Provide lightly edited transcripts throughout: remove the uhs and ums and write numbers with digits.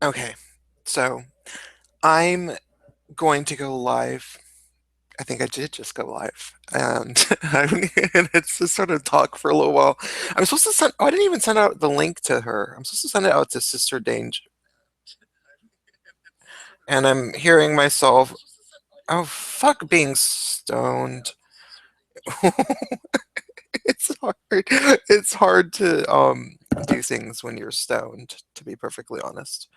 Okay, so I'm going to go live. I think I did just go live, and, and it's just sort of talk for a little while. I'm supposed to send. Oh, I didn't even send out the link to her. I'm supposed to send it out to Sister Danger, and I'm hearing myself. Oh, fuck being stoned. It's hard. It's hard to do things when you're stoned, to be perfectly honest.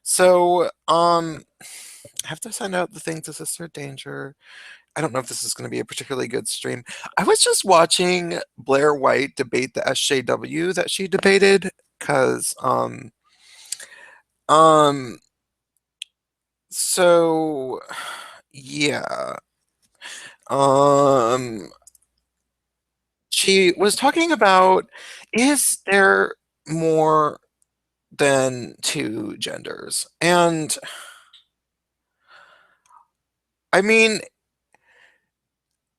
So, I have to send out the thing to Sister Danger. I don't know if this is going to be a particularly good stream. I was just watching Blair White debate the SJW that she debated because um so yeah. Um she was talking about, is there more than two genders? And I mean,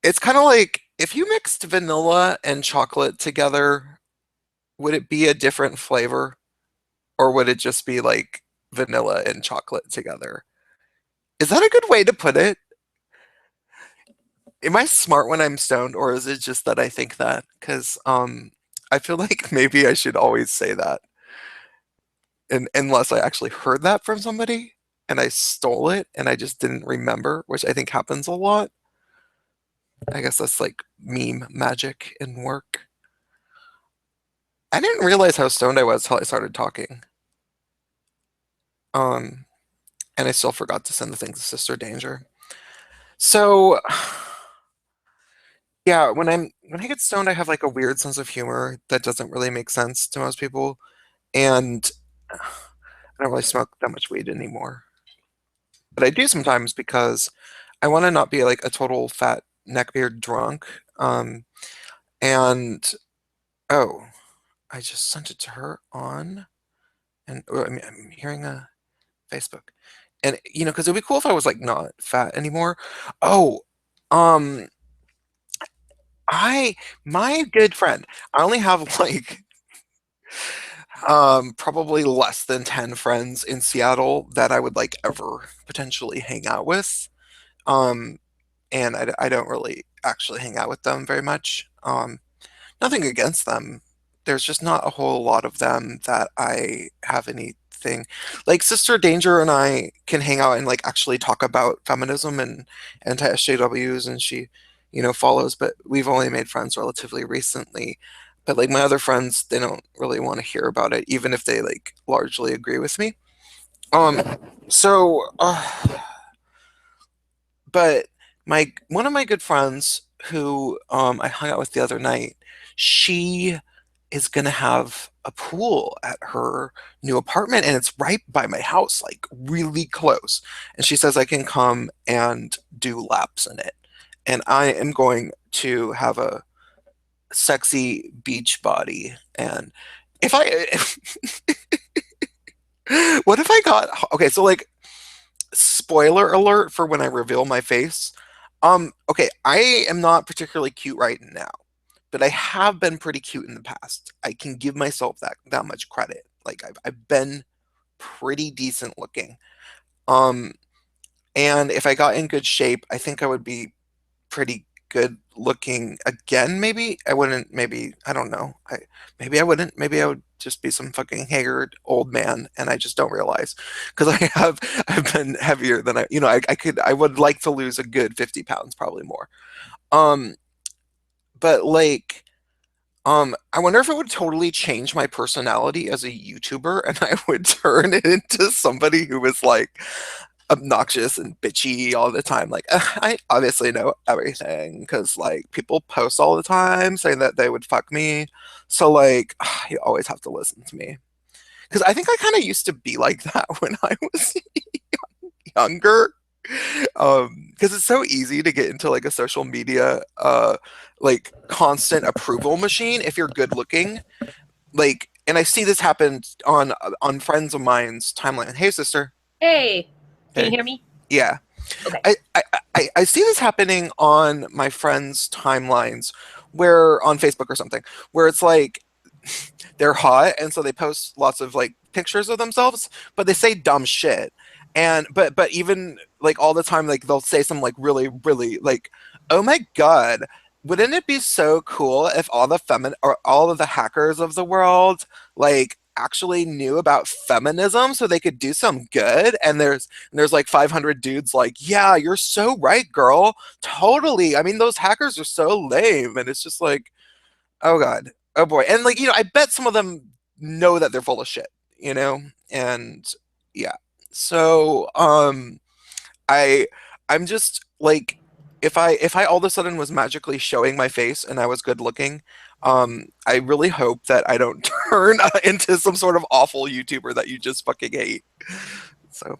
it's kind of like if you mixed vanilla and chocolate together, would it be a different flavor? Or would it just be like vanilla and chocolate together? Is that a good way to put it? Am I smart when I'm stoned, or is it just that I think that? Because I feel like maybe I should always say that, and unless I actually heard that from somebody and I stole it and I just didn't remember, which I think happens a lot. I guess that's like meme magic in work. I didn't realize how stoned I was till I started talking. Um, and I still forgot to send the thing to Sister Danger. So yeah, when I get stoned, I have like a weird sense of humor that doesn't really make sense to most people, and I don't really smoke that much weed anymore. But I do sometimes because I want to not be like a total fat neckbeard drunk. And oh, I just sent it to her on, and oh, I'm hearing a Facebook, and because it'd be cool if I was like not fat anymore. Oh, um, I my good friend, I only have like probably less than 10 friends in Seattle that I would like ever potentially hang out with. Um, and I don't really actually hang out with them very much. Nothing against them. There's just not a whole lot of them that I have anything. Like Sister Danger and I can hang out and like actually talk about feminism and anti-SJWs, and she, follows, but we've only made friends relatively recently. But like my other friends, they don't really want to hear about it, even if they like largely agree with me. Um, so but my one of my good friends who I hung out with the other night, she is gonna have a pool at her new apartment, and it's right by my house, like really close. And she says I can come and do laps in it. And I am going to have a sexy beach body. And if I what if I got okay, so like spoiler alert for when I reveal my face. Okay, I am not particularly cute right now, but I have been pretty cute in the past. I can give myself that much credit. Like I've been pretty decent looking. Um, and if I got in good shape, I think I would be pretty good looking again. Maybe I wouldn't. Maybe I don't know. Maybe I wouldn't. Maybe I would just be some fucking haggard old man, and I just don't realize because I've been heavier than I would like to lose a good 50 pounds, probably more. Um, but like. I wonder if it would totally change my personality as a YouTuber and I would turn it into somebody who was like obnoxious and bitchy all the time. Like, I obviously know everything because like people post all the time saying that they would fuck me. So like, you always have to listen to me because I think I kind of used to be like that when I was younger. Because it's so easy to get into like a social media, like constant approval machine if you're good looking. Like, and I see this happen on friends of mine's timeline. Hey, sister. Hey, can you Hey. hear me? Yeah. Okay. I see this happening on my friends' timelines where on Facebook or something, where it's like they're hot and so they post lots of like pictures of themselves, but they say dumb shit. And but even like all the time, like they'll say some like really like, oh my god, wouldn't it be so cool if all the or all of the hackers of the world like actually knew about feminism so they could do some good? And there's like 500 dudes like, yeah, you're so right, girl, totally. I mean, those hackers are so lame. And it's just like, oh god, oh boy. And like, I bet some of them know that they're full of shit, and yeah. So I I'm just like, if I all of a sudden was magically showing my face and I was good looking, I really hope that I don't turn into some sort of awful YouTuber that you just fucking hate. So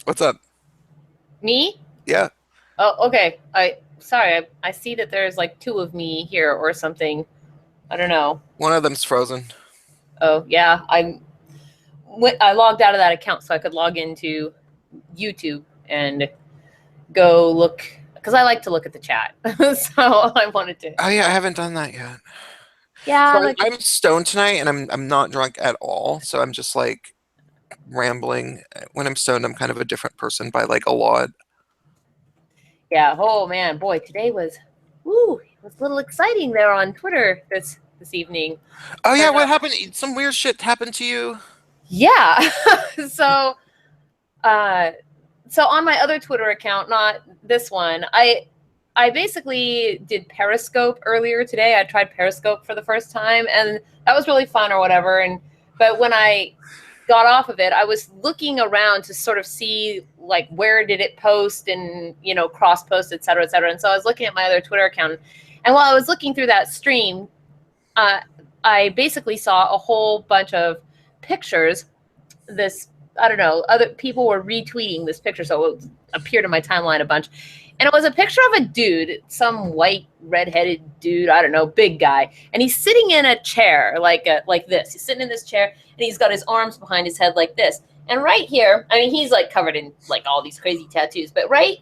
what's up? Me? Yeah. Oh, okay. I see that there's like two of me here or something. I don't know. One of them's frozen. Oh yeah, I logged out of that account so I could log into YouTube and go look because I like to look at the chat. So I wanted to. Oh yeah, I haven't done that yet. Yeah, So like I'm stoned tonight, and I'm not drunk at all. So I'm just like rambling. When I'm stoned, I'm kind of a different person by like a lot. yeah. Oh man, boy, today was, woo, it was a little exciting there on Twitter this evening. Oh yeah, what happened? Some weird shit happened to you? Yeah. So on my other Twitter account, not this one, I basically did Periscope earlier today. I tried Periscope for the first time, and that was really fun or whatever. But when I got off of it, I was looking around to sort of see like where did it post and cross post, et cetera, et cetera. And so I was looking at my other Twitter account, and while I was looking through that stream, I basically saw a whole bunch of pictures. I don't know, other people were retweeting this picture, so it appeared in my timeline a bunch. And it was a picture of a dude, some white, redheaded dude, I don't know, big guy. And he's sitting in a chair like this. He's sitting in this chair, and he's got his arms behind his head like this. And right here, I mean, he's like covered in like all these crazy tattoos. But right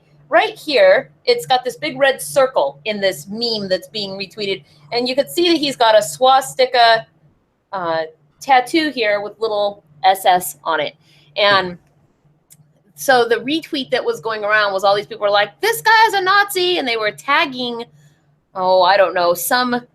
here, it's got this big red circle in this meme that's being retweeted. And you could see that he's got a swastika tattoo here with little SS on it. And so the retweet that was going around was all these people were like, this guy's a Nazi. And they were tagging, oh, I don't know, some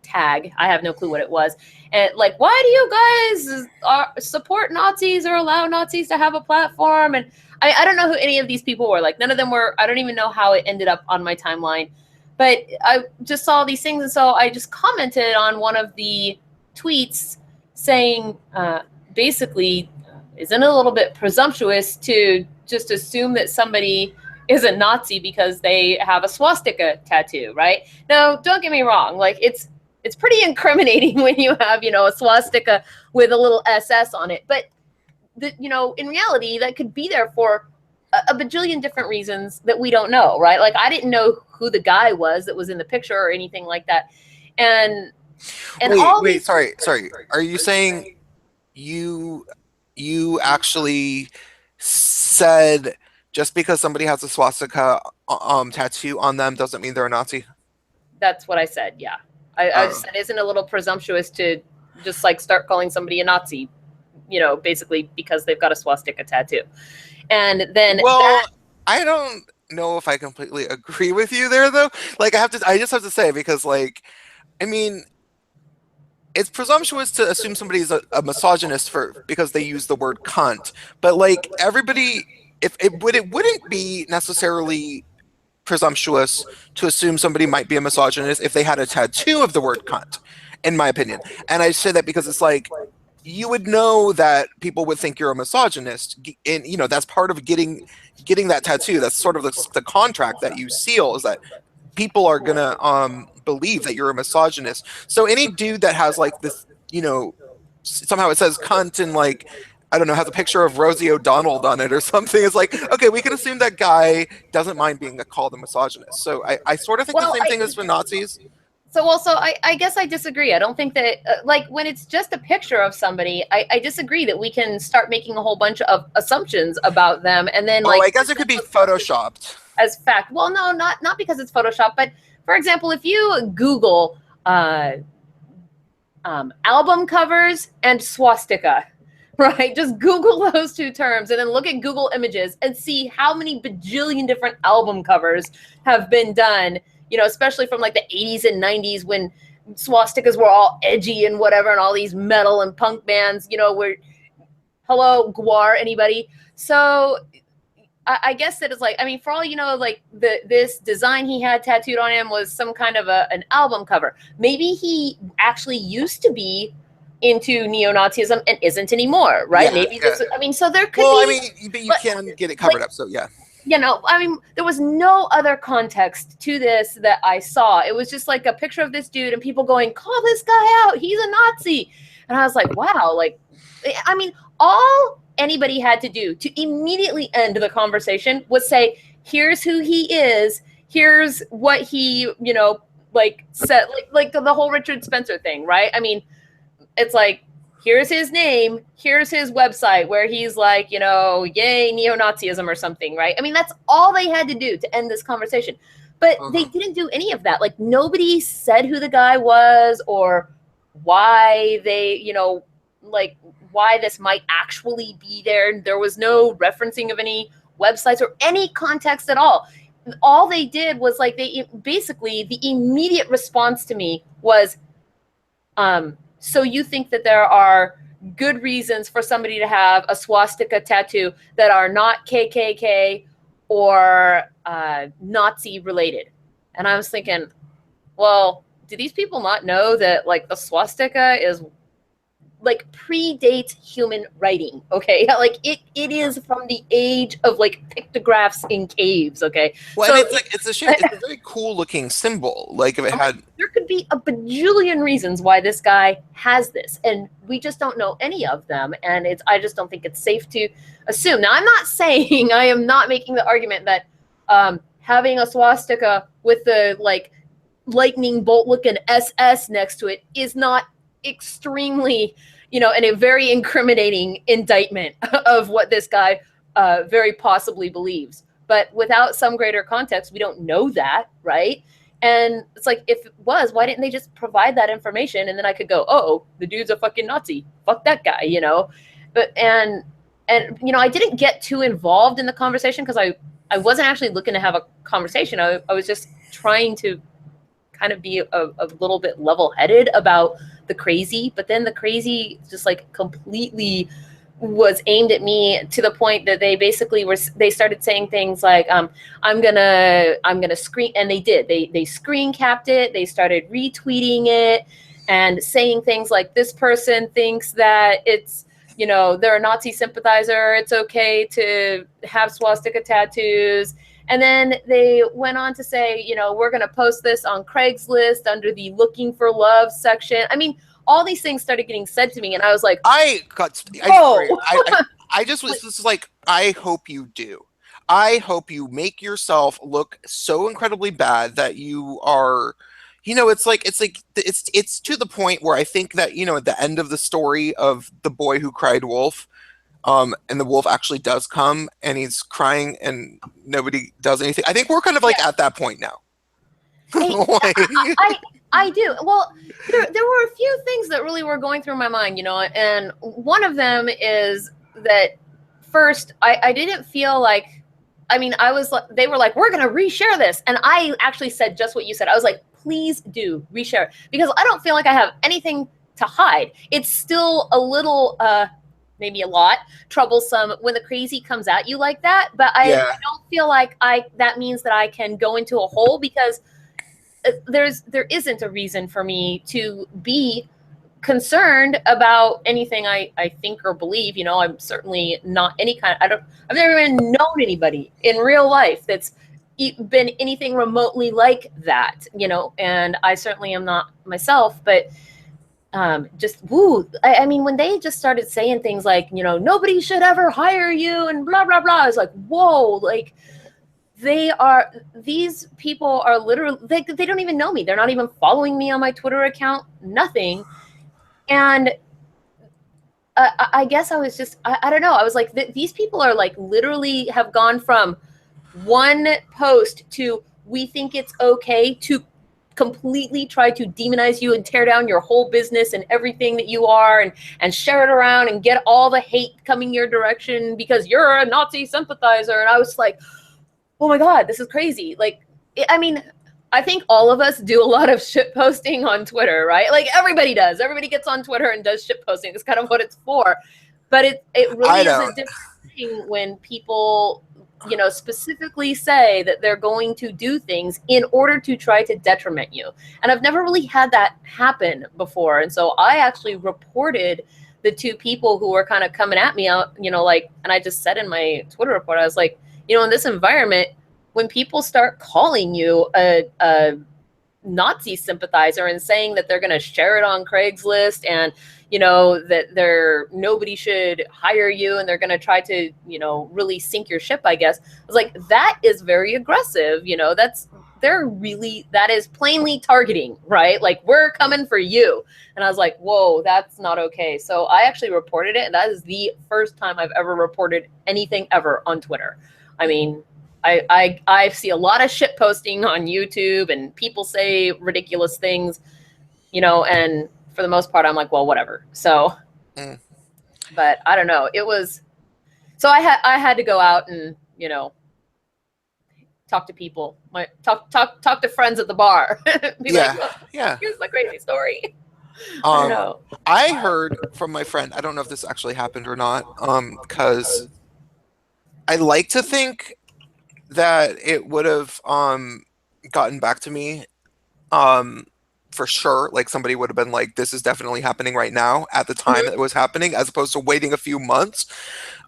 tag. I have no clue what it was. And like, why do you guys support Nazis or allow Nazis to have a platform? And I don't know who any of these people were. Like, none of them were. I don't even know how it ended up on my timeline. But I just saw these things. And so I just commented on one of the tweets saying, basically, isn't it a little bit presumptuous to just assume that somebody is a Nazi because they have a swastika tattoo, right? Now, don't get me wrong. Like, it's pretty incriminating when you have, a swastika with a little SS on it. But, in reality, that could be there for a bajillion different reasons that we don't know, right? Like, I didn't know who the guy was that was in the picture or anything like that. And wait, sorry. Are you saying you actually said just because somebody has a swastika tattoo on them doesn't mean they're a Nazi? That's what I said, yeah. I just said, isn't it a little presumptuous to just like start calling somebody a Nazi, basically because they've got a swastika tattoo. And then I don't know if I completely agree with you there though. Like I just have to say, because like, I mean, it's presumptuous to assume somebody's a misogynist because they use the word cunt. But like everybody, it wouldn't be necessarily presumptuous to assume somebody might be a misogynist if they had a tattoo of the word cunt, in my opinion. And I say that because it's like, you would know that people would think you're a misogynist, and that's part of getting that tattoo. That's sort of the contract that you seal, is that people are gonna believe that you're a misogynist. So any dude that has like this, somehow it says cunt and like, I don't know, has a picture of Rosie O'Donnell on it or something, it's like, okay, we can assume that guy doesn't mind being called a misogynist. So I sort of think the same thing as for Nazis. So also, I guess I disagree. I don't think that, like, when it's just a picture of somebody, I disagree that we can start making a whole bunch of assumptions about them, and then like. I guess it could be photoshopped as fact. Well, no, not because it's photoshopped, but for example, if you Google album covers and swastika, right? Just Google those two terms and then look at Google Images and see how many bajillion different album covers have been done, you know, especially from like the 80s and 90s when swastikas were all edgy and whatever, and all these metal and punk bands, you know, were, hello, Gwar, anybody? So I guess that it's like, I mean, for all you know, like this design he had tattooed on him was some kind of an album cover. Maybe he actually used to be into neo-Nazism and isn't anymore, right? Yeah, Maybe this, I mean, so there could well, be. I mean, but you can get it covered up, so yeah. You know, I mean, there was no other context to this that I saw. It was just like a picture of this dude and people going, call this guy out, he's a Nazi. And I was like, wow, like, I mean, all anybody had to do to immediately end the conversation was say, here's who he is, here's what he, you know, like said, like the whole Richard Spencer thing, right? I mean, it's like, here's his name, here's his website where he's like, you know, yay, neo-Nazism or something, right? I mean, that's all they had to do to end this conversation. But they didn't do any of that. Like, nobody said who the guy was or why they, you know, like, why this might actually be there. There was no referencing of any websites or any context at all. All they did was, like, they basically, the immediate response to me was, so you think that there are good reasons for somebody to have a swastika tattoo that are not KKK or Nazi related? And I was thinking, well, do these people not know that, like, the swastika is, like, predates human writing, okay? Like, it is from the age of, like, pictographs in caves, okay? Well, so, I mean, it's a very cool looking symbol. Like, if it had, there could be a bajillion reasons why this guy has this, and we just don't know any of them. And I just don't think it's safe to assume. Now, I'm not saying, I am not making the argument that having a swastika with the, like, lightning bolt looking SS next to it is not extremely, you know, and a very incriminating indictment of what this guy very possibly believes. But without some greater context, we don't know that, right? And it's like, if it was, why didn't they just provide that information? And then I could go, oh, the dude's a fucking Nazi. Fuck that guy, you know? But, and you know, I didn't get too involved in the conversation because I wasn't actually looking to have a conversation. I was just trying to kind of be a little bit level-headed about the crazy, but then the crazy just, like, completely was aimed at me to the point that they basically they started saying things like, I'm gonna screen, and they did, they screen capped it, they started retweeting it and saying things like, this person thinks that it's, you know, they're a Nazi sympathizer, it's okay to have swastika tattoos. And then they went on to say, you know, we're going to post this on Craigslist under the looking for love section. I mean, all these things started getting said to me, and I was like, I just was just like, I hope you do. I hope you make yourself look so incredibly bad that you are, you know, it's to the point where I think that, you know, at the end of the story of The Boy Who Cried Wolf, and the wolf actually does come and he's crying and nobody does anything. I think we're kind of like at that point now. I do. Well, there were a few things that really were going through my mind, you know, and one of them is that first, I didn't feel like, I mean, they were like, we're going to reshare this. And I actually said just what you said. I was like, please do reshare, because I don't feel like I have anything to hide. It's still a little, maybe a lot troublesome when the crazy comes at you like that. But I don't feel like that means that I can go into a hole, because there isn't a reason for me to be concerned about anything I think or believe. You know, I'm certainly not I've never even known anybody in real life that's been anything remotely like that, you know, and I certainly am not myself, but just woo. I mean, when they just started saying things like, you know, nobody should ever hire you and blah, blah, blah, I was like, whoa, like, these people are literally, they don't even know me. They're not even following me on my Twitter account, nothing. And I guess I was just, I don't know. I was like, these people are like literally have gone from one post to we think it's okay to completely try to demonize you and tear down your whole business and everything that you are, and share it around and get all the hate coming your direction because you're a Nazi sympathizer. And I was like, oh my God, this is crazy. Like, I mean, I think all of us do a lot of shit posting on Twitter, right? Like everybody does. Everybody gets on Twitter and does shit posting. It's kind of what it's for. But it really is a different thing when people, you know, specifically say that they're going to do things in order to try to detriment you. And I've never really had that happen before. And so I actually reported the two people who were kind of coming at me out, you know, like, and I just said in my Twitter report, I was like, you know, in this environment, when people start calling you a Nazi sympathizer and saying that they're going to share it on Craigslist, and you know that nobody should hire you, and they're going to try to, you know, really sink your ship, I guess. I was like, that is very aggressive. You know, that is plainly targeting, right? Like, we're coming for you. And I was like, whoa, that's not okay. So I actually reported it, and that is the first time I've ever reported anything ever on Twitter. I mean, I see a lot of shit posting on YouTube, and people say ridiculous things, you know, and for the most part, I'm like, well, whatever. So, but I don't know. It was, so I had to go out and, you know, talk to people, talk to friends at the bar. Here's my crazy story. I don't know. I heard from my friend, I don't know if this actually happened or not, because I like to think that it would have gotten back to me for sure. Like, somebody would have been like, this is definitely happening right now at the time it was happening, as opposed to waiting a few months.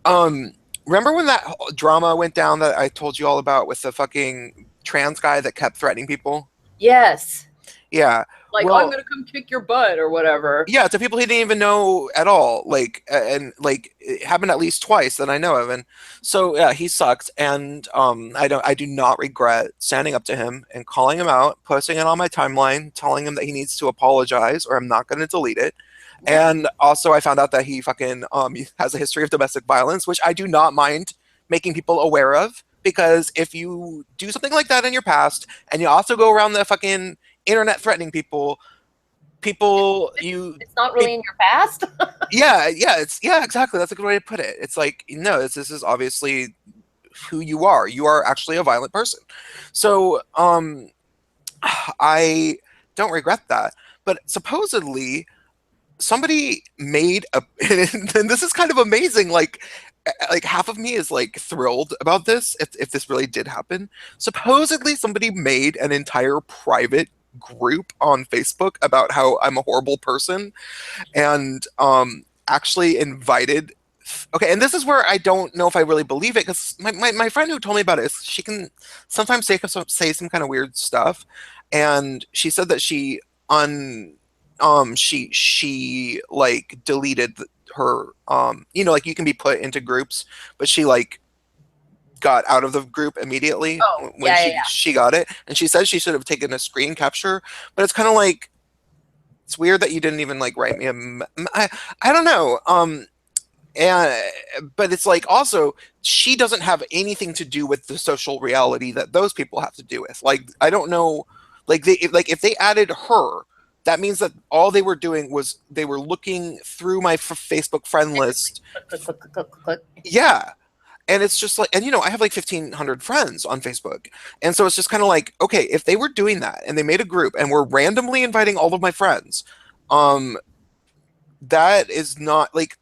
Remember when that drama went down that I told you all about with the fucking trans guy that kept threatening people? Yes. Yeah. Like, well, I'm gonna come kick your butt or whatever. Yeah, to people he didn't even know at all. Like, and like, it happened at least twice that I know of. And so yeah, he sucked. And I do not regret standing up to him and calling him out, posting it on my timeline, telling him that he needs to apologize or I'm not going to delete it. Yeah. And also, I found out that he fucking he has a history of domestic violence, which I do not mind making people aware of, because if you do something like that in your past and you also go around the fucking internet threatening people, it's not really in your past. yeah, exactly, that's a good way to put it. It's like, no, this is obviously who you are. You are actually a violent person. So I don't regret that. But supposedly somebody made a and this is kind of amazing, like half of me is like thrilled about this, if this really did happen. Supposedly somebody made an entire private group on Facebook about how I'm a horrible person, and actually invited, okay, and this is where I don't know if I really believe it, because my friend who told me about it, she can sometimes say some kind of weird stuff, and she said that she like deleted her, you know, like you can be put into groups, but she like got out of the group immediately when she got it, and she said she should have taken a screen capture. But it's kind of like, it's weird that you didn't even like write me I don't know, but it's like, also, she doesn't have anything to do with the social reality that those people have to do with. Like, I don't know, like if they added her, that means that all they were doing was they were looking through my Facebook friend list. Yeah. And it's just like, and you know, I have like 1,500 friends on Facebook. And so it's just kind of like, okay, if they were doing that and they made a group and were randomly inviting all of my friends, that is not like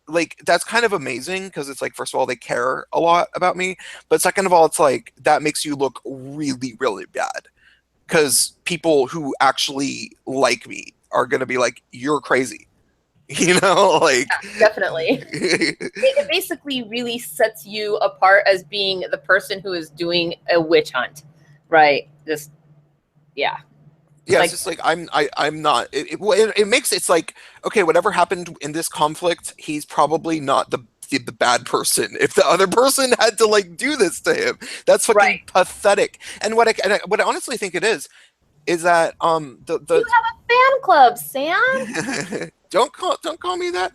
that's kind of amazing, because it's like, first of all, they care a lot about me. But second of all, it's like, that makes you look really, really bad, because people who actually like me are going to be like, you're crazy. You know, like, yeah, definitely. It basically really sets you apart as being the person who is doing a witch hunt, right? Just, yeah. Yeah, like, it's just like, I'm not. It makes it's like, okay, whatever happened in this conflict, he's probably not the bad person. If the other person had to like do this to him, that's fucking pathetic. And what I honestly think it is that you have a fan club, Sam. Don't call me that.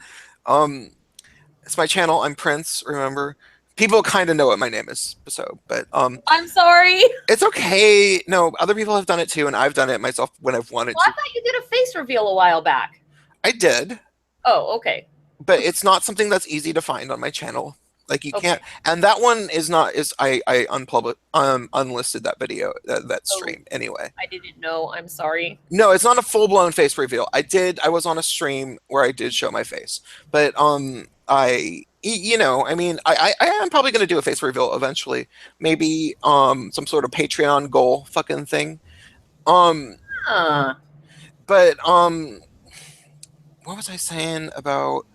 It's my channel. I'm Prince. Remember, People kind of know what my name is, so but I'm sorry. it's okay. No, other people have done it too, and I've done it myself when I've wanted Well, I to. thought you did a face reveal a while back. I did, Oh, okay. but it's not something that's easy to find on my channel. Like you Okay. can't, and that one is not. Is I unlisted that video that Oh. stream anyway. I didn't know. I'm sorry. No, it's not a full blown face reveal. I was on a stream where I did show my face, but you know, I mean, I am probably going to do a face reveal eventually. Maybe some sort of Patreon goal fucking thing. Huh. But what was I saying about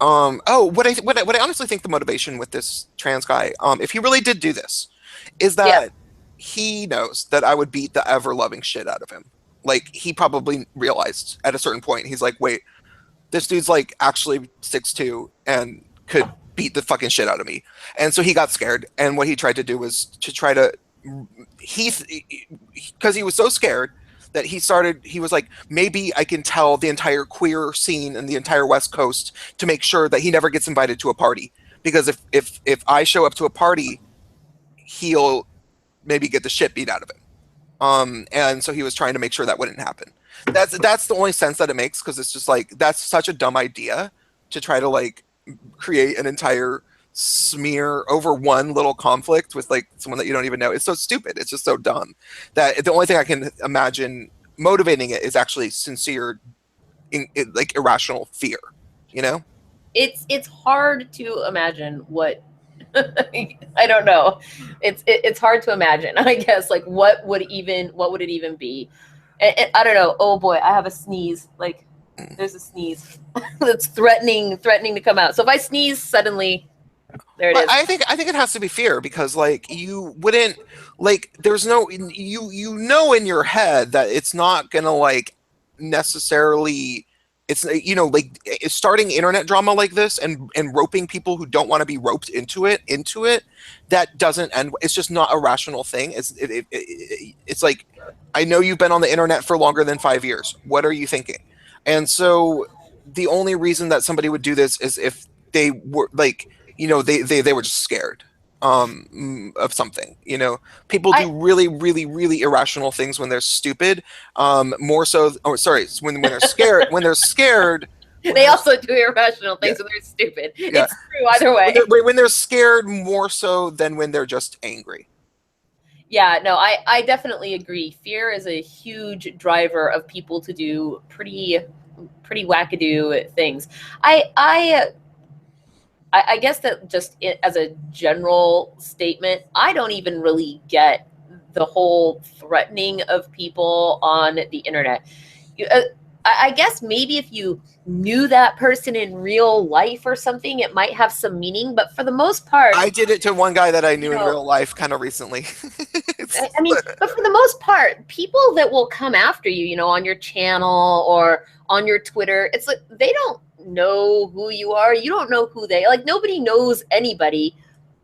oh, what I honestly think the motivation with this trans guy, if he really did do this, is that Yeah. he knows that I would beat the ever loving shit out of him. Like he probably realized at a certain point, he's like, wait, this dude's like actually 6'2" and could beat the fucking shit out of me. And so he got scared, and what he tried to do was to try to because he was so scared that he was like, maybe I can tell the entire queer scene in the entire West Coast to make sure that he never gets invited to a party, because if I show up to a party, he'll maybe get the shit beat out of him. And so he was trying to make sure that wouldn't happen. That's the only sense that it makes, because it's just like, that's such a dumb idea to try to like create an entire smear over one little conflict with like someone that you don't even know. It's so stupid. It's just so dumb that the only thing I can imagine motivating it is actually sincere, like irrational fear. You know, It's hard to imagine what I don't know. It's hard to imagine. I guess like what would it even be? And I don't know. Oh boy, I have a sneeze. Like there's a sneeze that's threatening to come out. So if I sneeze suddenly, there it is. I think it has to be fear, because like you wouldn't, like there's no, you know in your head that it's not gonna like necessarily, it's, you know, like starting internet drama like this and roping people who don't want to be roped into it, that doesn't end. It's just not a rational thing. It's like, I know you've been on the internet for longer than 5 years. What are you thinking? And so the only reason that somebody would do this is if they were like, you know, they were just scared of something. You know, people do really, really, really irrational things when they're stupid. More so, oh, sorry, when they're scared. When they're scared, They also do irrational things when they're stupid. Yeah. It's true either way. When they're scared more so than when they're just angry. Yeah, no, I definitely agree. Fear is a huge driver of people to do pretty wackadoo things. I guess that just as a general statement, I don't even really get the whole threatening of people on the internet. I guess maybe if you knew that person in real life or something, it might have some meaning. But for the most part, I did it to one guy that I knew in real life kind of recently. I mean, but for the most part, people that will come after you, you know, on your channel or on your Twitter, it's like they don't know who you are. You don't know who they like. Nobody knows anybody.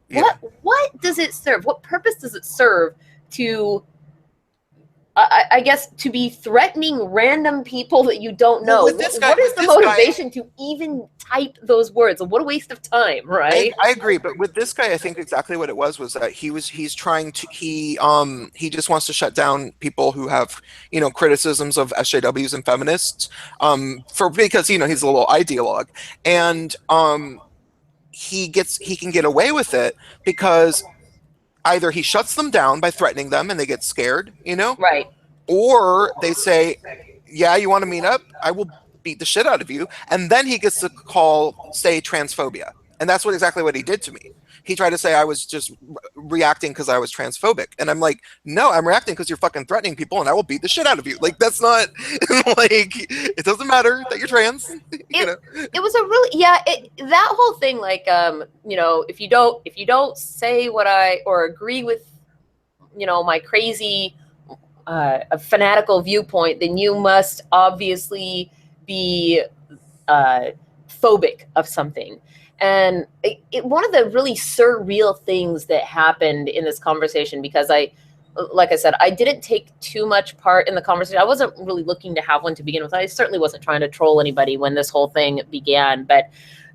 Yeah. What does it serve? What purpose does it serve to? I guess to be threatening random people that you don't know. Well, what is the motivation to even type those words? What a waste of time, right? I agree, but with this guy, I think exactly what it was that he's trying to he just wants to shut down people who have, you know, criticisms of SJWs and feminists, because, you know, he's a little ideologue, and he can get away with it because either he shuts them down by threatening them and they get scared, you know? Right. Or they say, yeah, you want to meet up? I will beat the shit out of you. And then he gets to say transphobia. And that's exactly what he did to me. He tried to say I was just reacting because I was transphobic. And I'm like, no, I'm reacting because you're fucking threatening people and I will beat the shit out of you. Like, that's not, like, it doesn't matter that you're trans. You know? It was a really, that whole thing, like, you know, if you don't say what or agree with, you know, my crazy, a fanatical viewpoint, then you must obviously be phobic of something. And one of the really surreal things that happened in this conversation, because like I said, I didn't take too much part in the conversation. I wasn't really looking to have one to begin with. I certainly wasn't trying to troll anybody when this whole thing began. But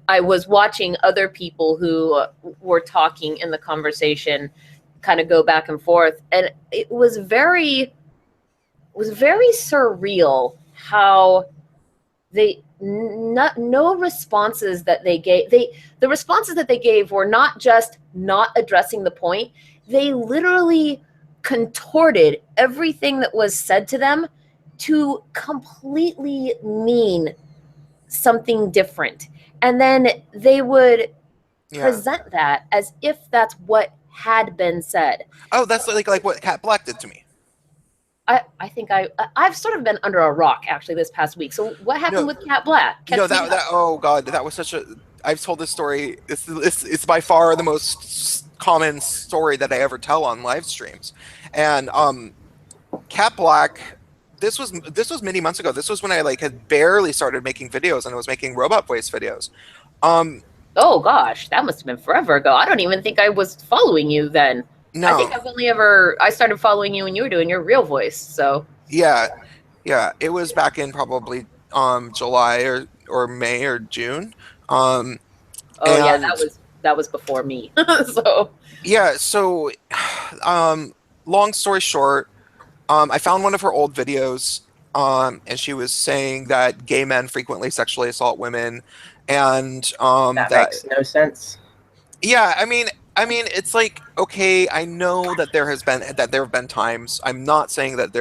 I was watching other people who were talking in the conversation kind of go back and forth, and it was very surreal how no responses that they gave. The responses that they gave were not just not addressing the point. They literally contorted everything that was said to them to completely mean something different. And then they would present that as if that's what had been said. Oh, that's like what Cat Black did to me. I think I've sort of been under a rock actually this past week. So what happened with Cat Black? That oh god, that was such a. I've told this story. It's by far the most common story that I ever tell on live streams, and Cat Black. This was many months ago. This was when I had barely started making videos, and I was making robot voice videos. Oh gosh, that must have been forever ago. I don't even think I was following you then. No. I think I started following you when you were doing your real voice. So yeah, it was back in probably July or May or June. Yeah, that was before me. So yeah, so long story short, I found one of her old videos, and she was saying that gay men frequently sexually assault women, and that makes no sense. Yeah, I mean, it's like, okay, I know that there have been times. I'm not saying that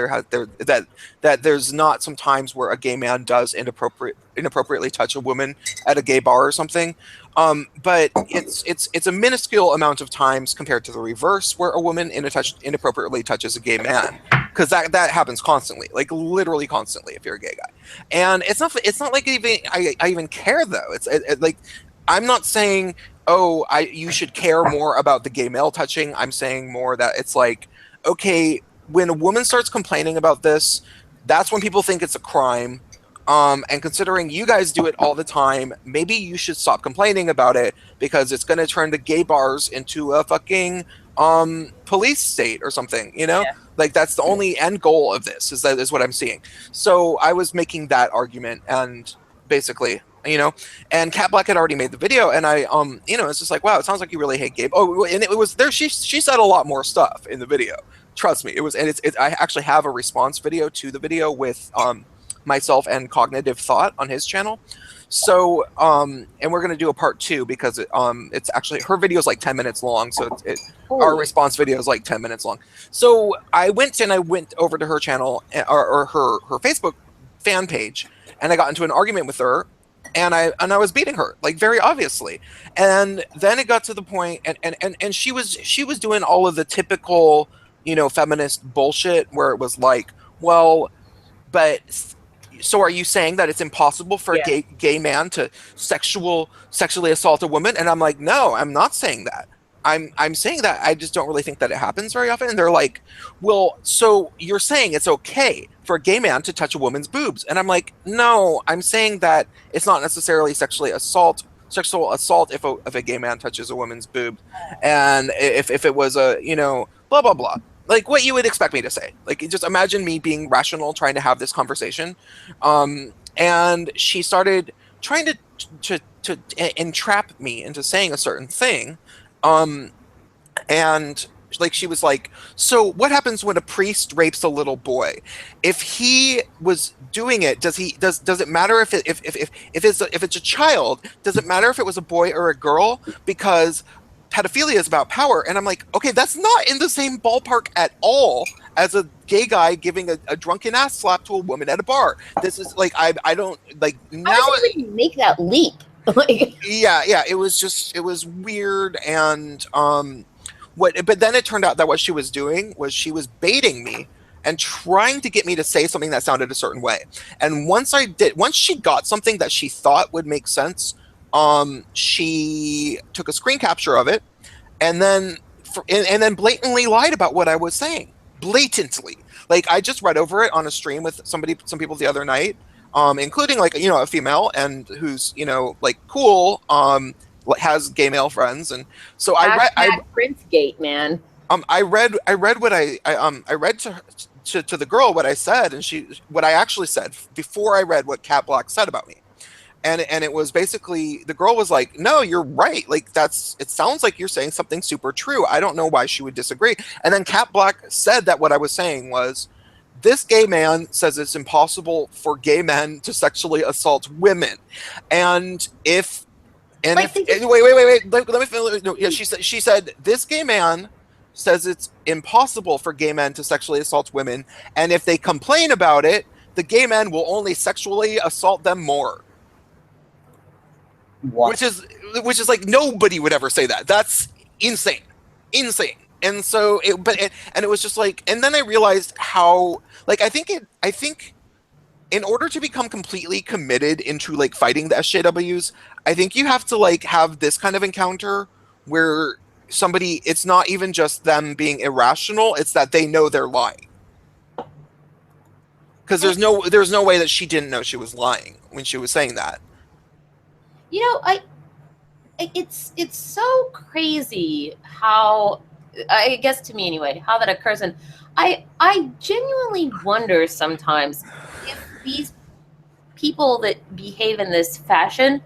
that there's not some times where a gay man does inappropriately touch a woman at a gay bar or something. But it's a minuscule amount of times compared to the reverse, where a woman inappropriately touches a gay man, because that happens constantly, like literally constantly, if you're a gay guy. And it's not like I even care though. It's like, I'm not saying, oh, you should care more about the gay male touching. I'm saying more that it's like, okay, when a woman starts complaining about this, that's when people think it's a crime. And considering you guys do it all the time, maybe you should stop complaining about it, because it's going to turn the gay bars into a fucking police state or something, you know? Yeah. Like, that's the only end goal of this, is what I'm seeing. So I was making that argument, and basically, you know, and Cat Black had already made the video, and I it's just like, wow, it sounds like you really hate Gabe. Oh, and it was there, she said a lot more stuff in the video, trust me. It was, and it's I actually have a response video to the video with myself and Cognitive Thought on his channel. So and we're going to do a part 2, because it's actually, her video is like 10 minutes long, so our response video is like 10 minutes long. So I went over to her channel, or her Facebook fan page, and I got into an argument with her. And I was beating her, like, very obviously. And then it got to the point, and she was doing all of the typical, you know, feminist bullshit, where it was like, well, but so are you saying that it's impossible for a gay man to sexually assault a woman? And I'm like, no, I'm not saying that. I'm saying that I just don't really think that it happens very often. And they're like, well, so you're saying it's okay for a gay man to touch a woman's boobs? And I'm like, no, I'm saying that it's not necessarily sexual assault if a gay man touches a woman's boob, and if it was a, you know, blah blah blah, like what you would expect me to say. Like, just imagine me being rational, trying to have this conversation, and she started trying to entrap me into saying a certain thing. And like, she was like, so what happens when a priest rapes a little boy? If he was doing it, does it matter if it's a child? Does it matter if it was a boy or a girl? Because pedophilia is about power. And I'm like, okay, that's not in the same ballpark at all as a gay guy giving a drunken ass slap to a woman at a bar. This is like, I don't like, now how does it make that leap? yeah, it was weird. And but then it turned out that what she was doing was she was baiting me and trying to get me to say something that sounded a certain way. And once she got something that she thought would make sense, she took a screen capture of it, and then blatantly lied about what I was saying. Blatantly. Like, I just read over it on a stream with some people the other night, including, like, you know, a female, and who's, you know, like, cool, has gay male friends. And so I read Princegate, man. I read what I read to the girl what I said, and what I actually said before I read what Cat Black said about me. and it was basically the girl was like, no, you're right, like it sounds like you're saying something super true. I don't know why she would disagree. And then Cat Black said that what I was saying was, this gay man says it's impossible for gay men to sexually assault women. And if and Wait, if did you- wait, let me finish. No, yeah, she said this gay man says it's impossible for gay men to sexually assault women, and if they complain about it, the gay men will only sexually assault them more. What? Which is like, nobody would ever say that. That's insane. Insane. And so and it was just like, and then I realized how, like, I think in order to become completely committed into like fighting the SJWs, I think you have to like have this kind of encounter where somebody, it's not even just them being irrational, it's that they know they're lying. Because there's no way that she didn't know she was lying when she was saying that. You know, it's so crazy how, I guess to me anyway, how that occurs. And I genuinely wonder sometimes if these people that behave in this fashion,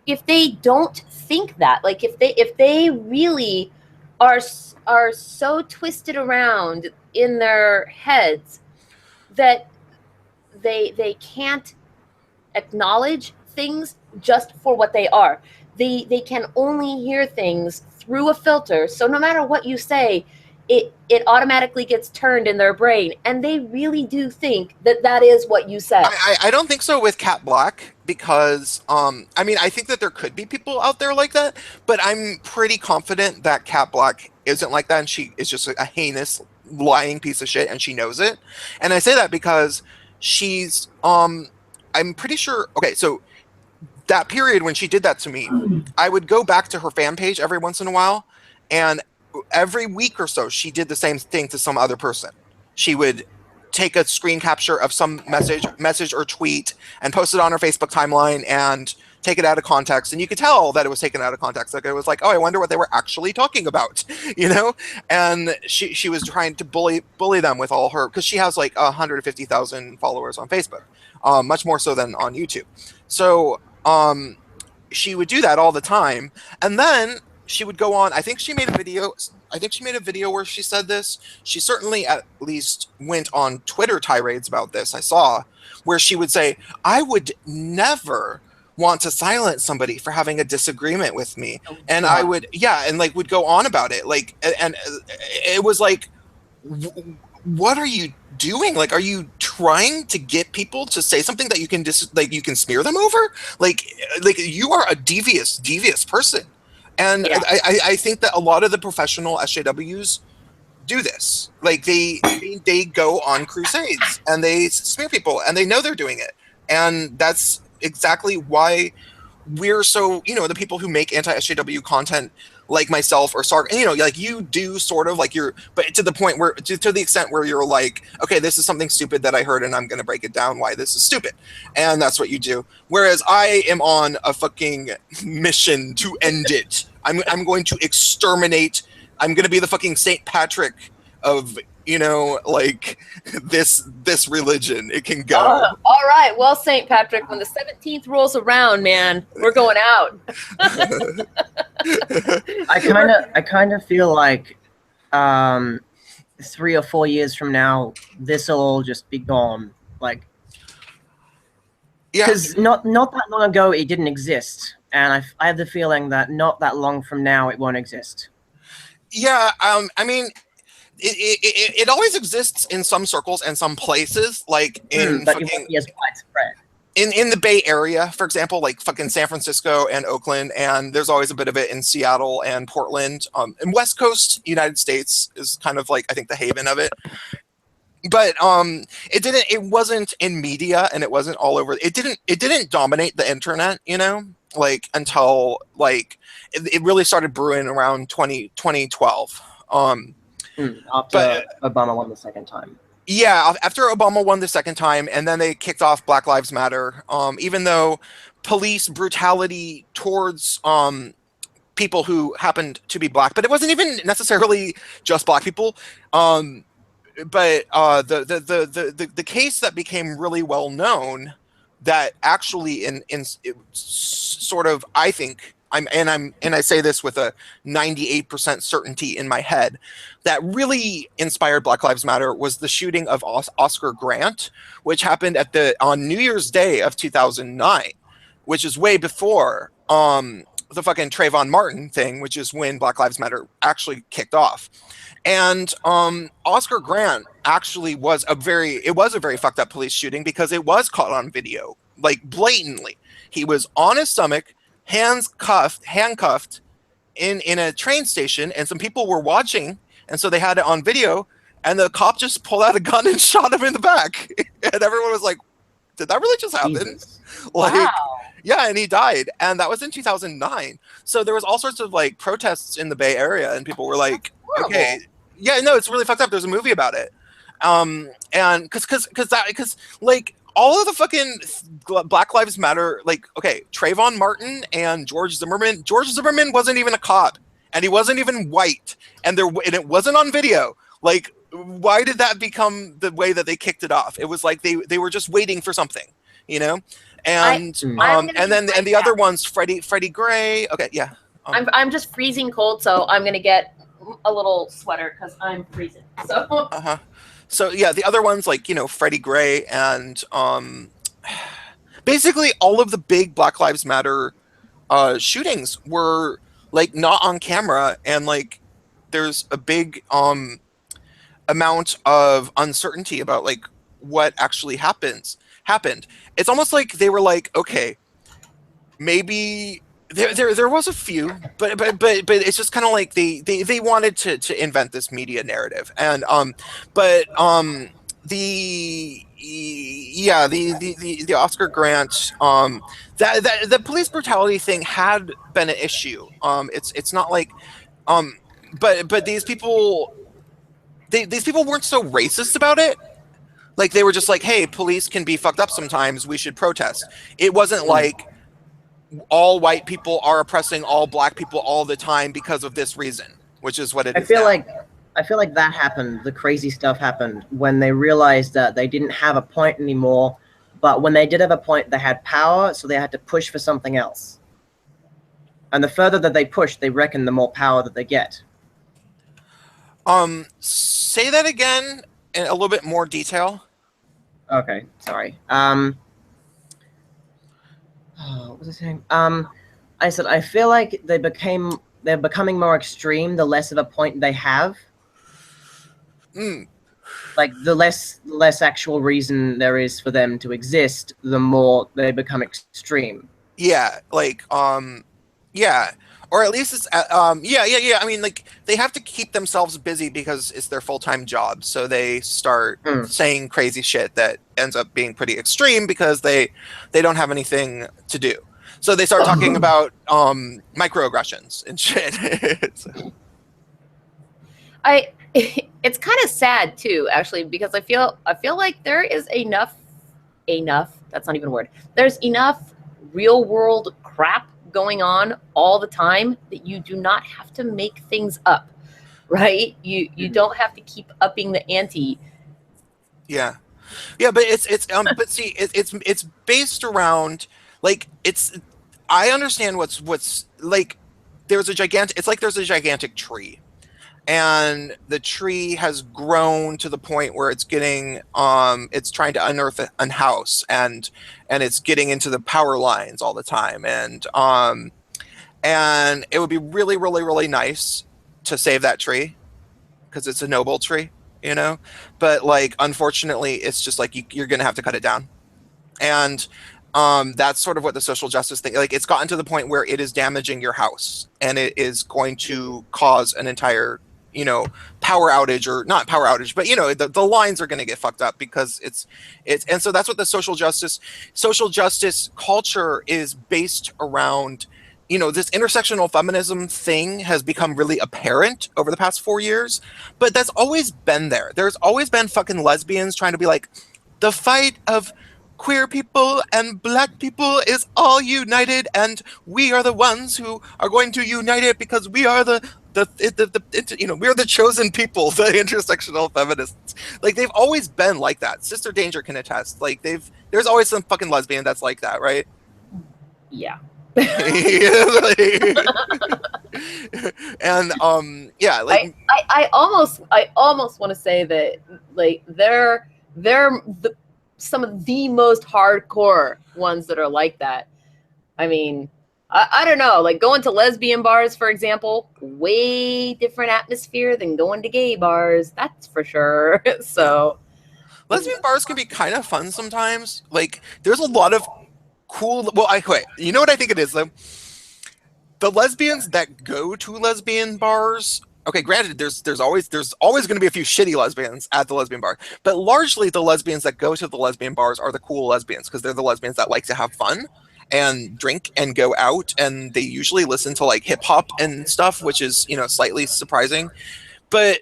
if they don't think that, like if they really are so twisted around in their heads that they can't acknowledge things just for what they are. They can only hear things through a filter. So no matter what you say, it automatically gets turned in their brain, and they really do think that is what you said. I don't think so with Cat Black, because I mean, I think that there could be people out there like that, but I'm pretty confident that Cat Black isn't like that, and she is just a heinous lying piece of shit, and she knows it. And I say that because she's I'm pretty sure, okay, so that period when she did that to me, I would go back to her fan page every once in a while, and every week or so she did the same thing to some other person. She would take a screen capture of some message or tweet and post it on her Facebook timeline and take it out of context, and you could tell that it was taken out of context. Like, it was like, oh, I wonder what they were actually talking about, you know? And she was trying to bully them with all her, because she has like 150,000 followers on Facebook, much more so than on YouTube. So she would do that all the time, and then she would go on. I think she made a video where she said this. She certainly at least went on Twitter tirades about this. I saw where she would say, I would never want to silence somebody for having a disagreement with me. And I would, and like would go on about it. Like, and it was like, what are you doing? Like, are you trying to get people to say something that you can you can smear them over? Like you are a devious person. And yeah. I think that a lot of the professional SJWs do this. Like they go on crusades and they smear people, and they know they're doing it. And that's exactly why we're so, the people who make anti-SJW content, like myself or Sark, like you do sort of like but to the point where, to the extent where you're like, okay, this is something stupid that I heard and I'm going to break it down why this is stupid. And that's what you do. Whereas I am on a fucking mission to end it. I'm going to exterminate. I'm going to be the fucking St. Patrick of, like this religion. It can go. All right. Well, St. Patrick, when the 17th rolls around, man, we're going out. I kind of feel like 3 or 4 years from now, this will all just be gone. Like, because not that long ago it didn't exist, and I have the feeling that not that long from now it won't exist. Yeah, I mean, it always exists in some circles and some places, like in but it won't be as widespread. In the Bay Area, for example, like fucking San Francisco and Oakland, and there's always a bit of it in Seattle and Portland. And West Coast United States is kind of like, I think, the haven of it. But it wasn't in media, and it wasn't all over. It didn't dominate the internet, like until like it really started brewing around 2012. After Obama won the second time. Yeah, after Obama won the second time, and then they kicked off Black Lives Matter. Even though police brutality towards people who happened to be black, but it wasn't even necessarily just black people. But the case that became really well known that actually sort of, I think, I say this with a 98% certainty in my head, that really inspired Black Lives Matter was the shooting of Oscar Grant, which happened on New Year's Day of 2009, which is way before the fucking Trayvon Martin thing, which is when Black Lives Matter actually kicked off. And Oscar Grant actually was a very fucked up police shooting because it was caught on video, like blatantly. He was on his stomach, handcuffed in a train station, and some people were watching, and so they had it on video, and the cop just pulled out a gun and shot him in the back. And everyone was like, did that really just happen? Jesus. Like, Wow. yeah, and he died, and that was in 2009. So there was all sorts of like protests in the Bay Area, and people were like, Horrible. okay, yeah, no, it's really fucked up. There's a movie about it, and because like all of the fucking Black Lives Matter, like, okay, Trayvon Martin and George Zimmerman. George Zimmerman wasn't even a cop, and he wasn't even white, and it wasn't on video. Like, why did that become the way that they kicked it off? It was like they were just waiting for something, you know. And and the other ones, Freddie Gray. Okay, yeah. I'm just freezing cold, so I'm gonna get a little sweater because I'm freezing. So. So yeah, the other ones, like, you know, Freddie Gray and basically all of the big Black Lives Matter shootings were like not on camera, and like there's a big amount of uncertainty about like what actually happened. It's almost like they were like, okay, maybe there was a few, but it's just kind of like they wanted to invent this media narrative, and the Oscar Grant, that the police brutality thing had been an issue. It's not like but these people weren't so racist about it. Like, they were just like, hey, police can be fucked up sometimes, we should protest. It wasn't like all white people are oppressing all black people all the time because of this reason, which is what it is. I feel like that happened. The crazy stuff happened when they realized that they didn't have a point anymore. But when they did have a point, they had power, so they had to push for something else. And the further that they push, they reckon the more power that they get. Say that again in a little bit more detail. Okay, sorry. What was I saying? I said I feel like they're becoming more extreme the less of a point they have. Like, the less actual reason there is for them to exist, the more they become extreme. Yeah, like yeah. Or at least it's yeah. I mean, like, they have to keep themselves busy because it's their full-time job. So they start saying crazy shit that ends up being pretty extreme because they don't have anything to do. So they start talking about microaggressions and shit. It's kind of sad too, actually, because I feel like there is enough, that's not even a word. There's enough real world crap going on all the time that you do not have to make things up, right? You don't have to keep upping the ante. Yeah, but but see, it's based around, like, I understand what's like, there's a gigantic tree, and the tree has grown to the point where it's getting it's trying to unearth a house, and it's getting into the power lines all the time, and it would be really, really, really nice to save that tree because it's a noble tree, you know, but like, unfortunately, it's just like you're gonna have to cut it down. And that's sort of what the social justice thing, like, it's gotten to the point where it is damaging your house, and it is going to cause an entire, you know, power outage, or not power outage, but, you know, the lines are going to get fucked up because it's and so that's what the social justice culture is based around. You know, this intersectional feminism thing has become really apparent over the past 4 years, but that's always been there. There's always been fucking lesbians trying to be like, the fight of queer people and black people is all united, and we are the ones who are going to unite it because we are the we're the chosen people, the intersectional feminists. Like they've always been like that. Sister Danger can attest. Like there's always some fucking lesbian that's like that, right? Yeah. And yeah, like I almost want to say that like they're some of the most hardcore ones that are like that. I mean, I don't know, like going to lesbian bars, for example, way different atmosphere than going to gay bars. That's for sure. So lesbian bars can be kind of fun sometimes. Like there's a lot of cool. Well, wait. You know what I think it is though? The lesbians that go to lesbian bars. Okay, granted, there's always going to be a few shitty lesbians at the lesbian bar, but largely the lesbians that go to the lesbian bars are the cool lesbians because they're the lesbians that like to have fun and drink and go out, and they usually listen to like hip hop and stuff, which is slightly surprising. But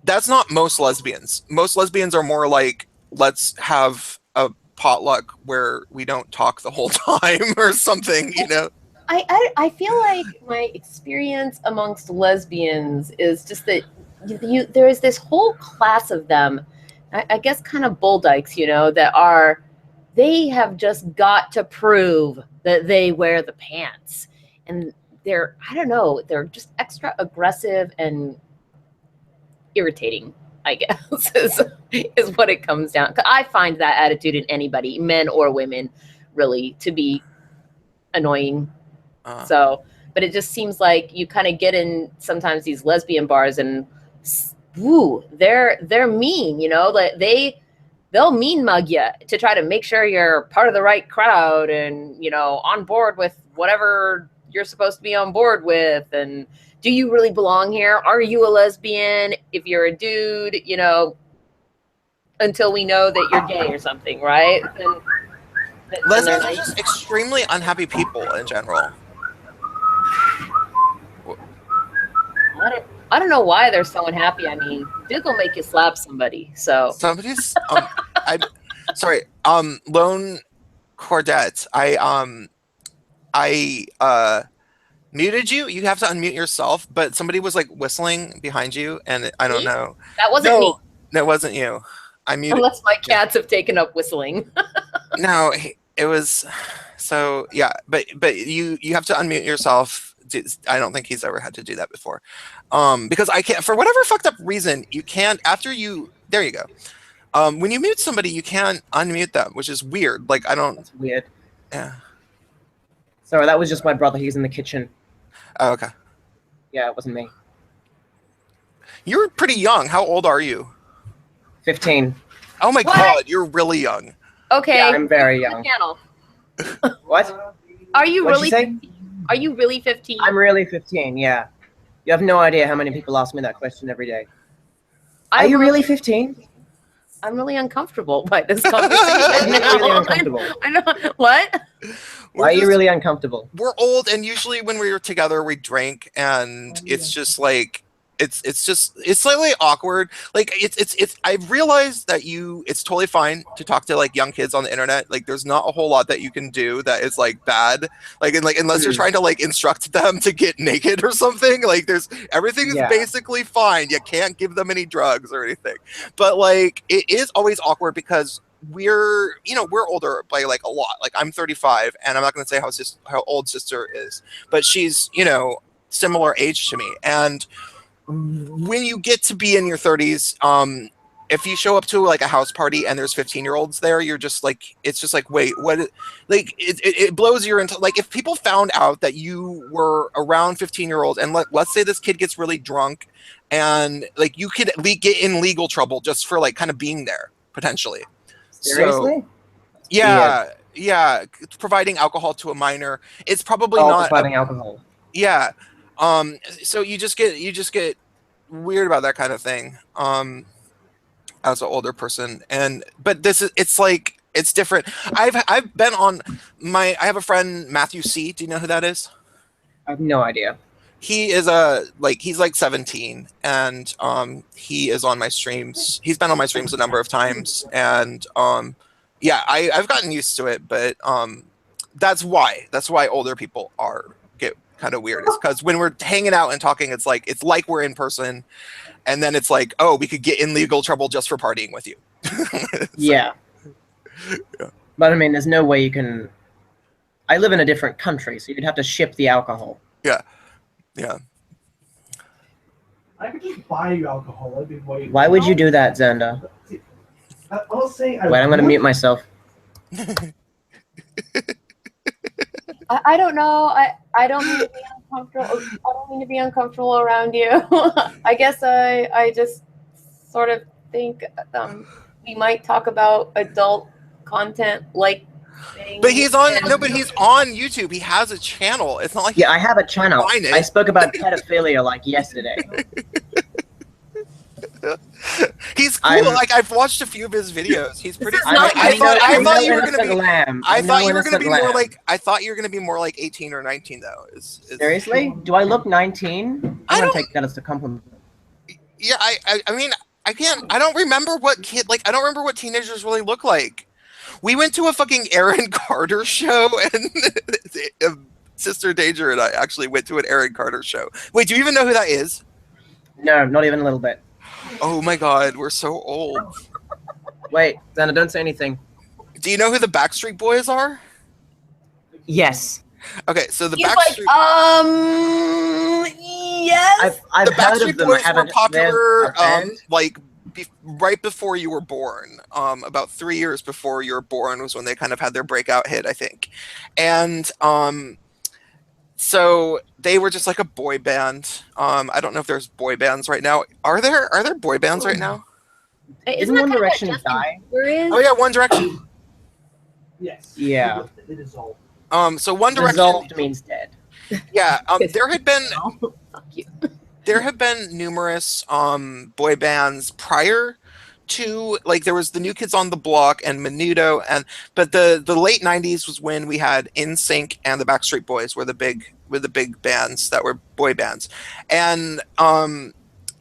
that's not most lesbians. Most lesbians are more like, let's have a potluck where we don't talk the whole time or something, I feel like my experience amongst lesbians is just that there is this whole class of them, I guess kind of bull dykes, they have just got to prove that they wear the pants. And they're just extra aggressive and irritating, I guess, is what it comes down. 'Cause I find that attitude in anybody, men or women, really to be annoying. So, but it just seems like you kind of get in sometimes these lesbian bars and they're mean, like they'll mean mug you to try to make sure you're part of the right crowd and, on board with whatever you're supposed to be on board with. And do you really belong here? Are you a lesbian? If you're a dude, until we know that you're gay or something, right? Lesbians are just extremely unhappy people in general. I don't know why they're so unhappy. I mean, Dick will make you slap somebody. So somebody's sorry, Lone Cordette. I muted you. You have to unmute yourself, but somebody was like whistling behind you, and I don't know. That wasn't me. No, it wasn't you. I muted. Unless my cats have taken up whistling. No, it was. So yeah, but you have to unmute yourself. I don't think he's ever had to do that before, because I can't, for whatever fucked up reason, you can't there you go. When you mute somebody, you can't unmute them, which is weird. Like I don't. That's weird. Yeah. Sorry, that was just my brother. He's in the kitchen. Oh, okay. Yeah, it wasn't me. You're pretty young. How old are you? 15. Oh my God, you're really young. Okay. Yeah, I'm very young. What? Are you What'd really? you say? Are you really 15? I'm really 15. Yeah. You have no idea how many people ask me that question every day. Are you really 15? I'm really uncomfortable by this conversation. Really uncomfortable. I know. What? Why are you really uncomfortable? We're old, and usually when we were together, we drank, and it's just like it's slightly awkward. Like it's I've realized that it's totally fine to talk to like young kids on the internet. Like there's not a whole lot that you can do that is like bad. Like unless you're trying to like instruct them to get naked or something. Like everything is basically fine. You can't give them any drugs or anything. But like it is always awkward because we're older by like a lot. Like I'm 35, and I'm not going to say how old sister is, but she's similar age to me. And when you get to be in your 30s, if you show up to like a house party and there's 15-year-olds there, you're just like, it's just like, wait, what? Like it blows your into like if people found out that you were around 15-year-olds and let's say this kid gets really drunk and like you could get in legal trouble just for like kind of being there potentially. Seriously? So, yeah, providing alcohol to a minor. It's probably not providing alcohol. Yeah. So you just get weird about that kind of thing. As an older person, but it's different. I've been on I have a friend, Matthew C. Do you know who that is? I have no idea. He is he's like 17, and he is on my streams. He's been on my streams a number of times, and I've gotten used to it, but that's why older people kind of weird. Is because when we're hanging out and talking, it's like we're in person, and then it's like, oh, we could get in legal trouble just for partying with you. Yeah. But I mean, there's no way you can. I live in a different country, so you'd have to ship the alcohol. Yeah. I could just buy you alcohol. That'd be way. Why would you do that, Xander? I'll say. Wait, I'm gonna mute myself. I don't know. I don't mean to be uncomfortable. I don't mean to be uncomfortable around you. I guess I just sort of think we might talk about adult content like things. But he's on YouTube. He has a channel. It's not like Yeah, I have a channel. Find it. I spoke about pedophilia like yesterday. he's cool. Like I've watched a few of his videos. He's pretty. not- I thought you were gonna be. Lamb. I thought you were gonna innocent be more lamb. like. I thought you were gonna be more like 18 or 19 though. Seriously? Do I look 19? I I'm don't- gonna take that as a compliment. Yeah, I mean, I don't remember what I don't remember what teenagers really look like. We went to a fucking Aaron Carter show, and Sister Danger and I actually went to an Aaron Carter show. Wait, do you even know who that is? No, not even a little bit. Oh my god, we're so old. Wait, Xander, don't say anything. Do you know who the Backstreet Boys are? Yes. Okay, so the He's Backstreet. like, yes. I've The heard Backstreet of them. Boys I haven't. were popular they're a band. like right before you were born. About 3 years before you were born was when they kind of had their breakout hit, I think. And so they were just like a boy band. I don't know if there's boy bands right now. Are there boy bands right now? Isn't One Direction die? Oh yeah, One Direction. Yes. Yeah. It is all. So One Direction. Dissolved means dead. Yeah. There had been Fuck you. there have been numerous boy bands prior to, like, there was the New Kids on the Block and Menudo, but the late 90s was when we had NSYNC and the Backstreet Boys were the big bands that were boy bands. And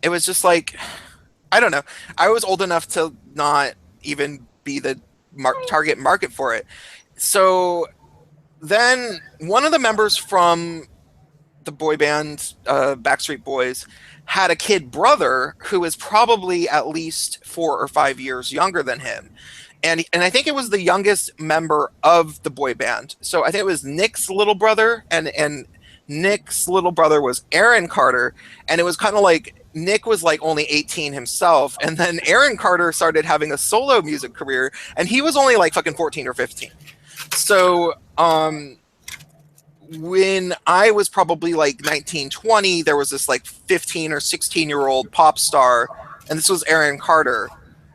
it was just like, I don't know, I was old enough to not even be the target market for it. So then one of the members from the boy band Backstreet Boys had a kid brother who was probably at least 4 or 5 years younger than him, and I think it was the youngest member of the boy band. So I think it was Nick's little brother, and Nick's little brother was Aaron Carter, and it was kind of like Nick was like only 18 himself, and then Aaron Carter started having a solo music career, and he was only like fucking 14 or 15. So when I was probably like 19, 20, there was this like 15 or 16-year-old pop star, and this was Aaron Carter.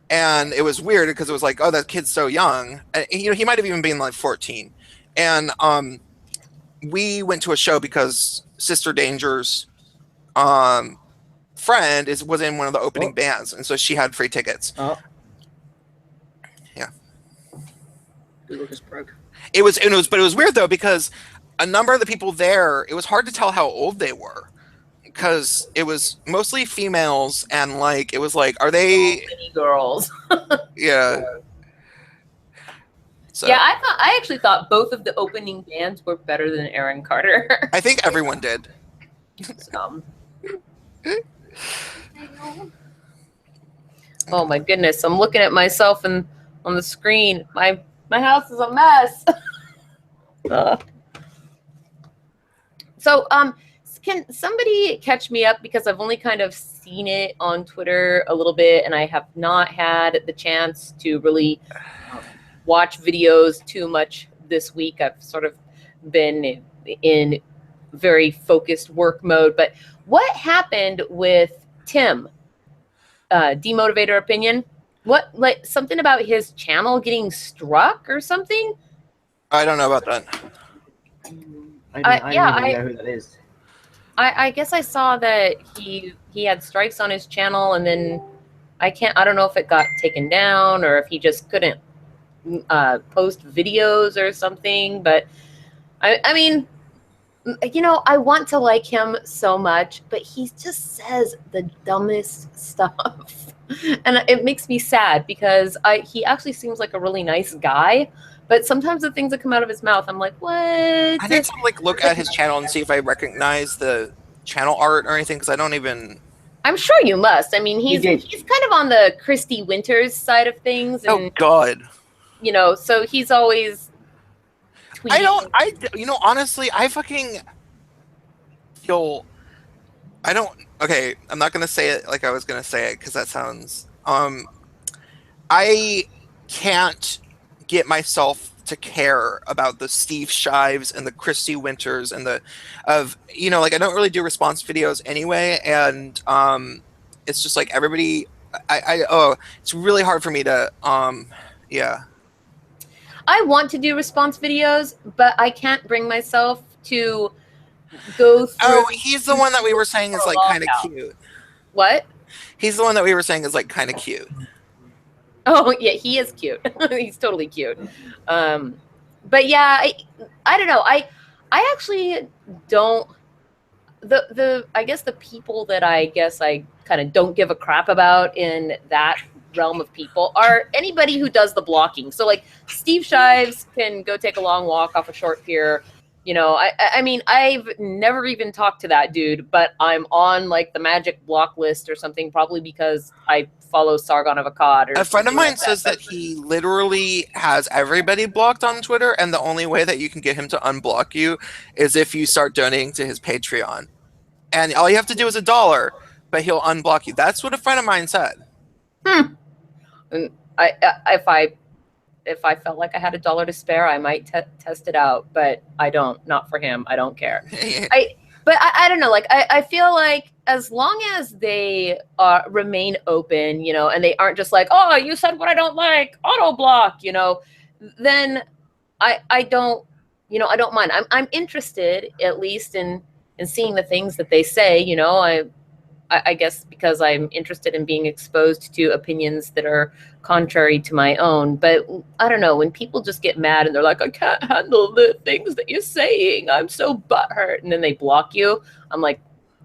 And it was weird because it was like, oh, that kid's so young. And, you know, he might have even been like 14. And we went to a show because Sister Danger's friend was in one of the opening bands, and so she had free tickets. Oh. Yeah. Google just broke. But it was weird though, because a number of the people there, it was hard to tell how old they were, because it was mostly females, and like it was like, are they Many girls? yeah. So Yeah, I actually thought both of the opening bands were better than Aaron Carter. I think everyone did. Oh my goodness, I'm looking at myself on the screen. My house is a mess. So, can somebody catch me up, because I've only kind of seen it on Twitter a little bit, and I have not had the chance to really watch videos too much this week. I've sort of been in very focused work mode. But what happened with Tim? Demotivator opinion? What, like something about his channel getting struck or something? I don't know about that. I don't even know who that is. I guess I saw that he had strikes on his channel, and then I don't know if it got taken down or if he just couldn't post videos or something. But I mean, you know, I want to like him so much, but he just says the dumbest stuff. And it makes me sad, because he actually seems like a really nice guy, But sometimes the things that come out of his mouth, I'm like, what? I need to like look at his channel and see if I recognize the channel art or anything, because I don't even. I'm sure you must. I mean, he's did. kind of on the Christy Winters side of things, and Oh God. so he's always tweeting. Honestly, I fucking feel. I don't. Okay, I'm not gonna say it like I was gonna say it because that sounds. I can't get myself to care about the Steve Shives and the Christy Winters and I don't really do response videos anyway, and it's just like everybody. It's really hard for me to yeah. I want to do response videos, but I can't bring myself to go through. Oh, he's the one that we were saying is like kind of cute. What? He's the one that we were saying is like kind of cute. Oh yeah, he is cute. He's totally cute. But yeah, I don't know. I actually don't. I guess the people that I kind of don't give a crap about in that realm of people are anybody who does the blocking. So like Steve Shives can go take a long walk off a short pier. I mean, I've never even talked to that dude, but I'm on like the magic block list or something, probably because I follow Sargon of Akkad. A friend of mine says that he literally has everybody blocked on Twitter, and the only way that you can get him to unblock you is if you start donating to his Patreon. And all you have to do is $1, but he'll unblock you. That's what a friend of mine said. And if I felt like I had $1 to spare, I might test it out, but I don't. Not for him. I don't care. But I don't know. Like I feel like as long as they remain open, and they aren't just like, oh, you said what I don't like, auto block, then I don't, I don't mind. I'm interested at least in seeing the things that they say. I guess because I'm interested in being exposed to opinions that are contrary to my own. But I don't know, when people just get mad and they're like, I can't handle the things that you're saying, I'm so butthurt, and then they block you, I'm like,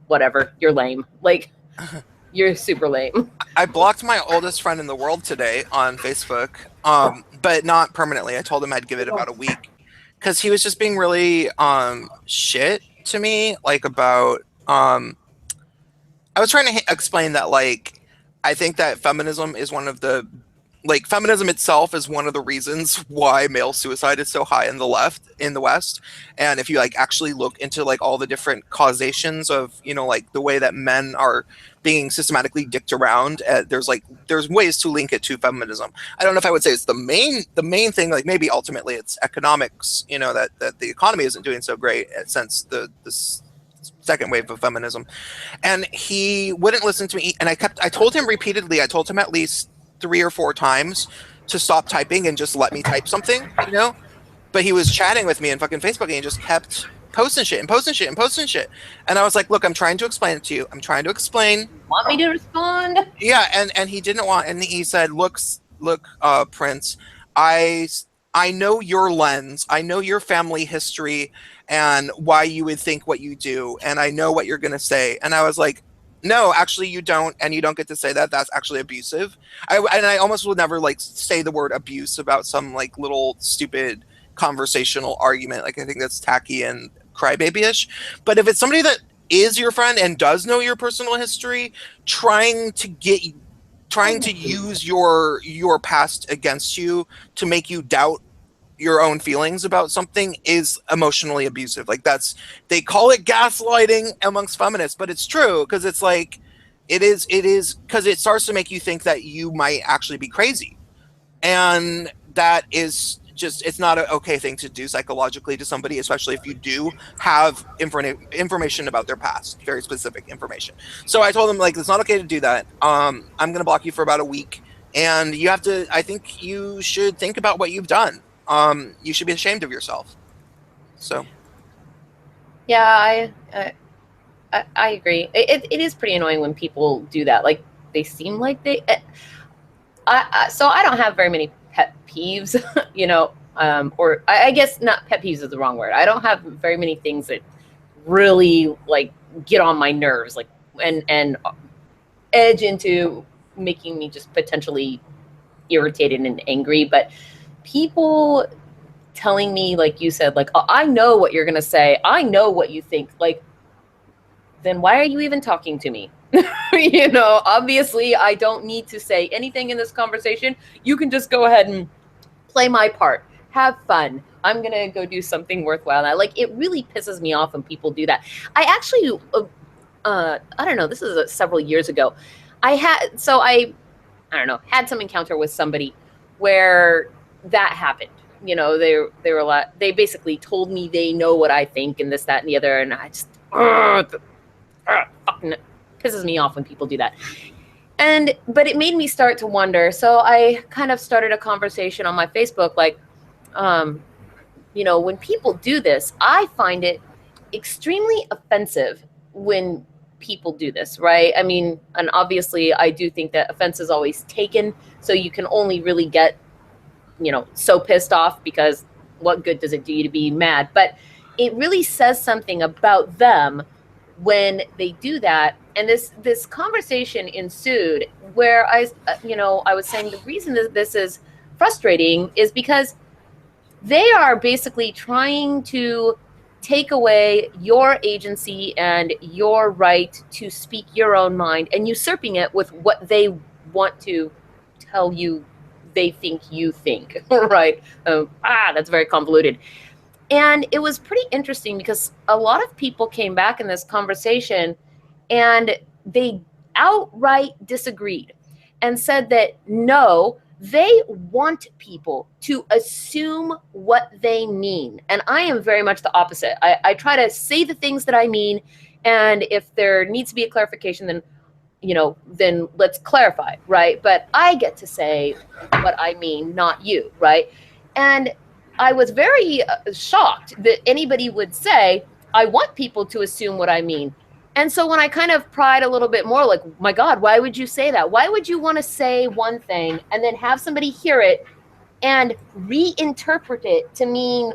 whatever, you're lame. Like, you're super lame. I blocked my oldest friend in the world today on Facebook, but not permanently. I told him I'd give it about a week because he was just being really shit to me, like about I was trying to explain that, like, I think that feminism itself is one of the reasons why male suicide is so high in the West. And if you like actually look into like all the different causations of, like the way that men are being systematically dicked around, there's ways to link it to feminism. I don't know if I would say it's the main thing, like maybe ultimately it's economics, that the economy isn't doing so great since the second wave of feminism. And he wouldn't listen to me, and I told him repeatedly, I told him at least 3 or 4 times to stop typing and just let me type something, but he was chatting with me in fucking Facebook and he just kept posting shit. And I was like, look, I'm trying to explain it to you. I'm trying to explain. Want me to respond? Yeah, and he didn't want, and he said, look, Prince, I know your lens, I know your family history and why you would think what you do, and I know what you're going to say. And I was like, no, actually you don't, and you don't get to say that. That's actually abusive. I almost would never like say the word abuse about some like little stupid conversational argument. Like I think that's tacky and crybaby-ish. But if it's somebody that is your friend and does know your personal history, trying to use your past against you to make you doubt your own feelings about something is emotionally abusive. Like they call it gaslighting amongst feminists, but it's true because it's like it is because it starts to make you think that you might actually be crazy, and that is just, it's not an okay thing to do psychologically to somebody, especially if you do have information about their past, very specific information. So I told him, like, it's not okay to do that. I'm gonna block you for about a week, and you have to, I think you should think about what you've done. You should be ashamed of yourself. So yeah, I agree. It is pretty annoying when people do that. Like they seem like they. So I don't have very many pet peeves, or I guess not pet peeves is the wrong word. I don't have very many things that really like get on my nerves, like and edge into making me just potentially irritated and angry. But people telling me, like you said, like, oh, I know what you're going to say. I know what you think. Like, then why are you even talking to me? You know, obviously I don't need to say anything in this conversation. You can just go ahead and play my part. Have fun. I'm going to go do something worthwhile. And like, it really pisses me off when people do that. I actually, I don't know, this is several years ago. I don't know, had some encounter with somebody where that happened. You know, they were they basically told me they know what I think and this, that, and the other. And I just, fucking pisses me off when people do that. But it made me start to wonder. So I kind of started a conversation on my Facebook, like, you know, when people do this, I find it extremely offensive when people do this, right? I mean, and obviously I do think that offense is always taken. So you can only really get, you know, so pissed off, because what good does it do you to be mad? But it really says something about them when they do that. And this conversation ensued where I was saying the reason that this is frustrating is because they are basically trying to take away your agency and your right to speak your own mind and usurping it with what they want to tell you they think you think, right? That's very convoluted. And it was pretty interesting because a lot of people came back in this conversation and they outright disagreed and said that no, they want people to assume what they mean. And I am very much the opposite. I try to say the things that I mean. And if there needs to be a clarification, then, you know, then let's clarify, right? But I get to say what I mean, not you, right? And I was very shocked that anybody would say, I want people to assume what I mean. And so when I kind of pried a little bit more, like, my God, why would you say that? Why would you want to say one thing and then have somebody hear it and reinterpret it to mean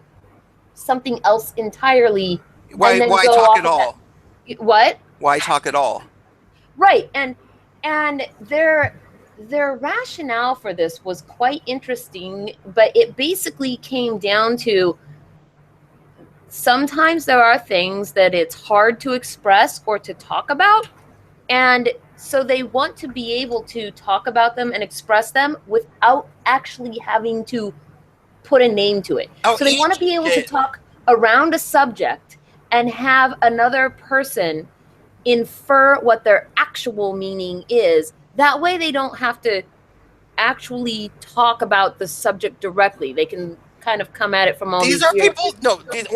something else entirely? Why talk at all? What? Why talk at all? Right. And their rationale for this was quite interesting, but it basically came down to sometimes there are things that it's hard to express or to talk about. And so they want to be able to talk about them and express them without actually having to put a name to it. So they want to be able to talk around a subject and have another person infer what their actual meaning is. That way they don't have to actually talk about the subject directly. They can kind of come at it from all these are people. No, the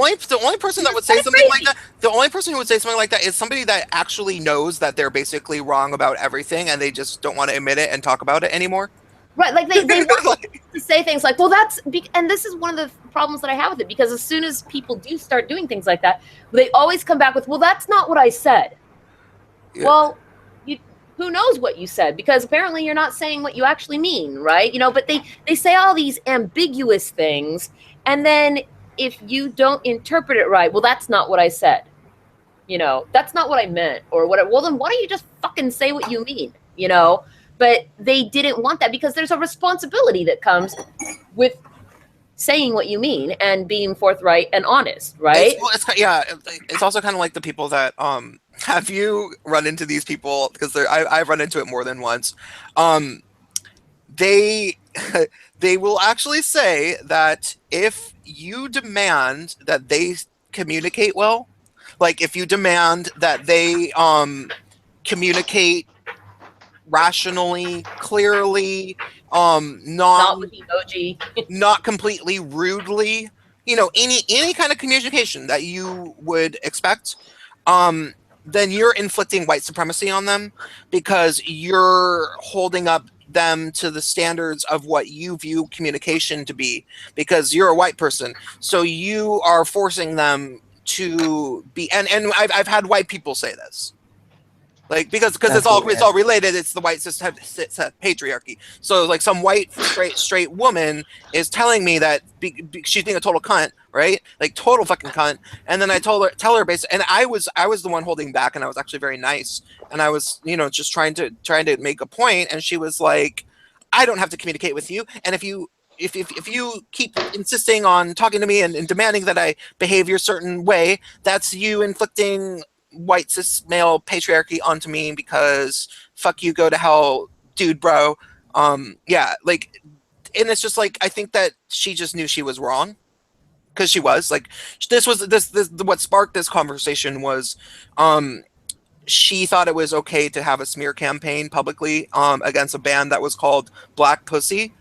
only person that would say something like that, the only person who would say something like that is somebody that actually knows that they're basically wrong about everything and they just don't want to admit it and talk about it anymore. Right, like they want to say things like, well, and this is one of the problems that I have with it, because as soon as people do start doing things like that, they always come back with, well, that's not what I said. Yeah. Well, who knows what you said, because apparently you're not saying what you actually mean, right? You know, but they say all these ambiguous things, and then if you don't interpret it right, well, that's not what I said. You know, that's not what I meant, or whatever. Well, then why don't you just fucking say what you mean, you know? But they didn't want that, because there's a responsibility that comes with saying what you mean and being forthright and honest, right? It's also kind of like the people that have you run into these people, because I've run into it more than once. They will actually say that if you demand that they communicate well, like if you demand that they communicate rationally, clearly, not with emoji, not completely rudely, you know, any kind of communication that you would expect, then you're inflicting white supremacy on them, because you're holding up them to the standards of what you view communication to be, because you're a white person. So you are forcing them to be, and I've had white people say this. Like, because it's all related. It's the white cis patriarchy. So like some white straight woman is telling me that she's being a total cunt, right? Like total fucking cunt. And then I tell her basically, and I was the one holding back, and I was actually very nice, and I was, you know, just trying to make a point. And she was like, I don't have to communicate with you, and if you if you keep insisting on talking to me and demanding that I behave your certain way, that's you inflicting white cis male patriarchy onto me because fuck you, go to hell, dude, bro. Yeah, like, and it's just like I think that she just knew she was wrong because she was like this what sparked this conversation was she thought it was okay to have a smear campaign publicly against a band that was called Black Pussy.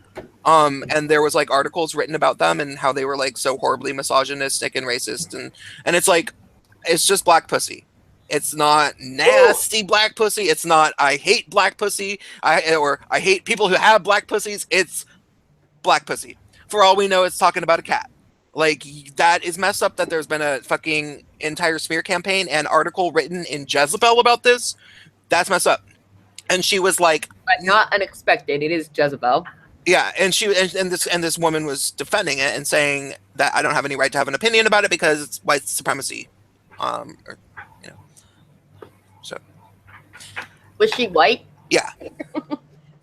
And there was like articles written about them and how they were like so horribly misogynistic and racist, and it's like it's just black pussy. It's not nasty black pussy. It's not I hate black pussy. I hate people who have black pussies. It's black pussy. For all we know, it's talking about a cat. Like, that is messed up that there's been a fucking entire smear campaign and article written in Jezebel about this. That's messed up. And she was like, But not unexpected. It is Jezebel. yeah, and this woman was defending it and saying that I don't have any right to have an opinion about it because it's white supremacy. So Was she white? yeah.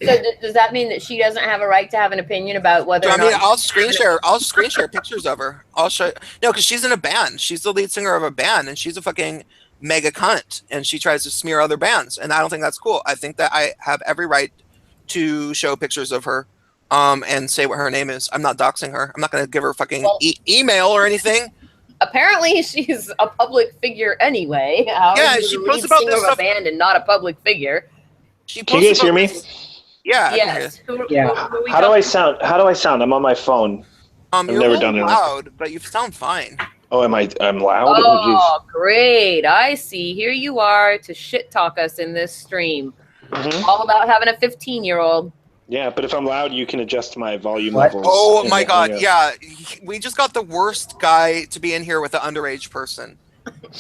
So does that mean that she doesn't have a right to have an opinion about whether So, or I mean, not? I'll screen share pictures of her. I'll show you. No, because she's in a band. She's the lead singer of a band, and she's a fucking mega cunt, and she tries to smear other bands, and I don't think that's cool. I think that I have every right to show pictures of her, and say what her name is. I'm not doxing her. I'm not going to give her fucking email or anything. Apparently, she's a public figure anyway. How Yeah, is she the posts lead about singer this of stuff- a band and not a public figure. She Can you guys posts hear about me? this- Yeah. I can hear Yes. you. Yeah. Who are we How do I talking- sound? How do I sound? I'm on my phone. You're never a little done it. loud, but you sound fine. Oh, am I? I'm loud. Oh, great. I see. Here you are to shit talk us in this stream. Mhm. All about having a 15-year-old. Yeah, but if I'm loud, you can adjust my volume What? levels. Oh in my the god, Hangout. yeah. We just got the worst guy to be in here with an underage person.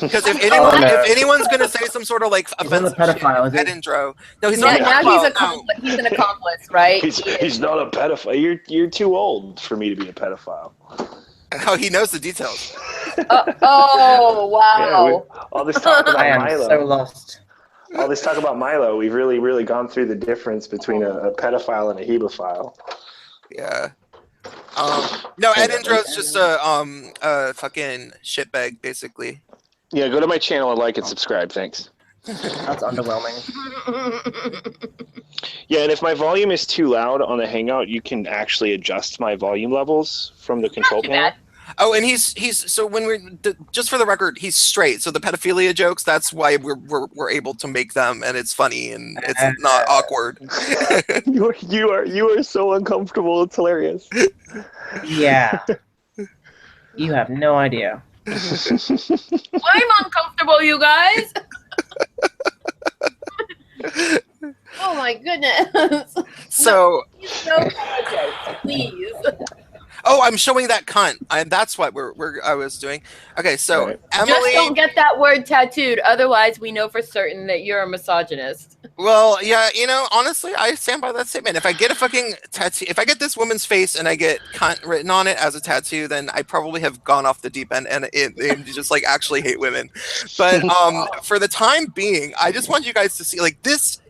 Because if anyone's gonna say some sort of like He's not a offensive shit pedophile, is at he? intro, no, he's Now, not. now Well, he's an accomplice, right? He's not a pedophile. You're too old for me to be a pedophile. Oh, he knows the details. Oh, wow. Yeah, all this talk about I am Milo. so lost. All this talk about Milo. We've really gone through the difference between a pedophile and a hebephile. Yeah. No, Ed Intro's just a fucking shitbag, basically. Yeah, go to my channel and like and subscribe. Thanks. That's underwhelming. Yeah, and if my volume is too loud on the Hangout, you can actually adjust my volume levels from the control Too panel. bad. Oh, and he's so when just for the record, he's straight. So the pedophilia jokes, that's why we're able to make them, and it's funny and it's not awkward. You are so uncomfortable. It's hilarious. Yeah. You have no idea. I'm uncomfortable, you guys. Oh my goodness. So, No apologize, please. oh, I'm showing that cunt. That's what I was doing. Okay, so Right. Just Emily. don't get that word tattooed. Otherwise, we know for certain that you're a misogynist. Well, yeah, honestly, I stand by that statement. If I get a fucking tattoo, if I get this woman's face and I get cunt written on it as a tattoo, then I probably have gone off the deep end and just like actually hate women. But for the time being, I just want you guys to see like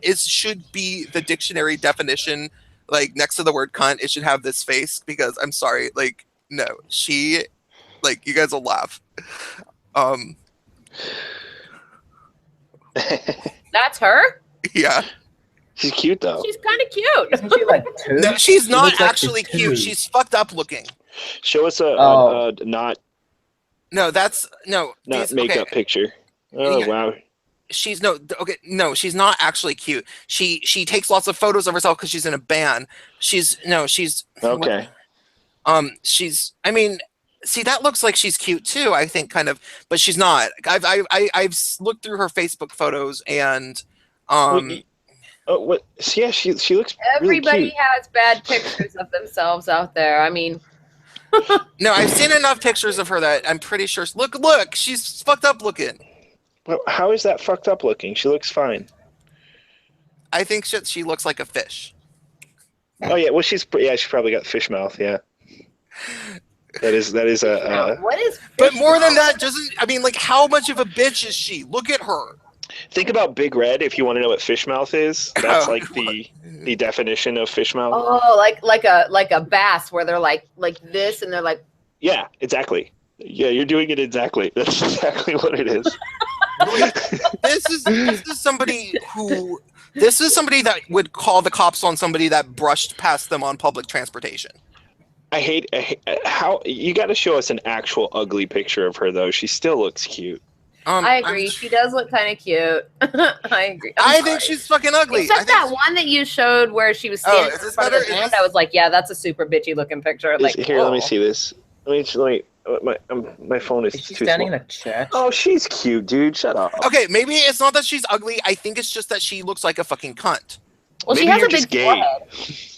should be the dictionary definition, like next to the word cunt, it should have this face because I'm sorry, like no, she, like you guys will laugh. That's her? Yeah. She's cute though. She's kind of cute. Isn't she like two? No, she's not looks like actually she's cute. two. She's fucked up looking. Show us a Oh. not No, that's no. these- makeup okay. picture. Oh Yeah. wow. She's no, she's not actually cute. She takes lots of photos of herself because she's in a band. She's Okay. she's, I mean, see, that looks like she's cute too, I think, kind of, but she's not. I've looked through her Facebook photos and What? Yeah, she looks Everybody really cute. has bad pictures of themselves out there. I mean, no, I've seen enough pictures of her that I'm pretty sure. Look, she's fucked up looking. Well, how is that fucked up looking? She looks fine. I think she looks like a fish. Oh yeah, well she probably got fish mouth. Yeah. That is a. what is? But fish more than mouth? that, like, how much of a bitch is she? Look at her. Think about Big Red if you want to know what fish mouth is. That's like the definition of fish mouth. Oh, like a bass where they're like this and they're like. Yeah, exactly. Yeah, you're doing it exactly. That's exactly what it is. This is somebody who. This is somebody that would call the cops on somebody that brushed past them on public transportation. I hate how you got to show us an actual ugly picture of her though. She still looks cute. I agree. She does look kind of cute. I agree. I think she's fucking ugly. Except that one that you showed where she was standing in front of the band. I was like, yeah, that's a super bitchy looking picture. Like, here, let me see this. Let me. My phone is she too standing small. in a church? Oh, she's cute, dude. Shut up. Okay, maybe it's not that she's ugly. I think it's just that she looks like a fucking cunt. Well, Maybe she has you're a big just gay. forehead.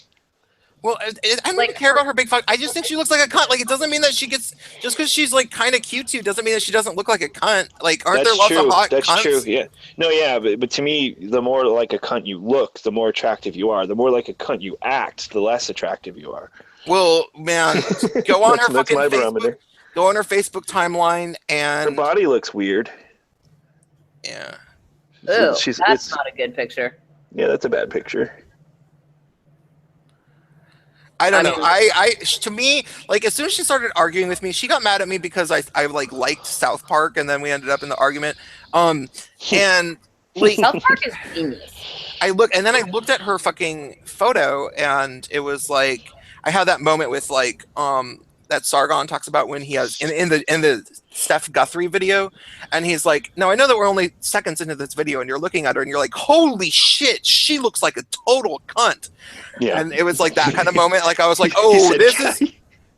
Well, I don't Like, even care about her big fuck. I just think she looks like a cunt. Like, it doesn't mean that she gets just because she's like kind of cute too. Doesn't mean that she doesn't look like a cunt. Like, aren't there lots of hot That's cunts? true. Yeah. No, yeah, but to me, the more like a cunt you look, the more attractive you are. The more like a cunt you act, the less attractive you are. Well, man, go on her That's fucking my Facebook. barometer. Go on her Facebook timeline Her and body looks weird. yeah. Ew, She's- that's it's- not a good picture. Yeah, that's a bad picture. I don't I know. mean- I to me, like as soon as she started arguing with me, she got mad at me because I like liked South Park, and then we ended up in the argument. And like South Park is genius. I looked at her fucking photo, and it was like I had that moment with like that Sargon talks about when he has in the Steph Guthrie video, and he's like, "No, I know that we're only seconds into this video, and you're looking at her, and you're like, holy shit, she looks like a total cunt." Yeah. And it was like that kind of moment. Like I was like, He "Oh, said this cunt. is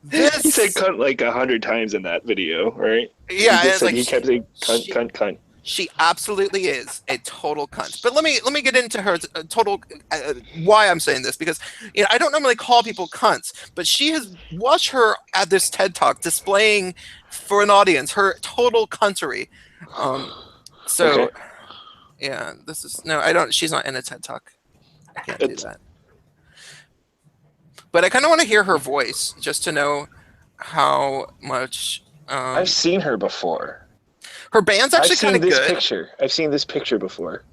this." He said cunt like 100 times in that video, right? Yeah, he, it's like he kept saying cunt, she- cunt. She absolutely is a total cunt. But let me get into her total why I'm saying this, because I don't normally call people cunts, but she has watched her at this TED Talk displaying for an audience her total cuntery. So Okay. yeah, this is no, I don't. She's not in a TED Talk. I can't do It's- that. But I kind of want to hear her voice just to know how much. I've seen her before. Her band's actually I've seen kind of this good. picture. I've seen this picture before.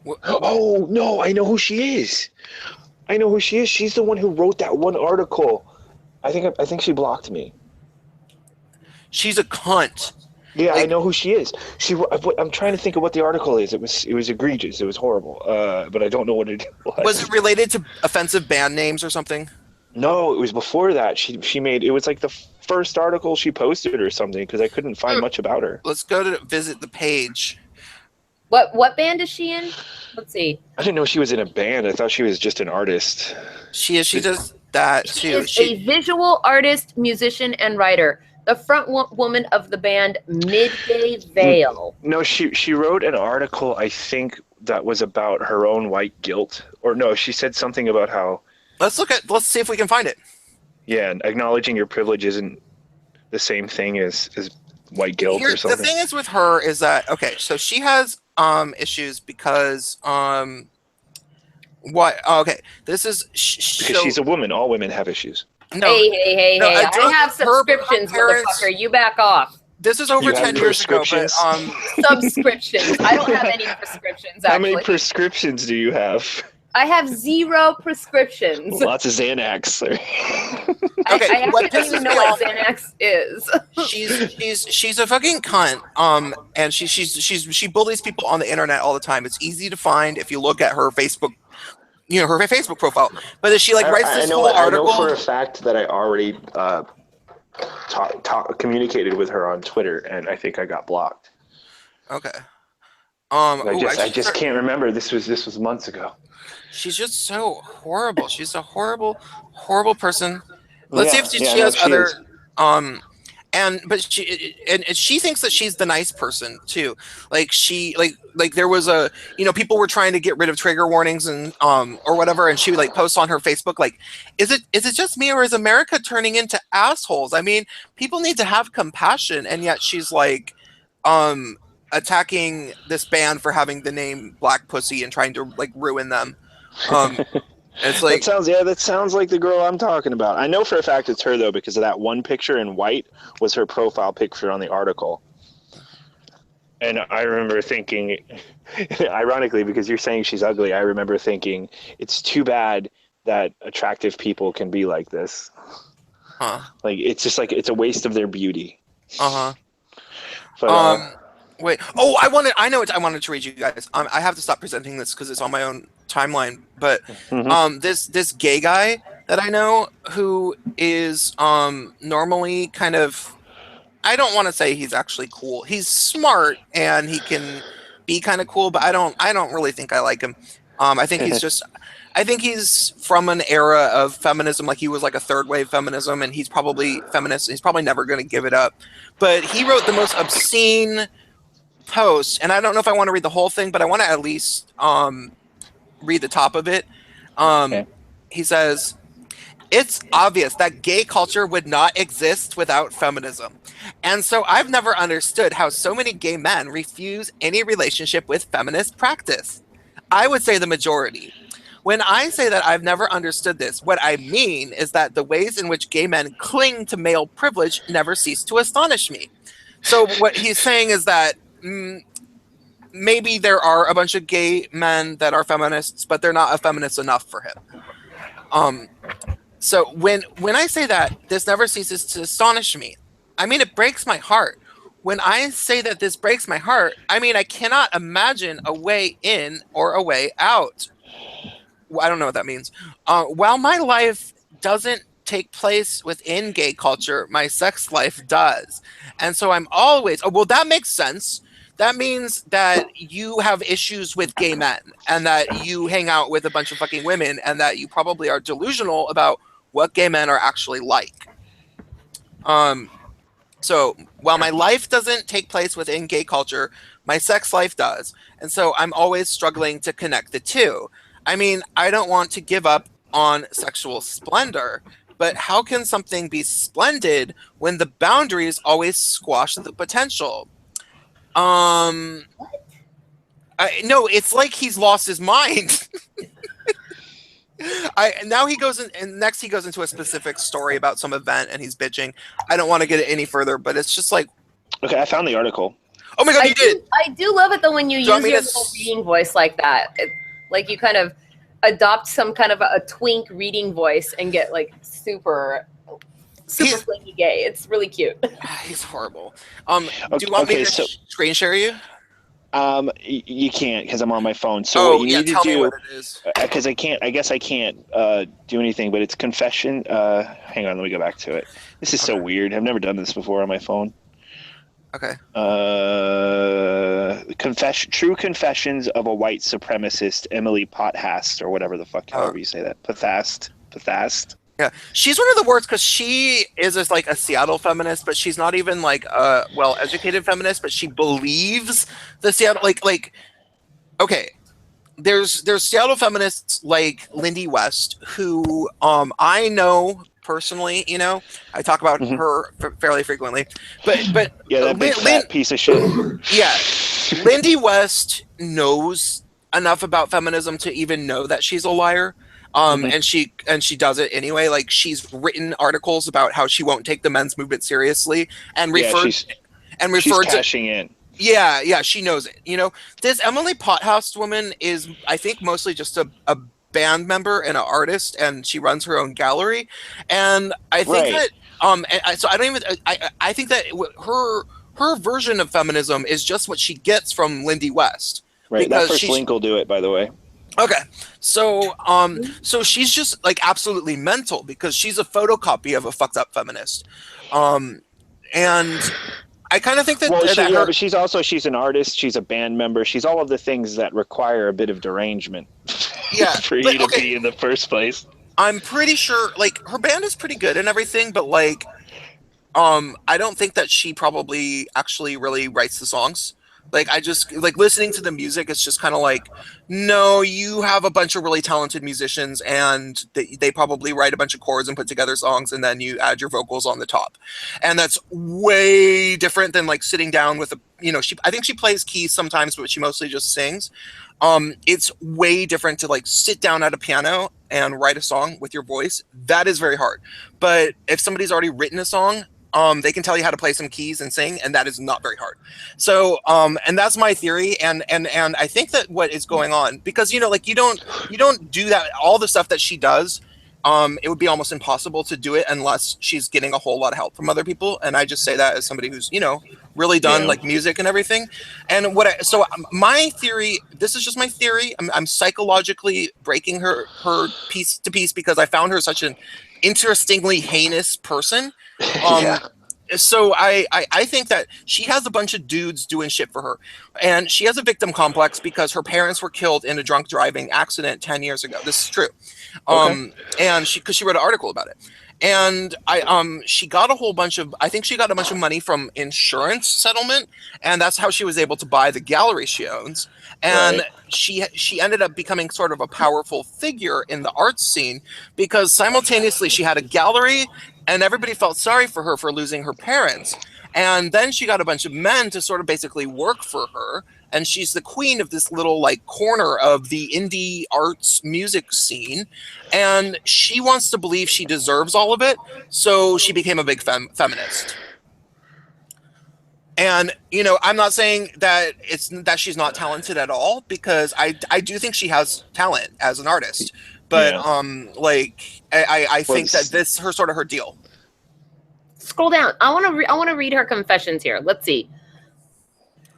Wh- Oh no, I know who she is. I know who she is. She's the one who wrote that one article. I think she blocked me. She's a cunt. Yeah, I Like- know who she is. I'm trying to think of what the article is. It was egregious. It was horrible. But I don't know what it was. Was it related to offensive band names or something? No, it was before that. She made it was like the first article she posted or something because I couldn't find much about her. Let's go to visit the page. What band is she in? Let's see. I didn't know she was in a band. I thought she was just an artist. She does that She too. is a visual artist, musician, and writer. The front woman of the band Midday Veil. No, she wrote an article, I think, that was about her own white guilt. Or no, she said something about how, Let's see if we can find it. yeah, acknowledging your privilege isn't the same thing as white guilt or The something. thing is with her is that okay, so she has issues because what? Oh, okay, this is Because she's a woman. All women have issues. no. Hey! No, I I don't- have her subscriptions, parents- motherfucker. You back off. This is over You have 10 years ago, but prescriptions? Subscriptions. I don't have any prescriptions. How Actually, many prescriptions do you have? I have 0 prescriptions. Lots of Xanax. Okay, I what actually don't pisses even me know what off- Xanax is. she's a fucking cunt. And she bullies people on the internet all the time. It's easy to find if you look at her Facebook, her Facebook profile. But she like writes this whole article. I know for a fact that I already communicated with her on Twitter, and I think I got blocked. Okay. I just can't remember. This was months ago. She's just so horrible. She's a horrible, horrible person. Let's see if she no, has she other. is. But she thinks that she's the nice person too. Like she like there was a people were trying to get rid of trigger warnings and or whatever, and she would like post on her Facebook like, is it just me or is America turning into assholes? I mean, people need to have compassion, and yet she's like attacking this band for having the name Black Pussy and trying to like ruin them. It's like that sounds like the girl I'm talking about. I know for a fact it's her though because of that one picture in white was her profile picture on the article. And I remember thinking, ironically, because you're saying she's ugly, I remember thinking it's too bad that attractive people can be like this. Huh. Like it's just like it's a waste of their beauty. Uh-huh. But Wait. Oh, I know what I wanted to read you guys. I have to stop presenting this because it's on my own timeline. But mhm. this gay guy that I know who is normally kind of, I don't want to say he's actually cool. He's smart and he can be kind of cool, but I don't really think I like him. I think he's from an era of feminism, like he was like a third wave feminism, and he's probably feminist. He's probably never going to give it up. But he wrote the most obscene post, and I don't know if I want to read the whole thing, but I want to at least read the top of it. Okay. He says, "It's obvious that gay culture would not exist without feminism. And so I've never understood how so many gay men refuse any relationship with feminist practice. I would say the majority. When I say that I've never understood this, what I mean is that the ways in which gay men cling to male privilege never cease to astonish me." So what he's saying is that maybe there are a bunch of gay men that are feminists, but they're not feminists enough for him. So when I say that this never ceases to astonish me, I mean it breaks my heart. When I say that this breaks my heart, I mean I cannot imagine a way in or a way out. I don't know what that means. While my life doesn't take place within gay culture, my sex life does. And so I'm always, oh, well, that makes sense. That means that you have issues with gay men and that you hang out with a bunch of fucking women and that you probably are delusional about what gay men are actually like. So while my life doesn't take place within gay culture, my sex life does. And so I'm always struggling to connect the two. I mean, I don't want to give up on sexual splendor, but how can something be splendid when the boundaries always squash the potential? No, it's like he's lost his mind. Now he goes in, and next he goes into a specific story about some event, and he's bitching. I don't want to get it any further, but it's just like, Okay, I found the article. oh my god, you did! I do love it though when you Do you want use me your to little reading voice like that. Like you kind of adopt some kind of a twink reading voice and get like super He's- flaky gay. It's really cute. He's horrible. Do you want me Okay, to so- screen share you? You can't because I'm on my phone. So Oh what you yeah, need to tell me do, what it is. because I can't. I guess I can't do anything. But it's confession. Hang on, let me go back to it. This is so Okay. weird. I've never done this before on my phone. Okay. True confessions of a white supremacist, Emily Pothast, or whatever the fuck, however you say that. Pothast. Yeah, she's one of the worst because she is just like a Seattle feminist, but she's not even like a well-educated feminist. But she believes the Seattle like okay. There's Seattle feminists like Lindy West who I know personally. You know, I talk about Mhm. her fairly frequently, but Yeah, that big Lin- fat piece of shit. yeah, Lindy West knows enough about feminism to even know that she's a liar. Mhm. And she does it anyway. Like she's written articles about how she won't take the men's movement seriously and Yeah, referred she's to cashing in. yeah, she knows it. You know, this Emily Pothouse woman is, I think, mostly just a band member and an artist, and she runs her own gallery. And I think Right. that so I don't even I think that her version of feminism is just what she gets from Lindy West. Right. Because That first she's- link will do it, by the way. Okay, so so she's just like absolutely mental because she's a photocopy of a fucked up feminist, and I kind of think that, Well, that her, but she's an artist. She's a band member. She's all of the things that require a bit of derangement. Yeah, for but, you to okay. be in the first place. I'm pretty sure like her band is pretty good and everything, but like I don't think that she probably actually really writes the songs. Like I just like listening to the music, it's just kind of like, no, you have a bunch of really talented musicians and they probably write a bunch of chords and put together songs and then you add your vocals on the top. And that's way different than like sitting down with a, you know, I think she plays keys sometimes, but she mostly just sings. It's way different to like sit down at a piano and write a song with your voice. That is very hard. But if somebody's already written a song, They can tell you how to play some keys and sing, and that is not very hard. So, and that's my theory, and I think that what is going on, because like you don't do that, all the stuff that she does. It would be almost impossible to do it unless she's getting a whole lot of help from other people, and I just say that as somebody who's really done like music and everything. And so my theory, this is just my theory. I'm psychologically breaking her piece to piece because I found her such an interestingly heinous person. So I think that she has a bunch of dudes doing shit for her, and she has a victim complex because her parents were killed in a drunk driving accident 10 years ago. This is true. And because she wrote an article about it, and she got I think she got a bunch of money from insurance settlement, and that's how she was able to buy the gallery she owns. And she ended up becoming sort of a powerful figure in the arts scene because simultaneously she had a gallery and everybody felt sorry for her for losing her parents. And then she got a bunch of men to sort of basically work for her. And she's the queen of this little like corner of the indie arts music scene. And she wants to believe she deserves all of it. So she became a big feminist. And, I'm not saying that she's not talented at all, because I do think she has talent as an artist. But I think that her deal. Scroll down. I want to read her confessions here. Let's see.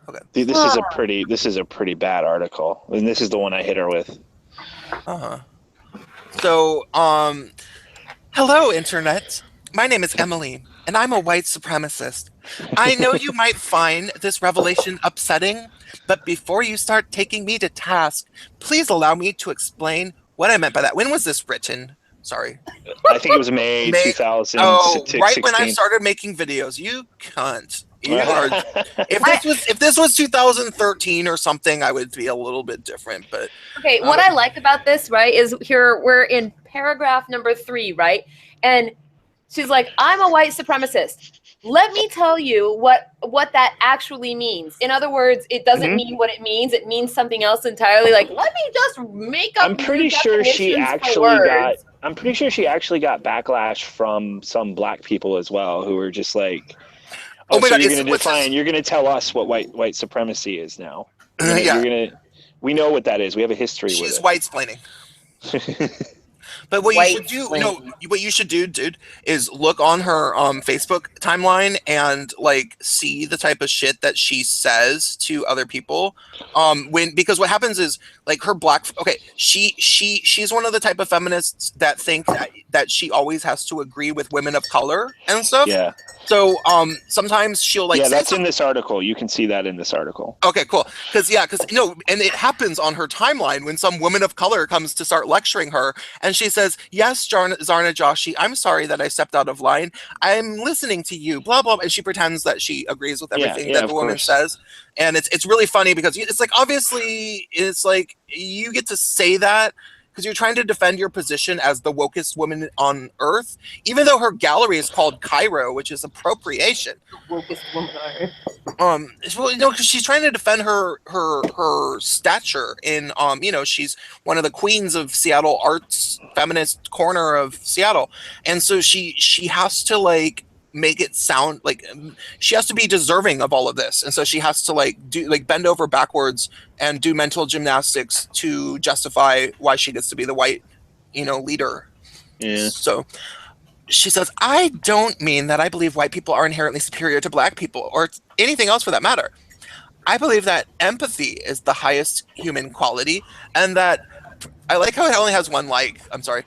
Okay. This is a pretty bad article, and this is the one I hit her with. So, hello, Internet. My name is Emily, and I'm a white supremacist. I know you might find this revelation upsetting, but before you start taking me to task, please allow me to explain what I meant by that. When was this written? Sorry. I think it was May 2016. Oh, right when I started making videos. You cunt. You are, if this was 2013 or something, I would be a little bit different. But okay, what I like about this, right, is here we're in paragraph number 3, right? And she's like, I'm a white supremacist. Let me tell you what that actually means. In other words, it doesn't mean what it means. It means something else entirely. Like, let me just make up. I'm pretty sure she actually got backlash from some black people as well, who were just like, "Oh, so you're going to define? You're going to tell us what white supremacy is now? We know what that is. We have a history with it." She's white-splaining. But what you should do, dude, is look on her Facebook timeline and like see the type of shit that she says to other people. Because what happens is like her she's one of the type of feminists that think that she always has to agree with women of color and stuff. Yeah. So sometimes she'll like that's in this article. You can see that in this article. Okay, cool. Because and it happens on her timeline when some woman of color comes to start lecturing her, and she says, "Yes, Zarna Joshi, I'm sorry that I stepped out of line. I'm listening to you." Blah blah, and she pretends that she agrees with everything that the woman says, and it's really funny because it's like obviously it's like you get to say that because you're trying to defend your position as the wokest woman on earth, even though her gallery is called Cairo, which is appropriation. Wokest woman on earth. Well, because she's trying to defend her stature in, she's one of the queens of Seattle arts, feminist corner of Seattle, and so she has to like make it sound like she has to be deserving of all of this, and so she has to like bend over backwards and do mental gymnastics to justify why she gets to be the white leader. So she says, "I don't mean that I believe white people are inherently superior to black people or anything else for that matter. I believe that empathy is the highest human quality, and that I like how it only has one like. I'm sorry.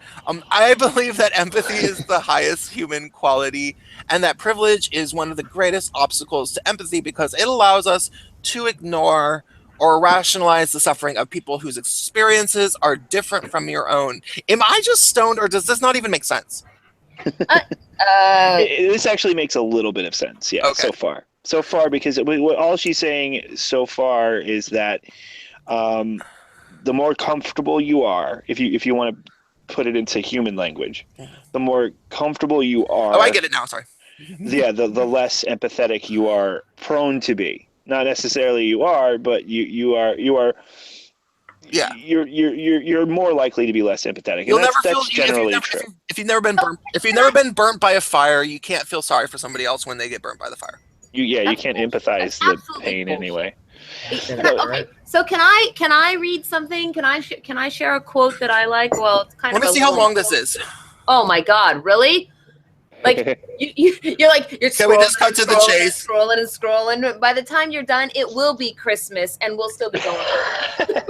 I believe that empathy is the highest human quality, and that privilege is one of the greatest obstacles to empathy because it allows us to ignore or rationalize the suffering of people whose experiences are different from your own." Am I just stoned, or does this not even make sense? This actually makes a little bit of sense. Yeah. Okay. So far, because all she's saying so far is that the more comfortable you are, if you want to put it into human language, the more comfortable you are. Oh, I get it now. Sorry. Yeah, the less empathetic you are prone to be. Not necessarily you are, but you are. Yeah. You're more likely to be less empathetic. You'll never feel that's generally true. if you've never been burnt by a fire, you can't feel sorry for somebody else when they get burnt by the fire. You That's can't bullshit. empathize That's the absolutely pain bullshit. anyway. Okay, so can I read something? Can I share a quote that I like? Well, it's kind Let of. me see how long this is. Oh my God! Really? Like you're like you're. Can we just cut to the chase? Scrolling and scrolling. By the time you're done, it will be Christmas, and we'll still be going.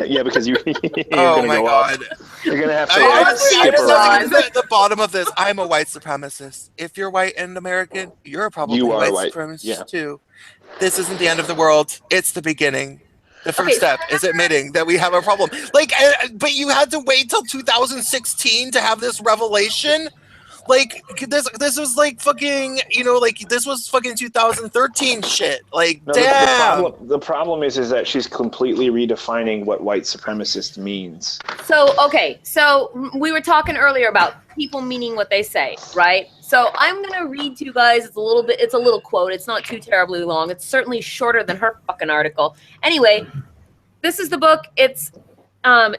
Yeah, because you're Oh gonna my go God. off. You're gonna have to I Honestly, just have to Ron. get to the bottom of this. I'm a white supremacist. If you're white and American, you're probably You are white white, supremacist yeah. too. This isn't the end of the world. It's the beginning. The first Okay, step is admitting that we have a problem. Like, but you had to wait till 2016 to have this revelation. Like, this was like fucking, like this was fucking 2013 shit. Like, No, damn. the problem is that she's completely redefining what white supremacist means. So we were talking earlier about people meaning what they say, right? So I'm gonna read to you guys. It's a little quote. It's not too terribly long. It's certainly shorter than her fucking article. Anyway, this is the book. It's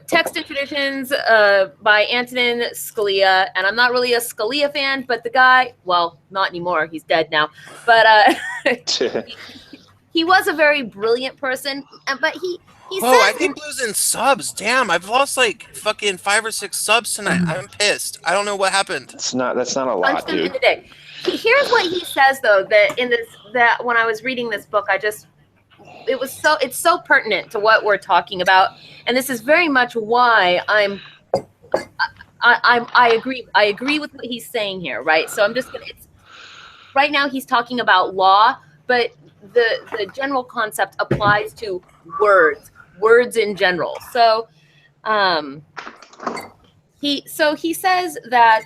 Text and Traditions by Antonin Scalia, and I'm not really a Scalia fan, but the guy, well, not anymore. He's dead now, but he was a very brilliant person. But he Oh, says I keep losing subs. Damn, I've lost like fucking 5 or 6 subs tonight. I'm pissed. I don't know what happened. That's not a punch lot, them in dude. the dick. Here's what he says though, that when I was reading this book, it's so pertinent to what we're talking about, and this is very much why I agree with what he's saying here, right? So I'm just gonna. Right now he's talking about law, but the general concept applies to words in general. So he says that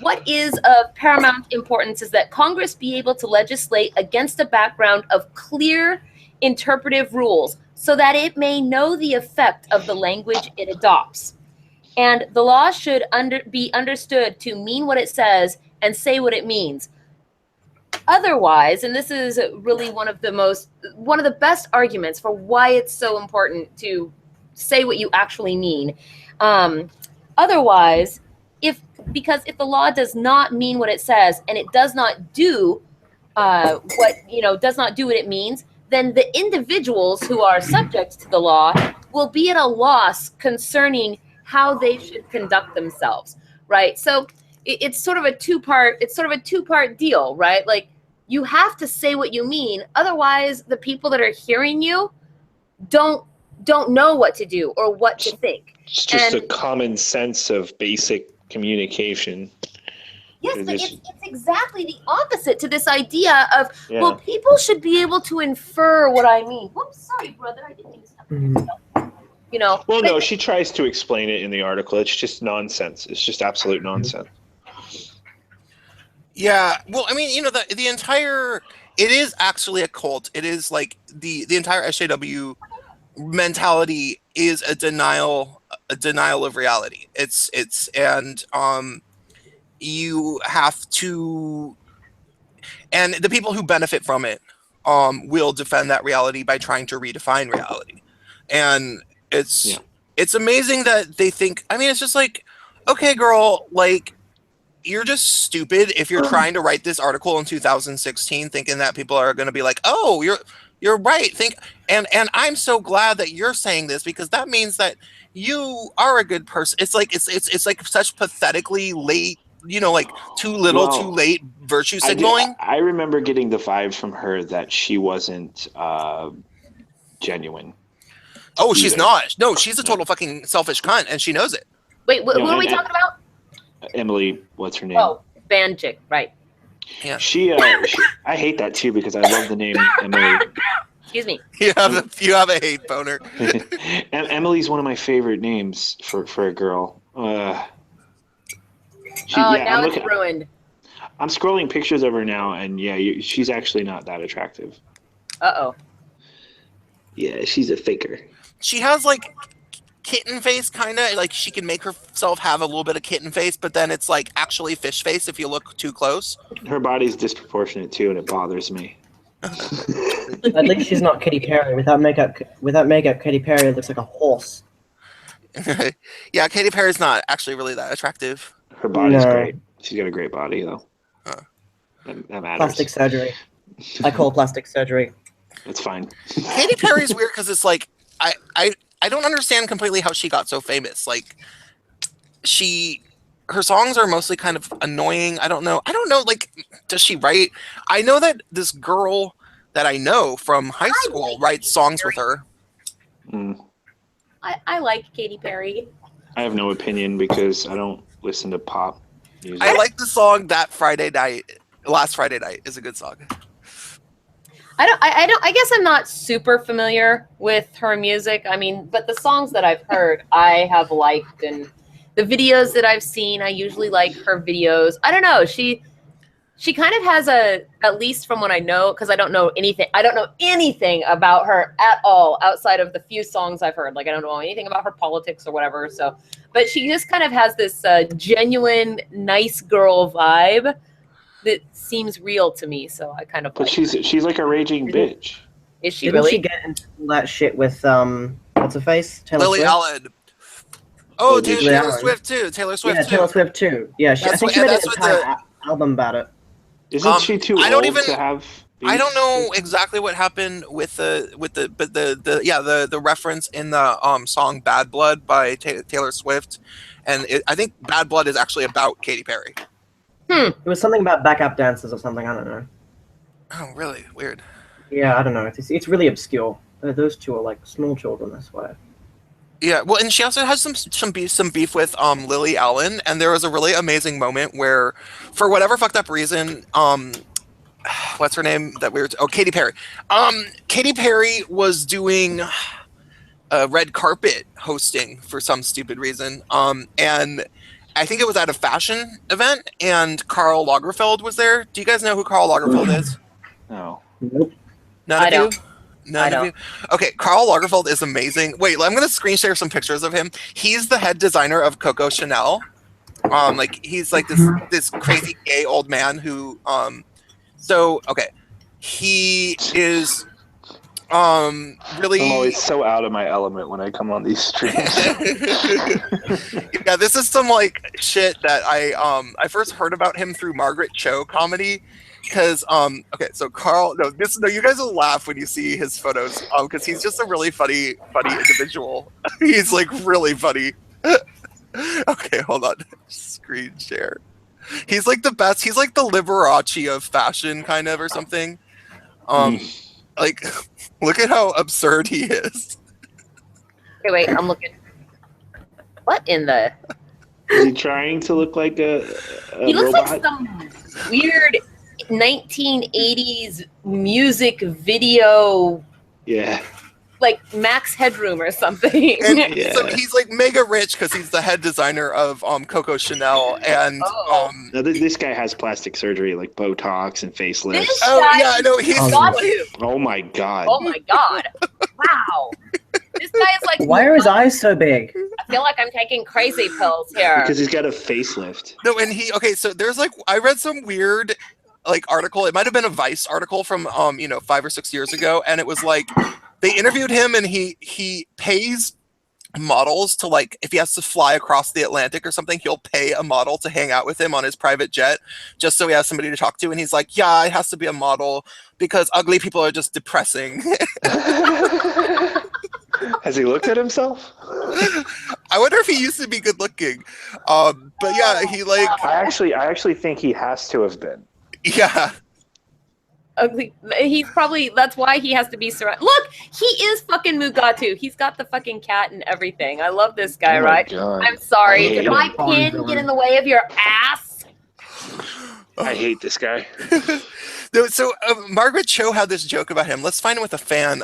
what is of paramount importance is that Congress be able to legislate against a background of clear interpretive rules so that it may know the effect of the language it adopts. And the law should be understood to mean what it says and say what it means. Otherwise, and this is really one of the best arguments for why it's so important to say what you actually mean. Otherwise, because if the law does not mean what it says and it does not do what it means, then the individuals who are subject to the law will be at a loss concerning how they should conduct themselves, right? So it's sort of a two-part deal, right? Like, you have to say what you mean, otherwise the people that are hearing you don't know what to do or what to think. It's just And- a common sense of basic communication. Yes, but It's- it's exactly the opposite to this idea of, Yeah. well, people should be able to infer what I mean. Whoops, sorry, brother, I didn't mean to step on yourself. Well, but- no, she tries to explain it in the article. It's just nonsense. It's just absolute nonsense. Yeah, well, I mean, the entire, it is actually a cult. It is like the entire SJW mentality is a denial of reality. And you have to, and the people who benefit from it will defend that reality by trying to redefine reality. And it's amazing that they think, I mean, it's just like, okay, girl, like, you're just stupid if you're trying to write this article in 2016 thinking that people are going to be like, oh, you're right. And I'm so glad that you're saying this, because that means that you are a good person. It's like it's like such pathetically late, like too little, too late virtue signaling. I remember getting the vibe from her that she wasn't genuine. Oh, she's either. not. No, she's a total fucking selfish cunt, and she knows it. Wait, who No, are we and- talking about? Emily, what's her name? Oh, band chick, right. Yeah. She I hate that too, because I love the name Emily. Excuse me. You have a hate boner. Emily's one of my favorite names for a girl. Now I'm it's ruined. I'm scrolling pictures of her now, and she's actually not that attractive. Uh-oh. Yeah, she's a faker. She has like kitten face, kind of like she can make herself have a little bit of kitten face, but then it's like actually fish face if you look too close. Her body's disproportionate too, and it bothers me. At least she's not Katy Perry. Without makeup, Katy Perry looks like a horse. Yeah, Katy Perry's not actually really that attractive. Her body's No. great. She's got a great body, though. Huh. That matters. Plastic surgery. I call plastic surgery. It's fine. Katy Perry's weird because it's like I don't understand completely how she got so famous. Like her songs are mostly kind of annoying. I don't know. Like, does she write? I know that this girl that I know from high school writes songs with her. Mm. I like Katy Perry. I have no opinion because I don't listen to pop music. I like the song Last Friday Night is a good song. I guess I'm not super familiar with her music. I mean, but the songs that I've heard, I have liked, and the videos that I've seen, I usually like her videos. I don't know. She kind of has at least from what I know, because I don't know anything about her at all outside of the few songs I've heard. Like, I don't know anything about her politics or whatever. So, but she just kind of has this genuine nice girl vibe that seems real to me. So I kind of. But she's like a raging bitch. Is she Didn't really? she get into all that shit with what's her face? Lily Swift? Allen. Oh, did she? Taylor Swift too. Taylor Swift Yeah, too. Taylor Swift too. Yeah, I That's think what- she made an that's what entire album about it. Isn't she too I don't old even- to have? I don't know beef? exactly what happened with the reference in the song "Bad Blood" by Taylor Swift, and I think "Bad Blood" is actually about Katy Perry. It was something about backup dancers or something. I don't know. Oh, really weird. Yeah, I don't know. It's really obscure. Those two are like small children, I swear. Yeah, well, and she also has some beef with Lily Allen, and there was a really amazing moment where, for whatever fucked up reason, what's her name that we were Katy Perry. Katy Perry was doing a red carpet hosting for some stupid reason. And I think it was at a fashion event, and Karl Lagerfeld was there. Do you guys know who Karl Lagerfeld is? No. Nope. None I of you? don't. None I of don't. you? Okay, Karl Lagerfeld is amazing. Wait, I'm gonna screen share some pictures of him. He's the head designer of Coco Chanel. Like he's like this crazy gay old man who he is really I'm always so out of my element when I come on these streams. Yeah, this is some like shit that I first heard about him through Margaret Cho comedy. Because so Karl, you guys will laugh when you see his photos, because he's just a really funny individual. He's like really funny. Okay, hold on, screen share. He's like the best. He's like the Liberace of fashion, kind of, or something. Like, look at how absurd he is. Okay, wait, I'm looking. What in the? Is he trying to look like a He looks robot? like some weird 1980s music video, Yeah. like Max Headroom or something. And Yeah. so he's like mega rich because he's the head designer of Coco Chanel, and Oh. Now, this guy has plastic surgery, like Botox and facelifts. This oh guy yeah, I know he's Oh, got you. Oh my god. Oh my god! Wow, this guy is like. Why are his eyes so big? I feel like I'm taking crazy pills here. Because he's got a facelift. no, and so there's like I read some weird like article. It might have been a Vice article from 5 or 6 years ago, and it was like they interviewed him, and he pays models to, like, if he has to fly across the Atlantic or something, he'll pay a model to hang out with him on his private jet just so he has somebody to talk to. And he's like, yeah, it has to be a model because ugly people are just depressing. Has he looked at himself? I wonder if he used to be good looking. But yeah, he like, I actually think he has to have been. yeah. Ugly. He's probably. That's why he has to be surrounded. Look, he is fucking Mugatu. He's got the fucking cat and everything. I love this guy, Oh my right? God. I'm sorry. I hate Did my him. pin get in the way of your ass? I hate this guy. No, so Margaret Cho had this joke about him. Let's find him with a fan.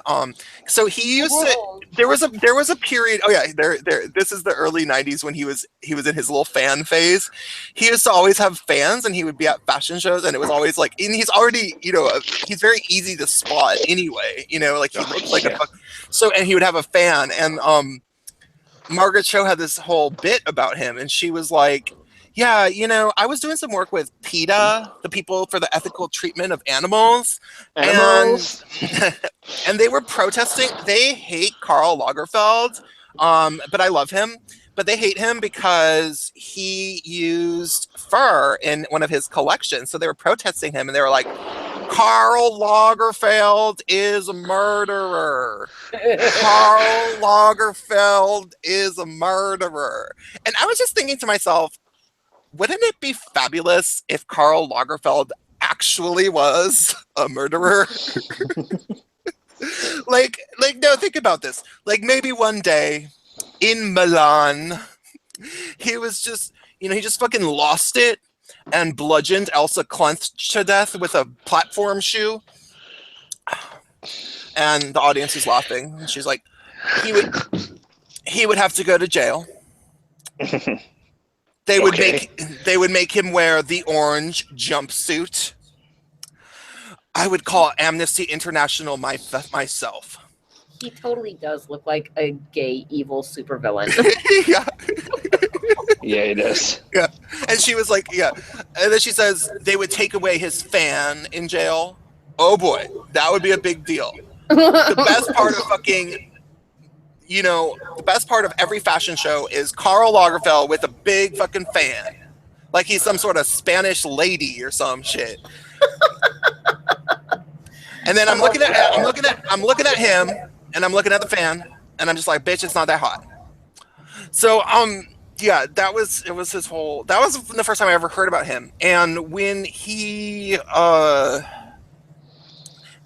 So he used to. Whoa. There was a period. Oh yeah, there. This is the early '90s when he was in his little fan phase. He used to always have fans, and he would be at fashion shows, and it was always like, and he's already, he's very easy to spot anyway. Like he looks like Yeah. so, and he would have a fan, and Margaret Cho had this whole bit about him, and she was like, yeah, I was doing some work with PETA, the people for the ethical treatment of animals, Animals. and they were protesting. They hate Karl Lagerfeld, but I love him. but they hate him because he used fur in one of his collections. So they were protesting him, and they were like, Karl Lagerfeld is a murderer. Karl Lagerfeld is a murderer. And I was just thinking to myself, wouldn't it be fabulous if Karl Lagerfeld actually was a murderer? like no, think about this. Like maybe one day in Milan, he was just, he just fucking lost it and bludgeoned Elsa Klunth to death with a platform shoe. And the audience is laughing. And she's like, he would have to go to jail. They would make him wear the orange jumpsuit. I would call Amnesty International myself. He totally does look like a gay evil supervillain. Yeah. Yeah, he does. Yeah. And she was like, yeah. And then she says they would take away his fan in jail. Oh boy, that would be a big deal. The best part of fucking, the best part of every fashion show is Karl Lagerfeld with a big fucking fan. Like he's some sort of Spanish lady or some shit. And then I'm looking at him, and I'm looking at the fan, and I'm just like, bitch, it's not that hot. So, yeah, that was the first time I ever heard about him. And when he, and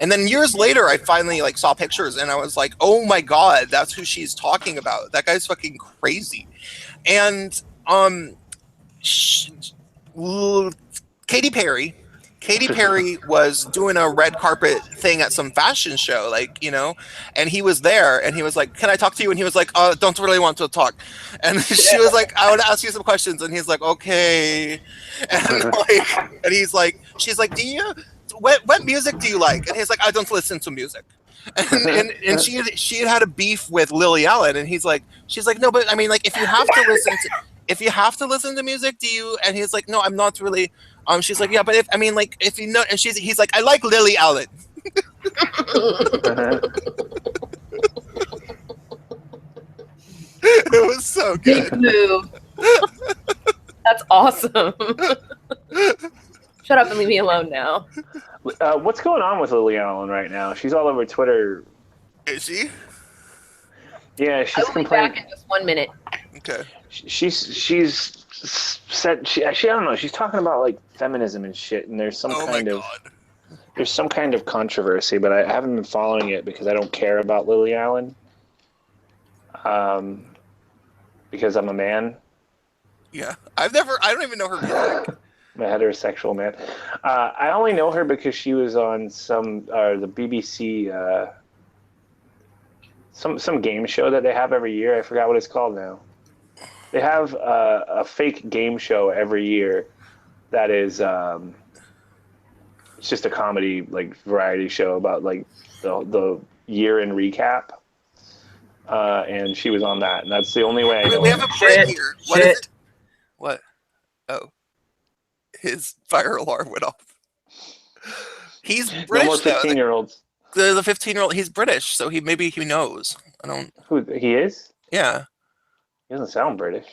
then years later, I finally saw pictures, and I was like, oh my God, that's who she's talking about. That guy's fucking crazy. And, Katy Perry was doing a red carpet thing at some fashion show, and he was there, and he was like, can I talk to you? And he was like, don't really want to talk. And she was like, I want to ask you some questions. And he's like, okay. And he's like, she's like, what music do you like? And he's like, I don't listen to music. And she had a beef with Lily Allen, and she's like, no, but I mean, if you have to listen to music, do you? And he's like, no, I'm not really. She's like, yeah, but if you know, and he's like, I like Lily Allen. It was so good. Big move. That's awesome. Shut up and leave me alone now. What's going on with Lily Allen right now? She's all over Twitter. Is she? Yeah, she's I will be complaining. back in just 1 minute. Okay. She's said I don't know. She's talking about feminism and shit, and there's some kind of controversy, but I haven't been following it because I don't care about Lily Allen. Because I'm a man. Yeah, I don't even know her music. I'm a heterosexual man. I only know her because she was on the BBC some game show that they have every year. I forgot what it's called now. They have a fake game show every year that is it's just a comedy variety show about the year in recap. And she was on that, and that's the only way I know. We have a break here. What is it? What? Oh. His fire alarm went off. He's British, almost 15-year-olds. The 15-year-old, he's British, so maybe he knows. I don't. Who he is? Yeah. He doesn't sound British.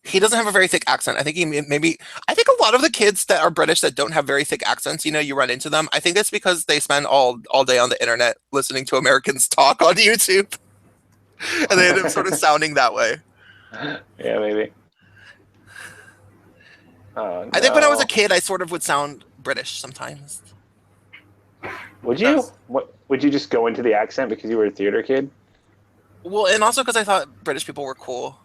He doesn't have a very thick accent. I think I think a lot of the kids that are British that don't have very thick accents, you run into them. I think that's because they spend all day on the internet listening to Americans talk on YouTube. And they end up sort of sounding that way. Yeah, maybe. No. I think when I was a kid, I sort of would sound British sometimes. Would you? What would you just go into the accent because you were a theater kid? Well, and also because I thought British people were cool.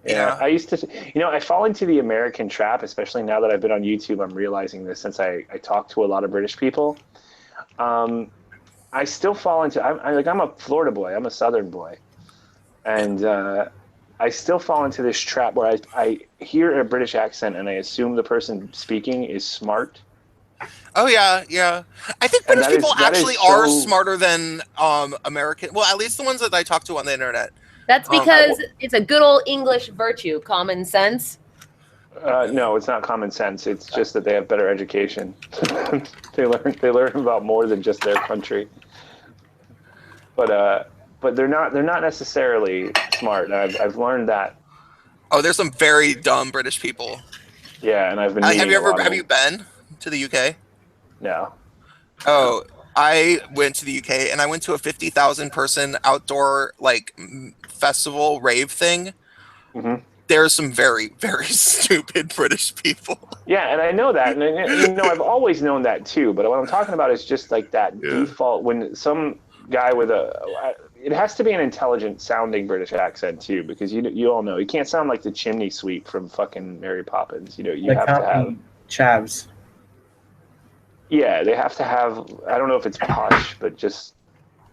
Yeah, I used to. I fall into the American trap, especially now that I've been on YouTube. I'm realizing this since I talk to a lot of British people. I still fall into. I'm a Florida boy. I'm a Southern boy, and I still fall into this trap where I hear a British accent and I assume the person speaking is smart. Oh yeah. I think British people actually are smarter than American. Well, at least the ones that I talk to on the internet. That's because it's a good old English virtue, common sense. No, it's not common sense. It's just that they have better education. They learn about more than just their country. But they're not necessarily smart. I've learned that Oh, there's some very dumb British people. Yeah, and I've been. Have you been to the UK? No. Oh, I went to the UK and I went to a 50,000 person outdoor festival rave thing. Mm-hmm. There's some very, very stupid British people. Yeah, and I know that, and I've always known that too. But what I'm talking about is just like that default when some guy with it has to be an intelligent sounding British accent too, because you all know you can't sound like the chimney sweep from fucking Mary Poppins. You have to have chavs. Yeah, they have to have. I don't know if it's posh, but just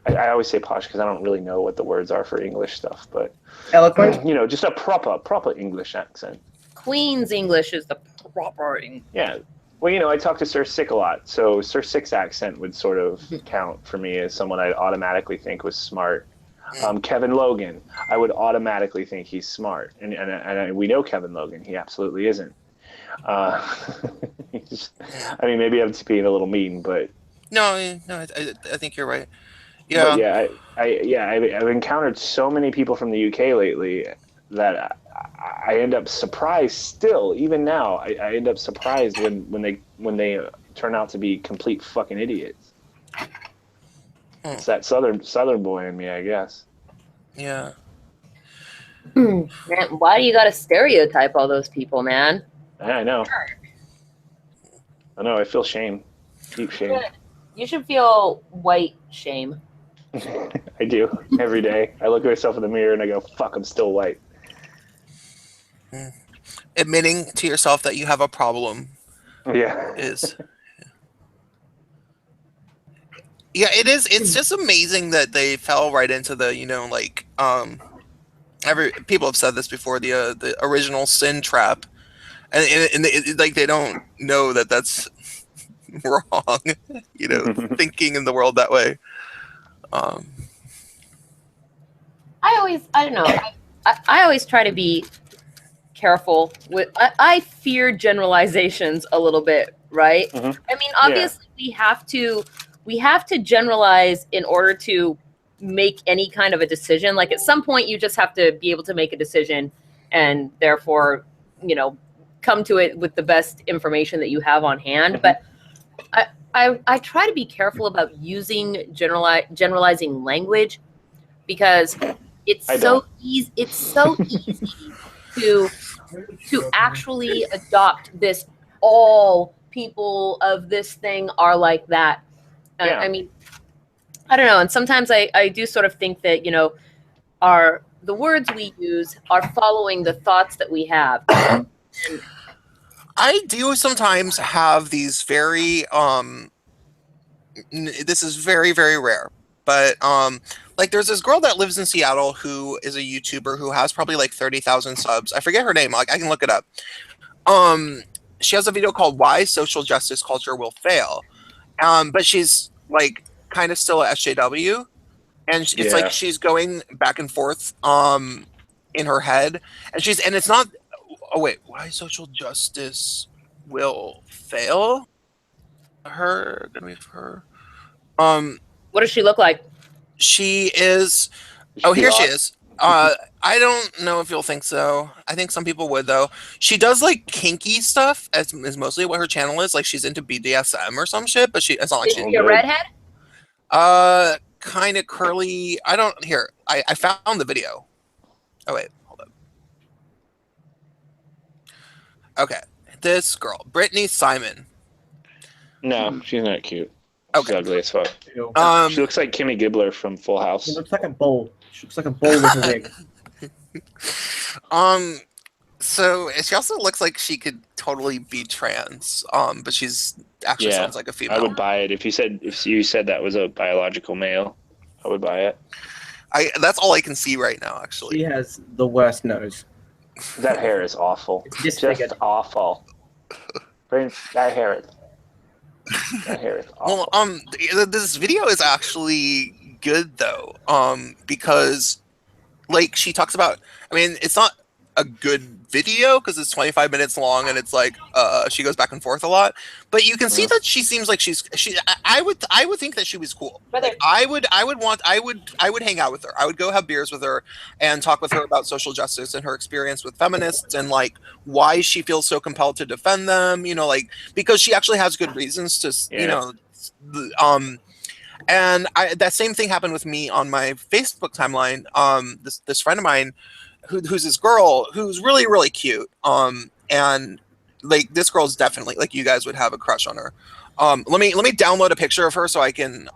I always say posh because I don't really know what the words are for English stuff, but eloquent. Just a proper English accent. Queen's English is the proper English. Yeah. Well, I talk to Sir Sick a lot, so Sir Sick's accent would sort of count for me as someone I'd automatically think was smart. Kevin Logan, I would automatically think he's smart, and we know Kevin Logan, he absolutely isn't. Maybe I'm just being a little mean, but No, I think you're right. Yeah, but yeah, I've encountered so many people from the UK lately that I end up surprised. Still, even now, I end up surprised when they turn out to be complete fucking idiots. It's that southern boy in me, I guess. Yeah. Man, why do you gotta stereotype all those people, man? I know. I know. I feel shame, deep shame. You should feel white shame. I do every day. I look at myself in the mirror and I go, "Fuck, I'm still white." Admitting to yourself that you have a problem. Yeah. Yeah, it is. It's just amazing that they fell right into the, people have said this before, the original sin trap, and they don't know that that's wrong. Thinking in the world that way. I don't know. I always try to be careful with. I fear generalizations a little bit, right? Mm-hmm. I mean, obviously we have to generalize in order to make any kind of a decision. Like at some point, you just have to be able to make a decision, and therefore, come to it with the best information that you have on hand. Mm-hmm. But I try to be careful about using generalizing language because it's so easy. It's so easy to actually adopt this. All people of this thing are like that. Yeah. I mean, I don't know. And sometimes I do sort of think that the words we use are following the thoughts that we have. I do sometimes have these very this is very, very rare, but there's this girl that lives in Seattle who is a YouTuber who has probably 30,000 subs. I forget her name. I can look it up. She has a video called "Why Social Justice Culture Will Fail," but she's kind of still at SJW, and it's she's going back and forth in her head, and it's not. Oh wait, why social justice will fail? Her. What does she look like? She is. Oh, here she is. I don't know if you'll think so. I think some people would though. She does kinky stuff, as is mostly what her channel is. She's into BDSM or some shit, but it's not like she's a redhead. Kind of curly. I don't. Here, I found the video. Oh wait, hold up. Okay, this girl, Brittany Simon. No, she's not cute. Okay. She's ugly as fuck. She looks like Kimmy Gibbler from Full House. She looks like a bowl. She looks like a bowl with a wig. So she also looks like she could totally be trans. But she's actually sounds like a female. I would buy it if you said that was a biological male. I would buy it. That's all I can see right now. Actually, She has the worst nose. That hair is awful. It's Just disfigured. awful. That hair is awful. Well, this video is actually good though. Because she talks about. I mean, it's not. a good video because it's 25 minutes long and it's like she goes back and forth a lot. But you can see that she seems like she. I would think that she was cool. Brother. Like, I would hang out with her. I would go have beers with her and talk with her about social justice and her experience with feminists and like why she feels so compelled to defend them. You know, like because she actually has good reasons to. You know, and that same thing happened with me on my Facebook timeline. This friend of mine, who's this girl who's really really cute. And like this girl's definitely like you guys would have a crush on her. Let me download a picture of her so I can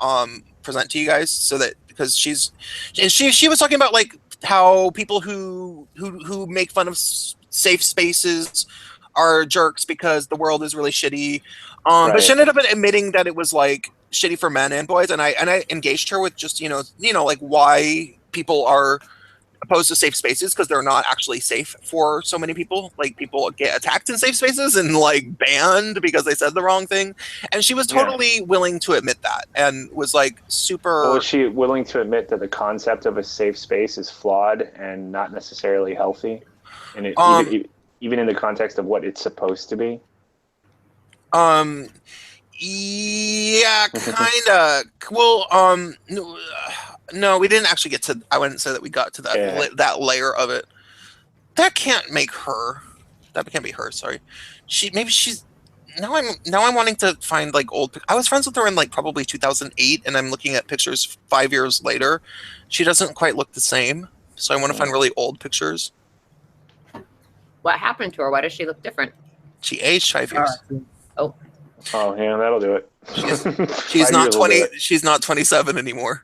present to you guys so that because she was talking about like how people who make fun of safe spaces are jerks because the world is really shitty. But she ended up admitting that it was like shitty for men and boys, and I engaged her with just you know like why people are opposed to safe spaces because they're not actually safe for so many people. Like people get attacked in safe spaces and like banned because they said the wrong thing, and she was totally willing to admit that and was like super. Well, was she willing to admit that the concept of a safe space is flawed and not necessarily healthy, and even in the context of what it's supposed to be? Yeah, kinda. Well, no, we didn't actually get to. I wouldn't say that we got to that that layer of it. That can't make her. That can't be her. Sorry. Maybe she's. Now I'm wanting to find like old. I was friends with her in like probably 2008, and I'm looking at pictures 5 years later. She doesn't quite look the same, so I want to find really old pictures. What happened to her? Why does she look different? She aged 5 years. Oh yeah, that'll do it. She's not 20. She's not 27 anymore.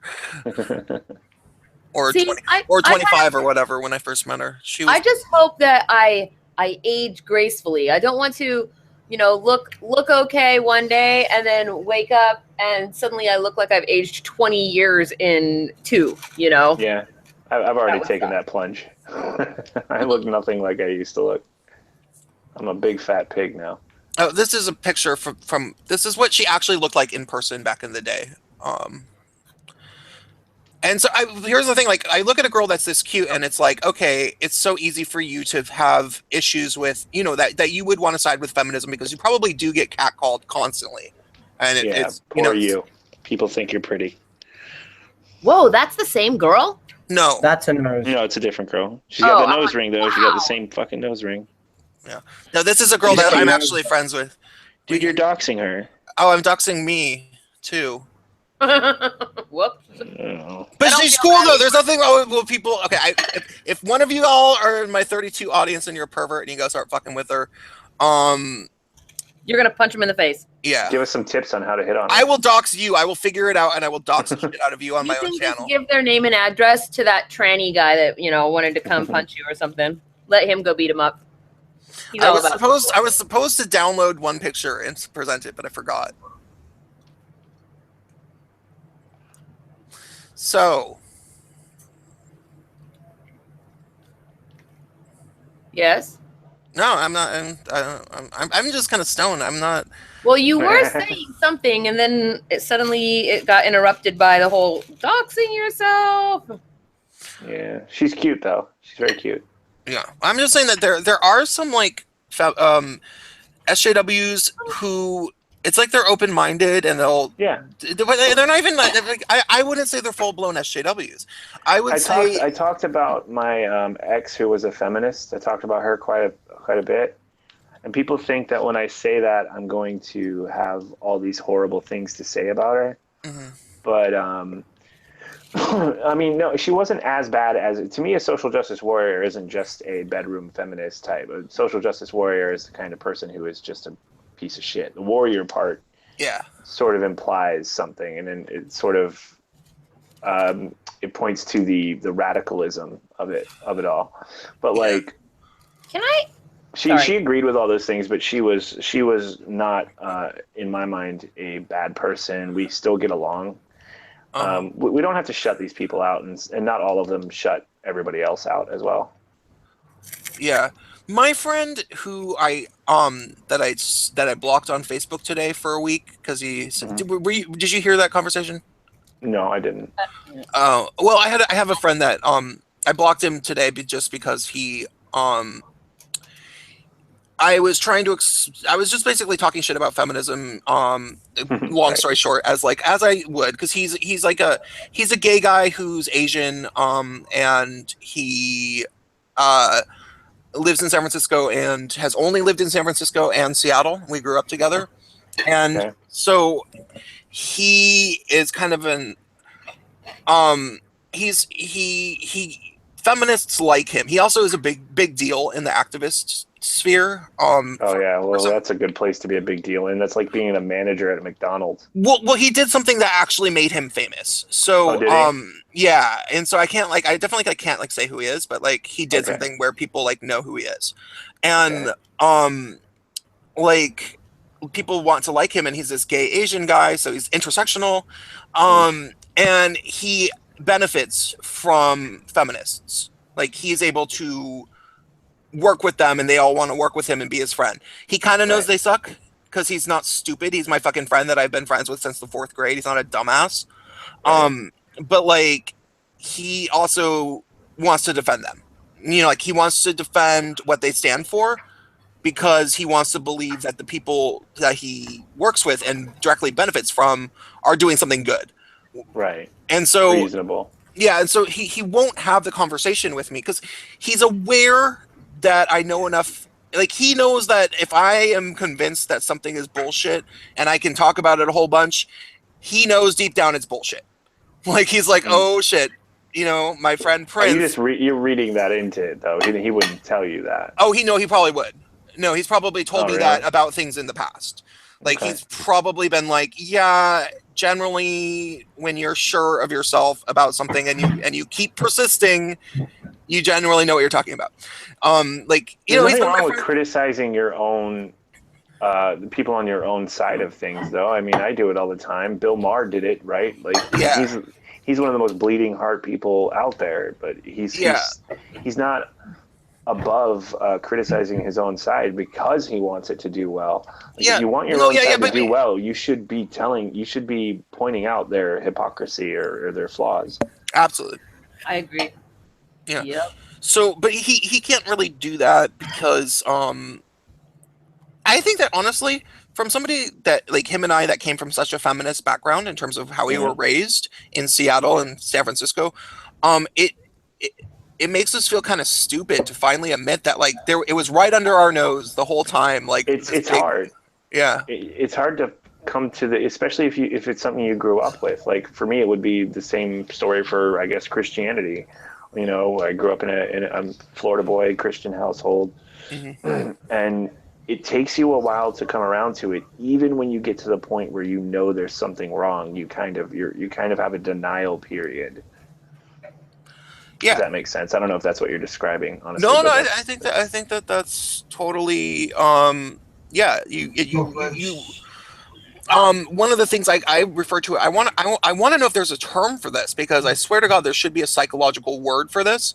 Or 20, or 25 or whatever. When I first met her, she was. I just hope that I age gracefully. I don't want to, look okay one day and then wake up and suddenly I look like I've aged 20 years in 2. Yeah, I've already taken that plunge. I look nothing like I used to look. I'm a big fat pig now. Oh, this is a picture from this is what she actually looked like in person back in the day. And so here's the thing, like I look at a girl that's this cute and it's like, okay, it's so easy for you to have issues with, that you would want to side with feminism because you probably do get catcalled constantly. And it's poor you. People think you're pretty. Whoa, that's the same girl? No. That's a nose. No, it's a different girl. She's got the nose ring though. Wow. She got the same fucking nose ring. Yeah. No, this is a girl that I'm actually friends with. Dude, you're doxing her. Oh, I'm doxing me too. Whoops. But she's cool though. There's nothing wrong with people. Okay, if one of you all are in my 32 audience and you're a pervert and you go start fucking with her, you're gonna punch him in the face. Yeah. Give us some tips on how to hit on her. I will dox you. I will figure it out and I will dox the shit out of you on my own channel. Just give their name and address to that tranny guy that wanted to come punch you or something. Let him go beat him up. I was supposed to download one picture and present it, but I forgot. So. Yes. No, I'm not. I'm just kind of stoned. I'm not. Well, you were saying something, and then it got interrupted by the whole doxing yourself. Yeah, she's cute though. She's very cute. Yeah, I'm just saying that there are some like SJWs who it's like they're open-minded and they're not even like I wouldn't say they're full-blown SJWs. I talked about my ex who was a feminist. I talked about her quite a bit, and people think that when I say that I'm going to have all these horrible things to say about her, but I mean, no, she wasn't as bad as, to me, a social justice warrior isn't just a bedroom feminist type. A social justice warrior is the kind of person who is just a piece of shit. The warrior part sort of implies something, and then it sort of it points to the radicalism of it all. But like, she agreed with all those things, but she was not in my mind a bad person. We still get along. We don't have to shut these people out, and not all of them shut everybody else out as well. Yeah, my friend who I blocked on Facebook today for a week because he did you hear that conversation? No, I didn't. Oh, well, I have a friend that I blocked him today just because he I was trying to I was just basically talking shit about feminism, long Right. story short, as I would, because he's like he's a gay guy who's Asian, and he lives in San Francisco and has only lived in San Francisco and Seattle. We grew up together, and Okay. so he is kind of an he feminists like him. He also is a big deal in the activist sphere. Oh yeah, well that's a good place to be a big deal, and that's like being a manager at McDonald's. Well, he did something that actually made him famous. So, Oh, did he? yeah, and so I definitely can't like say who he is, but like he did Okay. something where people like know who he is, and Okay. like people want to like him, and he's this gay Asian guy, so he's intersectional, and he benefits from feminists. Like he's able to work with them, and they all want to work with him and be his friend. He kind of knows Right. they suck because he's not stupid. He's my fucking friend that I've been friends with since the 4th grade. He's not a dumbass. Right. But like he also wants to defend them. You know, like he wants to defend what they stand for because he wants to believe that the people that he works with and directly benefits from are doing something good. Right. And so Reasonable. yeah, and so he won't have the conversation with me because he's aware that I know enough. Like he knows that if I am convinced that something is bullshit and I can talk about it a whole bunch, he knows deep down it's bullshit. Like he's like, oh shit, you know, my friend Are you Prince. just you're reading that into it though. He wouldn't tell you that. Oh, he probably would. No, he's probably told Oh, me really? that about things in the past. Like Okay. he's probably been like, yeah, generally when you're sure of yourself about something and you keep persisting, you generally know what you're talking about. Like you There's know, he's nothing been my wrong with friend. criticizing your own the people on your own side of things though. I mean, I do it all the time. Bill Maher did it, right? Like Yeah. he's one of the most bleeding heart people out there, but he's not above criticizing his own side because he wants it to do well. Like, if you want your own side to do well, you should be pointing out their hypocrisy or their flaws. Absolutely. I agree. Yeah. Yep. So, but he can't really do that because I think that honestly, from somebody that like him and I that came from such a feminist background in terms of how we were raised in Seattle and San Francisco, it makes us feel kind of stupid to finally admit that like it was right under our nose the whole time. Like It's hard. Yeah. It's hard to come to especially if it's something you grew up with. Like for me, it would be the same story for, I guess, Christianity. You know, I grew up in a Florida boy Christian household, and it takes you a while to come around to it. Even when you get to the point where you know there's something wrong, you kind of have a denial period. Yeah. Does that make sense? I don't know if that's what you're describing, honestly. No, I think that that's totally yeah. You one of the things I refer to, I want to know if there's a term for this, because I swear to God there should be a psychological word for this.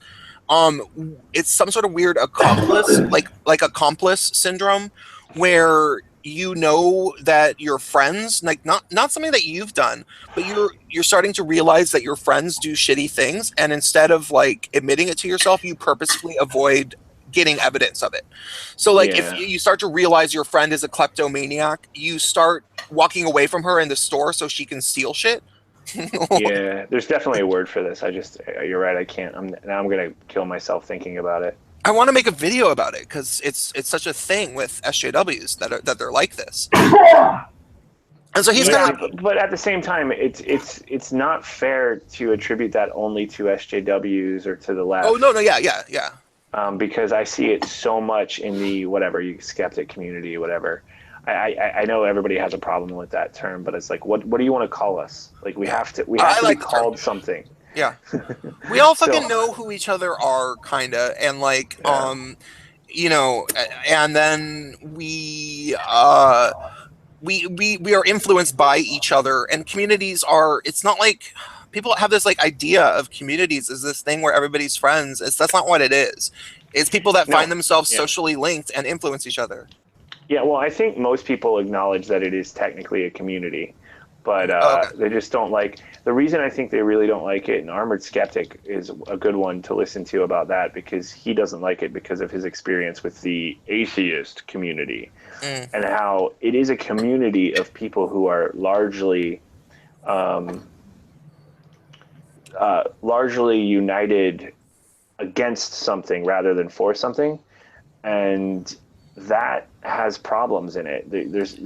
It's some sort of weird accomplice, like accomplice syndrome, where you know that your friends, like not something that you've done, but you're starting to realize that your friends do shitty things, and instead of like admitting it to yourself, you purposefully avoid getting evidence of it. So like if you start to realize your friend is a kleptomaniac, you start walking away from her in the store so she can steal shit. Yeah, there's definitely a word for this. You're right. I can't. Now I'm gonna kill myself thinking about it. I want to make a video about it because it's such a thing with SJWs that they're like this. And so he's but at the same time, it's not fair to attribute that only to SJWs or to the left. Oh no, yeah. Because I see it so much in the skeptic community, whatever. I know everybody has a problem with that term, but it's like, what do you want to call us? Like we have to be called something. Yeah, we all fucking know who each other are, kinda, and like, you know, and then we are influenced by each other, and communities are. It's not like people have this like idea of communities as this thing where everybody's friends. That's not what it is. It's people that find themselves socially linked and influence each other. Yeah, well, I think most people acknowledge that it is technically a community. but Okay. they just don't like. The reason I think they really don't like it, and Armored Skeptic is a good one to listen to about that, because he doesn't like it because of his experience with the atheist community and how it is a community of people who are largely largely united against something rather than for something, and that has problems in it. There's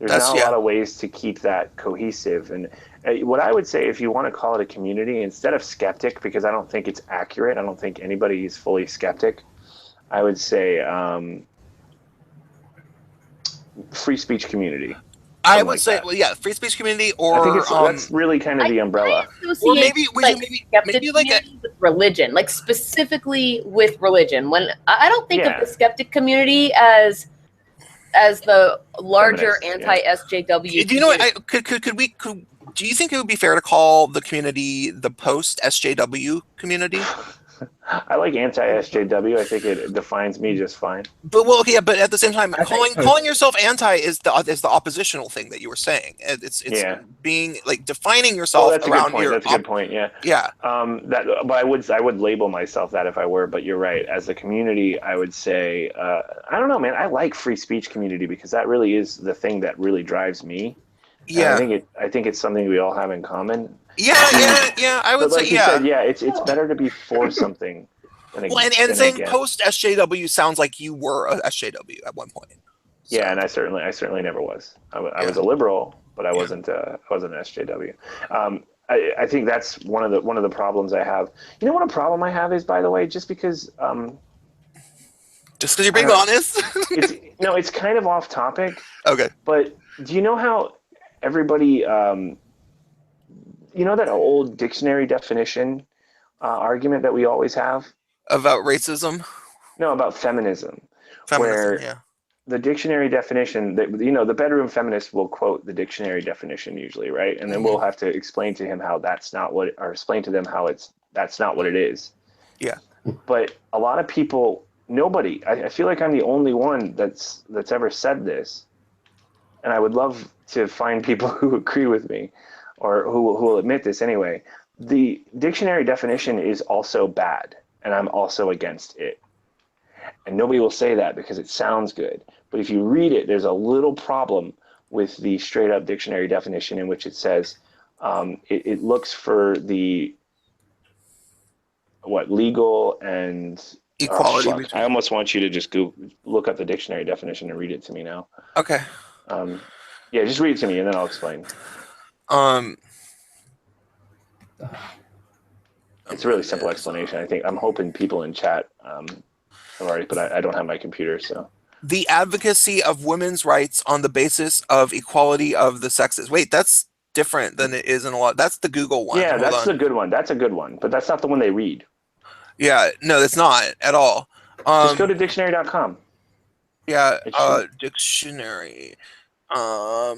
not a lot of ways to keep that cohesive. And what I would say, if you want to call it a community, instead of skeptic, because I don't think it's accurate, I don't think anybody is fully skeptic, I would say free speech community. I Something would like say, that. well, yeah, free speech community, I think or that's really kind of the umbrella. or maybe skeptic maybe like community with religion, like specifically with religion. When I don't think of the skeptic community as the larger Feminist, anti-SJW. Do you know what? Do you think it would be fair to call the community the post SJW community? I like anti-SJW. I think it defines me just fine. But well, okay, yeah, but at the same time, I think- calling yourself anti is the oppositional thing that you were saying. It's being like defining yourself that's around a good point. That's a good point. Yeah. Yeah. But I would label myself that if I were. But you're right. As a community, I would say I don't know, man. I like free speech community because that really is the thing that really drives me. Yeah. And I think it's something we all have in common. Yeah. I would But like say you said, it's better to be for something. Well, and saying post SJW sounds like you were a SJW at one point. So. Yeah, and I certainly never was. I was a liberal, but I wasn't an SJW. I think that's one of the problems I have. You know what a problem I have is, by the way, just because you're being honest. It's kind of off topic. Okay. But do you know how everybody that old dictionary definition argument that we always have? About racism? No, about feminism. Feminism, the dictionary definition that the bedroom feminist will quote the dictionary definition usually, right? And then we'll have to explain to him how that's not what, or explain to them how that's not what it is. Yeah. But a lot of people, nobody, I feel like I'm the only one that's ever said this. And I would love to find people who agree with me or who will admit this anyway. The dictionary definition is also bad, and I'm also against it. And nobody will say that because it sounds good. But if you read it, there's a little problem with the straight up dictionary definition in which it says it looks for the legal and equality. I almost want you to just look up the dictionary definition and read it to me now. Okay. Just read it to me and then I'll explain. It's a really simple explanation. I think I'm hoping people in chat have already, but I don't have my computer, so. The advocacy of women's rights on the basis of equality of the sexes. Wait, that's different than it is in a lot. That's the Google one. Yeah, that's a good one. That's a good one, but that's not the one they read. Yeah, no, that's not at all. Just go to dictionary.com. Yeah, dictionary. I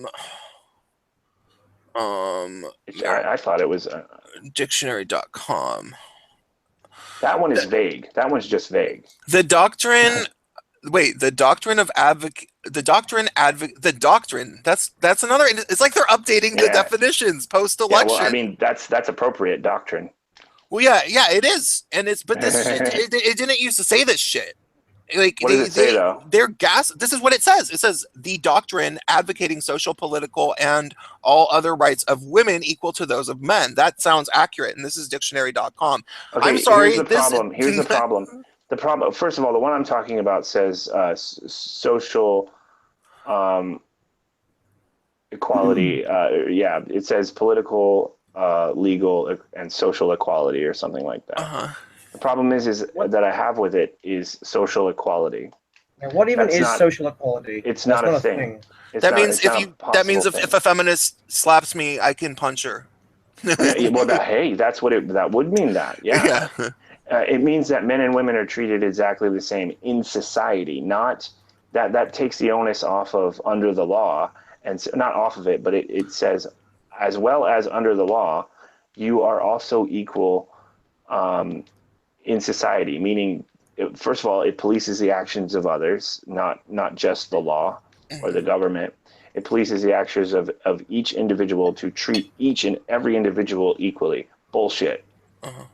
thought it was dictionary.com. That one is vague. That one's just vague. The doctrine. Wait, the doctrine. That's another. It's like they're updating the definitions post-election. Yeah, well, I mean, that's appropriate doctrine. Well, yeah, it is, and but this shit, it didn't used to say this shit. Like, what does it say though? This is what it says. It says the doctrine advocating social, political, and all other rights of women equal to those of men. That sounds accurate, and this is dictionary.com. Okay, I'm sorry. Here's the problem. The problem. First of all, the one I'm talking about says social equality. It says political, legal, and social equality, or something like that. Uh-huh. The problem is that I have with it is social equality. Now, what even is social equality? It's not a thing. That means if a feminist slaps me, I can punch her. Well, that's what that would mean. That yeah. It means that men and women are treated exactly the same in society. Not that takes the onus off of under the law, and not off of it, but it says as well as under the law, you are also equal in society. Meaning, first of all, it polices the actions of others, not just the law or the government. It polices the actions of each individual to treat each and every individual equally. Bullshit. Uh-huh.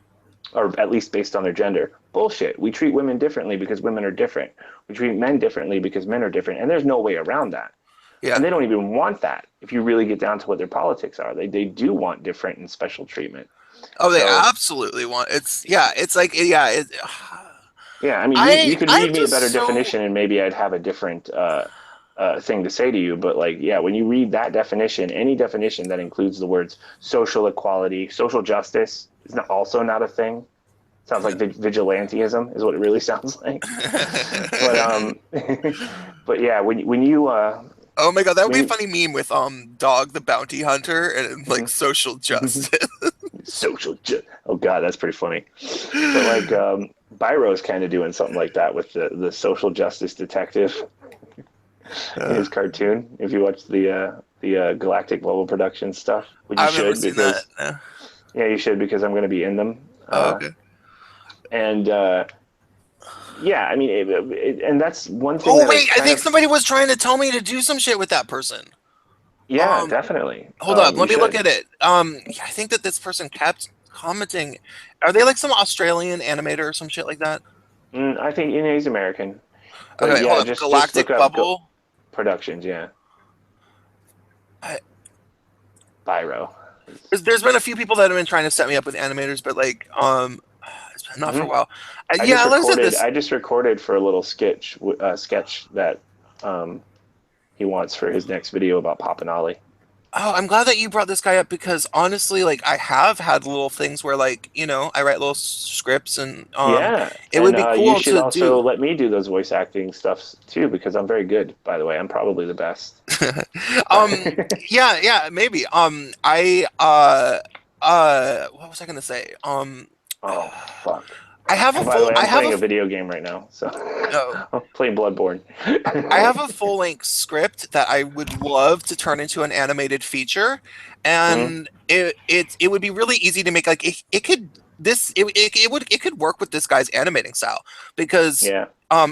Or at least based on their gender. Bullshit. We treat women differently because women are different. We treat men differently because men are different. And there's no way around that. Yeah. And they don't even want that. If you really get down to what their politics are, they do want different and special treatment. Oh, they So- absolutely want it's like it's Yeah, I mean, you could I'm read me a just better so- definition, and maybe I'd have a different thing to say to you. But like, yeah, when you read that definition, any definition that includes the words social equality, social justice is also not a thing. Sounds like vigilantism is what it really sounds like. But but yeah, when you oh my god, that would be a when- funny meme with Dog the Bounty Hunter and like social justice. oh god, that's pretty funny. But like Byro's kind of doing something like that with the social justice detective in his cartoon. If you watch the Galactic Global Productions stuff, which you I've never should seen because that. yeah, you should because I'm going to be in them. Oh, okay. And yeah, I mean, and that's one thing. Oh that wait, I kind think of- somebody was trying to tell me to do some shit with that person. Yeah, definitely. Hold up, you let me look should. at it. Yeah, I think that this person kept commenting. Are they like some Australian animator or some shit like that? I think he's American. But Okay, yeah, hold up. just Galactic look up Bubble. Productions, yeah. Byro. There's been a few people that have been trying to set me up with animators, but like it's been not for a Mhm. while. I Yeah, just like I said, recorded, this. I just recorded for a little sketch that he wants for his next video about Pop and Ollie. Oh, I'm glad that you brought this guy up because honestly, like I have had little things where like, I write little scripts and Yeah, it would be cool you should to also do. let me do those voice acting stuff too because I'm very good. By the way, I'm probably the best. Yeah, maybe. What was I gonna say? Oh fuck! I have a By the way, I'm I have playing a a video game right now, so Oh. I'm playing Bloodborne. I have a full length script that I would love to turn into an animated feature, and it would be really easy to make. Like it could work with this guy's animating style because Yeah,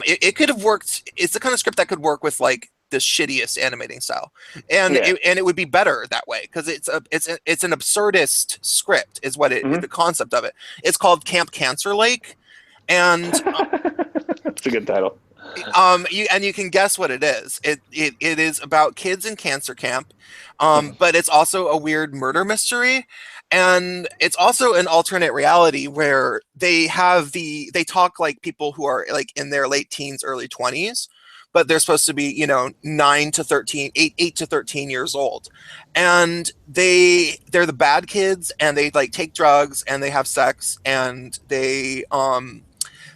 it could have worked. It's the kind of script that could work with like the shittiest animating style, and Yeah. it would be better that way because it's an absurdist script is what Mhm. the concept of it. It's called Camp Cancer Lake, and it's a good title. you can guess what it is. It is about kids in cancer camp, but it's also a weird murder mystery, and it's also an alternate reality where they talk like people who are like in their late teens, early 20s, but they're supposed to be 9 to 13, 8 to 13 years old, and they're the bad kids, and they like take drugs and they have sex and they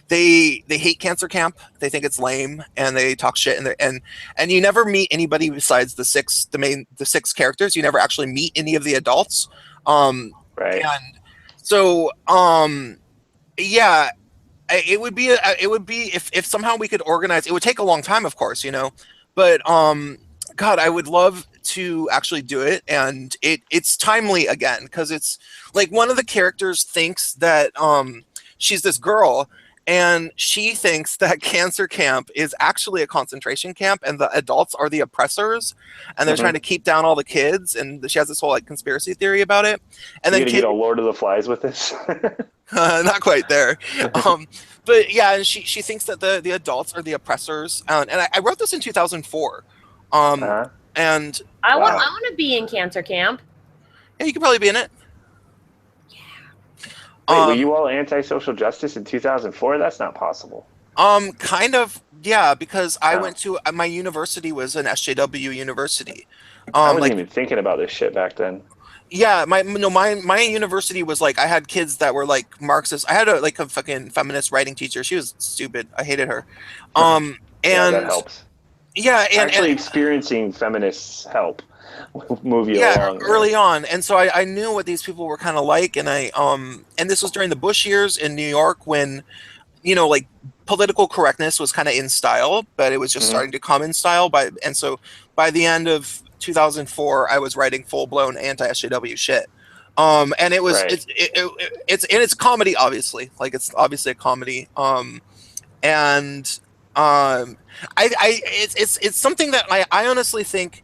hate cancer camp. They think it's lame, and they talk shit. And you never meet anybody besides the six characters. You never actually meet any of the adults. Right. And so, yeah, it would be if somehow we could organize. It would take a long time, of course, but God, I would love to actually do it, and it's timely again because it's like one of the characters thinks that she's this girl. And she thinks that cancer camp is actually a concentration camp, and the adults are the oppressors, and they're trying to keep down all the kids. And she has this whole like conspiracy theory about it. And You then gonna get a Lord of the Flies with this? not quite there, but yeah, and she thinks that the adults are the oppressors. And I wrote this in 2004, Uh-huh. and I Wow. want to be in cancer camp. yeah, you could probably be in it. Wait, were you all anti-social justice in 2004? That's not possible. Kind of, yeah, because I Oh. went to my university was an SJW university. I wasn't Like even thinking about this shit back then. yeah, my university was like I had kids that were like Marxist. I had a fucking feminist writing teacher. She was stupid. I hated her. Yeah, And that helps. yeah, and Actually, experiencing feminists help move you yeah, along. early on, and so I knew what these people were kind of like, and and this was during the Bush years in New York when like political correctness was kind of in style, but it was just starting to come in style and so by the end of 2004 I was writing full-blown anti-SJW shit, and it was Right. it's comedy, obviously, like it's obviously a comedy, and it's something that I honestly think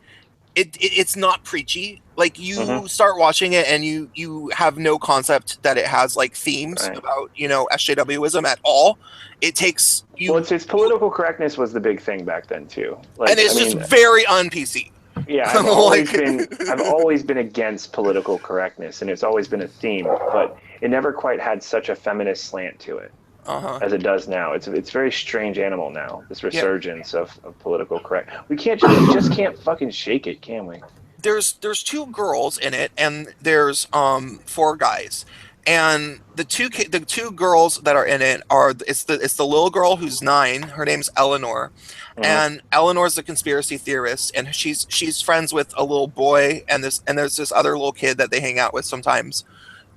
it's not preachy. Like you Mhm. start watching it and you have no concept that it has like themes Right. about SJWism at all. It takes you, Well, it's political correctness was the big thing back then too. Like, and it's I just mean, very un-PC. yeah, I've always been against political correctness, and it's always been a theme, but it never quite had such a feminist slant to it Uh-huh. as it does now. It's a very strange animal now. This resurgence of political correct. We just can't fucking shake it, can we? There's 2 girls in it, and there's 4 guys. And the two girls that are in it are it's the little girl who's 9. Her name's Eleanor, and Eleanor's a conspiracy theorist, and she's friends with a little boy, and there's this other little kid that they hang out with sometimes.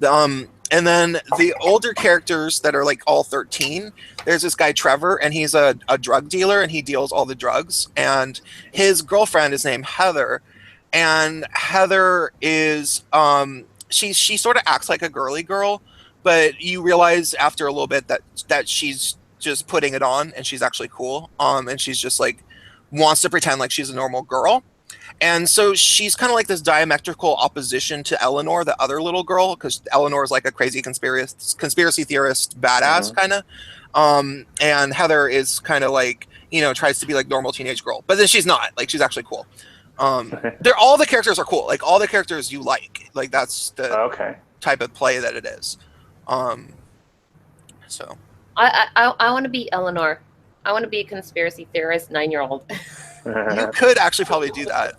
And then the older characters that are like all 13, there's this guy Trevor, and he's a drug dealer, and he deals all the drugs. And his girlfriend is named Heather, and Heather is she sort of acts like a girly girl, but you realize after a little bit that she's just putting it on, and she's actually cool. And she's just like wants to pretend like she's a normal girl. And so she's kind of like this diametrical opposition to Eleanor, the other little girl, because Eleanor is like a crazy conspiracy theorist badass kind of. And Heather is kind of like, tries to be like normal teenage girl, but then she's not. Like, she's actually cool. All the characters are cool. Like, all the characters you like. Like, that's the type of play that it is. So I want to be Eleanor. I want to be a conspiracy theorist 9-year-old. You could actually probably do that.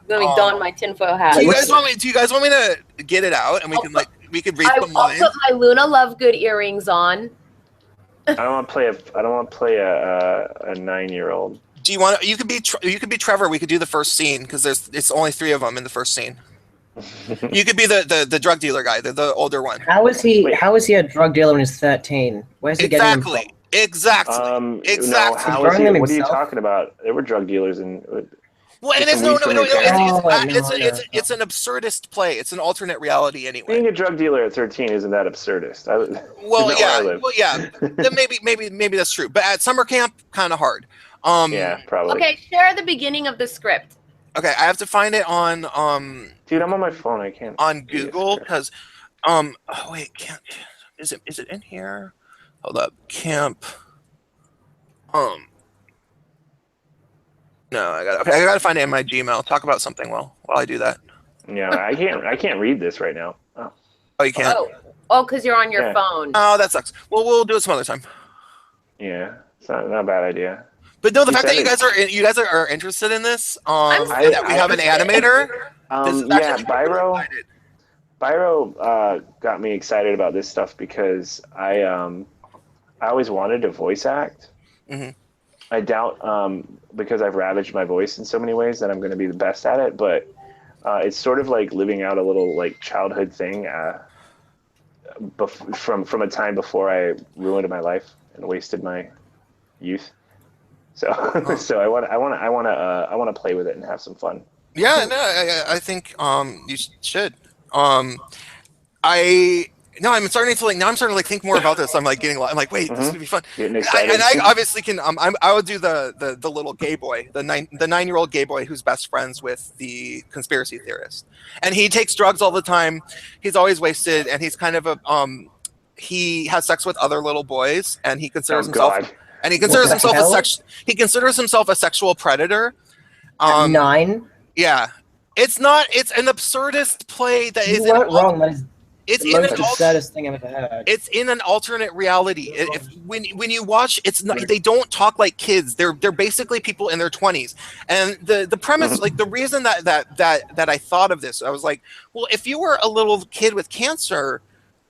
Let me don my tinfoil hat. Do you guys want me to get it out, and we could read some lines? I'll put my Luna Lovegood earrings on. I don't want to play a 9-year-old. Do you want? You could be Trevor. We could do the first scene because it's only 3 of them in the first scene. You could be the drug dealer guy, the older one. How is he a drug dealer when he's 13? Where's he getting them from? Exactly. No, how is he, what are you talking about? There were drug dealers and. Well, and it's it's an absurdist play. It's an alternate reality anyway. Being a drug dealer at 13 isn't that absurdist. Then maybe that's true. But at summer camp, kind of hard. Yeah, probably. Okay, share the beginning of the script. Okay, I have to find it on Dude, I'm on my phone. I can't. On Google because is it in here? Hold up, camp. No, I gotta find it in my Gmail. Talk about something while I do that. Yeah, I can't read this right now. Oh, you can't. Oh, because you're on your phone. Oh, that sucks. Well, we'll do it some other time. Yeah, it's not a bad idea. But no, the fact that you guys are interested in this, that we have an animator. Byro got me excited about this stuff because I always wanted to voice act. Mm-hmm. I doubt because I've ravaged my voice in so many ways that I'm going to be the best at it, but it's sort of like living out a little like childhood thing from a time before I ruined my life and wasted my youth. So so I want to play with it and have some fun. Yeah, no, I think you should. I'm starting to think more about this. I'm like wait, this is gonna be fun. Getting excited. And I obviously can. I would do the little gay boy, the 9-year-old gay boy who's best friends with the conspiracy theorist, and he takes drugs all the time. He's always wasted, and he's kind of he has sex with other little boys, and he considers himself. God. And he considers himself a sexual predator. 9. Yeah, it's an absurdist play that is. You weren't wrong. That is It's the most absurdist thing I've ever heard. It's in an alternate reality. When you watch, it's not, they don't talk like kids. They're basically people in their 20s. And the premise, like the reason that I thought of this, I was like, well, if you were a little kid with cancer,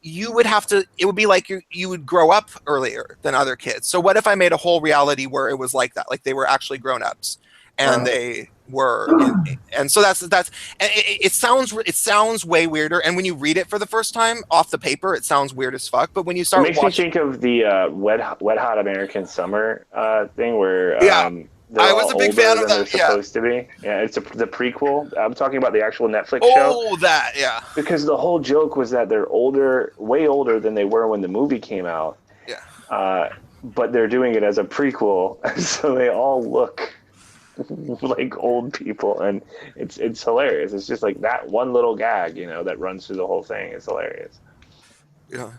it would be like you would grow up earlier than other kids. So what if I made a whole reality where it was like that, like they were actually grown-ups and they were, and so that's it sounds way weirder. And when you read it for the first time off the paper, it sounds weird as fuck. But when you start, it makes me think of the Wet Hot American Summer thing where I was a big fan of that. Supposed to be. Yeah, it's the prequel. I'm talking about the actual Netflix show. Oh, that, yeah. Because the whole joke was that they're older, way older than they were when the movie came out. Yeah. But they're doing it as a prequel, so they all look like old people, and it's hilarious. It's just like that one little gag, that runs through the whole thing is hilarious. Yeah.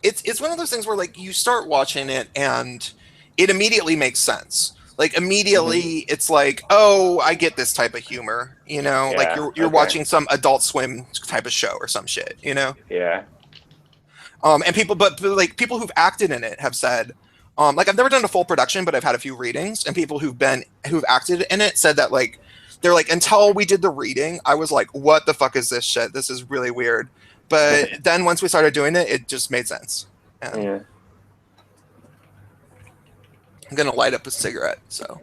It's one of those things where like you start watching it and it immediately makes sense. Like immediately it's like, oh, I get this type of humor, like Yeah, you're okay. watching some Adult Swim type of show or some shit, Yeah. And but like people who've acted in it have said, like I've never done a full production, but I've had a few readings, and people who've acted in it said that like they're like, until we did the reading, I was like, what the fuck is this shit? This is really weird. But then once we started doing it, it just made sense. And Yeah. I'm gonna light up a cigarette. So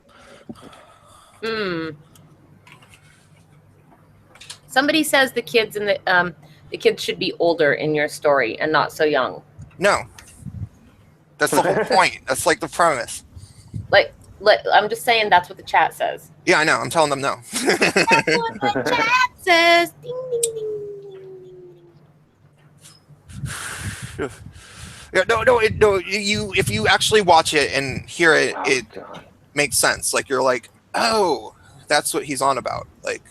Somebody says the kids the kids should be older in your story and not so young. no, that's the whole point. That's like the premise. Like, I'm just saying that's what the chat says. Yeah, I know. I'm telling them no. That's what the chat says. Ding, ding, ding, ding, ding. Yeah, no. If you actually watch it and hear it, it God. makes sense. Like you're like, oh, that's what he's on about. Like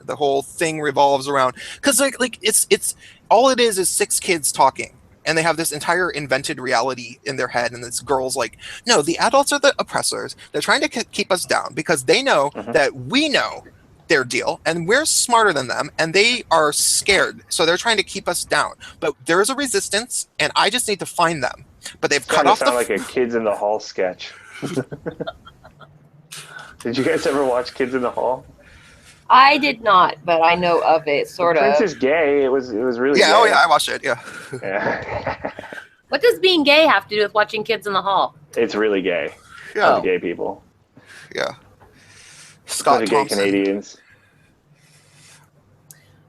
the whole thing revolves around because like it's all it is 6 kids talking. And they have this entire invented reality in their head. And this girl's like, no, the adults are the oppressors. They're trying to keep us down because they know that we know their deal and we're smarter than them and they are scared. So they're trying to keep us down. But there's a resistance and I just need to find them. But they've cut off sound like a Kids in the Hall sketch. Did you guys ever watch Kids in the Hall? I did not, but I know of it, sort of. Prince is gay. It was really yeah, gay. oh yeah, I watched it, yeah. Yeah. What does being gay have to do with watching Kids in the Hall? It's really gay. Yeah, Oh. Gay people. yeah. Scott Gay Thompson. Canadians.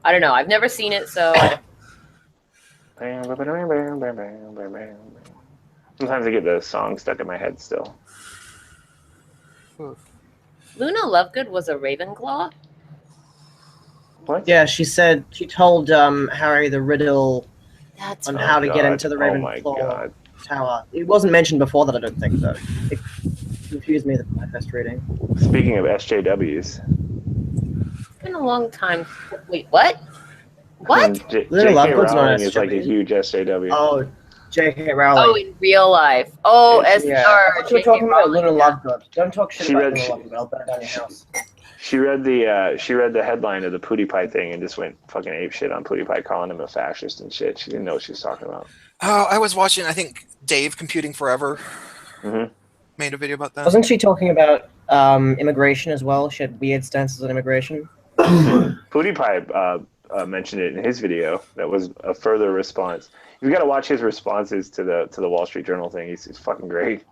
I don't know. I've never seen it, so Sometimes I get the song stuck in my head still. Luna Lovegood was a Ravenclaw? What? Yeah, she told Harry the riddle That's on right. how to get God. into the Oh my Ravenclaw God. tower. It wasn't mentioned before that, I don't think, though. It confused me my first reading. Speaking of SJWs. It's been a long time. Wait, what? What? Little J.K. Lovegood's not Rowling an is like a SJW. huge SJW. Oh, J.K. Oh, Rowling. in real life. Oh, Yeah, as Yeah. or We're talking about Rowling, Luna yeah. Lovegood. Don't talk shit She about read- Luna Lovegood. I'll burn down your house. She read the headline of the PewDiePie thing and just went fucking ape shit on PewDiePie, calling him a fascist and shit. She didn't know what she was talking about. Oh, I was watching, I think Dave Computing Forever Mhm. made a video about that. Wasn't she talking about immigration as well? She had weird stances on immigration. PewDiePie mentioned it in his video. That was a further response. You got to watch his responses to the Wall Street Journal thing. He's fucking great.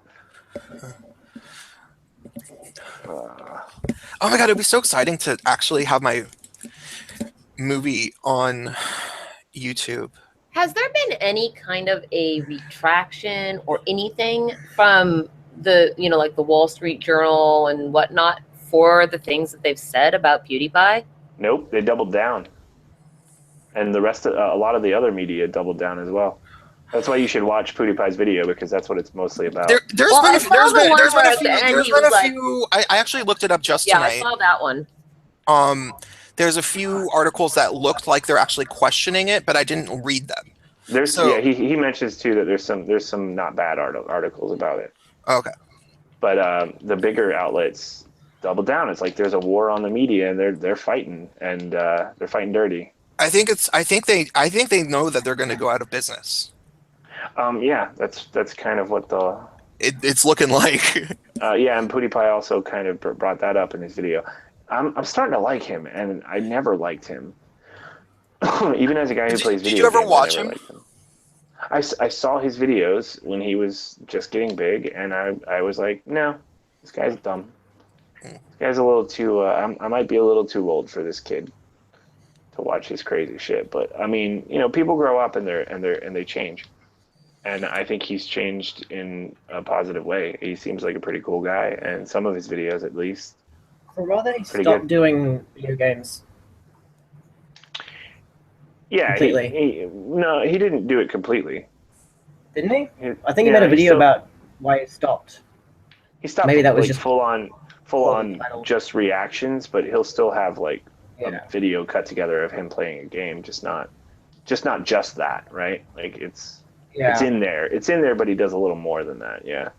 Oh my god, it'd be so exciting to actually have my movie on YouTube. Has there been any kind of a retraction or anything from the, like the Wall Street Journal and whatnot for the things that they've said about PewDiePie? Nope, they doubled down, and the rest of a lot of the other media doubled down as well. That's why you should watch PewDiePie's video because that's what it's mostly about. There's Well, been I a saw there's the been one there's been where a at few the end there's he been was a like- few I actually looked it up just Yeah, I tonight. saw that one. There's a few articles that looked like they're actually questioning it, but I didn't read them. There's So- he mentions too that there's some not bad articles about it, Okay. but the bigger outlets double down. It's like there's a war on the media and they're fighting and they're fighting dirty. I think they know that they're going to go out of business. Yeah, that's kind of what the It's looking like. yeah, and PewDiePie also kind of brought that up in his video. I'm starting to like him, and I never liked him. Even as a guy who plays Did video you ever games, watch I never him? liked him. I saw his videos when he was just getting big, and I was like, no, this guy's dumb. This guy's a little too. I might be a little too old for this kid to watch his crazy shit. But I mean, people grow up and they change, and I think he's changed in a positive way. He seems like a pretty cool guy, and some of his videos, at least. Or rather, he Pretty stopped good. doing video games. Yeah, Completely. no, he didn't do it completely. Didn't he? He- I think he yeah, made a video still- about why he stopped. He stopped Maybe that was like just full on title. just reactions, but he'll still have like Yeah. a video cut together of him playing a game, just not just that, right? Like it's in there. It's in there, but he does a little more than that. Yeah.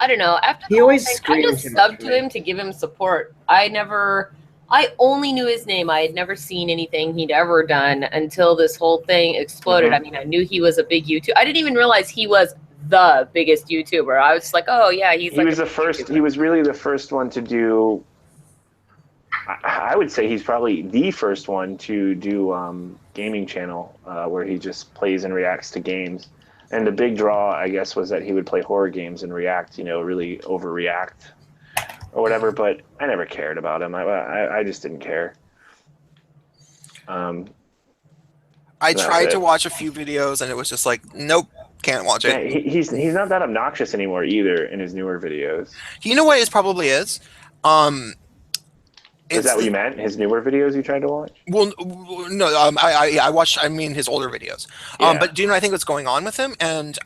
I don't know. After He the whole always thing, I screamed just too much subbed to to me. him to give him support. I only knew his name. I had never seen anything he'd ever done until this whole thing exploded. Mhm. I mean, I knew he was a big YouTuber. I didn't even realize he was the biggest YouTuber. I was just like, oh yeah, he's He like was a the big first. YouTuber. He was really the first one to do. I would say he's probably the first one to do gaming channel where he just plays and reacts to games. And the big draw, I guess, was that he would play horror games and react, really overreact or whatever. But I never cared about him. I just didn't care. I That's tried to it. watch a few videos and it was just like, nope, can't watch Yeah, it. he's not that obnoxious anymore either in his newer videos. You know what it probably is? Is that what you meant? His newer videos you tried to watch? Well, no, I watched. I mean, his older videos. Yeah. But do you know? I think what's going on with him, and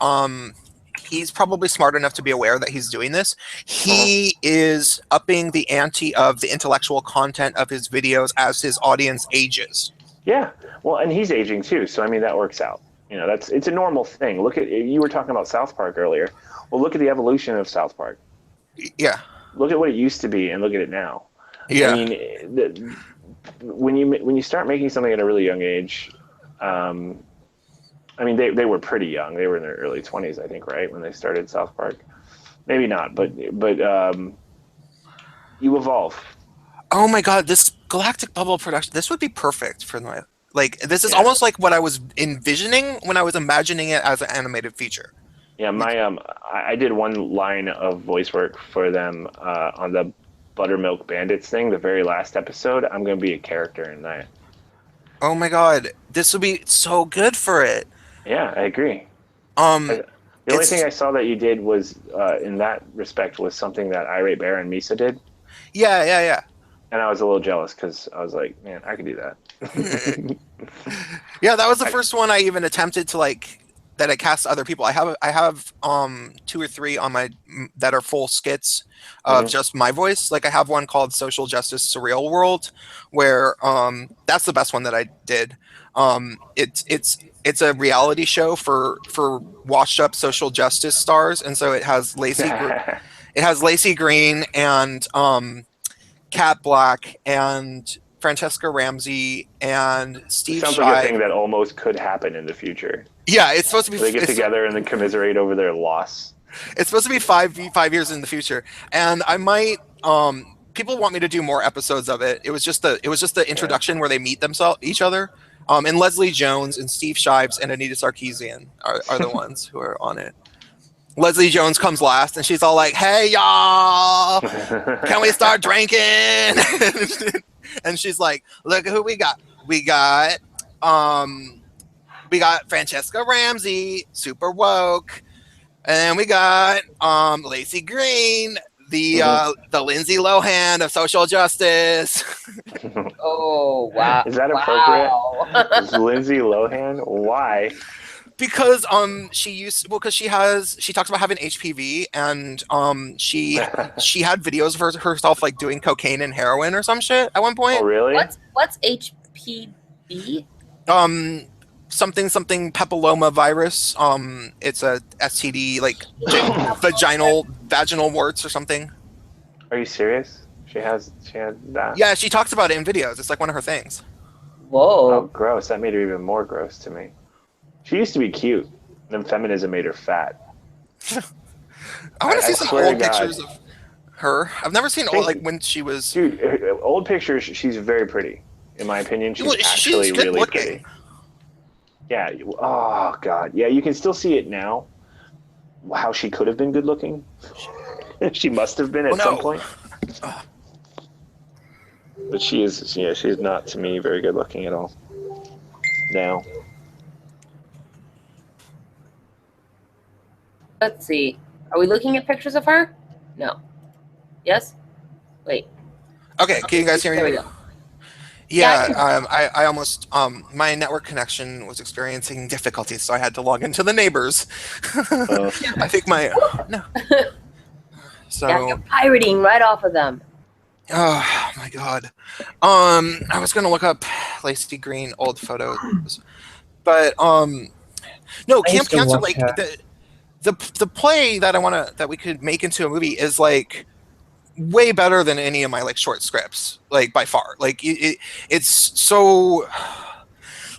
he's probably smart enough to be aware that he's doing this. He is upping the ante of the intellectual content of his videos as his audience ages. Yeah. Well, and he's aging too, so I mean that works out. It's a normal thing. Look at you were talking about South Park earlier. Well, look at the evolution of South Park. Yeah. Look at what it used to be, and look at it now. Yeah. I mean, when you start making something at a really young age, I mean they were pretty young. They were in their early 20s, I think, right, when they started South Park. Maybe not, but you evolve. Oh my God, this Galactic Bubble production. This would be perfect for my like. This is almost like what I was envisioning when I was imagining it as an animated feature. Yeah, I did one line of voice work for them on the Buttermilk Bandits thing, the very last episode. I'm going to be a character in that. Oh my God, this would be so good for it. Yeah, I agree. The The only thing I saw that you did was, in that respect, was something that Irate Bear and Misa did. Yeah. And I was a little jealous because I was like, man, I could do that. Yeah, that was the first one I even attempted to that I cast other people. I have 2 or 3 on my that are full skits of just my voice. Like I have one called Social Justice Surreal World, where that's the best one that I did. It's a reality show for washed up social justice stars, and so it has Lacey Green and Kat Black and Francesca Ramsey and Steve Sounds Shive. like a thing that almost could happen in the future. Yeah, it's supposed to be. They get together and then commiserate over their loss. It's supposed to be 5 years in the future, and I might. People want me to do more episodes of it. It was just the introduction where they meet each other. And Leslie Jones and Steve Shives and Anita Sarkeesian are the ones who are on it. Leslie Jones comes last, and she's all like, "Hey y'all, can we start drinking?" And she's like, "Look who we got. We got Francesca Ramsey, super woke, and we got Lacey Green, the Lindsay Lohan of social justice." Oh wow! Is that appropriate? Is Lindsay Lohan? Why? Because she talks about having HPV, and she had videos of herself like doing cocaine and heroin or some shit at one point. Oh really? What's HPV? Something papilloma virus. It's a STD, like vaginal warts or something. Are you serious? She had that? Yeah, she talks about it in videos. It's like one of her things. Whoa! Oh, gross. That made her even more gross to me. She used to be cute. Then feminism made her fat. I want to see some swear to old God. pictures of her. I've never seen when she was. Dude, old pictures. She's very pretty. In my opinion, she's actually good really looking. pretty. Yeah. Oh God. Yeah, you can still see it now. How she could have been good looking. She must have been at some point. But she is. Yeah, she's not to me very good looking at all. Now. Let's see. Are we looking at pictures of her? No. Yes. Wait. Okay, can you guys hear me? There we go. Yeah, I almost my network connection was experiencing difficulties, so I had to log into the neighbors. I think So Yeah, you're pirating right off of them. oh my god. I was gonna look up Lacey Green old photos, but no, I Camp used to Cancer, watch like her. the play that we could make into a movie is like way better than any of my like short scripts, like by far. Like it's so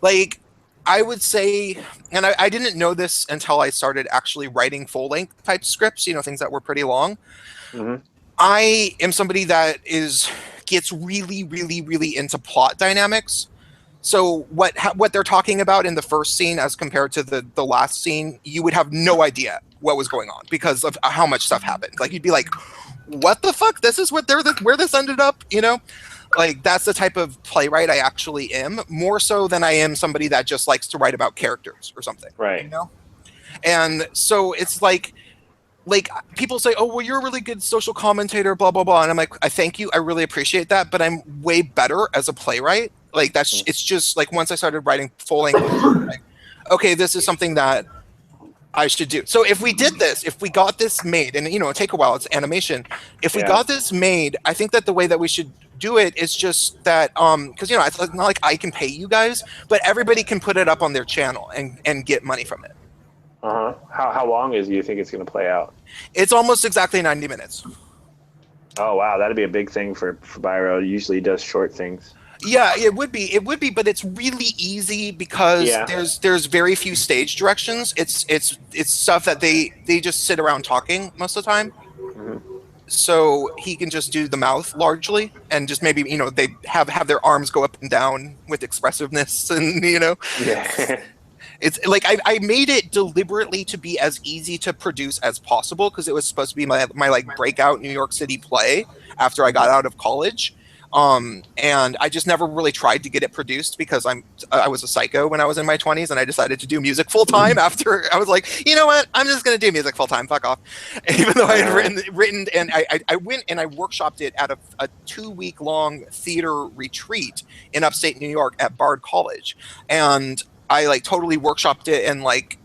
like I would say, and I didn't know this until I started actually writing full length type scripts, you know, things that were pretty long. Mhm. I am somebody that gets really, really, really into plot dynamics. So what they're talking about in the first scene as compared to the last scene, you would have no idea what was going on because of how much stuff happened. Like you'd be like, "What the fuck? This is what where this ended up," you know? Like that's the type of playwright I actually am, more so than I am somebody that just likes to write about characters or something. Right. You know? And so it's like people say, "Oh, well, you're a really good social commentator," blah blah blah, and I'm like, "I thank you, I really appreciate that," but I'm way better as a playwright. Like that's it's just like once I started writing full length, like, okay, this is something that I should do. So if we did this, if we got this made, and you know, it'll take a while, it's animation. If we Yeah. got this made, I think that the way that we should do it is just that because you know, it's not like I can pay you guys, but everybody can put it up on their channel and get money from it. Uh-huh. How long do you think it's going to play out? It's almost exactly 90 minutes. Oh wow, that'd be a big thing for Byro. He usually does short things. Yeah, it would be, but it's really easy because Yeah. there's very few stage directions. It's stuff that they just sit around talking most of the time. Mhm. So he can just do the mouth largely, and just maybe you know they have their arms go up and down with expressiveness, and you know Yeah. it's like I made it deliberately to be as easy to produce as possible because it was supposed to be my like breakout New York City play after I got out of college. And I just never really tried to get it produced because I was a psycho when I was in my 20s, and I decided to do music full time after I was like, you know what, I'm just gonna do music full time, fuck off. Even though I had written and I went and I workshopped it at a 2-week long theater retreat in upstate New York at Bard College, and I like totally workshopped it and like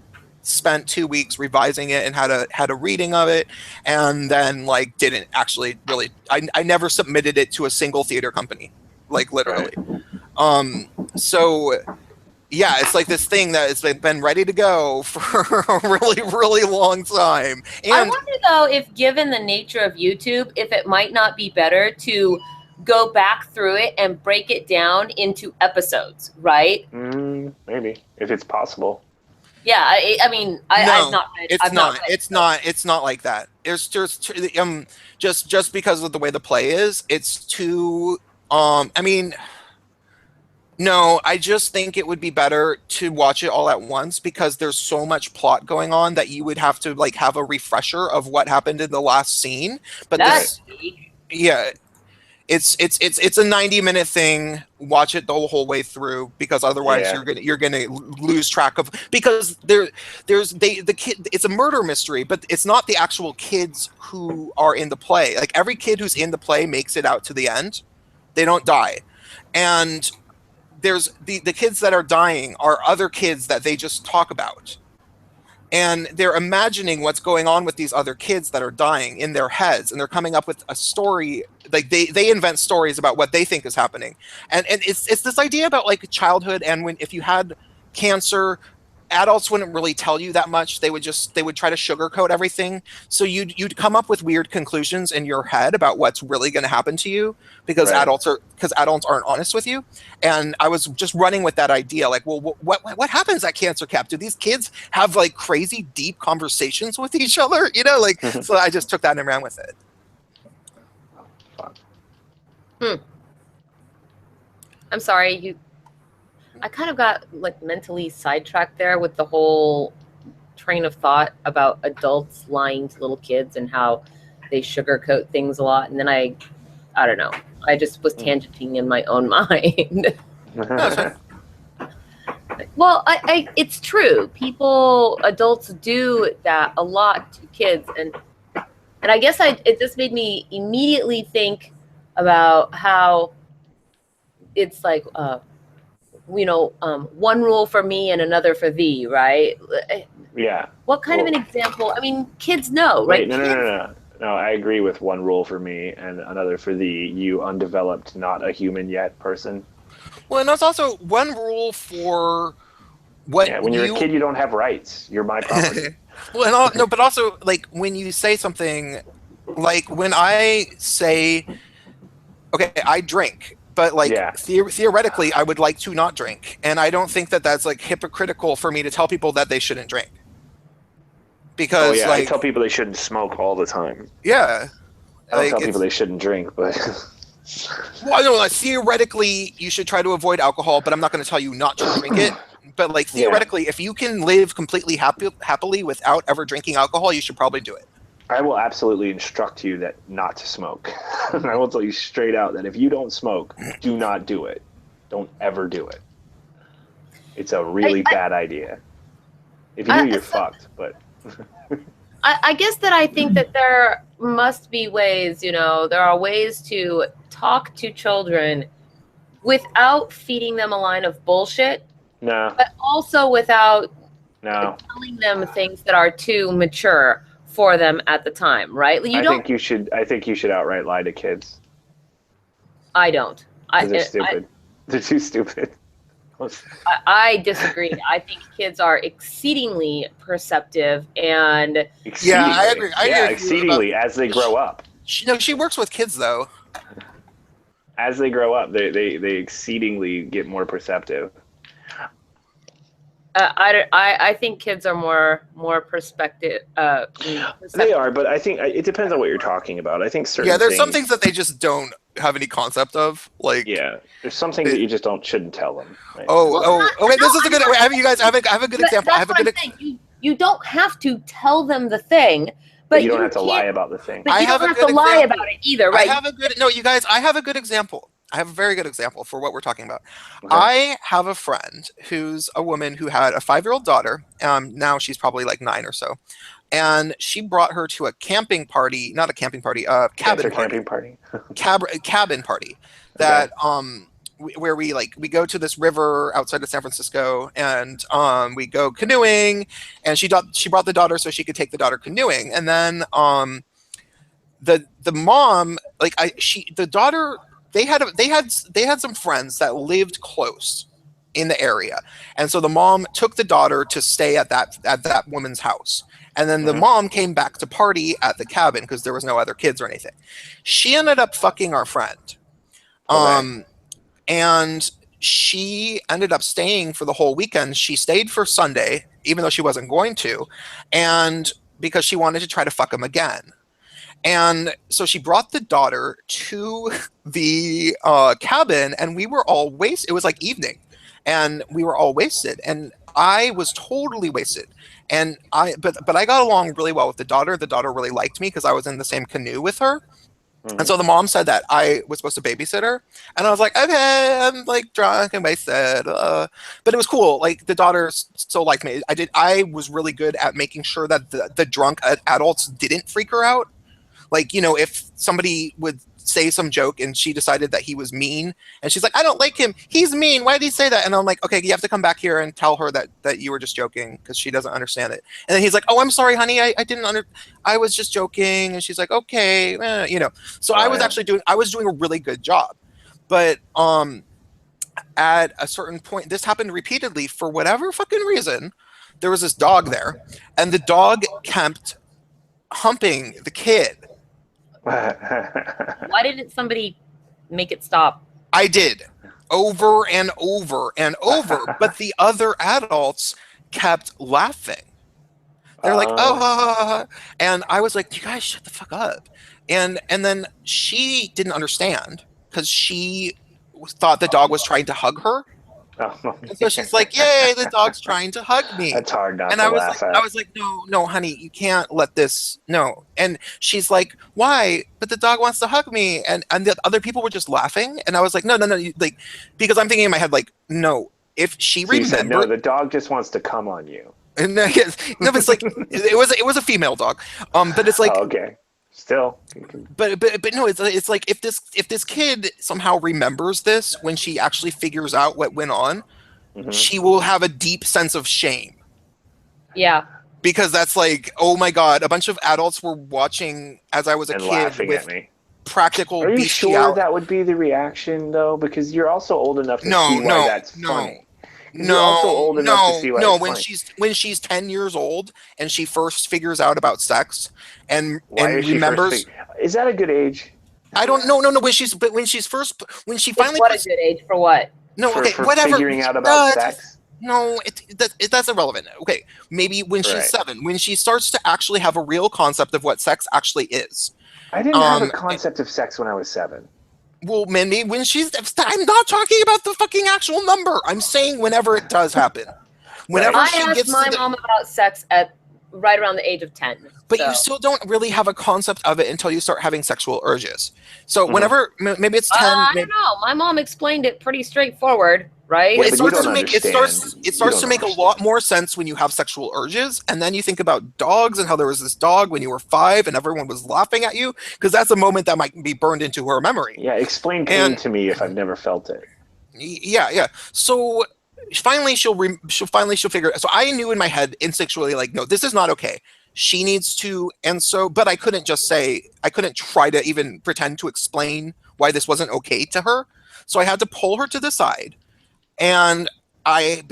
spent 2 weeks revising it and had a reading of it, and then like didn't actually really I never submitted it to a single theater company, like literally. So yeah, it's like this thing that has been ready to go for a really, really long time. I And wonder though if given the nature of YouTube, if it might not be better to go back through it and break it down into episodes, right? Maybe if it's possible. Yeah, I mean, I've not read. it's I've not. read, It's not like that. It's just because of the way the play is. It's too. I mean, no. I just think it would be better to watch it all at once because there's so much plot going on that you would have to like have a refresher of what happened in the last scene. But That's yeah. It's a 90-minute thing. Watch it the whole way through because otherwise you're gonna lose track of because the kid. It's a murder mystery, but it's not the actual kids who are in the play. Like every kid who's in the play makes it out to the end. They don't die, and there's the kids that are dying are other kids that they just talk about. And they're imagining what's going on with these other kids that are dying in their heads, and they're coming up with a story. Like they invent stories about what they think is happening, and it's this idea about like childhood. And if you had cancer, adults wouldn't really tell you that much. They would try to sugarcoat everything. So you'd come up with weird conclusions in your head about what's really going to happen to you because adults aren't honest with you. And I was just running with that idea, like, well, what happens at Cancer Cap? Do these kids have like crazy deep conversations with each other? You know, like so I just took that and ran with it. I'm sorry, I kind of got like mentally sidetracked there with the whole train of thought about adults lying to little kids and how they sugarcoat things a lot. And then I don't know. I just was tangenting in my own mind. Well, it's true. Adults do that a lot to kids. And I guess it just made me immediately think about how it's like, one rule for me and another for thee, right? Yeah. What kind of an example? I mean, kids know, right? Wait, no. No, I agree with one rule for me and another for the you undeveloped, not a human yet person. Well, and that's also one rule for what Yeah, when you're a kid, you don't have rights. You're my property. Well, and no, but also like when you say something, like when I say, okay, I drink, but like Yeah. theoretically, I would like to not drink, and I don't think that that's like hypocritical for me to tell people that they shouldn't drink. Because Oh yeah, like I tell people they shouldn't smoke all the time. yeah, I don't like, tell people they shouldn't drink, but well, I know, like, theoretically, you should try to avoid alcohol, but I'm not going to tell you not to drink it. But like theoretically, if you can live completely happily without ever drinking alcohol, you should probably do it. I will absolutely instruct you that not to smoke. I will tell you straight out that if you don't smoke, do not do it. Don't ever do it. It's a really bad idea. If you do, you're fucked. But I guess that I think that there must be ways, there are ways to talk to children without feeding them a line of bullshit, no, but also without no. telling them things that are too mature for them at the time, right? I think you should outright lie to kids. I don't. They're stupid. They're too stupid. I disagree. I think kids are exceedingly perceptive and Yeah, I agree. I agree with you exceedingly as they grow up. She works with kids though. As they grow up, they exceedingly get more perceptive. I think kids are more perspective. They are, but I think it depends on what you're talking about. I think certain there's some things that they just don't have any concept of. Like there's some things that you just shouldn't tell them. Right? Okay. This is a good. I have a good example. I have a good. You don't have to tell them the thing, but you don't have to lie about the thing. But you don't have to lie about it either, right? I have a good example. I have a very good example for what we're talking about. Okay. I have a friend who's a woman who had a 5-year-old daughter. Now she's probably like 9 or so. And she brought her to a camping party, not a camping party, cabin party. Cabin party that where we go to this river outside of San Francisco, and we go canoeing, and she brought the daughter so she could take the daughter canoeing. And then the mom, the daughter, they had some friends that lived close in the area, and so the mom took the daughter to stay at that woman's house, and then the mom came back to party at the cabin because there was no other kids or anything. She ended up fucking our friend, and she ended up staying for the whole weekend. She stayed for Sunday, even though she wasn't going to, and because she wanted to try to fuck him again. And so she brought the daughter to the cabin, and we were all wasted. It was like evening, and we were all wasted, and I was totally wasted. And but I got along really well with the daughter. The daughter really liked me because I was in the same canoe with her. And so the mom said that I was supposed to babysit her, and I was like, okay, I'm like drunk and wasted, but it was cool. Like the daughter still liked me. I was really good at making sure that the drunk adults didn't freak her out. Like, if somebody would say some joke and she decided that he was mean, and she's like, I don't like him, he's mean, why did he say that? And I'm like, okay, you have to come back here and tell her that you were just joking, because she doesn't understand it. And then he's like, oh, I'm sorry, honey, I didn't I was just joking. And she's like, okay, so I was doing a really good job. But at a certain point, this happened repeatedly for whatever fucking reason. There was this dog there, and the dog kept humping the kid. Why didn't somebody make it stop? I did, over and over and over, but the other adults kept laughing. They're like, oh, and I was like, you guys shut the fuck up. And then she didn't understand because she thought the dog was trying to hug her. And so she's like, yay, the dog's trying to hug me. That's hard not and to I was laugh like, at. I was like, no, honey, you can't let this, no. And she's like, why? But the dog wants to hug me. And the other people were just laughing. And I was like, no, like, because I'm thinking in my head, like, no, if she remembered. Said, no, the dog just wants to come on you. And no, but it's like, it was a female dog. But it's like, okay. Still, but no, it's like if this kid somehow remembers this when she actually figures out what went on, she will have a deep sense of shame. Yeah. because that's like, oh my god, a bunch of adults were watching as I was a And kid laughing with at me. practical Are you bestiality. sure that would be the reaction, though? Because you're also old enough to see why that's funny. You're also old enough to see why it's when funny. when she's 10 years old and she first figures out about sex and Why is she remembers. Is that a good age? I don't know. No, when she finally What puts, a good age for what? no, for, okay, for whatever. figuring out about Uh, sex? No, that's irrelevant. Okay, maybe when she's Right. 7, when she starts to actually have a real concept of what sex actually is. I didn't have a concept of sex when I was 7. Well, maybe when she's, I'm not talking about the fucking actual number. I'm saying whenever it does happen. Whenever I she asked gets my to the, mom about sex at right around the age of 10. but so. you still don't really have a concept of it until you start having sexual urges. So Mhm. whenever, maybe it's 10. I don't know. My mom explained it pretty straightforward, right? Yeah, It but starts you to don't make it understand. You starts don't to make a understand. lot more sense when you have sexual urges, and then you think about dogs and how there was this dog when you were 5 and everyone was laughing at you, because that's a moment that might be burned into her memory. Yeah, explain pain And- to me if I've never felt it. Yeah. So finally she'll figure it. So I knew in my head instinctually, like, no, this is not okay. She needs to, and so, but I couldn't try to even pretend to explain why this wasn't okay to her. So I had to pull her to the side, and I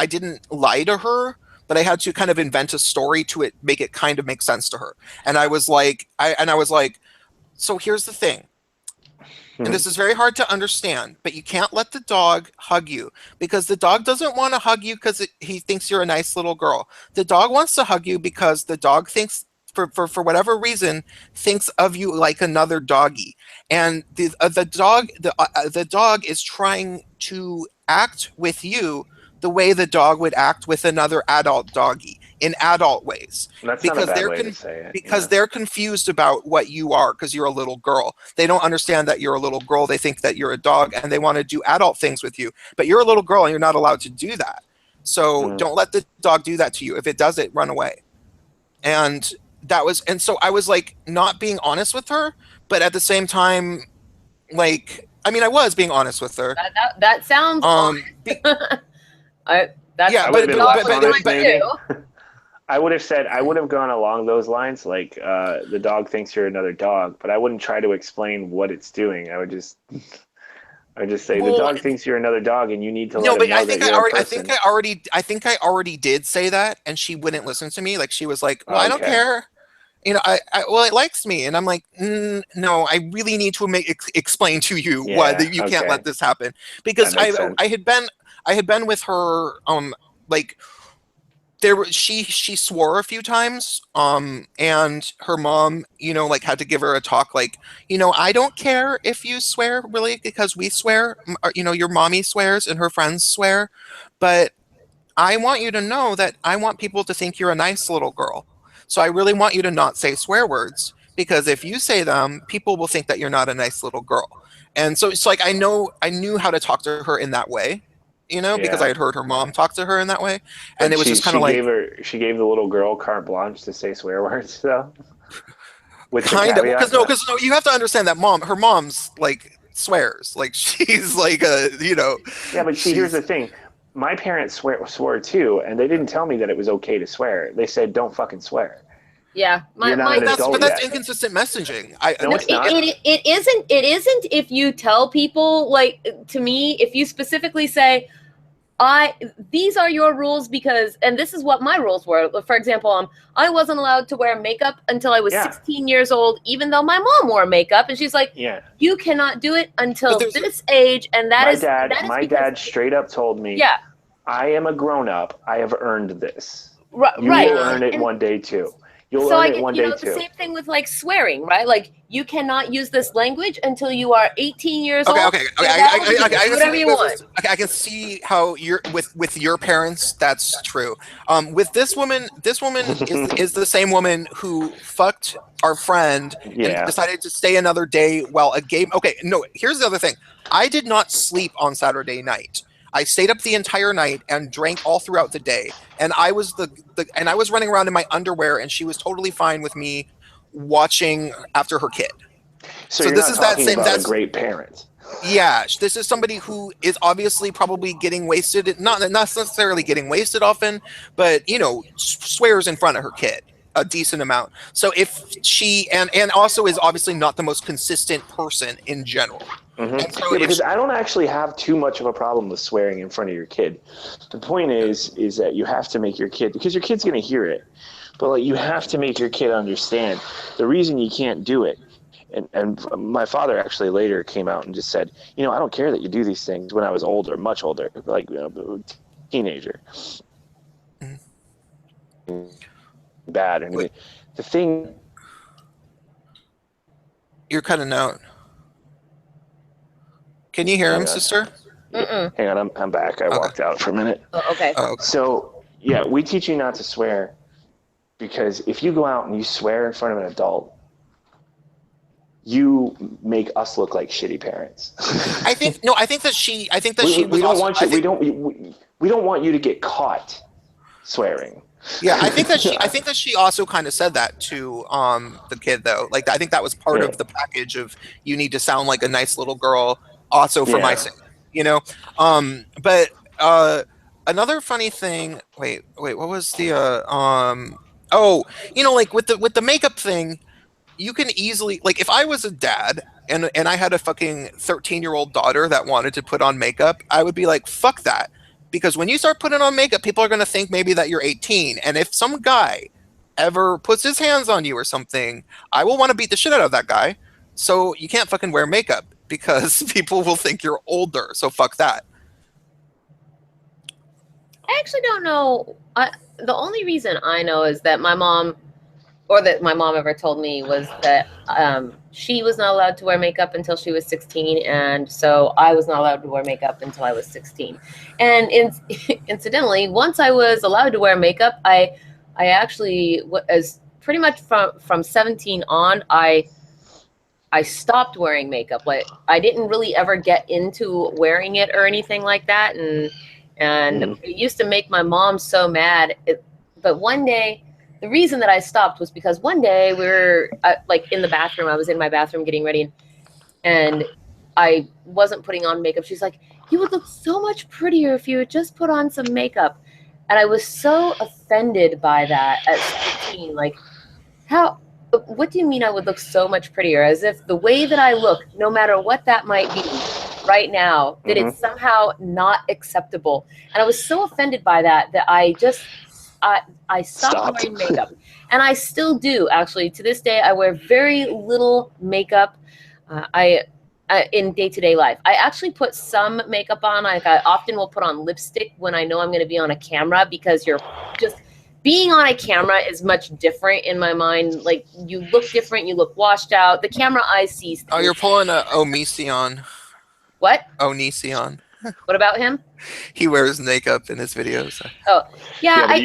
didn't lie to her, but I had to kind of invent a story to make it kind of make sense to her. And I was like, so here's the thing. And this is very hard to understand, but you can't let the dog hug you, because the dog doesn't want to hug you because he thinks you're a nice little girl. The dog wants to hug you because the dog thinks, for whatever reason, thinks of you like another doggy. And the dog is trying to act with you the way the dog would act with another adult doggy, in adult ways. That's Because not a bad they're way to say it. Because yeah. they're confused about what you are, because you're a little girl. They don't understand that you're a little girl. They think that you're a dog, and they want to do adult things with you. But you're a little girl, and you're not allowed to do that. So don't let the dog do that to you. If it does it, run away. And so I was like not being honest with her, but at the same time, like, I mean, I was being honest with her. That sounds that's Yeah, I but- would've been but- less but- honest, but- maybe. I would have gone along those lines, like the dog thinks you're another dog, but I wouldn't try to explain what it's doing. I would just say the dog thinks you're another dog, and you need to let him know that you're a person. I think I already did say that, and she wouldn't listen to me. Like, she was like, "Well, I don't Okay. care." Well, it likes me, and I'm like, no, I really need to explain to you why Yeah, you can't okay. let this happen, because That makes sense. I had been with her, like, she swore a few times, and her mom, like, had to give her a talk, like, I don't care if you swear, really, because we swear, your mommy swears and her friends swear, but I want you to know that I want people to think you're a nice little girl. So I really want you to not say swear words, because if you say them, people will think that you're not a nice little girl. And so it's like, I knew how to talk to her in that way, because Yeah. I had heard her mom talk to her in that way. And it was just kind of like, she gave the little girl carte blanche to say swear words, though. With the kind of, caveat because you have to understand that her mom's like swears, like, she's like Yeah, but see, here's the thing. My parents swore too, and they didn't tell me that it was okay to swear. They said, "Don't fucking swear." Yeah, You're not an adult but that's yet. inconsistent messaging. No, it's not. It isn't if you tell people, like, to me, if you specifically say, these are your rules because, and this is what my rules were. For example, I wasn't allowed to wear makeup until I was 16 years old, even though my mom wore makeup, and she's like, Yeah. you cannot do it until But this age, and My dad straight up told me, yeah, I am a grown up. I have earned this. right. You will earn it one day too. You'll So earn I it get, one you day know, the too. same thing with, like, swearing, right? Like, you cannot use this language until you are 18 years old. Okay. Do whatever you want. Okay, I can see how you're with your parents. That's true. With this woman is the same woman who fucked our friend Yeah. and decided to stay another day while a game. Okay, no. Here's the other thing. I did not sleep on Saturday night. I stayed up the entire night and drank all throughout the day. And I was and I was running around in my underwear, and she was totally fine with me watching after her kid. So So you're this not is that talking same- about that's- a great parent. Yeah, this is somebody who is obviously probably getting wasted, not necessarily getting wasted often, but swears in front of her kid a decent amount. So if she and also is obviously not the most consistent person in general. And so Yeah, if because I don't actually have too much of a problem with swearing in front of your kid. The point is that you have to make your kid, because your kid's going to hear it, but like you have to make your kid understand the reason you can't do it. And my father actually later came out and just said, I don't care that you do these things when I was older, much older, like teenager. Bad. And the thing. You're cutting out. Can you hear him, sister? Mm-mm. Hang on, I'm back. I walked out for a minute. Oh, okay. Oh, okay. So, yeah, we teach you not to swear because if you go out and you swear in front of an adult, you make us look like shitty parents. I think that she we don't want you to get caught swearing. Yeah, I think that she also kind of said that to the kid though. Like I think that was part of the package of you need to sound like a nice little girl also for my sake. But another funny thing, wait, what was the like with the makeup thing, you can easily, like, if I was a dad and I had a fucking 13-year-old daughter that wanted to put on makeup, I would be like, fuck that. Because when you start putting on makeup, people are going to think maybe that you're 18. And if some guy ever puts his hands on you or something, I will want to beat the shit out of that guy. So you can't fucking wear makeup because people will think you're older. So fuck that. I actually don't know. The only reason I know is that my mom, or that my mom ever told me, was that she was not allowed to wear makeup until she was 16, and so I was not allowed to wear makeup until I was 16. And incidentally, once I was allowed to wear makeup, I actually, as pretty much from 17 on, I stopped wearing makeup. Like I didn't really ever get into wearing it or anything like that, and it used to make my mom so mad. But one day, the reason that I stopped was because one day we were like in the bathroom. I was in my bathroom getting ready, and I wasn't putting on makeup. She's like, "You would look so much prettier if you would just put on some makeup." And I was so offended by that at 17. Like, what do you mean I would look so much prettier? As if the way that I look, no matter what that might be right now, that it's somehow not acceptable. And I was so offended by that I just I stopped wearing makeup. And I still do, actually. To this day, I wear very little makeup in day-to-day life. I actually put some makeup on. Like I often will put on lipstick when I know I'm going to be on a camera, because you're just being on a camera is much different in my mind. Like you look different, you look washed out. The camera I see. Oh, you're pulling a Onision. What? Onision. What about him? He wears makeup in his videos. Oh, yeah. I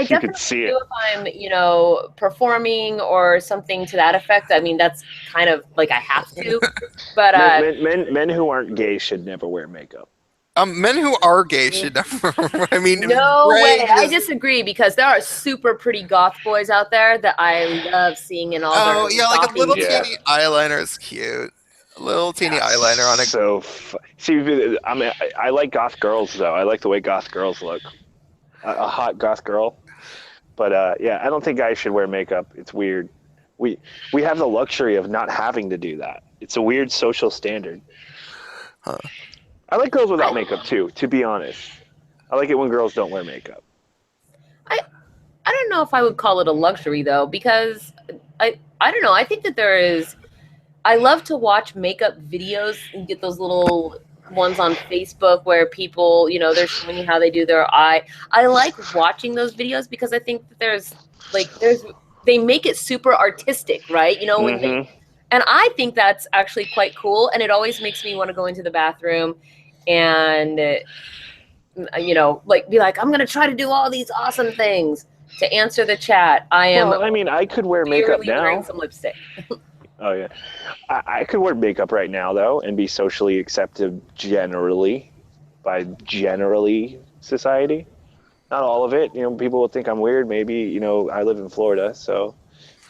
definitely see do if I'm, performing or something to that effect. I mean, that's kind of like I have to. But men who aren't gay should never wear makeup. Men who are gay should never. I mean, no way. I disagree, because there are super pretty goth boys out there that I love seeing in all their. Oh yeah, like a little teeny eyeliner is cute. A little teeny eyeliner on it. So, see, I like goth girls though. I like the way goth girls look. A hot goth girl. But yeah, I don't think guys should wear makeup. It's weird. We have the luxury of not having to do that. It's a weird social standard. Huh. I like girls without makeup too, to be honest. I like it when girls don't wear makeup. I don't know if I would call it a luxury though, because I don't know. I think that there is. I love to watch makeup videos and get those little ones on Facebook where people, they're showing you how they do their eye. I like watching those videos because I think that they make it super artistic, right? And I think that's actually quite cool. And it always makes me want to go into the bathroom and, be like, I'm going to try to do all these awesome things to answer the chat. I could wear makeup now. Wearing some lipstick. Oh, yeah. I could wear makeup right now, though, and be socially accepted generally by society. Not all of it. People will think I'm weird. Maybe, I live in Florida, so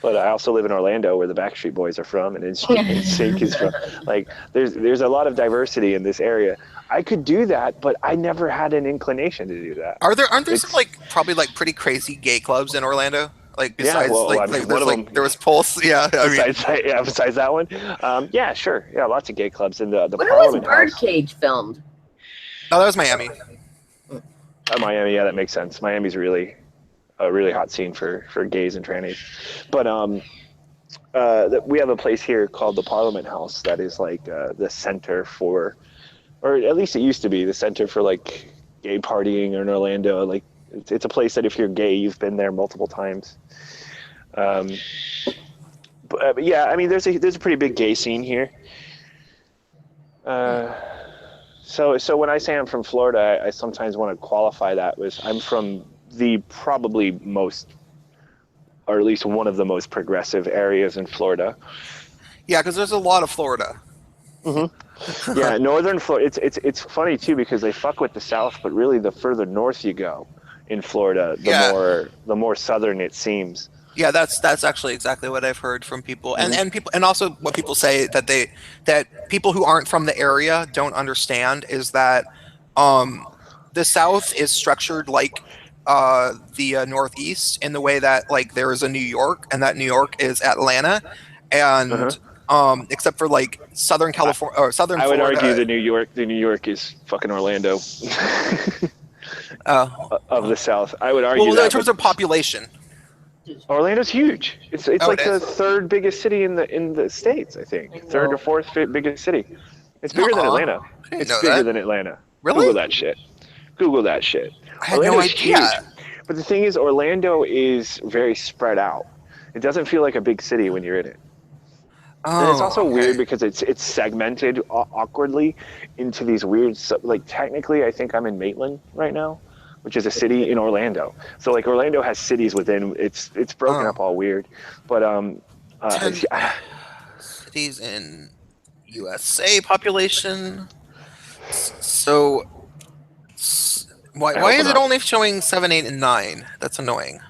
But I also live in Orlando, where the Backstreet Boys are from, and NSYNC is from. Like, there's a lot of diversity in this area. I could do that, but I never had an inclination to do that. Aren't there some like probably like pretty crazy gay clubs in Orlando? Like besides I mean, one of them, there was Pulse. Yeah, besides that one, yeah, sure, yeah, lots of gay clubs in the Where was Parliament House. Birdcage filmed? Oh, that was Miami. Miami, yeah, that makes sense. Miami's really a really hot scene for gays and trannies. But we have a place here called the Parliament House that is like the center for, or at least it used to be the center for like gay partying in Orlando. Like it's a place that if you're gay, you've been there multiple times. But yeah, I mean, there's a pretty big gay scene here. So when I say I'm from Florida, I sometimes want to qualify that with I'm from the probably most, or at least one of the most progressive areas in Florida. Yeah, because there's a lot of Florida. Mm-hmm. Yeah, northern Florida. It's funny too because they fuck with the South, but really the further north you go in Florida, the more southern it seems. Yeah, that's actually exactly what I've heard from people, and also what people say that people who aren't from the area don't understand is that the South is structured like the Northeast in the way that like there is a New York, and that New York is Atlanta, and except for like Southern California or Southern Florida. I would argue the New York is fucking Orlando of the South. I would argue that in terms of population. Orlando's huge. It's like the third biggest city in the States, I think. Third or fourth biggest city. It's bigger than Atlanta. It's bigger than Atlanta. Really? Google that shit. I had no idea. Huge. But the thing is, Orlando is very spread out. It doesn't feel like a big city when you're in it. And it's also weird because it's segmented awkwardly into these weird, like technically I think I'm in Maitland right now, which is a city in Orlando. So like Orlando has cities within, it's broken up all weird. But 10 cities in USA population. So why is it only showing 7, 8, and 9? That's annoying.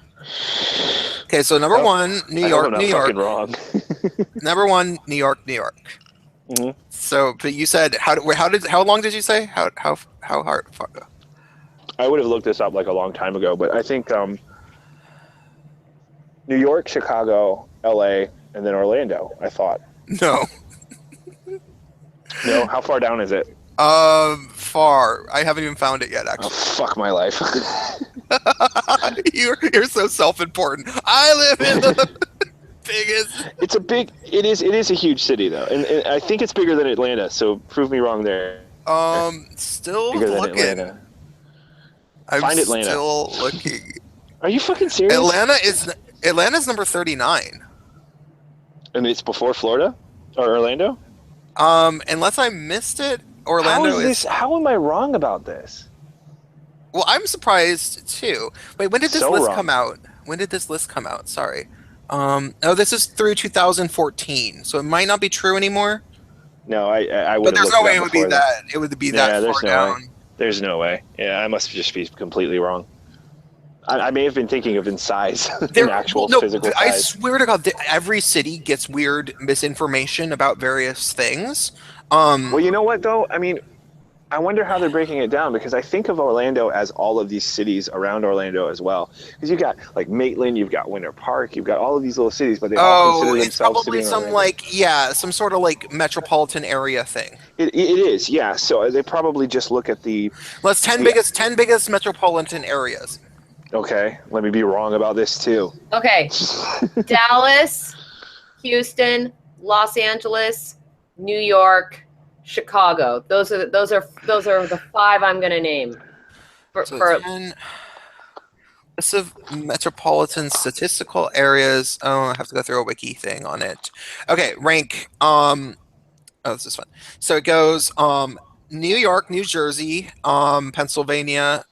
Okay, so number one, New York. Wrong. Number one, New York. Mm-hmm. So, but you said how long did you say? How hard? I would have looked this up like a long time ago, but I think New York, Chicago, LA, and then Orlando. I thought. No. No, how far down is it? Far. I haven't even found it yet. Actually. Oh, fuck my life. You're so self-important. I live in the biggest. It is a huge city though, and I think it's bigger than Atlanta. So prove me wrong there. Still bigger looking. Than Atlanta. I'm Atlanta. Still looking. Are you fucking serious? Atlanta's number 39. And it's before Florida or Orlando? Unless I missed it, Orlando How am I wrong about this? Well, I'm surprised too. Wait, when did this list wrong. come out? When did this list come out? Sorry. This is through 2014, so it might not be true anymore. No, I would. But there's no way it would be that. It would be that far down. Way. There's no way. Yeah, I must just be completely wrong. I may have been thinking of in size, in actual physical size. I swear to God, every city gets weird misinformation about various things. Well, you know what though? I mean, I wonder how they're breaking it down because I think of Orlando as all of these cities around Orlando as well. Because you've got like Maitland, you've got Winter Park, you've got all of these little cities, but they all consider themselves to be in Orlando. Some sort of like metropolitan area thing. It is, yeah. So they probably just look at the 10 biggest metropolitan areas. Okay, let me be wrong about this too. Okay, Dallas, Houston, Los Angeles, New York, Chicago. Those are the 5 I'm gonna name. List of metropolitan statistical areas. Oh, I have to go through a wiki thing on it. Okay, rank. This is fun. So it goes New York, New Jersey, Pennsylvania,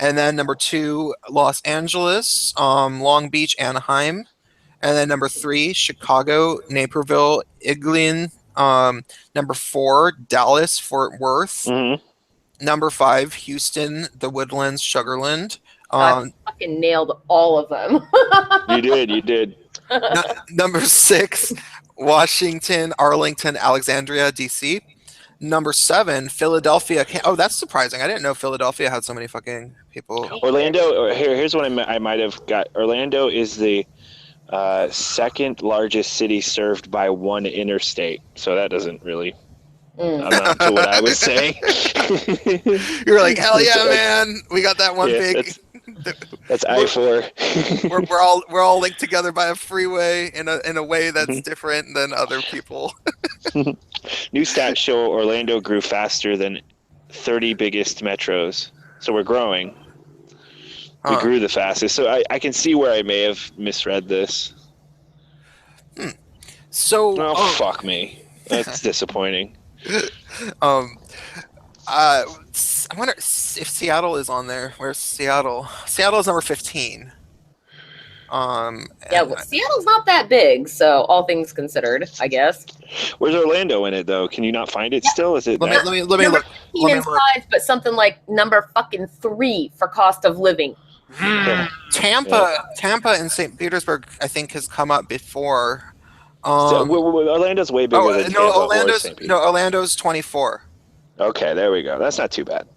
and then number 2, Los Angeles, Long Beach, Anaheim, and then number 3, Chicago, Naperville, Eglin. Number 4, Dallas, Fort Worth. Mm-hmm. Number 5, Houston, The Woodlands, Sugarland. I fucking nailed all of them. You did. Number 6, Washington, Arlington, Alexandria, DC. Number 7, Philadelphia. Oh, that's surprising. I didn't know Philadelphia had so many fucking people. Orlando. Here's what I might have got. Orlando is the second largest city served by one interstate. So that doesn't really amount to what I was saying. You were like, hell yeah, man! We got that one big. That's I-4. we're all linked together by a freeway in a way that's different than other people. New stats show Orlando grew faster than 30 biggest metros. So we're growing. We grew the fastest. So I can see where I may have misread this. So fuck me. That's disappointing. I wonder if Seattle is on there. Where's Seattle? Seattle is number 15. Seattle's not that big, so all things considered, I guess. Where's Orlando in it though? Can you not find it still? Is it? Let me look. In size, but something like number fucking 3 for cost of living. Tampa and St. Petersburg, I think, has come up before. Orlando's way bigger than Tampa. Orlando's 24. Okay, there we go. That's not too bad.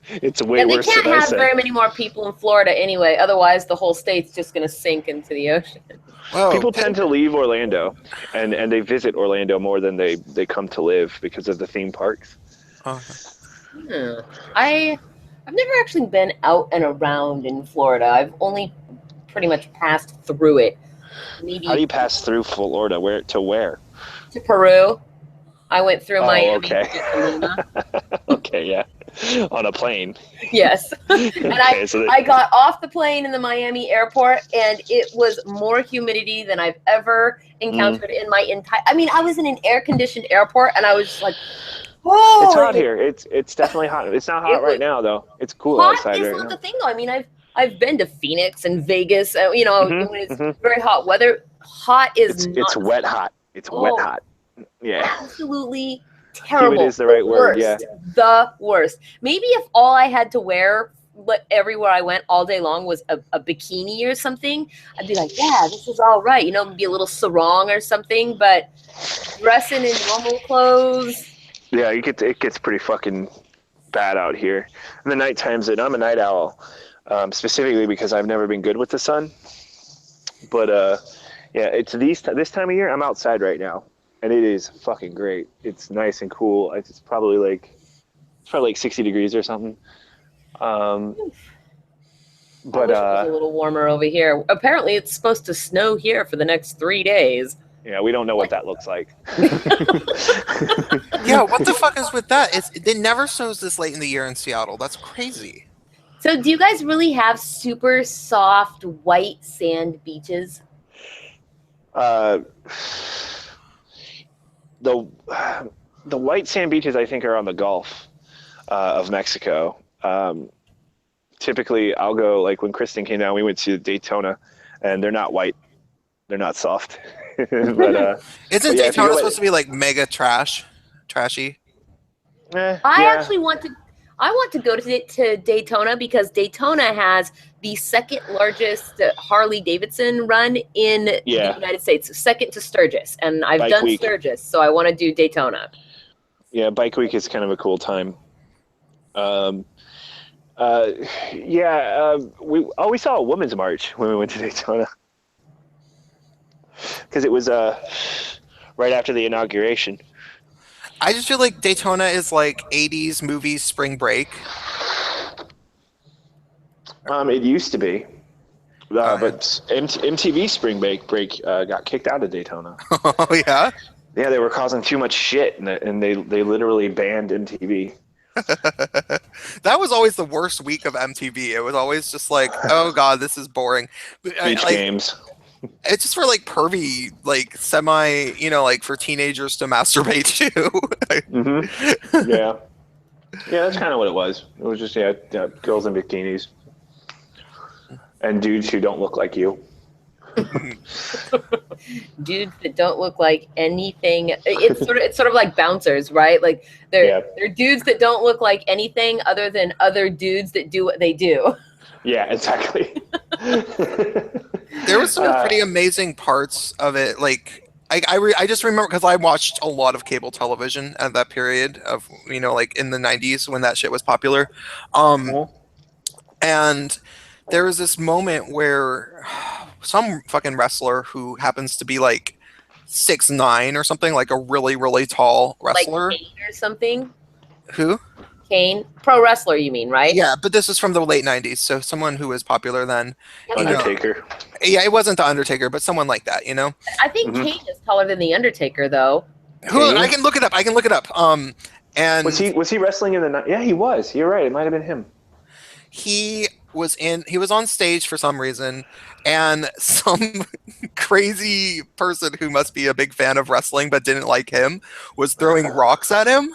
It's way worse than I said. They can't have very many more people in Florida anyway. Otherwise, the whole state's just going to sink into the ocean. Whoa. People tend to leave Orlando, and they visit Orlando more than they come to live because of the theme parks. I've never actually been out and around in Florida. I've only pretty much passed through it. Maybe. How do you pass through Florida? Where? To Peru. I went through Miami. Okay. Okay, yeah. On a plane. Yes. And I got off the plane in the Miami airport, and it was more humidity than I've ever encountered in my entire. I mean, I was in an air-conditioned airport, and I was just like, "Whoa!" It's hot here. It's definitely hot. It's not hot right now, though. It's cool outside right now. Hot is not the thing, though. I mean, I've been to Phoenix and Vegas. When it's very hot weather. Hot is it's wet hot. It's wet hot. Yeah. Absolutely terrible. Humid is the right word, yeah. The worst. Maybe if all I had to wear everywhere I went all day long was a bikini or something, I'd be like, yeah, this is all right. Be a little sarong or something, but dressing in normal clothes. Yeah, it gets pretty fucking bad out here. In the night times, and I'm a night owl, specifically because I've never been good with the sun. But it's this time of year, I'm outside right now. And it is fucking great. It's nice and cool. It's probably like 60 degrees or something. But it was a little warmer over here. Apparently, it's supposed to snow here for the next 3 days. Yeah, we don't know what that looks like. Yeah, what the fuck is with that? It never snows this late in the year in Seattle. That's crazy. So, do you guys really have super soft white sand beaches? The white sand beaches, I think, are on the Gulf of Mexico. Typically, I'll go, like when Kristen came down, we went to Daytona, and they're not white. They're not soft. But, Isn't Daytona supposed to be like mega trashy? I want to go to Daytona because Daytona has the second largest Harley Davidson run in the United States, second to Sturgis, and I've done Sturgis, so I want to do Daytona. Yeah, Bike Week is kind of a cool time. We saw a women's march when we went to Daytona because it was right after the inauguration. I just feel like Daytona is like 80s movies Spring Break. It used to be. But MTV Spring Break got kicked out of Daytona. Oh, yeah? Yeah, they were causing too much shit, and they literally banned MTV. That was always the worst week of MTV. It was always just like, oh, God, this is boring. Beach games. It's just for like pervy, like semi, like for teenagers to masturbate to. Mm-hmm. Yeah, that's kind of what it was. It was just girls in bikinis and dudes who don't look like you. Dudes that don't look like anything. It's sort of like bouncers, right? Like they're dudes that don't look like anything other than other dudes that do what they do. Yeah, exactly. there was some pretty amazing parts of it. Like I just remember because I watched a lot of cable television at that period of like in the 90s when that shit was popular. And there was this moment where some fucking wrestler who happens to be like 6'9" or something, like a really, really tall wrestler. Like Kane or something? Who? Kane? Pro wrestler, you mean, right? Yeah, but this is from the late 90s, so someone who was popular then. Undertaker. Yeah, it wasn't the Undertaker, but someone like that, I think Kane is taller than the Undertaker, though. Who? I can look it up. And was he wrestling in the? Yeah, he was. You're right. It might have been him. He was on stage for some reason, and some crazy person who must be a big fan of wrestling but didn't like him was throwing rocks at him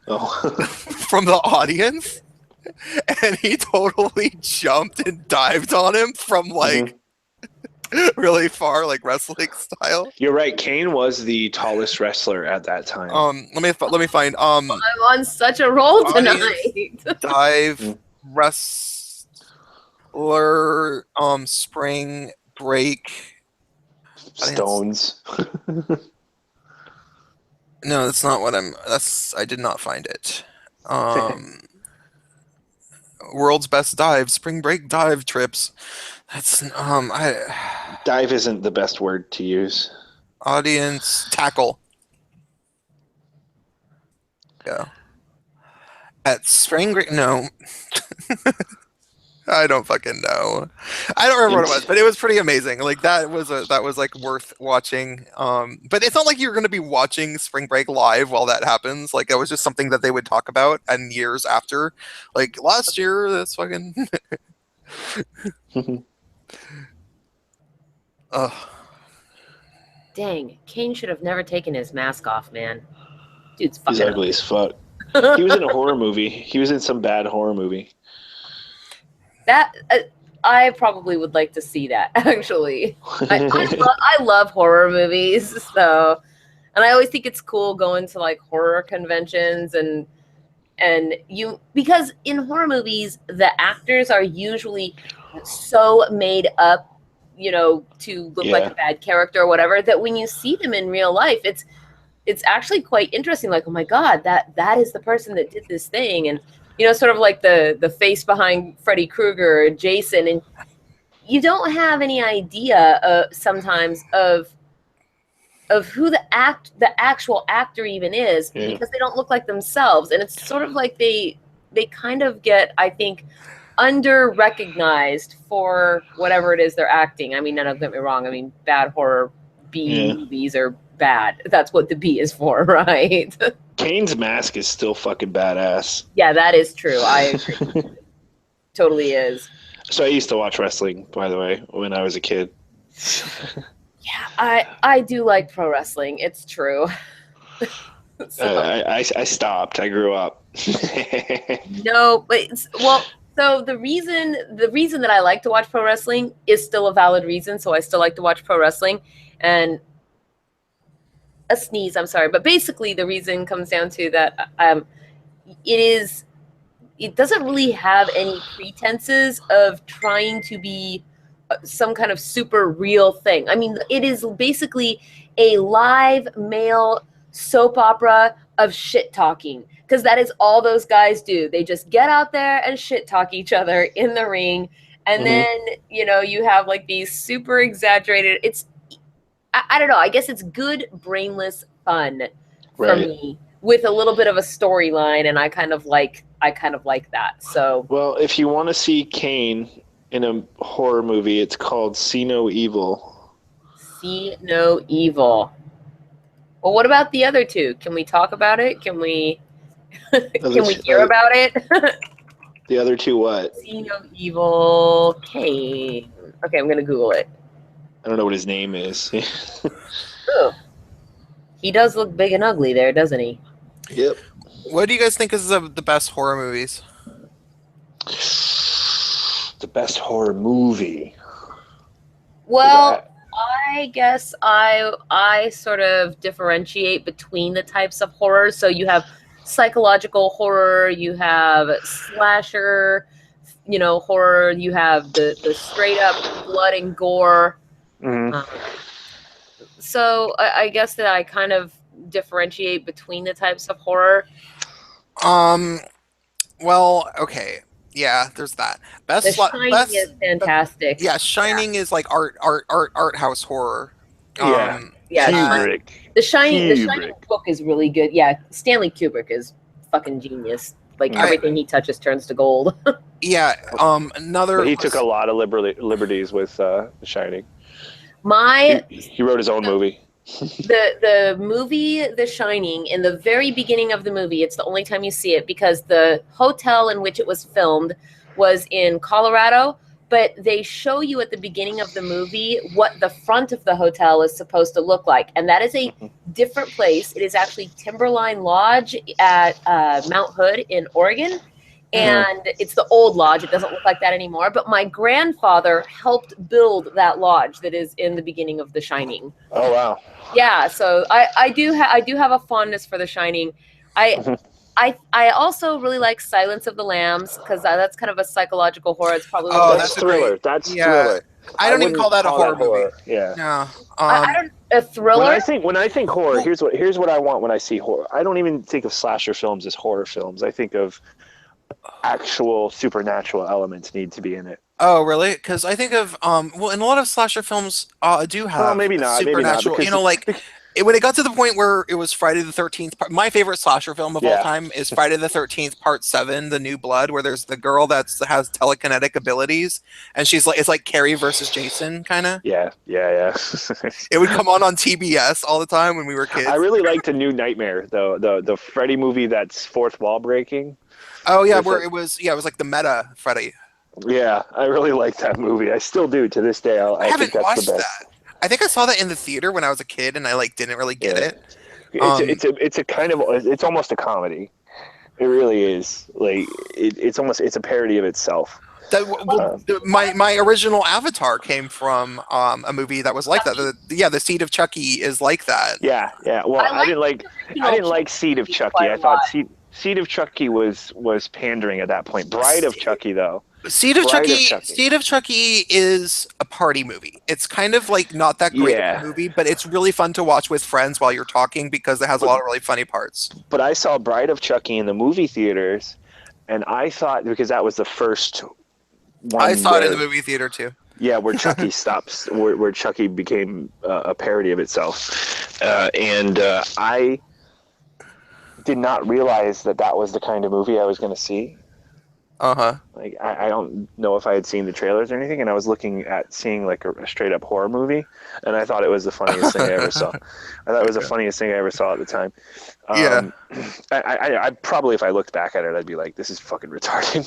from the audience, and he totally jumped and dived on him from really far, like wrestling style. You're right. Kane was the tallest wrestler at that time. Let me find. I'm on such a roll tonight. Dive wrestler. Spring break. Stones. No, that's not what I did not find it. World's best dive, spring break dive trips. That's Dive isn't the best word to use. Audience tackle. Yeah. At spring break, no. I don't fucking know. I don't remember what it was, but it was pretty amazing. Like that was like worth watching. But it's not like you're going to be watching Spring Break live while that happens. Like it was just something that they would talk about and years after. Like last year, that's fucking. Dang, Kane should have never taken his mask off, man. Dude's He's fucking ugly as fuck. He was in a horror movie. He was in some bad horror movie. That I probably would like to see that. Actually, I love horror movies, so, and I always think it's cool going to like horror conventions and because in horror movies the actors are usually so made up, to look like a bad character or whatever, that when you see them in real life, it's actually quite interesting. Like, oh my god, that is the person that did this thing, and. Sort of like the face behind Freddy Krueger or Jason, and you don't have any idea sometimes of who the actual actor even is, because they don't look like themselves, and it's sort of like they kind of get, I think, under recognized for whatever it is they're acting. I mean, don't get me wrong. I mean, bad horror B movies are bad. That's what the B is for, right? Kane's mask is still fucking badass. Yeah, that is true. I agree. Totally is. So I used to watch wrestling, by the way, when I was a kid. Yeah, I do like pro wrestling. It's true. I stopped. I grew up. No, but so the reason that I like to watch pro wrestling is still a valid reason. So I still like to watch pro wrestling, and a sneeze, I'm sorry, but basically the reason comes down to that it doesn't really have any pretenses of trying to be some kind of super real thing. I mean, it is basically a live male soap opera of shit talking, because that is all those guys do. They just get out there and shit talk each other in the ring, and then you have like these super exaggerated, I don't know. I guess it's good, brainless fun for me, with a little bit of a storyline, and I kind of like that. So, well, if you want to see Kane in a horror movie, it's called See No Evil. See No Evil. Well, what about the other two? Can we talk about it? Can we hear about it? The other two what? See No Evil Kane. Okay, I'm gonna Google it. I don't know what his name is. Ooh. He does look big and ugly there, doesn't he? Yep. What do you guys think is the best horror movies? The best horror movie. Well, I guess I sort of differentiate between the types of horror. So you have psychological horror, you have slasher horror. You have the straight up blood and gore. Mhm. So I guess that I kind of differentiate between the types of horror. Well, okay. Yeah, there's that. The Shining is fantastic. Yeah, Shining is like art house horror. Yeah. Yeah, Kubrick. The Shining Kubrick. book is really good. Yeah, Stanley Kubrick is fucking genius. Like everything he touches turns to gold. Yeah. Another. But he took a lot of liberties with The Shining. My He wrote his own movie. the movie The Shining, in the very beginning of the movie, it's the only time you see it because the hotel in which it was filmed was in Colorado, but they show you at the beginning of the movie what the front of the hotel is supposed to look like, and that is a different place. It is actually Timberline Lodge at Mount Hood in Oregon. And it's the old lodge. It doesn't look like that anymore. But my grandfather helped build that lodge that is in the beginning of The Shining. Oh wow! Yeah, so I do have a fondness for The Shining. I also really like Silence of the Lambs because that's kind of a psychological horror. It's probably That's thriller. That's thriller. I don't even call that a horror movie. Yeah. No. I don't a thriller. When I think horror, here's what I want when I see horror. I don't even think of slasher films as horror films. I think of actual supernatural elements need to be in it. Oh, really? Because I think of well, in a lot of slasher films, do have maybe not supernatural. because When it got to the point where it was Friday the 13th, my favorite slasher film of all time is Friday the 13th Part 7, The New Blood, where there's the girl that has telekinetic abilities, and she's like, it's like Carrie versus Jason, kind of. Yeah. It would come on TBS all the time when we were kids. I really liked The New Nightmare, though, the Freddy movie that's fourth wall breaking. Oh yeah, it was like the meta Freddy. Yeah, I really like that movie. I still do to this day. I haven't think that's watched the best. that. I think I saw that in the theater when I was a kid, and I didn't really get it. It's a kind of, it's almost a comedy. It really is. It's a parody of itself. My original Avatar came from a movie that was like that. The Seed of Chucky is like that. Yeah. Well, I didn't like Seed of Chucky. I thought Seed of Chucky was pandering at that point. Bride of Chucky, though. Seed of Chucky is a party movie. It's kind of not that great of a movie, but it's really fun to watch with friends while you're talking because it has a lot of really funny parts. But I saw Bride of Chucky in the movie theaters, and I thought, because that was the first one. I saw it in the movie theater too. Yeah, where Chucky stops, where Chucky became a parody of itself. And I did not realize that was the kind of movie I was going to see. Uh-huh. I don't know if I had seen the trailers or anything, and I was looking at seeing a straight up horror movie, and I thought it was the funniest thing I ever saw. I thought it was the funniest thing I ever saw at the time. I probably, if I looked back at it, I'd be like, this is fucking retarded.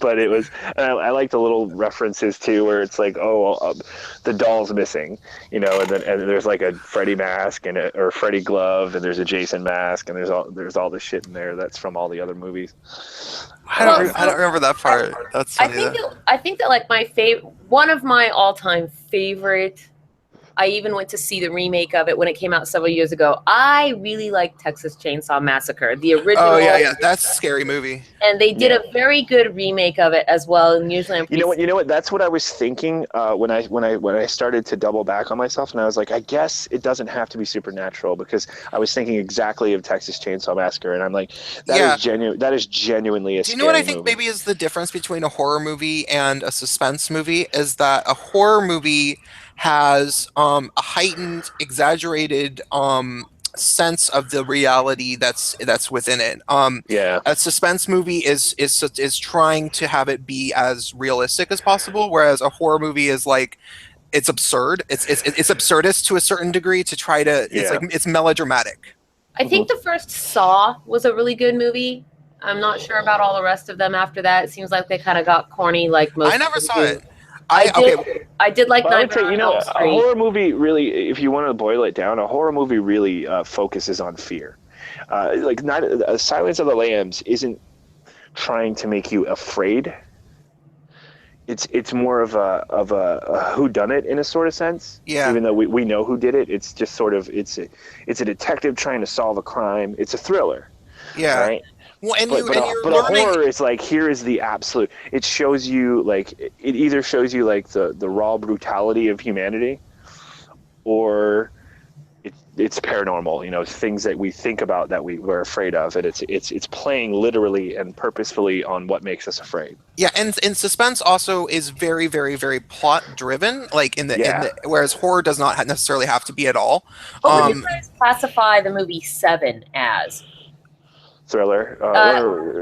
But it was, and I like the little references too, where it's the doll's missing, and there's a Freddy mask or Freddy glove, and there's a Jason mask, and there's all this shit in there that's from all the other movies. I don't remember that part. That's funny. I think that one of my all-time favorite. I even went to see the remake of it when it came out several years ago. I really like Texas Chainsaw Massacre, the original. Oh yeah, that's a scary movie. And they did a very good remake of it as well. And usually, you know what? That's what I was thinking when I started to double back on myself, and I was like, I guess it doesn't have to be supernatural, because I was thinking exactly of Texas Chainsaw Massacre, and I'm like, that is genuine. That is genuinely a. Do you know what I think movie. maybe is the difference between a horror movie and a suspense movie? Is that a horror movie has a heightened, exaggerated sense of the reality that's within it. A suspense movie is trying to have it be as realistic as possible, whereas a horror movie is it's absurd. It's absurdist to a certain degree to try to. It's melodramatic. I think the first Saw was a really good movie. I'm not sure about all the rest of them after that. It seems like they kind of got corny, like most. I never saw it. I did like Nightmare on Elm Street. A horror movie really, if you want to boil it down, a horror movie really focuses on fear. Silence of the Lambs isn't trying to make you afraid. It's more of a whodunit in a sort of sense. Yeah. Even though we know who did it, it's just sort of it's a detective trying to solve a crime. It's a thriller. Yeah. Right. Well, and But you're a learning. horror is like, here is the absolute. It shows you like it either shows you like the raw brutality of humanity, or it's paranormal. You know, things that we think about that we're afraid of, and it's playing literally and purposefully on what makes us afraid. Yeah, and suspense also is very, very, very plot driven. Like in Yeah. the whereas horror does not necessarily have to be at all. What would you guys classify the movie Seven as? Thriller?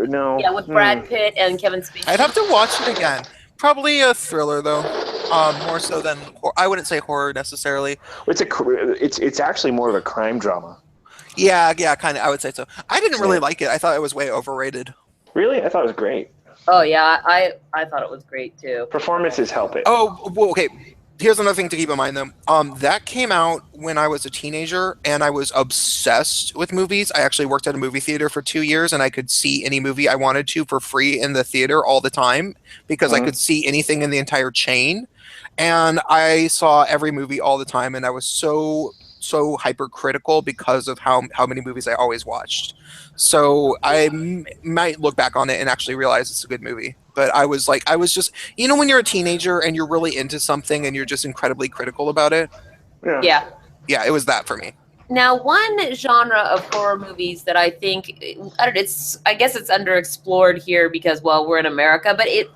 No. Yeah, with Brad Pitt and Kevin Spacey. I'd have to watch it again. Probably a thriller though, more so than I wouldn't say horror necessarily. It's actually more of a crime drama. Yeah, kind of. I would say so. I didn't really like it. I thought it was way overrated. Really, I thought it was great. Oh yeah, I thought it was great too. Performances help it. Oh, well, okay. Here's another thing to keep in mind, though. That came out when I was a teenager, and I was obsessed with movies. I actually worked at a movie theater for 2 years, and I could see any movie I wanted to for free in the theater all the time because I could see anything in the entire chain. And I saw every movie all the time, and I was so hypercritical because of how many movies I always watched. So I might look back on it and actually realize it's a good movie. But I was just, you know, when you're a teenager and you're really into something and you're just incredibly critical about it. Yeah. Yeah, it was that for me. Now, one genre of horror movies that I think, I guess it's underexplored here because, well, we're in America, but it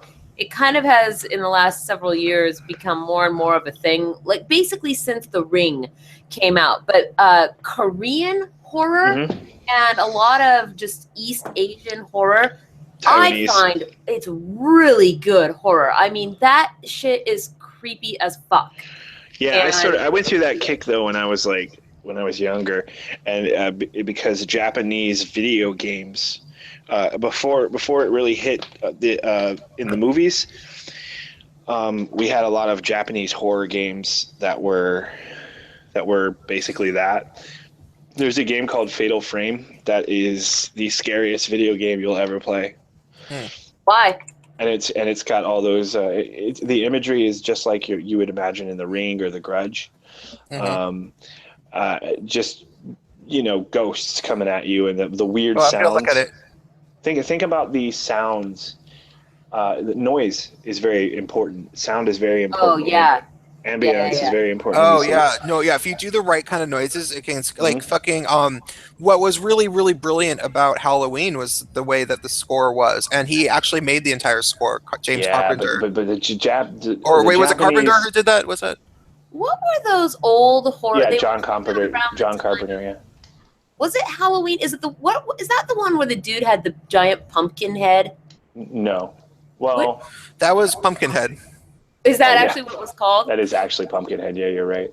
kind of has, in the last several years, become more and more of a thing, like basically since The Ring came out. But Korean horror and a lot of just East Asian horror, Taiwanese. I find it's really good horror. I mean, that shit is creepy as fuck. Yeah, I went through that kick though when I was younger, and because Japanese video games, before it really hit in the movies, we had a lot of Japanese horror games that were basically that. There's a game called Fatal Frame that is the scariest video game you'll ever play. Why? And it's got all those. The imagery is just like you would imagine in The Ring or The Grudge. Just ghosts coming at you and the weird sounds. I'm gonna look at it. Think about the sounds. The noise is very important. Sound is very important. Oh yeah. Ambience is very important. Oh yeah, no, yeah. If you do the right kind of noises, it can like fucking. What was really, really brilliant about Halloween was the way that the score was, and he actually made the entire score. James Carpenter. But the was it Japanese- Carpenter who did that? Was it? What were those old horror? Yeah, they John were Carpenter. around John the Carpenter. time. Yeah. Was it Halloween? Is it what is that the one where the dude had the giant pumpkin head? No. Well, That was Pumpkinhead. Is that Oh, yeah. actually what it was called? that is actually Pumpkinhead. Yeah, you're right.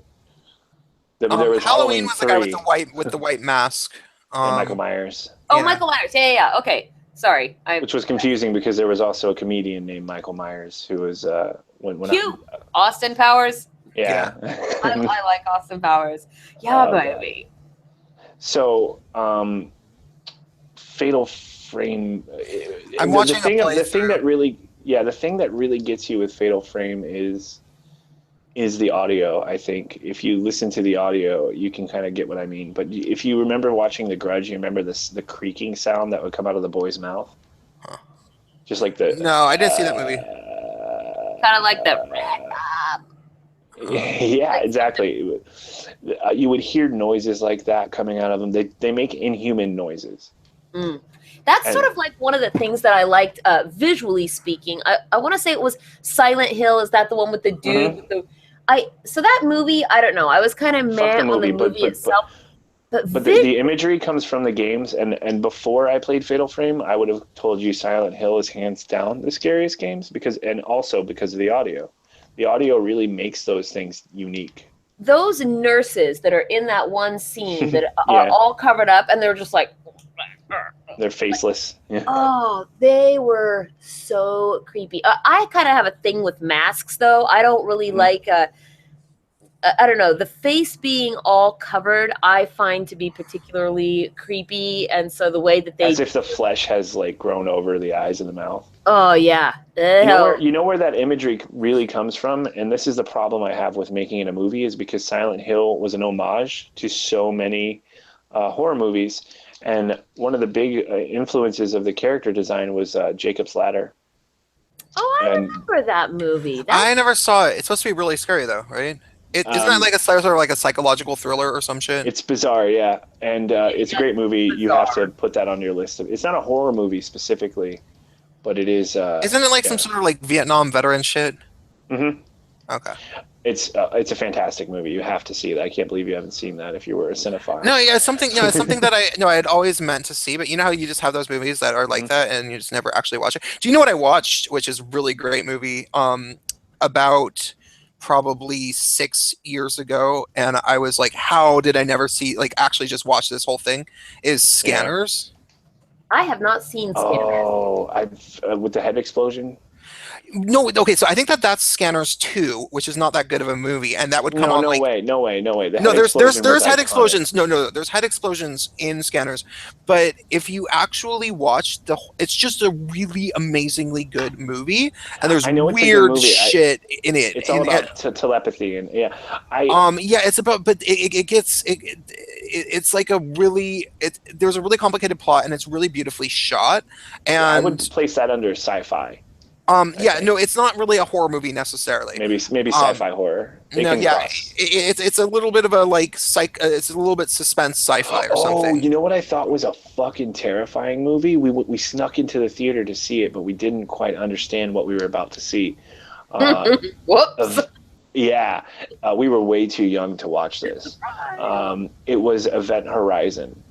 There was Halloween was the guy 3 with the white mask. and Michael Myers, Oh, yeah. Michael Myers. Yeah. Okay. Sorry. which was confusing because there was also a comedian named Michael Myers who was Cute. Austin Powers. Yeah. I like Austin Powers. Yeah, baby. So, Fatal Frame. I'm watching a the thing playthrough. the thing that really gets you with Fatal Frame is the audio. I think if you listen to the audio, you can kind of get what I mean. But if you remember watching The Grudge, you remember the creaking sound that would come out of the boy's mouth, just like the. No, I didn't see that movie. Kind of like the. Yeah, exactly. You would hear noises like that coming out of them. They make inhuman noises. That's sort of like one of the things that I liked visually speaking. I want to say it was Silent Hill. Is that the one with the dude? With so that movie, I don't know. I was kind of mad on the movie itself. But the imagery comes from the games, and before I played Fatal Frame, I would have told you Silent Hill is hands down the scariest games and also because of the audio. The audio really makes those things unique. Those nurses that are in that one scene that are all covered up and they're just like. They're faceless. Yeah. Oh, they were so creepy. I kind of have a thing with masks, though. I don't really like. I don't know, the face being all covered. I find to be particularly creepy, and so the way that they. As if the flesh has like grown over the eyes and the mouth. Oh yeah. You know where that imagery really comes from, and this is the problem I have with making it a movie, is because Silent Hill was an homage to so many horror movies. And one of the big influences of the character design was Jacob's Ladder. Oh, I And remember that movie. I never saw it. It's supposed to be really scary though, right? Isn't that like a sort of like a psychological thriller or some shit? it's bizarre, yeah. And it's a great movie. You have to put that on your list. It's not a horror movie specifically, but it is. Isn't it like some sort of like Vietnam veteran shit? Mm-hmm. Okay. It's a fantastic movie. You have to see that. I can't believe you haven't seen that if you were a cinephile. No, yeah, it's something that I had always meant to see, but you know how you just have those movies that are like that and you just never actually watch it. Do you know what I watched, which is a really great movie, about probably 6 years ago, and I was like, how did I never see actually just watch this whole thing? Is Scanners. I have not seen Scanners. Oh, I've with the head explosion. No, okay, so I think that's Scanners 2, which is not that good of a movie, and that would come on. No way. There's head explosions. No, there's head explosions in Scanners, but if you actually watch it's just a really amazingly good movie, and there's weird shit in it. It's all about telepathy, and it's about, but it's like there's a really complicated plot, and it's really beautifully shot, and I would place that under sci-fi. No, it's not really a horror movie necessarily. Maybe sci-fi horror. It's a little bit of a it's a little bit suspense sci-fi or something. Oh, you know what I thought was a fucking terrifying movie? We snuck into the theater to see it, but we didn't quite understand what we were about to see. Whoops. We were way too young to watch this. It was Event Horizon.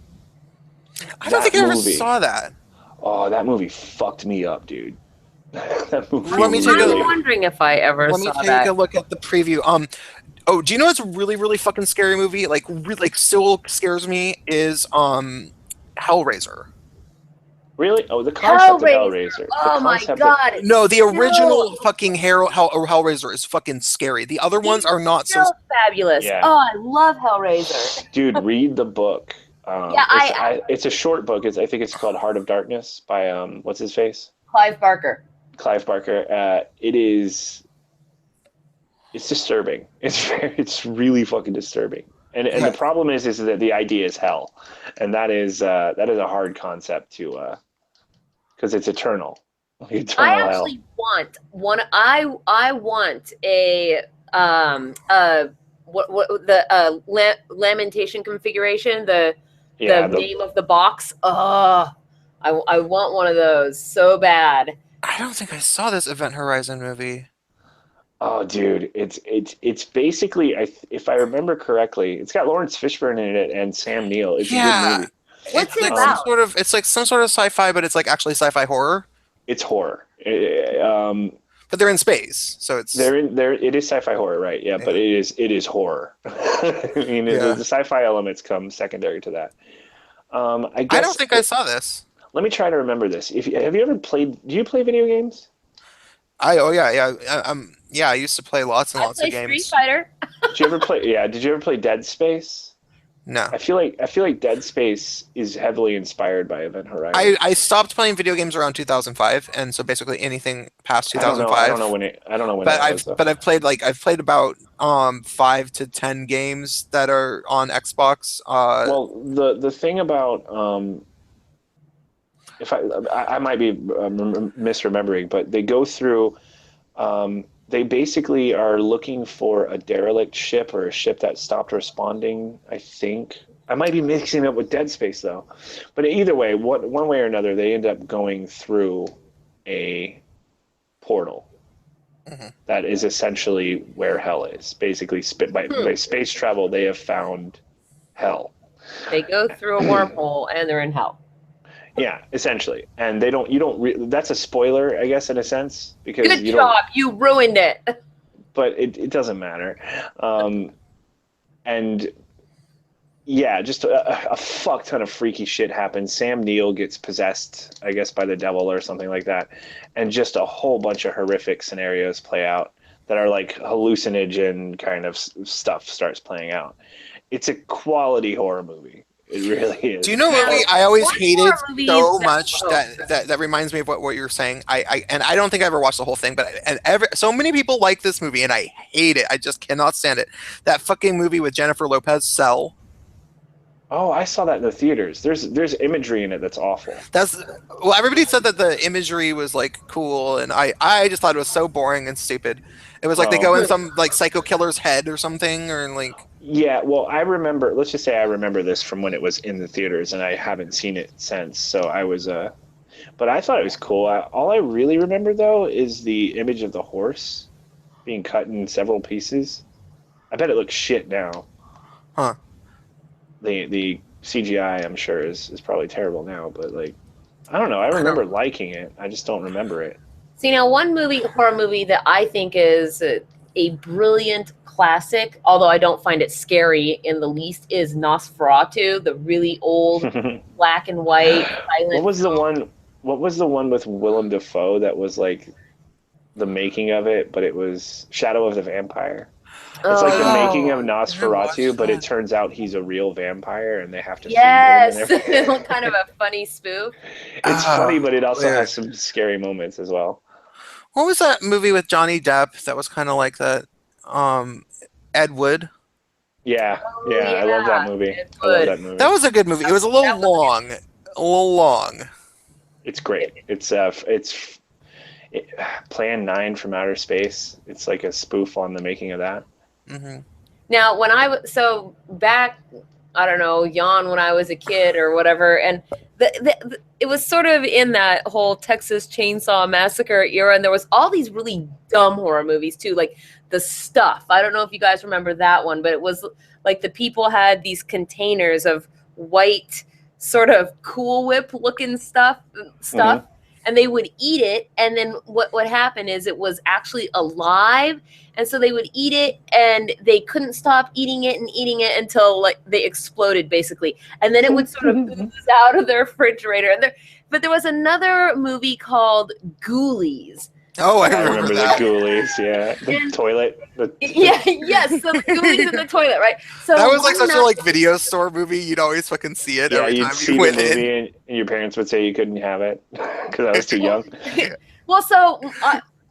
I don't think I ever saw that. Oh, that movie fucked me up, dude. I'm wondering if I ever saw that. Let me take a look at the preview. Do you know what's a really, really fucking scary movie? Still scares me is Hellraiser. Really? Oh, the concept of Hellraiser. Oh my god! No, the original fucking Hellraiser is fucking scary. The other ones are not so fabulous. Yeah. Oh, I love Hellraiser. Dude, read the book. It's a short book. I think it's called Heart of Darkness by what's his face? Clive Barker. It's disturbing. It's really fucking disturbing. And the problem is that the idea is hell, and that is a hard concept to because it's eternal. I actually want one. I want a lamentation configuration. The name of the box. Oh, I want one of those so bad. I don't think I saw this Event Horizon movie. Oh, dude, it's basically, if I remember correctly, it's got Lawrence Fishburne in it and Sam Neill. It's a good movie. What's it about? It's like some sort of sci-fi, but it's like actually sci-fi horror. It's horror. But they're in space, so it's it is sci-fi horror, right? Yeah, but it is horror. I mean, the sci-fi elements come secondary to that. I don't think I saw this. Let me try to remember this. Have you ever played? Do you play video games? I used to play lots and lots of games. Street Fighter. Did you ever play? Yeah. Did you ever play Dead Space? No. I feel like Dead Space is heavily inspired by Event Horizon. I stopped playing video games around 2005, and so basically anything past 2005. I don't know when it was. But I've played about 5 to 10 games that are on Xbox. Well, the thing about if I might be misremembering, but they go through. They basically are looking for a derelict ship or a ship that stopped responding. I think I might be mixing it up with Dead Space though, but either way, one way or another, they end up going through a portal. Mm-hmm. That is essentially where hell is. Basically, by space travel, they have found hell. They go through a wormhole and they're in hell. Yeah, essentially, and that's a spoiler, I guess, in a sense, because good job, you ruined it. But it doesn't matter, and yeah, just a fuck ton of freaky shit happens. Sam Neill gets possessed, I guess, by the devil or something like that, and just a whole bunch of horrific scenarios play out that are like hallucinogen kind of stuff starts playing out. It's a quality horror movie. It really is. Do you know a movie I always hated so much that reminds me of what you're saying? I don't think I ever watched the whole thing, but so many people like this movie, and I hate it. I just cannot stand it. That fucking movie with Jennifer Lopez, Cell. Oh, I saw that in the theaters. There's imagery in it that's awful. Well, everybody said that the imagery was like cool, and I just thought it was so boring and stupid. It was like they go in some like psycho killer's head or something, or like. Yeah, well, I remember. Let's just say I remember this from when it was in the theaters, and I haven't seen it since. So I was, but I thought it was cool. All I really remember though is the image of the horse being cut in several pieces. I bet it looks shit now. Huh. The CGI, I'm sure, is probably terrible now, but like, I don't know. I remember liking it. I just don't remember it. See, now one horror movie that I think is a brilliant classic, although I don't find it scary in the least, is Nosferatu, the really old black and white silent. What was the one with Willem Dafoe that was like the making of it, but it was Shadow of the Vampire? It's like the making of Nosferatu, but it turns out he's a real vampire, and they have to feed him. Yes, kind of a funny spoof. It's funny, but it also has some scary moments as well. What was that movie with Johnny Depp that was kind of like that? Ed Wood. Yeah, I love that movie. I love that movie. That was a good movie. It was a little long. It's great. It's Plan 9 from Outer Space. It's like a spoof on the making of that. Mm-hmm. Now, when I was back, I don't know, when I was a kid or whatever, and it was sort of in that whole Texas Chainsaw Massacre era, and there was all these really dumb horror movies too, like The Stuff. I don't know if you guys remember that one, but it was like the people had these containers of white, sort of Cool Whip looking stuff. Mm-hmm. And they would eat it, and then what would happen is it was actually alive, and so they would eat it, and they couldn't stop eating it until like they exploded, basically, and then it would sort of ooze out of their refrigerator. But there was another movie called Ghoulies. Oh, I remember the Ghoulies, yeah. The toilet. Yes, so the Ghoulies in the toilet, right? So that was like such a like video store movie. You'd always fucking see it every time you went in. And your parents would say you couldn't have it because I was too young. Well, so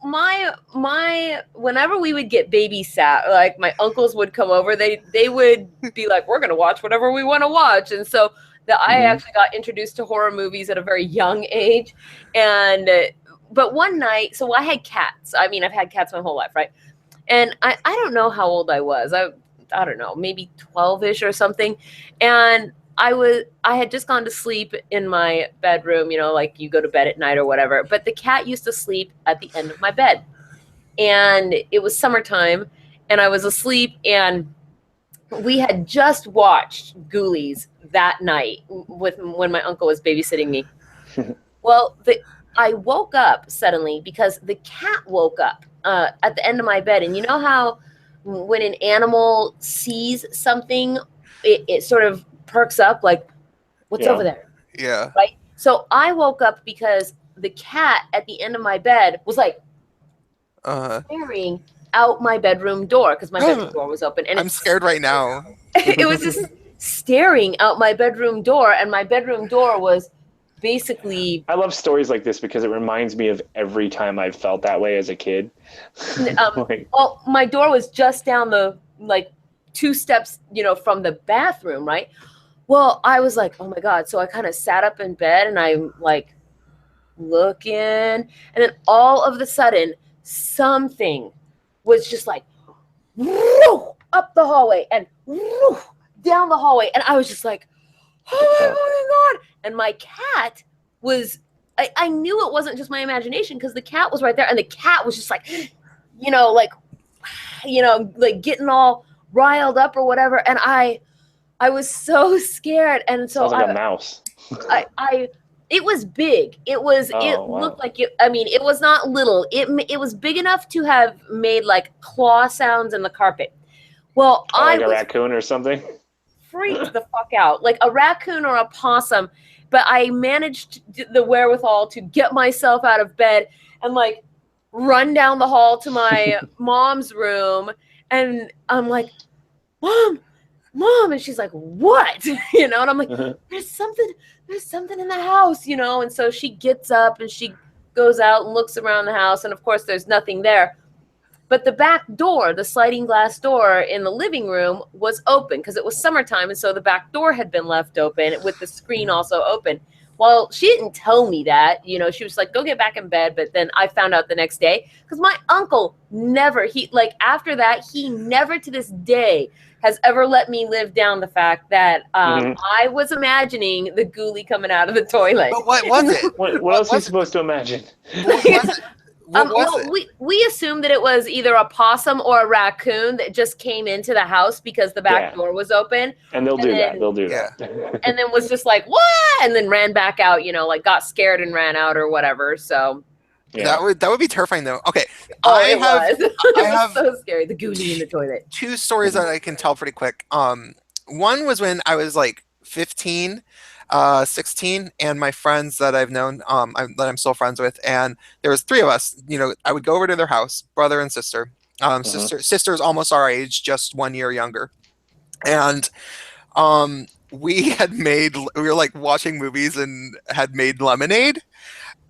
my whenever we would get babysat, like my uncles would come over, they would be like, we're gonna watch whatever we want to watch, and so I actually got introduced to horror movies at a very young age, and. But one night, so I had cats. I mean, I've had cats my whole life, right? And I don't know how old I was. I don't know, maybe 12-ish or something. And I had just gone to sleep in my bedroom, like you go to bed at night or whatever. But the cat used to sleep at the end of my bed. And it was summertime, and I was asleep, and we had just watched Ghoulies that night when my uncle was babysitting me. Well, I woke up suddenly because the cat woke up at the end of my bed. And you know how when an animal sees something, it sort of perks up, like, what's over there? Yeah. Right? So I woke up because the cat at the end of my bed was like staring out my bedroom door because my bedroom door was open. And I'm scared right now. It was just staring out my bedroom door, and my bedroom door was basically. I love stories like this because it reminds me of every time I've felt that way as a kid. Well, my door was just down the 2 steps, from the bathroom, right? Well, I was like, oh my God. So I kind of sat up in bed and I'm like looking, and then all of a sudden something was just like whoo, up the hallway and whoo, down the hallway. And I was just like, oh my God. And my cat was, I knew it wasn't just my imagination because the cat was right there. And the cat was just like, getting all riled up or whatever. And I was so scared. And so sounds like a mouse. It was big. It looked like it. I mean, it was not little. It was big enough to have made like claw sounds in the carpet. Well, like a raccoon or something. Freaked the fuck out, like a raccoon or a possum. But I managed the wherewithal to get myself out of bed and like run down the hall to my mom's room, and I'm like, Mom, and she's like, what? And I'm like, there's something in the house, and so she gets up and she goes out and looks around the house, and of course there's nothing there. But the back door, the sliding glass door in the living room, was open because it was summertime, and so the back door had been left open with the screen also open. Well, she didn't tell me that. You know, she was like, go get back in bed. But then I found out the next day because my uncle never, after that, he never to this day has ever let me live down the fact that I was imagining the ghoulie coming out of the toilet. But what was it? What else are you supposed to imagine? What was it? What was it? We assumed that it was either a possum or a raccoon that just came into the house because the back door was open. And they'll do that. They'll do that. And then was just like, what? And then ran back out, you know, like got scared and ran out or whatever. So that would be terrifying though. Okay. It was have so scary. The ghoulie in the toilet. 2 stories that I can tell pretty quick. One was when I was like 15. 16, and my friends that I've known, that I'm still friends with, and there was 3 of us. You know, I would go over to their house, brother and sister. Sister's almost our age, just 1 year younger, and we were like watching movies and had made lemonade,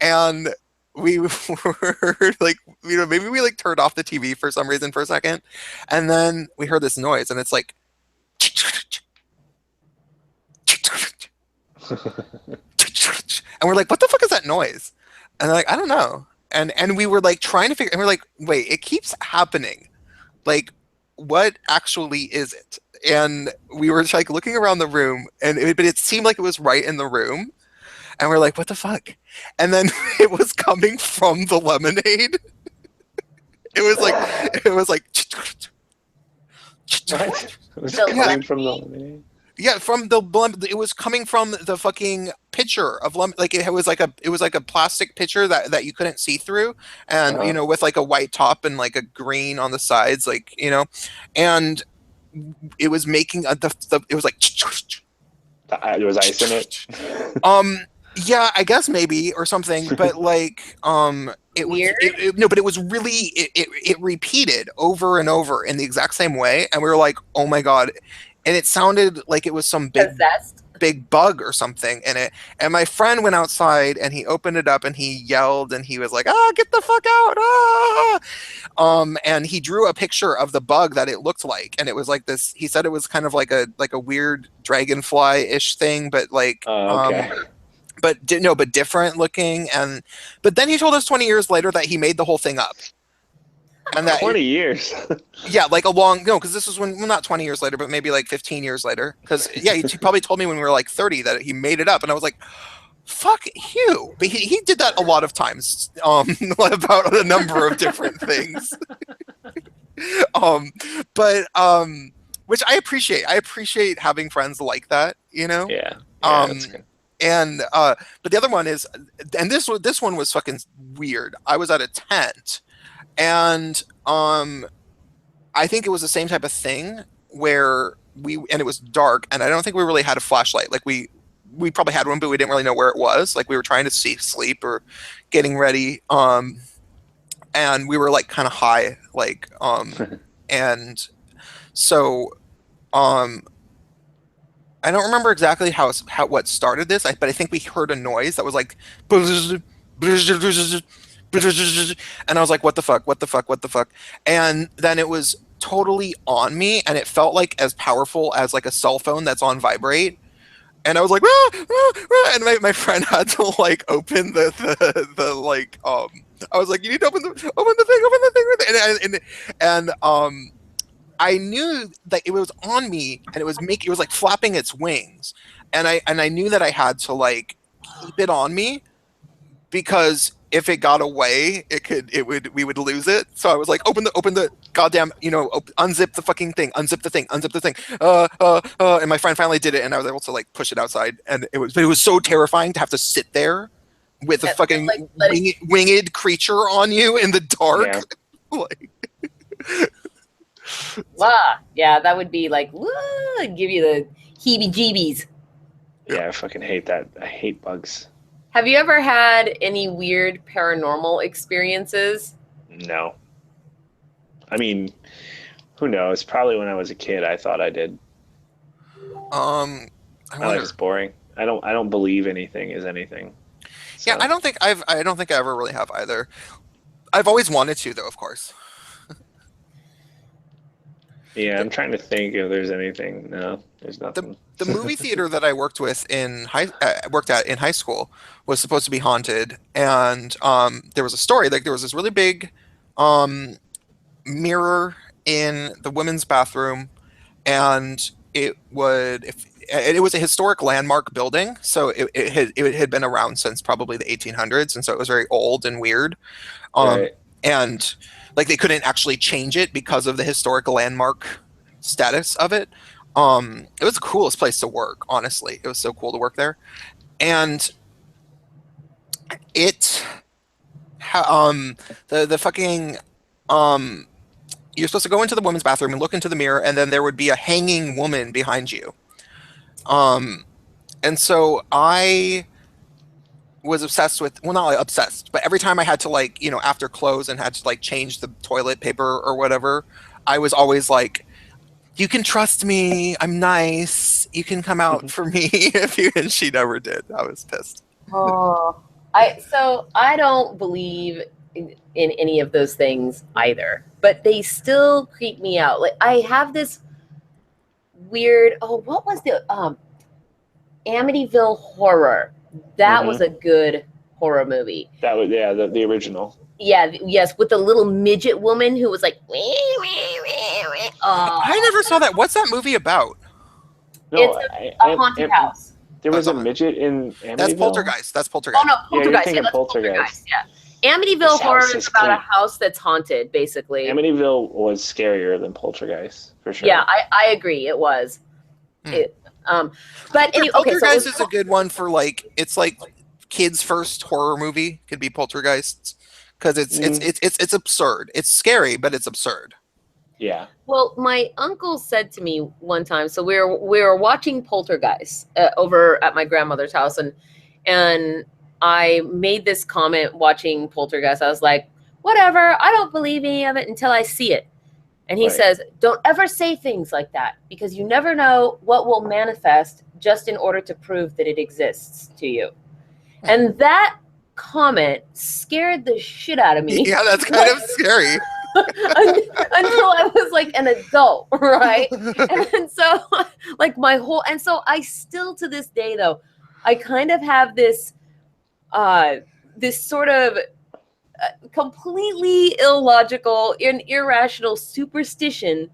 and we were like, you know, maybe we like turned off the TV for some reason for a second, and then we heard this noise, and it's like. And we're like, what the fuck is that noise? And they're like, I don't know. And we were like trying to figure, and we're like, wait, it keeps happening. Like, what actually is it? And we were like looking around the room, but it seemed like it was right in the room. And we're like, what the fuck? And then it was coming from the lemonade. It was like What? It was coming from the lemonade? Yeah, from it was coming from the fucking pitcher of lemon. Like it was like a plastic pitcher that you couldn't see through, and you know, with like a white top and like a green on the sides, like, you know, and it was making it was like there was ice in it. Yeah, I guess maybe or something, but like it was but it was really it repeated over and over in the exact same way, and we were like, oh my god. And it sounded like it was some big bug or something in it. And my friend went outside and he opened it up and he yelled and he was like, get the fuck out. And he drew a picture of the bug that it looked like. And it was like this, he said it was kind of like a weird dragonfly-ish thing, but like, but different looking. But then he told us 20 years later that he made the whole thing up. And that 20 years. Yeah, like because this was not 20 years later, but maybe like 15 years later. Because he probably told me when we were like 30 that he made it up, and I was like, "Fuck you!" But he did that a lot of times, about a number of different things. Which I appreciate. I appreciate having friends like that, you know. Yeah. That's good. And but the other one is, and this one was fucking weird. I was at a tent. And I think it was the same type of thing where it was dark, and I don't think we really had a flashlight. Like we probably had one, but we didn't really know where it was. Like we were trying to sleep or getting ready. And we were like kind of high, like and so I don't remember exactly how what started this, but I think we heard a noise that was like. And I was like, what the fuck? And then it was totally on me, and it felt like as powerful as like a cell phone that's on vibrate. And I was like, and my friend had to like open the like I was like, you need to open the thing, and I knew that it was on me, and it was like flapping its wings, and I knew that I had to like keep it on me, because if it got away, we would lose it. So I was like, open the goddamn, you know, unzip the fucking thing, unzip the thing. And my friend finally did it, and I was able to like push it outside. And it was so terrifying to have to sit there with a fucking winged creature on you in the dark. Yeah. Yeah, that would be like, give you the heebie-jeebies. Yeah, I fucking hate that. I hate bugs. Have you ever had any weird paranormal experiences? No. I mean, who knows? Probably when I was a kid, I thought I did. I thought it's boring. I don't believe anything is anything. So. Yeah, I don't think I ever really have either. I've always wanted to, though, of course. Yeah, I'm trying to think if there's anything. No, there's nothing. The movie theater that I worked at in high school was supposed to be haunted, and there was a story, like there was this really big mirror in the women's bathroom, and it was a historic landmark building, so it had been around since probably the 1800s, and so it was very old and weird. Right. And like they couldn't actually change it because of the historic landmark status of it. It was the coolest place to work, honestly. It was so cool to work there. And the fucking you're supposed to go into the women's bathroom and look into the mirror, and then there would be a hanging woman behind you. And so I was obsessed with, well, not like obsessed, but every time I had to, like, you know, after clothes and had to like change the toilet paper or whatever, I was always like, you can trust me, I'm nice, you can come out for me if you. And she never did. I was pissed. Oh, I don't believe in any of those things either, but they still creep me out. Like I have this weird, what was the Amityville Horror? That was a good horror movie. That was the original. Yeah, yes, with the little midget woman who was like, I never saw that. What's that movie about? No, it's a haunted house. There was a midget in Amityville? That's Poltergeist. That's Poltergeist. Oh no, Poltergeist. you're thinking that's Poltergeist. Yeah. Amityville Horror is about a house that's haunted, basically. Amityville was scarier than Poltergeist, for sure. Yeah, I agree. It was. But anyway, okay, Poltergeist is a good one for like, it's like kids' first horror movie could be Poltergeist, because it's absurd. It's scary, but it's absurd. Yeah. Well, my uncle said to me one time, so we were watching Poltergeist over at my grandmother's house, and I made this comment watching Poltergeist. I was like, whatever, I don't believe any of it until I see it. And he says, don't ever say things like that, because you never know what will manifest just in order to prove that it exists to you. And that comment scared the shit out of me. Yeah, that's kind of scary. Until I was like an adult, right? And so like and so I still to this day though, I kind of have this sort of completely illogical and irrational superstition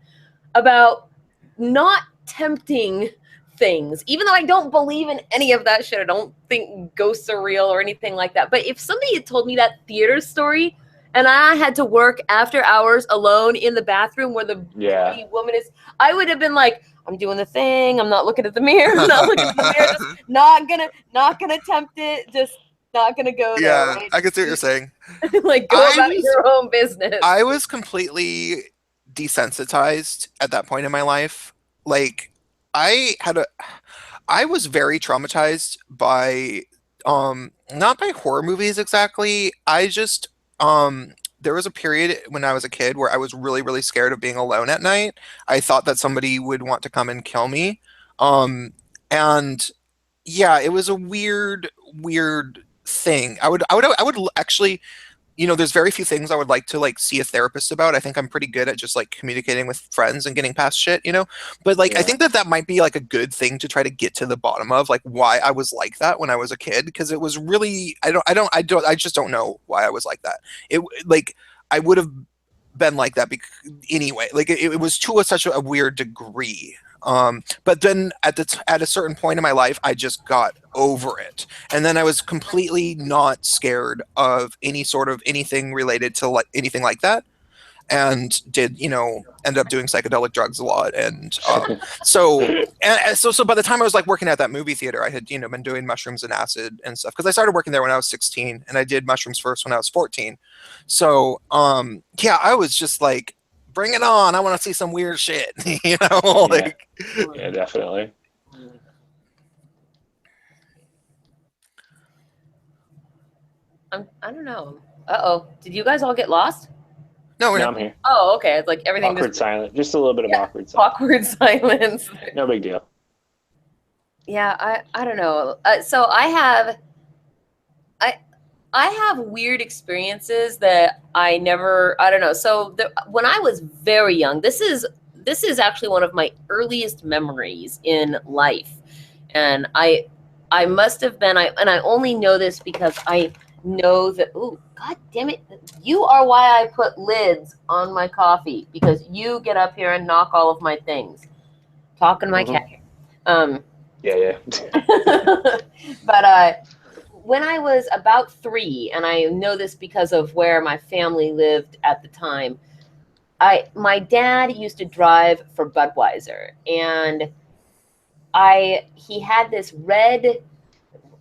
about not tempting things, even though I don't believe in any of that shit. I don't think ghosts are real or anything like that. But if somebody had told me that theater story and I had to work after hours alone in the bathroom where the woman is, I would have been like, I'm doing the thing, I'm not looking at the mirror, I'm not looking at the mirror, just not gonna tempt it, just not gonna go there. Yeah, right? I can see what you're saying. Like, go about your own business. I was completely desensitized at that point in my life. Like, I was very traumatized by not by horror movies exactly. I just there was a period when I was a kid where I was really, really scared of being alone at night. I thought that somebody would want to come and kill me. And yeah, it was a weird thing. I would actually, you know, there's very few things I would like to like see a therapist about. I think I'm pretty good at just like communicating with friends and getting past shit, you know. But like, I think that might be like a good thing to try to get to the bottom of, like why I was like that when I was a kid, because it was really I just don't know why I was like that. It like I would have been like that anyway. Like it was to such a weird degree. But then at a certain point in my life, I just got over it. And then I was completely not scared of anything related to like anything like that. And did, you know, end up doing psychedelic drugs a lot. And so by the time I was like working at that movie theater, I had, you know, been doing mushrooms and acid and stuff. Cause I started working there when I was 16 and I did mushrooms first when I was 14. So, yeah, I was just like, bring it on. I want to see some weird shit, you know? Like, yeah, definitely. I don't know. Uh-oh. Did you guys all get lost? No, I'm here. Oh, okay. It's like everything awkward silence. Just a little bit of awkward silence. Awkward silence. No big deal. Yeah, I don't know. So I have weird experiences that I don't know. So when I was very young, this is this is actually one of my earliest memories in life. And I must have been, and I only know this because I know that, oh, God damn it. You are why I put lids on my coffee, because you get up here and knock all of my things. Talking to my cat here. Yeah. But when I was about 3, and I know this because of where my family lived at the time, my dad used to drive for Budweiser, and he had this red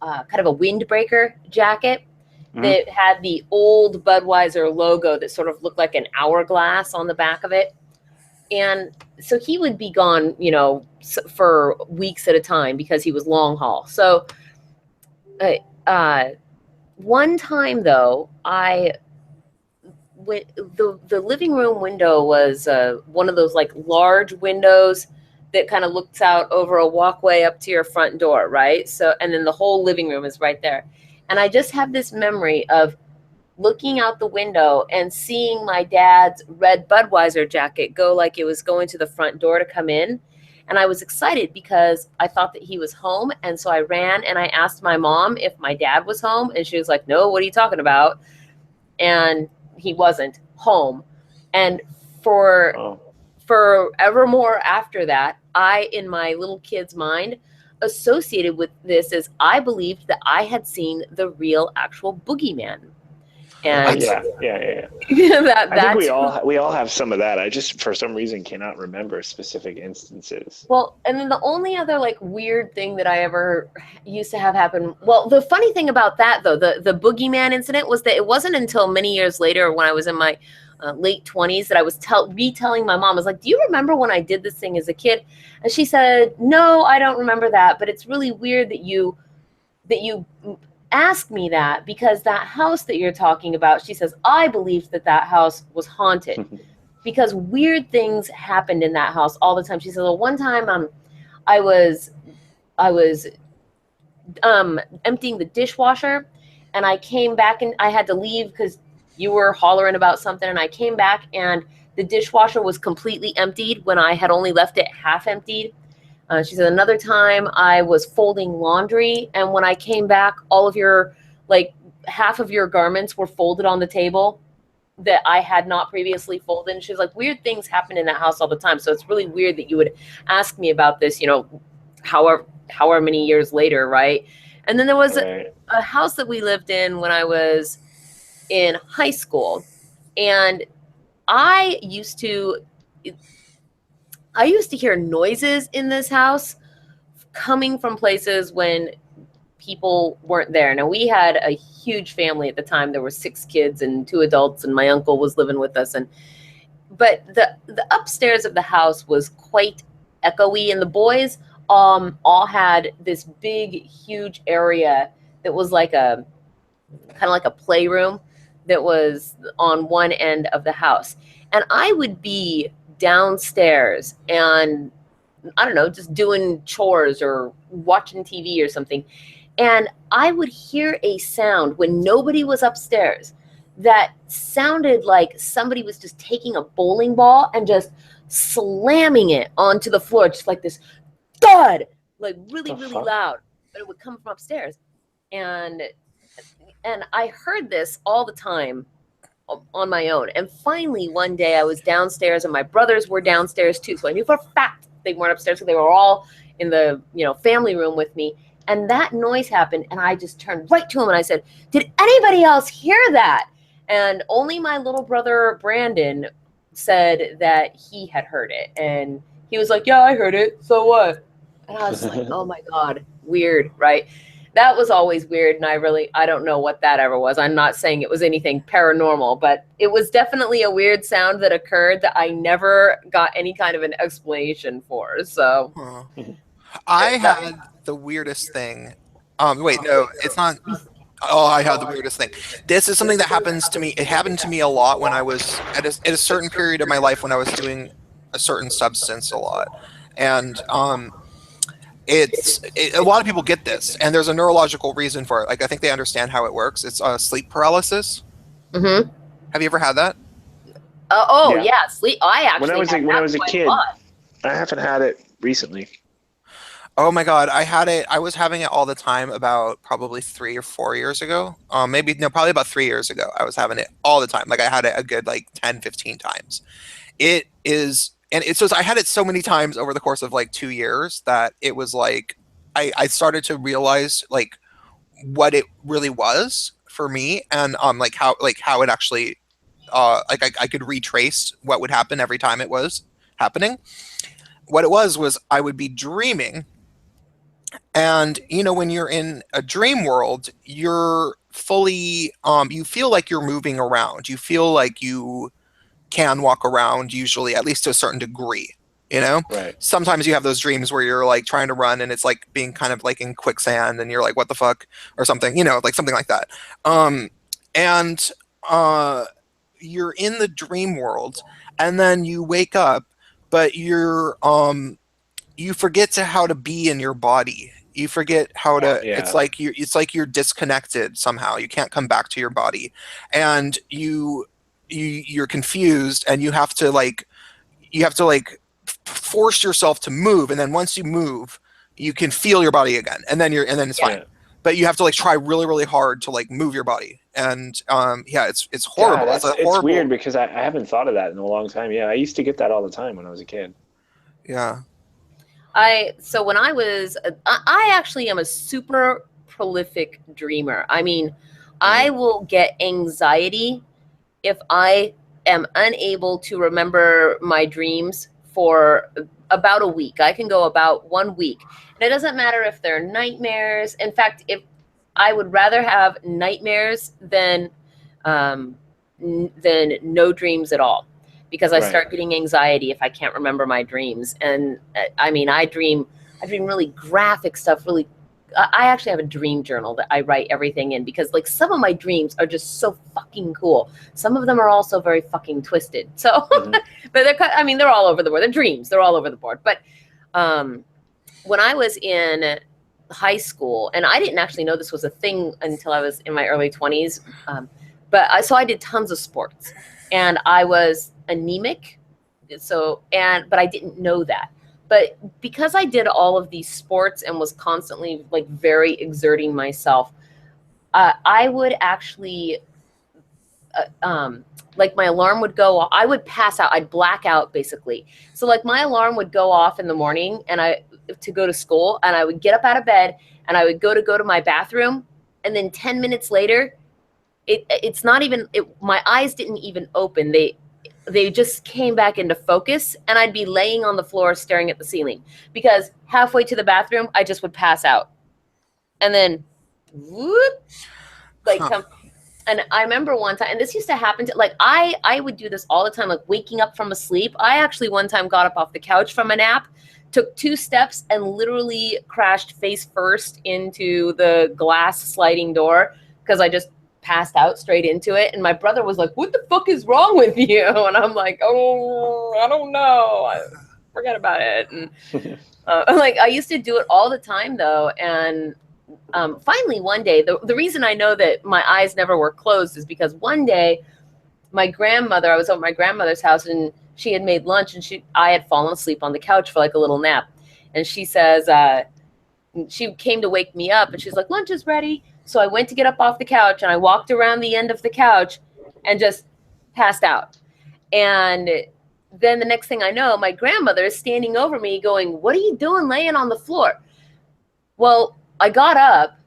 kind of a windbreaker jacket that had the old Budweiser logo that sort of looked like an hourglass on the back of it. And so he would be gone, for weeks at a time because he was long haul. So one time though, the living room window was one of those like large windows that kind of looks out over a walkway up to your front door, right? So, and then the whole living room is right there. And I just have this memory of looking out the window and seeing my dad's red Budweiser jacket go like it was going to the front door to come in. And I was excited because I thought that he was home. And so I ran and I asked my mom if my dad was home. And she was like, no, what are you talking about? And he wasn't home. And forevermore after that, I, in my little kid's mind, associated with this as I believed that I had seen the real actual boogeyman. And yeah. that I think we all have some of that. I just for some reason cannot remember specific instances. Well, and then the only other like weird thing that I ever used to have happen. Well, the funny thing about that though, the boogeyman incident was that it wasn't until many years later when I was in my late 20s that I was retelling my mom. I was like, do you remember when I did this thing as a kid? And she said, no, I don't remember that, but it's really weird that you ask me that, because that house that you're talking about, she says, I believed that house was haunted because weird things happened in that house all the time. She said, well, one time I was emptying the dishwasher, and I came back and I had to leave because you were hollering about something, and I came back and the dishwasher was completely emptied when I had only left it half emptied. She said another time I was folding laundry, and when I came back, all of your, like, half of your garments were folded on the table that I had not previously folded. And she was like, weird things happen in that house all the time. So it's really weird that you would ask me about this, however many years later, right? And then there was a house that we lived in when I was in high school, and I used to hear noises in this house coming from places when people weren't there. Now, we had a huge family at the time. There were 6 kids and 2 adults, and my uncle was living with us. But the upstairs of the house was quite echoey, and the boys all had this big, huge area that was like kind of like a playroom that was on one end of the house. And I would be downstairs and, I don't know, just doing chores or watching TV or something. And I would hear a sound when nobody was upstairs that sounded like somebody was just taking a bowling ball and just slamming it onto the floor, just like this thud, like really, really loud. But it would come from upstairs. And I heard this all the time on my own. And finally, one day I was downstairs and my brothers were downstairs too. So I knew for a fact they weren't upstairs, so they were all in the family room with me. And that noise happened, and I just turned right to him and I said, did anybody else hear that? And only my little brother Brandon said that he had heard it. And he was like, yeah, I heard it. So what? And I was like, oh my God, weird, right? That was always weird, and I don't know what that ever was. I'm not saying it was anything paranormal, but it was definitely a weird sound that occurred that I never got any kind of an explanation for. So I had the weirdest thing. Wait, no, it's not. Oh, I had the weirdest thing. This is something that happens to me. It happened to me a lot when I was at a certain period of my life when I was doing a certain substance a lot, and a lot of people get this, and there's a neurological reason for it. Like, I think they understand how it works. It's sleep paralysis. Mm-hmm. Have you ever had that? Oh Yeah. yeah, sleep. I actually When I was a quite kid, lot. I haven't had it recently. Oh my God, I had it. I was having it all the time about probably 3 or 4 years ago. Maybe no, probably about 3 years ago. I was having it all the time. Like I had it a good like 10, 15 times. It is, and it's just I had it so many times over the course of like 2 years that it was like I started to realize like what it really was for me, and like how it actually like I could retrace what would happen every time it was happening. What it was I would be dreaming, and when you're in a dream world, you're fully you feel like you're moving around. You feel like you can walk around, usually, at least to a certain degree. Right. Sometimes you have those dreams where you're like trying to run and it's like being kind of like in quicksand and you're like, what the fuck, or something, like something like that. And you're in the dream world, and then you wake up, but you forget to how to be in your body. You forget how to. Yeah. It's like you're disconnected somehow. You can't come back to your body, and you're confused, and you have to like force yourself to move, and then once you move, you can feel your body again, and then it's fine. Yeah. But you have to like try really, really hard to like move your body, and it's horrible. God, It's a it's horrible. weird because I haven't thought of that in a long time. Yeah, I used to get that all the time when I was a kid. Yeah. So when I actually am a super prolific dreamer. I mean, I will get anxiety if I am unable to remember my dreams for about a week. I can go about 1 week. And it doesn't matter if they're nightmares. In fact, if I would rather have nightmares than no dreams at all, because I start getting anxiety if I can't remember my dreams. And I mean, I dream really graphic stuff. Really, I actually have a dream journal that I write everything in, because like some of my dreams are just so fucking cool. Some of them are also very fucking twisted. So, but they're all over the board. They're dreams. They're all over the board. But when I was in high school, and I didn't actually know this was a thing until I was in my early 20s. But I did tons of sports, and I was anemic. But I didn't know that. But because I did all of these sports and was constantly like very exerting myself, I would actually, like my alarm would go off. I would pass out. I'd black out basically. So like my alarm would go off in the morning to go to school, and I would get up out of bed and I would go to my bathroom, and then 10 minutes later, my eyes didn't even open. They just came back into focus, and I'd be laying on the floor staring at the ceiling, because halfway to the bathroom, I just would pass out. And then, whoop, and I remember one time, and this used to happen to, like, I would do this all the time, like waking up from a sleep. I actually one time got up off the couch from a nap, took 2 steps, and literally crashed face first into the glass sliding door, because I just passed out straight into it. And my brother was like, what the fuck is wrong with you? And I'm like, oh, I don't know, forget about it. And like I used to do it all the time though. And finally one day, the reason I know that my eyes never were closed is because one day I was at my grandmother's house, and she had made lunch, and I had fallen asleep on the couch for like a little nap. And she says, she came to wake me up, and she's like, lunch is ready. So I went to get up off the couch, and I walked around the end of the couch and just passed out. And then the next thing I know, my grandmother is standing over me going, what are you doing laying on the floor? Well, I got up,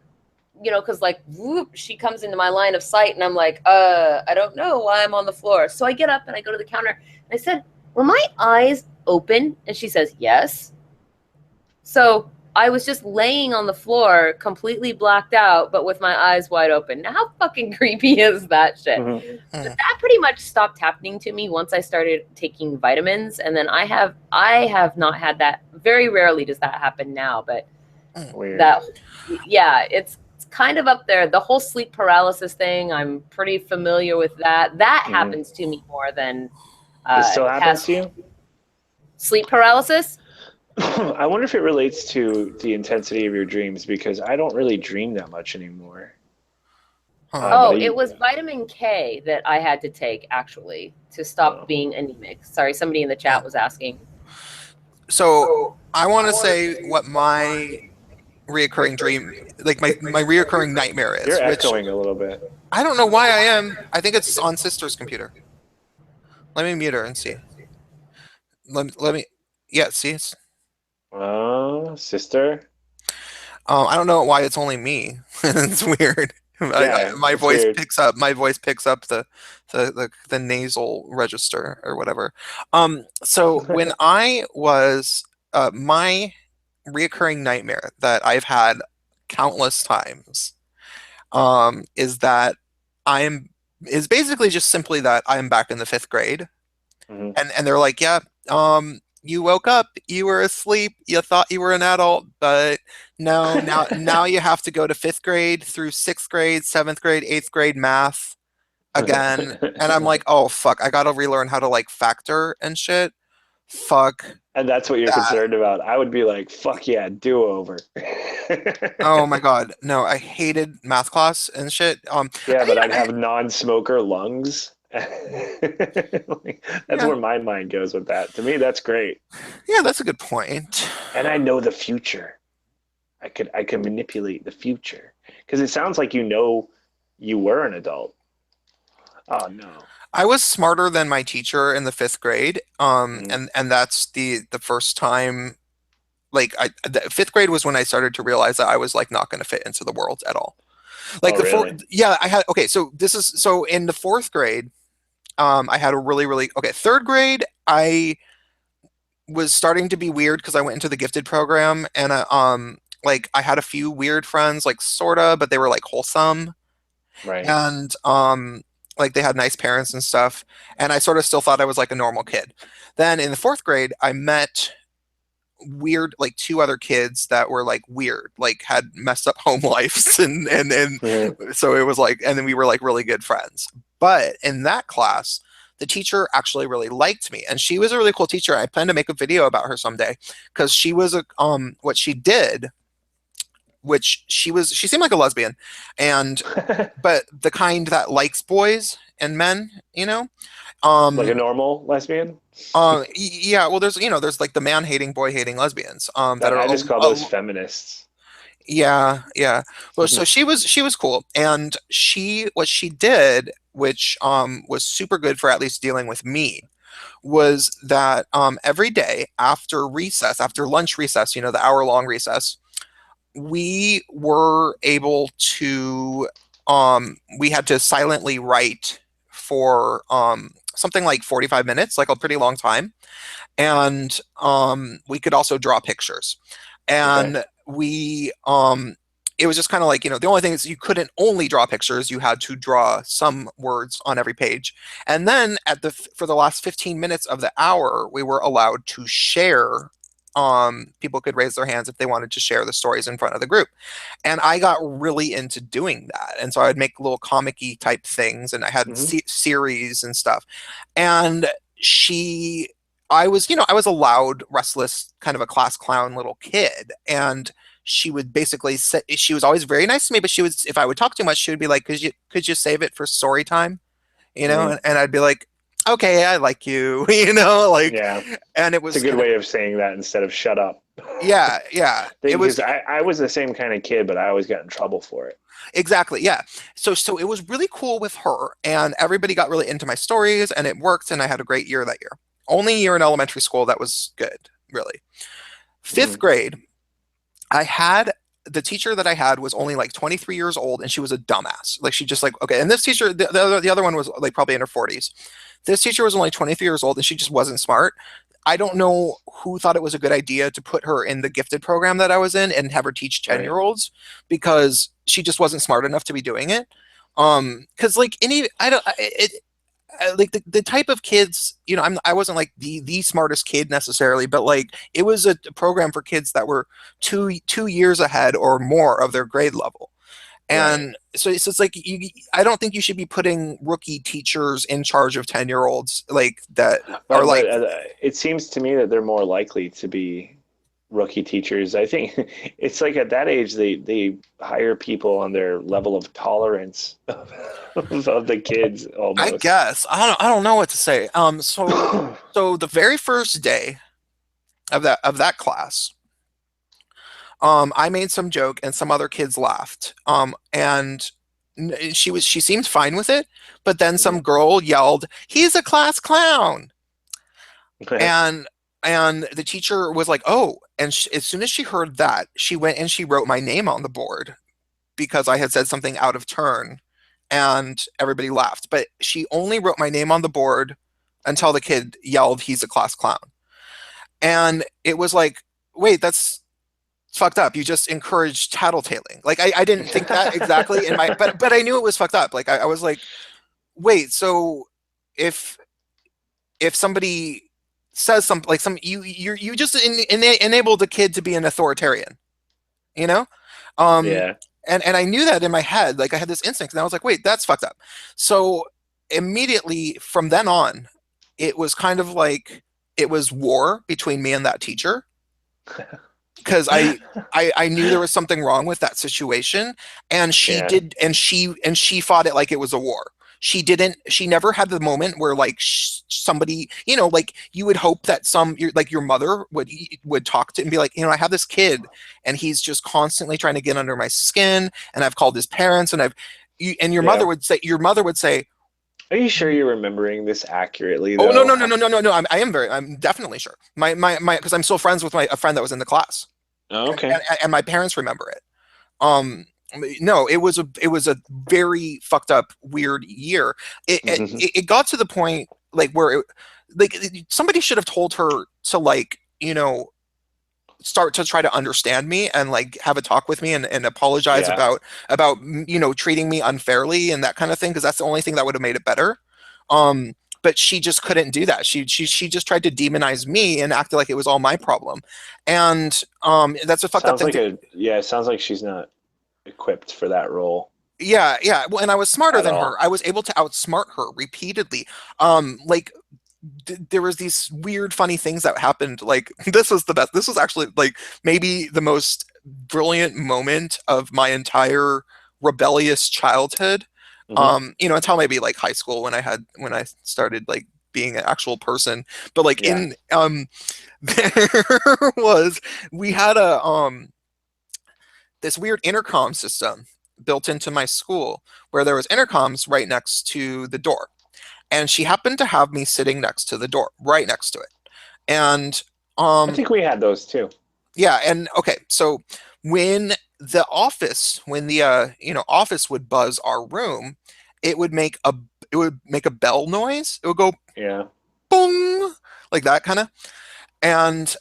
because like, whoop, she comes into my line of sight, and I'm like, I don't know why I'm on the floor. So I get up and I go to the counter, and I said, were my eyes open? And she says, yes. So I was just laying on the floor, completely blacked out, but with my eyes wide open. Now, how fucking creepy is that shit? Mm-hmm. But that pretty much stopped happening to me once I started taking vitamins. And then I have not had that. Very rarely does that happen now, but Weird. It's kind of up there. The whole sleep paralysis thing, I'm pretty familiar with that. That happens to me more than It still happens to you? Sleep paralysis? I wonder if it relates to the intensity of your dreams, because I don't really dream that much anymore. Huh. Oh, but it was vitamin K that I had to take actually to stop Oh. being anemic. Sorry, somebody in the chat was asking. So I want to say what my reoccurring dream, like my reoccurring nightmare is, You're which echoing a little bit. I don't know why I am. I think it's on Sister's computer. Let me mute her and see. Let me. Yeah, see. Sister. I don't know why it's only me. It's weird. Yeah, My it's voice weird. picks up. My voice picks up the nasal register or whatever. So when I was my reoccurring nightmare that I've had countless times, is that I'm is basically just simply that I'm back in the fifth grade, Mhm. and they're like, yeah, you woke up, you were asleep, you thought you were an adult, but no, now you have to go to fifth grade through sixth grade, seventh grade, eighth grade math again. And I'm like, oh fuck, I gotta relearn how to like factor and shit. Fuck And that's what you're that. concerned about. I would be like, fuck yeah, do over. Oh my god, no, I hated math class and shit. Yeah, but I'd I- have non-smoker lungs. Like, that's Yeah. where my mind goes with that. To me, that's great. yeah, that's a good point. And I know the future. I could manipulate the future because it sounds like you were an adult. Oh no. I was smarter than my teacher in the fifth grade. And that's the first time, like the fifth grade was when I started to realize that I was like not going to fit into the world at all. Like Oh, really? yeah, I had okay. So in the fourth grade, I had a really okay. Third grade, I was starting to be weird because I went into the gifted program, and like I had a few weird friends, like sorta, but they were like wholesome, Right. and like they had nice parents and stuff, and I sort of still thought I was like a normal kid. Then in the fourth grade, I met weird like two other kids that were like weird, like had messed up home lives, and Mhm. so it was like, and then we were like really good friends. But in that class, the teacher actually really liked me, and she was a really cool teacher. I plan to make a video about her someday because she was a what she did, which she seemed like a lesbian, and but the kind that likes boys and men, you know. Like a normal lesbian? Yeah, well, there's like the man hating, boy hating lesbians, that are I just call those feminists. yeah. Well, so she was cool, and what she did, which was super good for at least dealing with me, was that every day after recess, after lunch recess, the hour-long recess, we were able to we had to silently write for something like 45 minutes, like a pretty long time, and we could also draw pictures, and we it was just kind of like, the only thing is you couldn't only draw pictures, you had to draw some words on every page. And then for the last 15 minutes of the hour, we were allowed to share. People could raise their hands if they wanted to share the stories in front of the group, and I got really into doing that. And so I'd make little comic-y type things, and I had series and stuff. And I was a loud, restless, kind of a class clown little kid, and she would basically say, she was always very nice to me, but if I would talk too much, she would be like, could you save it for story time, and I'd be like, okay, I like you, like, Yeah. and it was It's a good way of saying that instead of shut up. Yeah. It was. Because I was the same kind of kid, but I always got in trouble for it. Exactly, yeah. So it was really cool with her, and everybody got really into my stories, and it worked, and I had a great year that year. Only year in elementary school that was good, really. Fifth grade, the teacher that I had was only like 23 years old, and she was a dumbass. Like, she just like, okay, and this teacher, the other one was like probably in her 40s. This teacher was only 23 years old, and she just wasn't smart. I don't know who thought it was a good idea to put her in the gifted program that I was in and have her teach 10-year-olds, because she just wasn't smart enough to be doing it. Because like like the type of kids, I wasn't like the smartest kid necessarily, but like it was a program for kids that were 2 years ahead or more of their grade level. And so it's like, I don't think you should be putting rookie teachers in charge of 10-year-olds like that. It it seems to me that they're more likely to be rookie teachers. I think it's like at that age they hire people on their level of tolerance of the kids I almost. guess I don't know what to say. So the very first day of that class, I made some joke and some other kids laughed. And she seemed fine with it, but then some girl yelled, "He's a class clown!" And the teacher was like, "Oh!" And as soon as she heard that, she went and she wrote my name on the board because I had said something out of turn, and everybody laughed. But she only wrote my name on the board until the kid yelled, "He's a class clown!" And it was like, wait, that's fucked up. You just encouraged tattletaling. Like I didn't think that exactly in my, but I knew it was fucked up. Like I was like, wait, so if somebody says something like you just enabled the kid to be an authoritarian, you know? Yeah. And I knew that in my head. Like I had this instinct, and I was like, wait, that's fucked up. So immediately from then on, it was kind of like it was war between me and that teacher. Because I knew there was something wrong with that situation, and she did, and she fought it like it was a war. She never had the moment where like somebody, like you would hope that your mother would talk to and be like, I have this kid and he's just constantly trying to get under my skin, and I've called his parents, and your mother would say, "Are you sure you're remembering this accurately?" Oh, though? no. I'm definitely sure. My because I'm still friends with a friend that was in the class. Oh, okay. And my parents remember it. No, it was a very fucked up, weird year. It got to the point like where somebody should have told her to start to try to understand me and like have a talk with me and apologize about treating me unfairly and that kind of thing, because that's the only thing that would have made it better. But she just couldn't do that. She just tried to demonize me and acted like it was all my problem. And that's a fucked up thing. It sounds like she's not equipped for that role. Yeah. Well, and I was smarter than her. I was able to outsmart her repeatedly. There was these weird, funny things that happened. Like this was the best. This was actually like maybe the most brilliant moment of my entire rebellious childhood. Until maybe like high school when I started like being an actual person. But like we had this weird intercom system built into my school where there was intercoms right next to the door. And she happened to have me sitting next to the door, right next to it. And I think we had those too. Yeah, and okay, so when the office would buzz our room, it would make a bell noise. It would go boom, like that kind of. And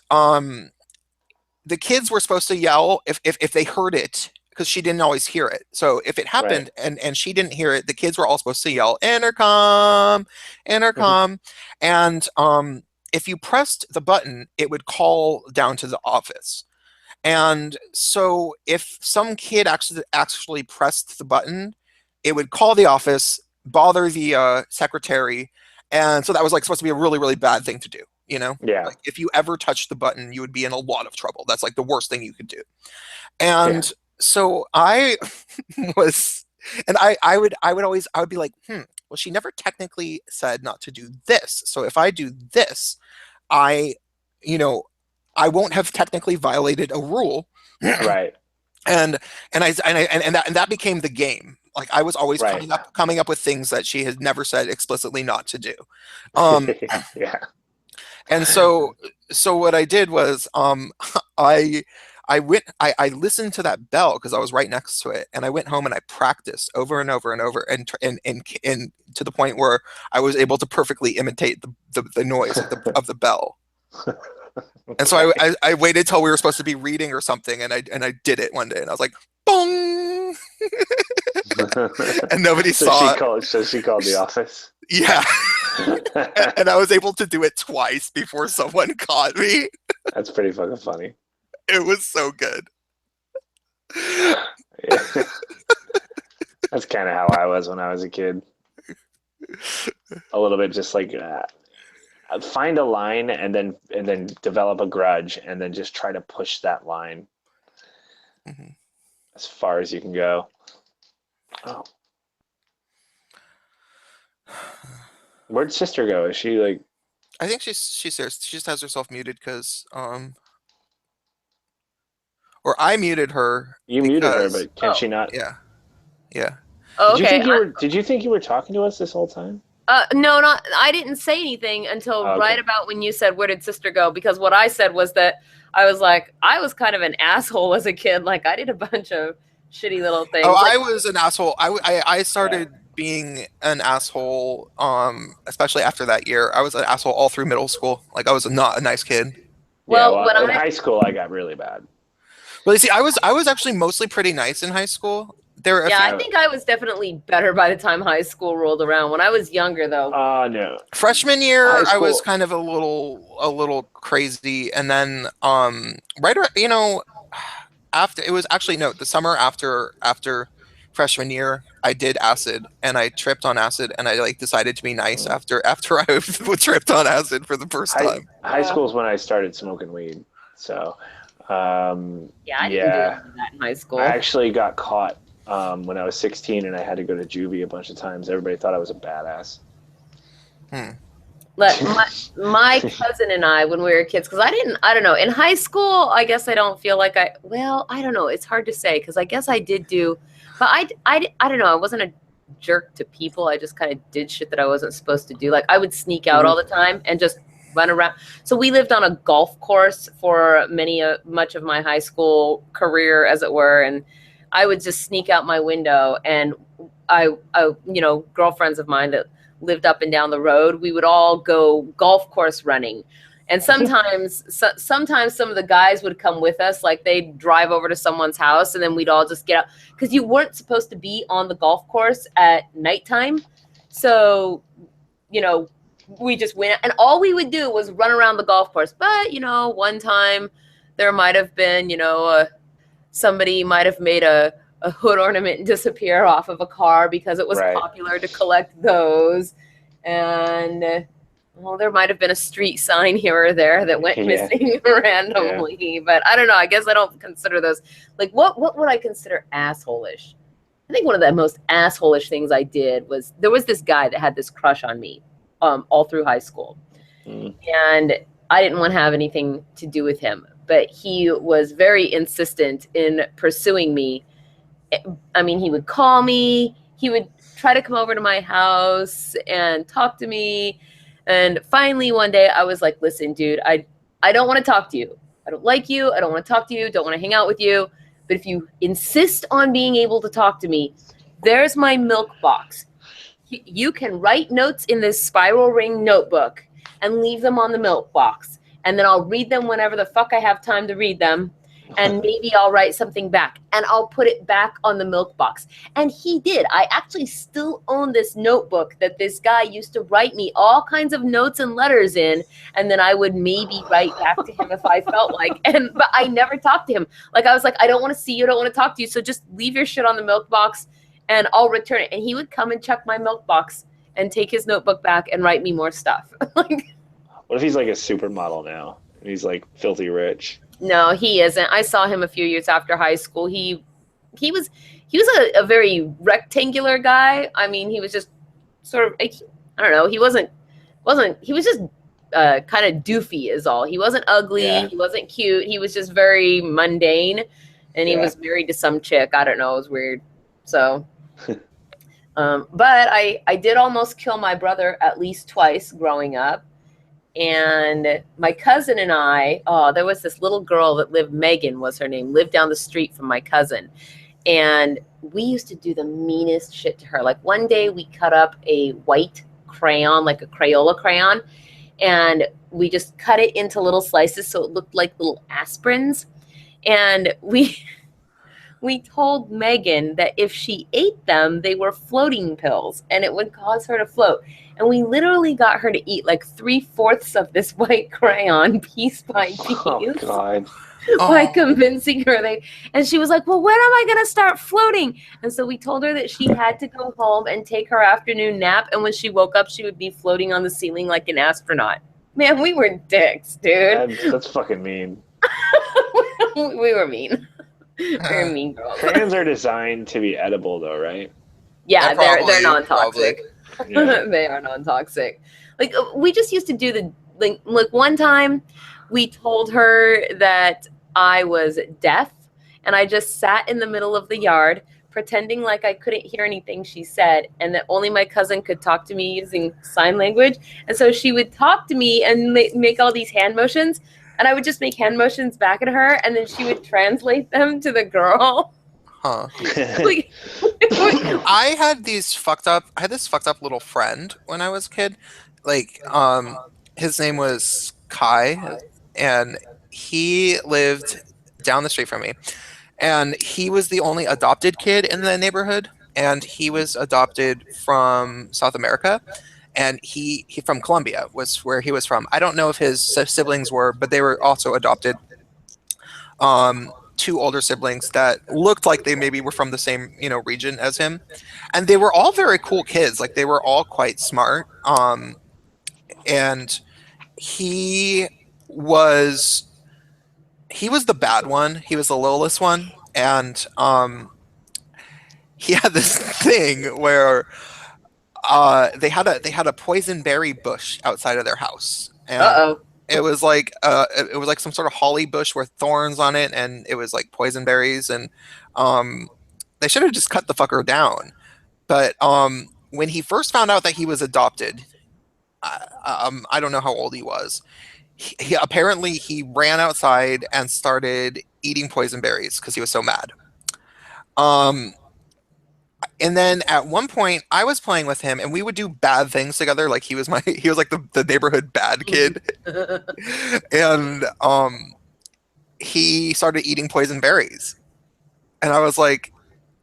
the kids were supposed to yell if they heard it, because she didn't always hear it. So if it happened and she didn't hear it, the kids were all supposed to yell, "Intercom, intercom." And if you pressed the button, it would call down to the office. And so if some kid actually pressed the button, it would call the office, bother the secretary, and so that was like supposed to be a really, really bad thing to do. Like if you ever touched the button, you would be in a lot of trouble. That's like the worst thing you could do. And so I was, and I would be like, well, she never technically said not to do this. So if I do this, I won't have technically violated a rule. Right. And that became the game. Like I was always coming up with things that she had never said explicitly not to do. And so what I did was I listened to that bell because I was right next to it, and I went home and I practiced over and over and over, and to the point where I was able to perfectly imitate the noise of the bell. And so I waited till we were supposed to be reading or something, and I did it one day, and I was like, "Bong!" And nobody saw it. So she called the office. Yeah. And I was able to do it twice before someone caught me. That's pretty fucking funny. It was so good. That's kind of how I was when I was a kid. A little bit just like find a line and then develop a grudge and then just try to push that line Mhm. as far as you can go. Oh, where'd sister go? Is she like? I think she just has herself muted because or I muted her You muted her, because but can she not? yeah. Yeah. Oh, Did you okay. think you were? Did you think you were talking to us this whole time? No, not. I didn't say anything until Okay. right about when you said, "Where did sister go?" Because what I said was that I was like, I was kind of an asshole as a kid. Like I did a bunch of shitty little things. Oh, Like, I was an asshole. I started being an asshole especially after that year. I was an asshole all through middle school. Like I was not a nice kid. Well, yeah, when in high school, I got really bad. But you see, I was actually mostly pretty nice in high school. There were a yeah, few- I think I was definitely better by the time high school rolled around. When I was younger, though, No. freshman year High I was school. kind of a little crazy, and then right around, after it was actually no the summer after freshman year I did acid, and I tripped on acid, and I like decided to be nice after I tripped on acid for the first time. High school is when I started smoking weed. So, yeah, I didn't do any of that in high school. I actually got caught when I was 16, and I had to go to juvie a bunch of times. Everybody thought I was a badass. My cousin and I, when we were kids, because I don't know, in high school, I guess I don't feel like I don't know. It's hard to say because I guess I did do, but I don't know. I wasn't a jerk to people. I just kind of did shit that I wasn't supposed to do. Like I would sneak out all the time and just run around. So we lived on a golf course for much of my high school career, as it were, and I would just sneak out my window, and I girlfriends of mine that lived up and down the road, we would all go golf course running. And sometimes some of the guys would come with us, like they'd drive over to someone's house and then we'd all just get out, because you weren't supposed to be on the golf course at nighttime. So, we just went, and all we would do was run around the golf course. But, one time there might have been, somebody might have made a hood ornament disappear off of a car because it was popular to collect those. And there might have been a street sign here or there that went missing randomly. But I don't know. I guess I don't consider those. Like, what would I consider asshole-ish? I think one of the most asshole-ish things I did was, there was this guy that had this crush on me all through high school. And I didn't want to have anything to do with him. But he was very insistent in pursuing me. I mean, he would call me, he would try to come over to my house and talk to me. And finally one day I was like, listen, dude, I don't want to talk to you. I don't like you. I don't want to talk to you. Don't want to hang out with you. But if you insist on being able to talk to me, there's my milk box. You can write notes in this spiral ring notebook and leave them on the milk box. And then I'll read them whenever the fuck I have time to read them. And maybe I'll write something back and I'll put it back on the milk box. And he did. I actually still own this notebook that this guy used to write me all kinds of notes and letters in. And then I would maybe write back to him if I felt like, but I never talked to him. Like, I was like, I don't want to see you. I don't want to talk to you. So just leave your shit on the milk box and I'll return it. And he would come and check my milk box and take his notebook back and write me more stuff. Like, what if he's like a supermodel now? And he's like filthy rich. No, he isn't. I saw him a few years after high school. He was a very rectangular guy. I mean, he was just sort of, I don't know. He was just kind of doofy is all. He wasn't ugly. Yeah. He wasn't cute. He was just very mundane, and he was married to some chick. I don't know. It was weird. So, but I did almost kill my brother at least twice growing up. And my cousin and I, there was this little girl that lived, Megan was her name, lived down the street from my cousin. And we used to do the meanest shit to her. Like one day we cut up a white crayon, like a Crayola crayon, and we just cut it into little slices so it looked like little aspirins. And we told Megan that if she ate them, they were floating pills and it would cause her to float. And we literally got her to eat like 3/4 of this white crayon piece by piece. Oh, God. By convincing her and she was like, well, when am I going to start floating? And so we told her that she had to go home and take her afternoon nap. And when she woke up, she would be floating on the ceiling like an astronaut. Man, we were dicks, dude. That's fucking mean. We were mean. We were mean girls. Crayons are designed to be edible, though, right? Yeah, they're Probably. non-toxic. Yeah. They are non-toxic. Like we just used to do the like one time we told her that I was deaf and I just sat in the middle of the yard pretending like I couldn't hear anything she said and that only my cousin could talk to me using sign language. And so she would talk to me and make all these hand motions and I would just make hand motions back at her and then she would translate them to the girl. Huh. Like, I had this fucked up little friend when I was a kid. Like, his name was Kai, and he lived down the street from me. And he was the only adopted kid in the neighborhood, and he was adopted from South America. And he from Colombia was where he was from. I don't know if his siblings were, but they were also adopted. Two older siblings that looked like they maybe were from the same, region as him. And they were all very cool kids. Like they were all quite smart. And he was the bad one. He was the littlest one. And he had this thing where they had a poison berry bush outside of their house. And it was like some sort of holly bush with thorns on it, and it was like poison berries, and they should have just cut the fucker down. But when he first found out that he was adopted, I don't know how old he was. He apparently ran outside and started eating poison berries because he was so mad. And then at one point, I was playing with him, and we would do bad things together. Like he was like the neighborhood bad kid, and he started eating poison berries, and I was like,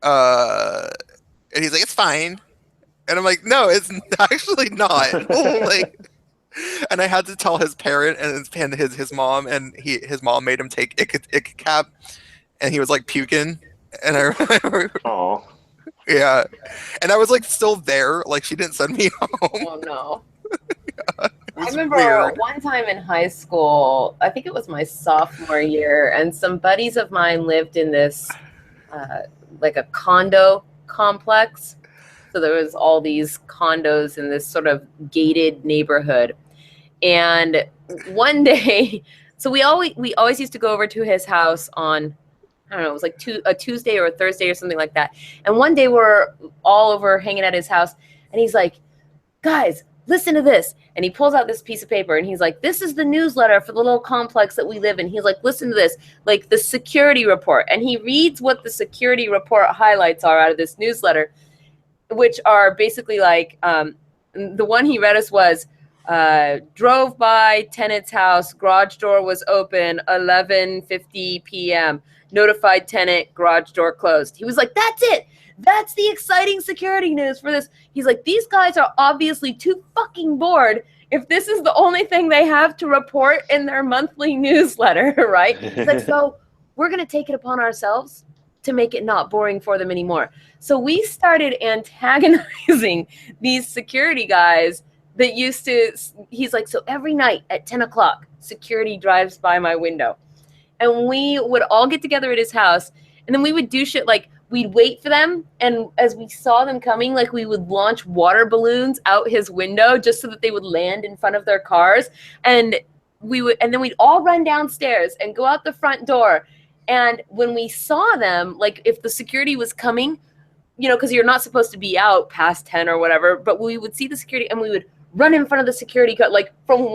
and he's like, "It's fine," and I'm like, "No, it's actually not." Like, and I had to tell his parent and his mom, and his mom made him take Ic-Cap, and he was like puking, and I remember. Oh. Yeah, and I was like still there, like she didn't send me home. Oh no. Yeah, I remember weird. one time in high school, I think it was my sophomore year, and some buddies of mine lived in this like a condo complex. So there was all these condos in this sort of gated neighborhood. And one day, so we always used to go over to his house on, I don't know, it was like a Tuesday or a Thursday or something like that. And one day we're all over hanging at his house, and he's like, "Guys, listen to this." And he pulls out this piece of paper, and he's like, "This is the newsletter for the little complex that we live in." He's like, "Listen to this, like the security report." And he reads what the security report highlights are out of this newsletter, which are basically like, the one he read us was, drove by tenant's house, garage door was open, 11:50 p.m. Notified tenant, garage door closed. He was like, "That's it. That's the exciting security news for this." He's like, "These guys are obviously too fucking bored if this is the only thing they have to report in their monthly newsletter," right? He's like, "So we're going to take it upon ourselves to make it not boring for them anymore." So we started antagonizing these security guys that used to, he's like, "So every night at 10 o'clock, security drives by my window." And we would all get together at his house, and then we would do shit like we'd wait for them, and as we saw them coming, like we would launch water balloons out his window just so that they would land in front of their cars, and then we'd all run downstairs and go out the front door. And when we saw them, like if the security was coming, because you're not supposed to be out past 10 or whatever, but we would see the security and we would run in front of the security cut, like from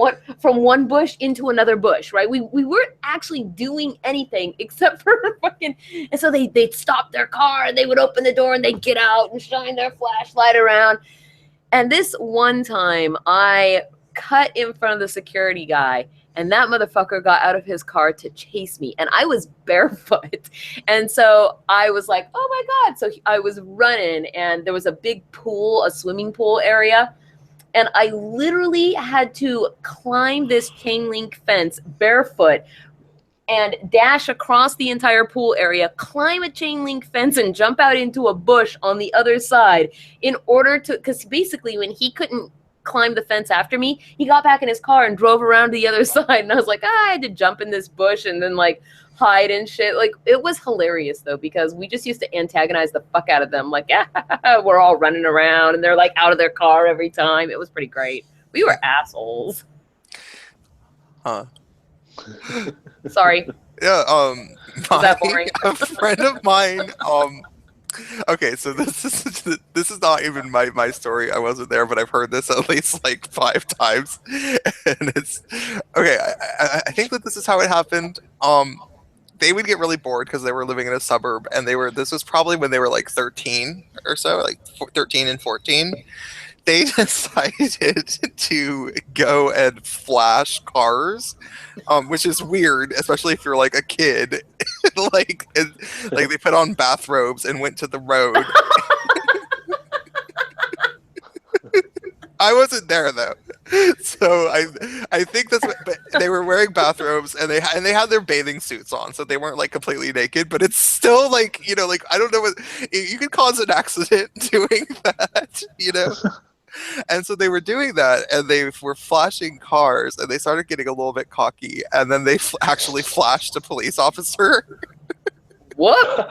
one bush into another bush, right? We weren't actually doing anything except for fucking, and so they'd stop their car and they would open the door and they'd get out and shine their flashlight around. And this one time I cut in front of the security guy, and that motherfucker got out of his car to chase me, and I was barefoot. And so I was like, "Oh my God." So I was running, and there was a big pool, a swimming pool area. And I literally had to climb this chain link fence barefoot and dash across the entire pool area, climb a chain link fence, and jump out into a bush on the other side in order to, because basically when he couldn't climbed the fence after me. He got back in his car and drove around to the other side. And I was like, I had to jump in this bush and then like hide and shit. Like, it was hilarious though, because we just used to antagonize the fuck out of them. Like, yeah, we're all running around and they're like out of their car every time. It was pretty great. We were assholes. Huh. Sorry. Yeah, Was that boring? a friend of mine, okay, so this is not even my story. I wasn't there, but I've heard this at least like 5 times, and it's okay. I think that this is how it happened. They would get really bored because they were living in a suburb, and this was probably when they were like 13 or so, like 13 and 14. They decided to go and flash cars, which is weird, especially if you're like a kid. like they put on bathrobes and went to the road. I wasn't there though, so I think that's what, but they were wearing bathrobes and they had their bathing suits on, so they weren't like completely naked. But it's still like, you know, like I don't know what you could cause an accident doing that, you know. And so they were doing that, and they were flashing cars, and they started getting a little bit cocky, and then they actually flashed a police officer. What?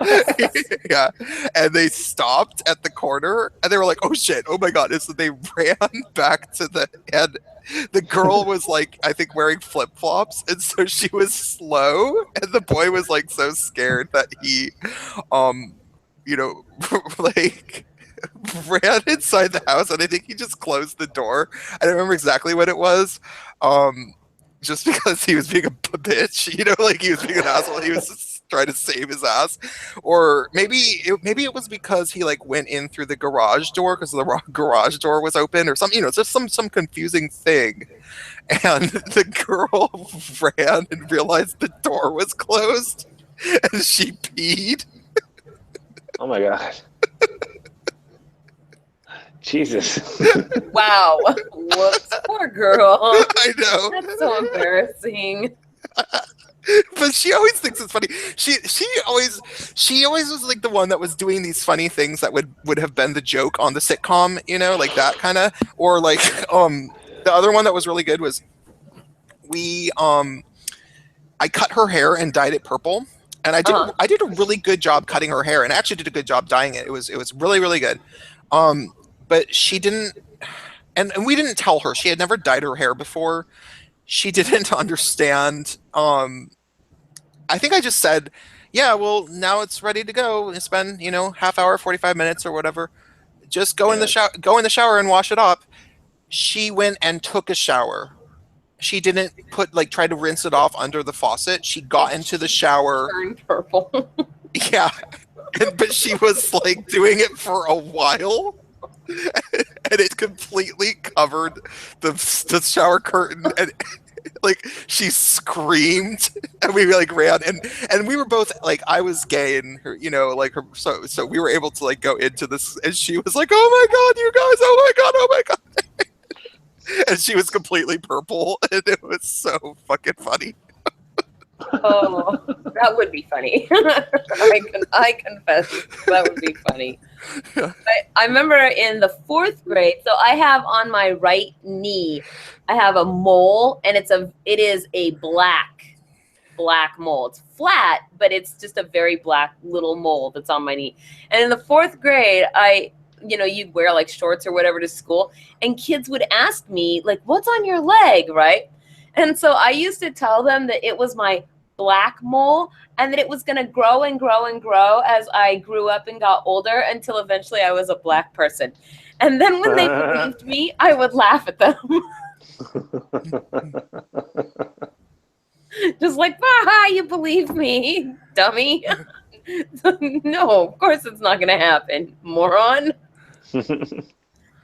Yeah, and they stopped at the corner, and they were like, "Oh shit! Oh my god!" And so they ran back to the girl was like, I think wearing flip flops, and so she was slow, and the boy was like so scared that he, you know, like. ran inside the house, and I think he just closed the door. I don't remember exactly what it was, just because he was being a bitch, you know, like he was being an asshole. He was just trying to save his ass, or maybe it was because he like went in through the garage door because the garage door was open, or something. You know, it's just some confusing thing. And the girl ran and realized the door was closed, and she peed. Oh my god. Jesus. Wow. Whoops. Poor girl. I know. That's so embarrassing. But she always thinks it's funny. She always was like the one that was doing these funny things that would have been the joke on the sitcom, you know, like that kind of. Or like the other one that was really good was I cut her hair and dyed it purple. And I did a really good job cutting her hair, and I actually did a good job dyeing it. It was really, really good. But she didn't, and we didn't tell her. She had never dyed her hair before. She didn't understand. I think I just said, yeah, well, now it's ready to go. It's been, you know, half hour, 45 minutes or whatever. Just go in the shower and wash it up. She went and took a shower. She didn't try to rinse it off under the faucet. She got into the shower. Turned purple. Yeah. But she was like doing it for a while, and it completely covered the shower curtain, and like she screamed, and we like ran, and we were both like, I was gay and her, you know, like her, so we were able to like go into this, and she was like, oh my god, you guys, oh my god, and she was completely purple, and it was so fucking funny. Oh, that would be funny. I confess that would be funny. I remember in the 4th grade, so I have on my right knee, I have a mole, and it is a black mole. It's flat, but it's just a very black little mole that's on my knee. And in the 4th grade, you'd wear like shorts or whatever to school, and kids would ask me like, what's on your leg, right? And so I used to tell them that it was my black mole, and that it was going to grow and grow and grow as I grew up and got older until eventually I was a black person. And then when they believed me, I would laugh at them. Just like, you believe me, dummy. No, of course it's not going to happen, moron.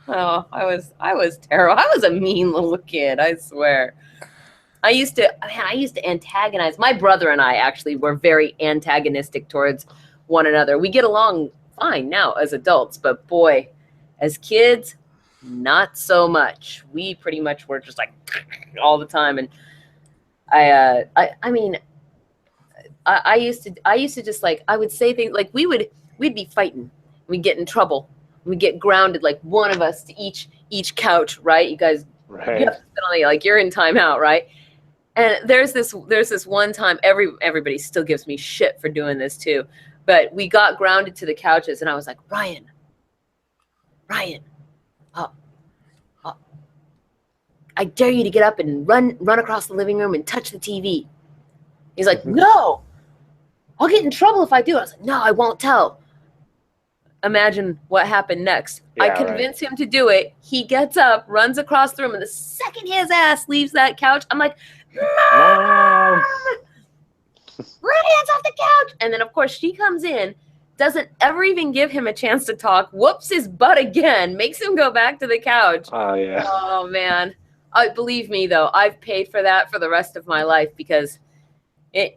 Oh, I was terrible. I was a mean little kid, I swear. I used to antagonize. My brother and I actually were very antagonistic towards one another. We get along fine now as adults, but boy, as kids, not so much. We pretty much were just like all the time. And I used to just like, I would say things like we'd be fighting, we'd get in trouble, we'd get grounded, like one of us to each each couch, right? You guys, you Right. have to sit on the, like, you're in timeout, right? And there's this one time, everybody still gives me shit for doing this too, but we got grounded to the couches, and I was like, Ryan, I dare you to get up and run across the living room and touch the TV. He's like, no, I'll get in trouble if I do. I was like, no, I won't tell. Imagine what happened next. I Yeah, right. convince him to do it. He gets up, runs across the room, and the second his ass leaves that couch, I'm like, Mom! Ryan's off the couch. And then, of course, she comes in, doesn't ever even give him a chance to talk, whoops his butt again, makes him go back to the couch. Oh yeah. Oh, man. Believe me, though, I've paid for that for the rest of my life because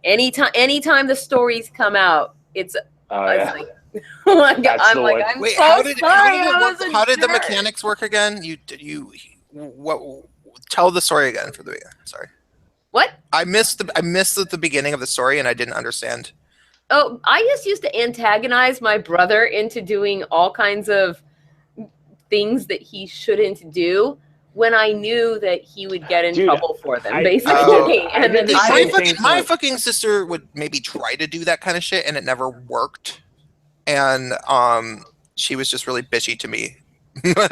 anytime the stories come out, it's Oh yeah. like, I'm That's the like, one. I'm Wait, so how did sorry. it I work? was a How did the jerk. mechanics work again? What? Tell the story again for the beginning. Sorry, What? I missed the beginning of the story and I didn't understand. Oh, I just used to antagonize my brother into doing all kinds of things that he shouldn't do when I knew that he would get in Dude, trouble for them, I- basically. Oh. And then I My same fucking, thing to my my- fucking sister would maybe try to do that kind of shit and it never worked. And she was just really bitchy to me.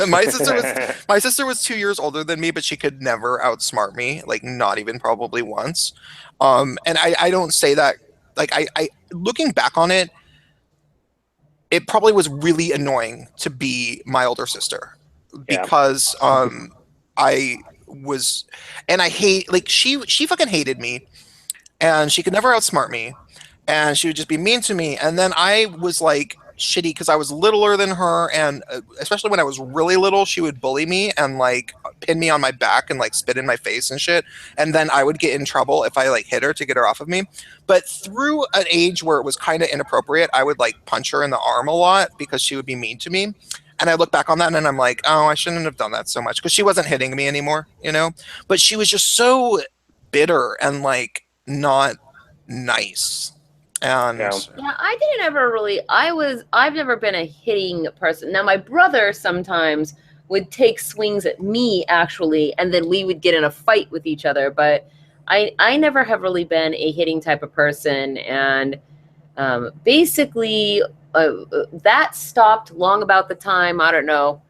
my sister was 2 years older than me, but she could never outsmart me, like not even probably once. And I don't say that, like I looking back on it, it probably was really annoying to be my older sister Yeah. because I was, and I hate, like she fucking hated me and she could never outsmart me and she would just be mean to me. And then I was like shitty because I was littler than her, and especially when I was really little, she would bully me and like pin me on my back and like spit in my face and shit. And then I would get in trouble if I like hit her to get her off of me. But through an age where it was kind of inappropriate, I would like punch her in the arm a lot because she would be mean to me. And I look back on that and I'm like, oh, I shouldn't have done that so much because she wasn't hitting me anymore, you know? But she was just so bitter and like not nice. And Yeah. Yeah, I didn't ever really. I've never been a hitting person. Now, my brother sometimes would take swings at me, actually, and then we would get in a fight with each other. But I never have really been a hitting type of person. And basically, that stopped long about the time, I don't know,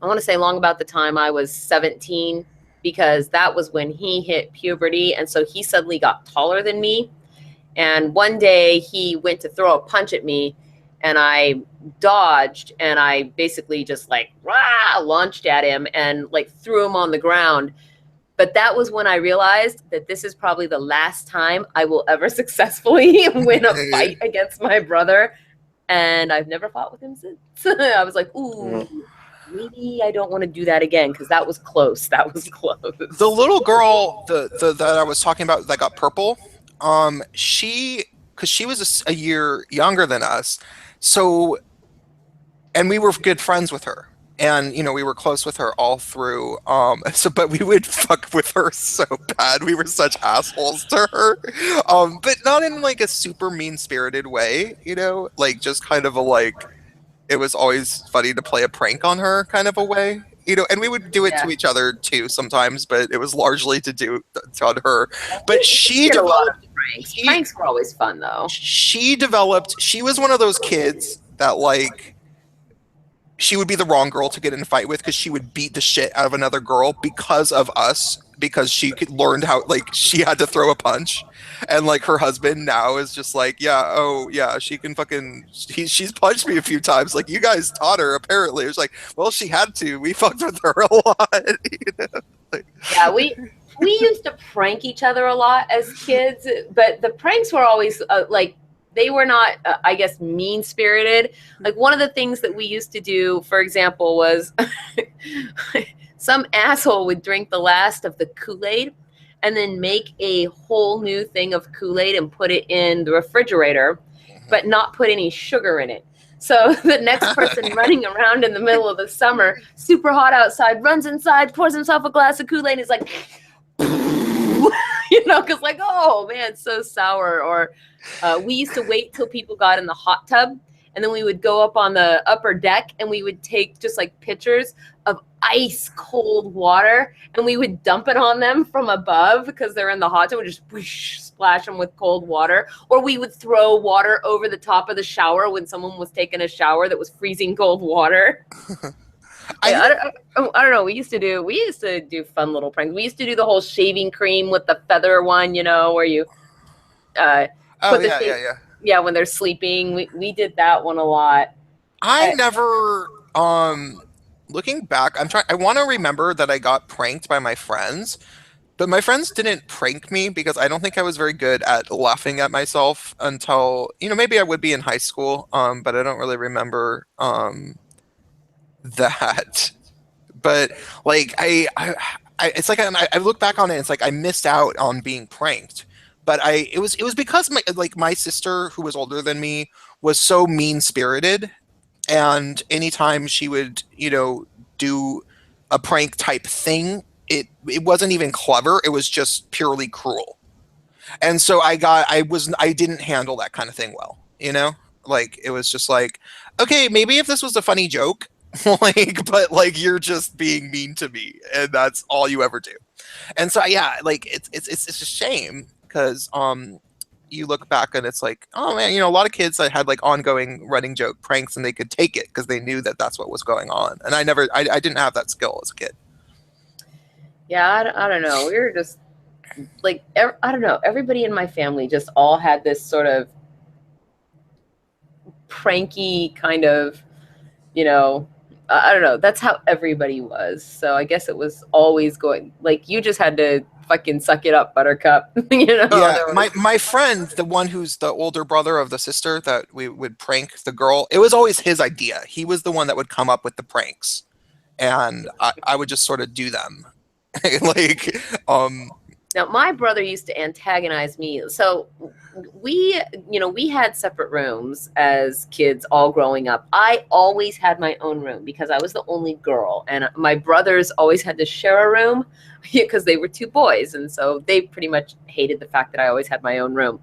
I want to say long about the time I was 17, because that was when he hit puberty. And so he suddenly got taller than me. And one day he went to throw a punch at me and I dodged and I basically just like launched at him and like threw him on the ground. But that was when I realized that this is probably the last time I will ever successfully win a fight against my brother. And I've never fought with him since. I was like, ooh, maybe I don't want to do that again because that was close. That was close. the little girl that I was talking about that got purple, because she was a year younger than us, so, and we were good friends with her, and you know we were close with her all through. But we would fuck with her so bad. We were such assholes to her, but not in like a super mean spirited way, you know, like just kind of a like. It was always funny to play a prank on her kind of a way, you know, and we would do it to each other too sometimes, but it was largely to do on her. But she did a lot developed, of pranks. Pranks were always fun though. she was one of those kids that like, she would be the wrong girl to get in a fight with because she would beat the shit out of another girl because of us, because she learned how, like, she had to throw a punch. And like her husband now is just like, yeah, oh yeah, she can fucking, she's punched me a few times. Like, you guys taught her apparently. It was like, well, she had to. We fucked with her a lot. You know? Like, Yeah, we used to prank each other a lot as kids, but the pranks were always like, they were not, I guess, mean-spirited. Like one of the things that we used to do, for example, was some asshole would drink the last of the Kool-Aid and then make a whole new thing of Kool-Aid and put it in the refrigerator, but not put any sugar in it. So the next person running around in the middle of the summer, super hot outside, runs inside, pours himself a glass of Kool-Aid, and is like, you know, because like, oh man, it's so sour. Or we used to wait till people got in the hot tub, and then we would go up on the upper deck and we would take just like pictures of ice cold water, and we would dump it on them from above because they're in the hot tub. We just whoosh, splash them with cold water, or we would throw water over the top of the shower when someone was taking a shower that was freezing cold water. I don't know. We used to do fun little pranks. We used to do the whole shaving cream with the feather one, where you yeah, when they're sleeping. We did that one a lot. I never looking back, I want to remember that I got pranked by my friends, but my friends didn't prank me because I don't think I was very good at laughing at myself until, maybe I would be in high school, but I don't really remember that. But like it's like I look back on it, it's like I missed out on being pranked. But it was because my sister, who was older than me, was so mean-spirited, and anytime she would, do a prank type thing, it wasn't even clever, it was just purely cruel. And so I didn't handle that kind of thing well, Like, it was just like, okay, maybe if this was a funny joke, but you're just being mean to me, and that's all you ever do. And so yeah, it's a shame, because you look back and it's like, oh man, a lot of kids that had ongoing running joke pranks, and they could take it because they knew that that's what was going on. And I didn't have that skill as a kid. Yeah, I don't know. We were just I don't know. Everybody in my family just all had this sort of pranky kind of, I don't know. That's how everybody was. So I guess it was always going, you just had to fucking suck it up, Buttercup. Yeah, my friend, the one who's the older brother of the sister that we would prank the girl, it was always his idea. He was the one that would come up with the pranks, and I would just sort of do them. Now, my brother used to antagonize me. So we had separate rooms as kids all growing up. I always had my own room because I was the only girl. And my brothers always had to share a room because they were two boys. And so they pretty much hated the fact that I always had my own room.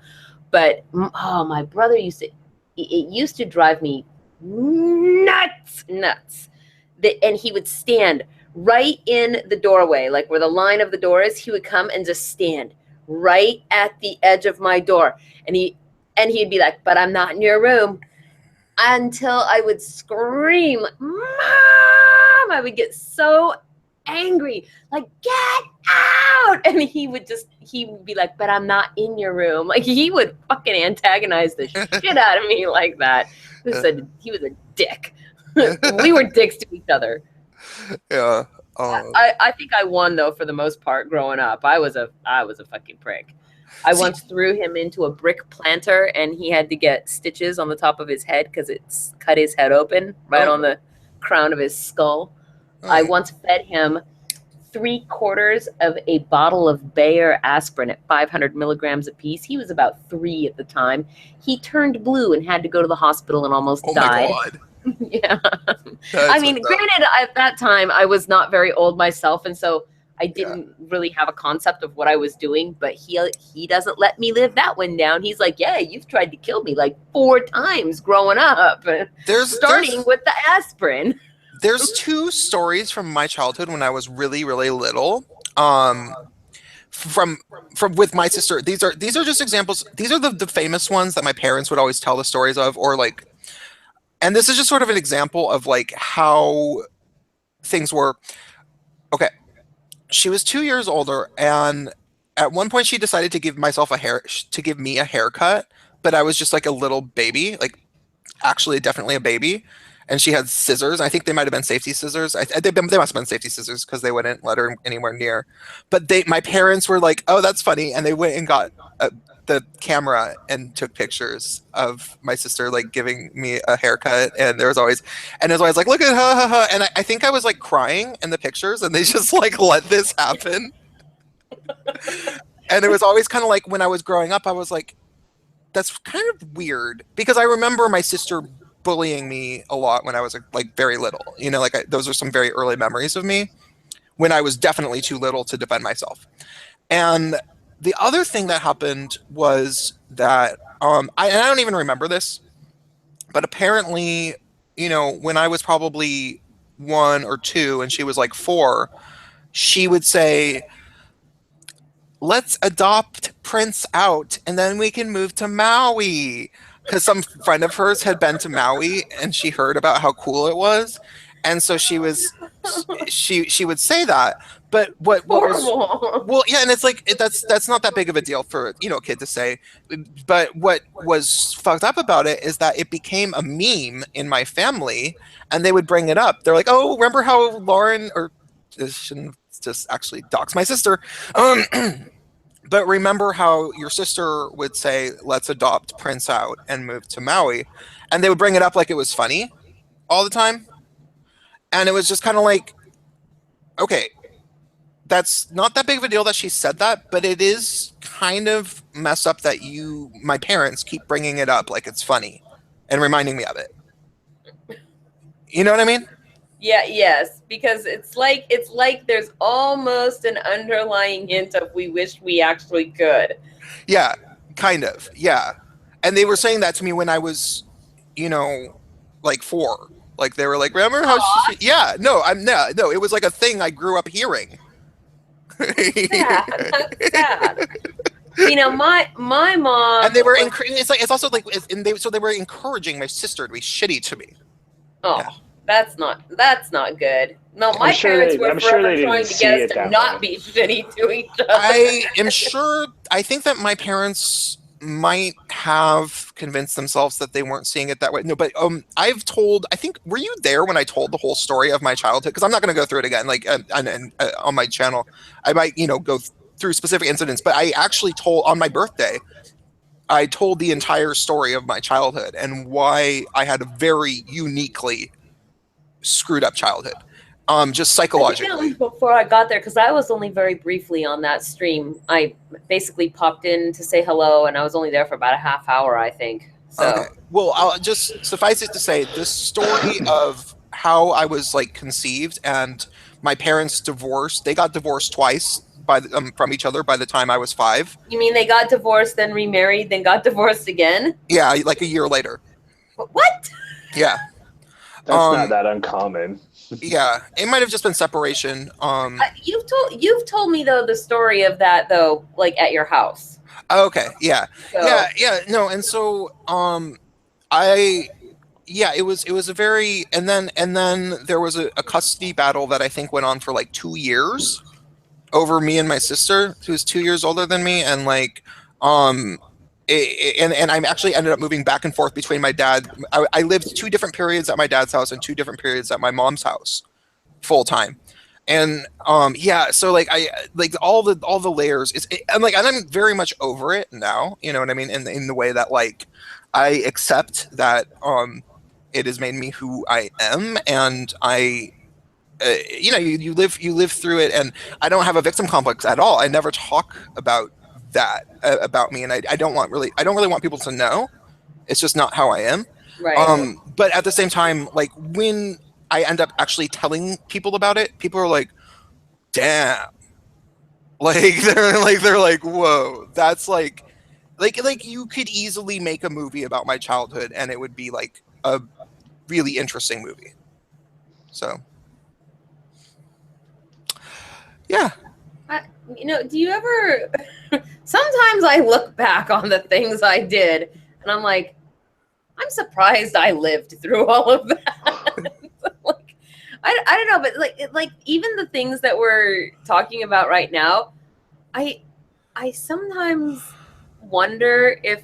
But, my brother it used to drive me nuts. And he would stand right in the doorway, where the line of the door is. He would come and just stand right at the edge of my door, and he'd be like, "But I'm not in your room," until I would scream, "Mom!" I would get so angry, "Get out!" And he would be like, "But I'm not in your room." He would fucking antagonize the shit out of me like that. He was a dick. We were dicks to each other. Yeah. I think I won, though, for the most part growing up. I was a fucking prick. I once threw him into a brick planter, and he had to get stitches on the top of his head because it's cut his head open right on the crown of his skull. I once fed him 3/4 of a bottle of Bayer aspirin at 500 milligrams a piece. He was about 3 at the time. He turned blue and had to go to the hospital and almost died. My God. Yeah. Granted, at that time, I was not very old myself, and so I didn't really have a concept of what I was doing, but he doesn't let me live that one down. He's like, "Yeah, you've tried to kill me 4 times growing up, starting with the aspirin." There's 2 stories from my childhood when I was really, really little. From with my sister. These are just examples. These are the famous ones that my parents would always tell the stories of, or and this is just sort of an example of how things were. Okay. She was 2 years older, and at one point she decided to give me a haircut, but I was just a little baby, actually definitely a baby. And she had scissors. I think they might have been safety scissors. They must have been safety scissors because they wouldn't let her anywhere near. But my parents were like, "Oh, that's funny," and they went and got the camera and took pictures of my sister giving me a haircut. And it was always like, "Look at her," and I think I was crying in the pictures, and they just let this happen. And it was always kind of when I was growing up, I was like, that's kind of weird, because I remember my sister bullying me a lot when I was very little. Those are some very early memories of me when I was definitely too little to defend myself. And the other thing that happened was that I don't even remember this, but apparently, when I was probably 1 or 2 and she was like 4, she would say, let's adopt Prince out and then we can move to Maui. Because some friend of hers had been to Maui and she heard about how cool it was. And so she would say that. But what was, Horrible. well, yeah, and it's like that's not that big of a deal for a kid to say. But what was fucked up about it is that it became a meme in my family, and they would bring it up. They're like, "Oh, remember how Lauren or this shouldn't just actually dox my sister." But remember how your sister would say, "Let's adopt Prince out and move to Maui," and they would bring it up like it was funny all the time, and it was just kind of like, okay. That's not that big of a deal that she said that, but it is kind of messed up that my parents, keep bringing it up like it's funny and reminding me of it. You know what I mean? Yeah, yes, because it's like there's almost an underlying hint of we wish we actually could. Yeah, kind of. Yeah. And they were saying that to me when I was, like 4. Like they were like, remember how yeah, no, it was like a thing I grew up hearing. Sad. That's sad. My mom. And they were it's also like, they were encouraging my sister to be shitty to me. Oh, Yeah. that's not good. No, my parents were forever trying to get us to not be shitty to each other. I think that my parents might have convinced themselves that they weren't seeing it that way. No, but were you there when I told the whole story of my childhood? Because I'm not going to go through it again, like on my channel. I might, go through specific incidents, but I actually told on my birthday, I told the entire story of my childhood and why I had a very uniquely screwed up childhood. Just psychologically. Before I got there, because I was only very briefly on that stream. I basically popped in to say hello, and I was only there for about a half hour, I think. So, okay. Well, I'll just suffice it to say, this story of how I was like conceived and my parents divorced. They got divorced twice from each other by the time I was 5. You mean they got divorced, then remarried, then got divorced again? Yeah, like a year later. What? Yeah. That's not that uncommon. Yeah, it might have just been separation. You've told me though the story of that though, like at your house. Okay, yeah, So. yeah, no, and so it was a very, and then there was a custody battle that I think went on for like 2 years over me and my sister, who's 2 years older than me, and like and I actually ended up moving back and forth between my dad. I lived 2 different periods at my dad's house and 2 different periods at my mom's house, full time. And so like I like all the layers. And I'm very much over it now. You know what I mean? In the way that like I accept that it has made me who I am, and I. You live through it, and I don't have a victim complex at all. I never talk about that about me, and I don't really want people to know. It's just not how I am. Right. But at the same time, like when I end up actually telling people about it, people are like, "Damn!" Like they're like, "Whoa!" That's like you could easily make a movie about my childhood, and it would be like a really interesting movie. So, yeah. Do you ever sometimes I look back on the things I did and I'm like, I'm surprised I lived through all of that. Like, I don't know, but like even the things that we're talking about right now, I sometimes wonder if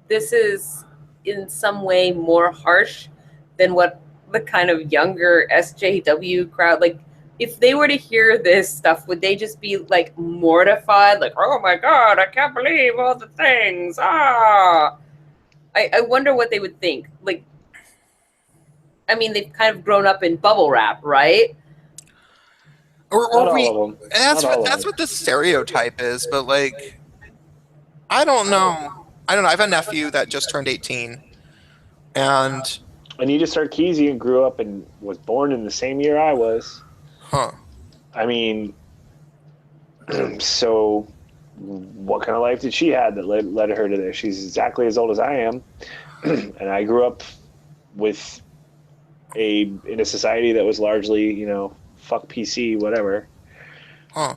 this is in some way more harsh than what the kind of younger SJW crowd, like if they were to hear this stuff, would they just be like mortified? Like, oh my God, I can't believe all the things. I wonder what they would think. Like, I mean, they've kind of grown up in bubble wrap, right? That's what the stereotype is, but like, I don't know. I have a nephew that just turned 18, and Anita Sarkeesian grew up and was born in the same year I was. Huh. I mean, so what kind of life did she have that led her to there? She's exactly as old as I am, and I grew up with in a society that was largely, you know, fuck PC, whatever. Huh.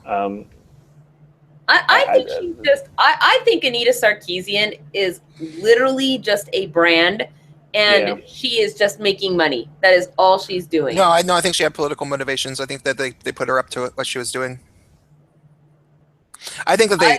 I think she's just. I think Anita Sarkeesian is literally just a brand, and she is just making money. That is all she's doing. No, I think she had political motivations. I think that they put her up to it, what she was doing. I think that they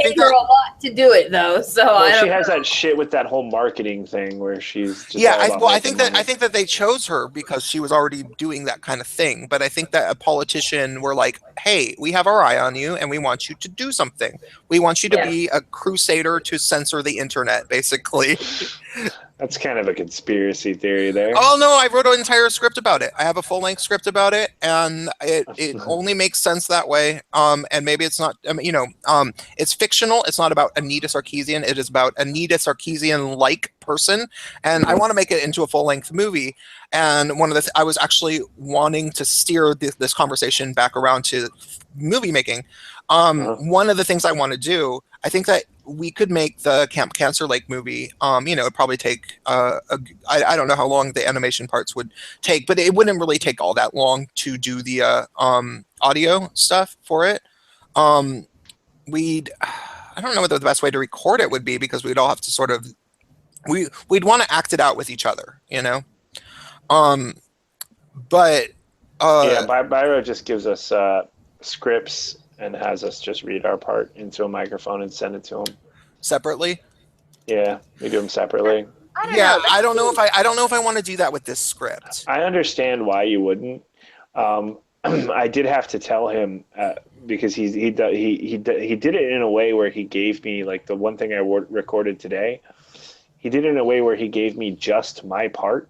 paid her a lot to do it though. So she has that shit with that whole marketing thing where she's just I think that they chose her because she was already doing that kind of thing. But I think that a politician were like, "Hey, we have our eye on you, and we want you to do something. We want you to be a crusader to censor the internet, basically." That's kind of a conspiracy theory there. Oh no, I wrote an entire script about it. I have a full-length script about it, and it only makes sense that way. And maybe it's not, it's fictional. It's not about Anita Sarkeesian. It is about Anita Sarkeesian-like person, and I want to make it into a full-length movie. And one of the I was actually wanting to steer this conversation back around to movie making. One of the things I want to do, I think that we could make the Camp Cancer Lake movie. It'd probably take I don't know how long the animation parts would take, but it wouldn't really take all that long to do the audio stuff for it. I don't know what the best way to record it would be, because we'd all have to sort of we'd want to act it out with each other, you know. But Byro just gives us scripts and has us just read our part into a microphone and send it to him separately. Yeah, we do them separately. I don't know if I want to do that with this script. I understand why you wouldn't. I did have to tell him because he did it in a way where he gave me, like, the one thing I recorded today. He did it in a way where he gave me just my part,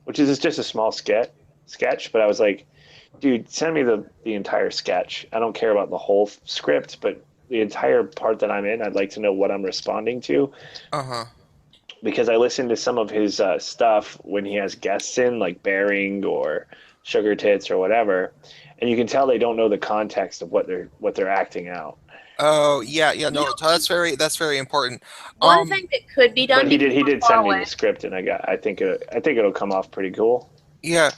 which is just a small sketch. But I was like, dude, send me the entire sketch. I don't care about the whole script, but the entire part that I'm in, I'd like to know what I'm responding to. Because I listened to some of his stuff when he has guests in, like Bearing or Sugar Tits or whatever, and you can tell they don't know the context of what they're acting out. Oh yeah, no, that's very important. One thing that could be done. But he did send me the script, and I think it'll come off pretty cool. Yeah.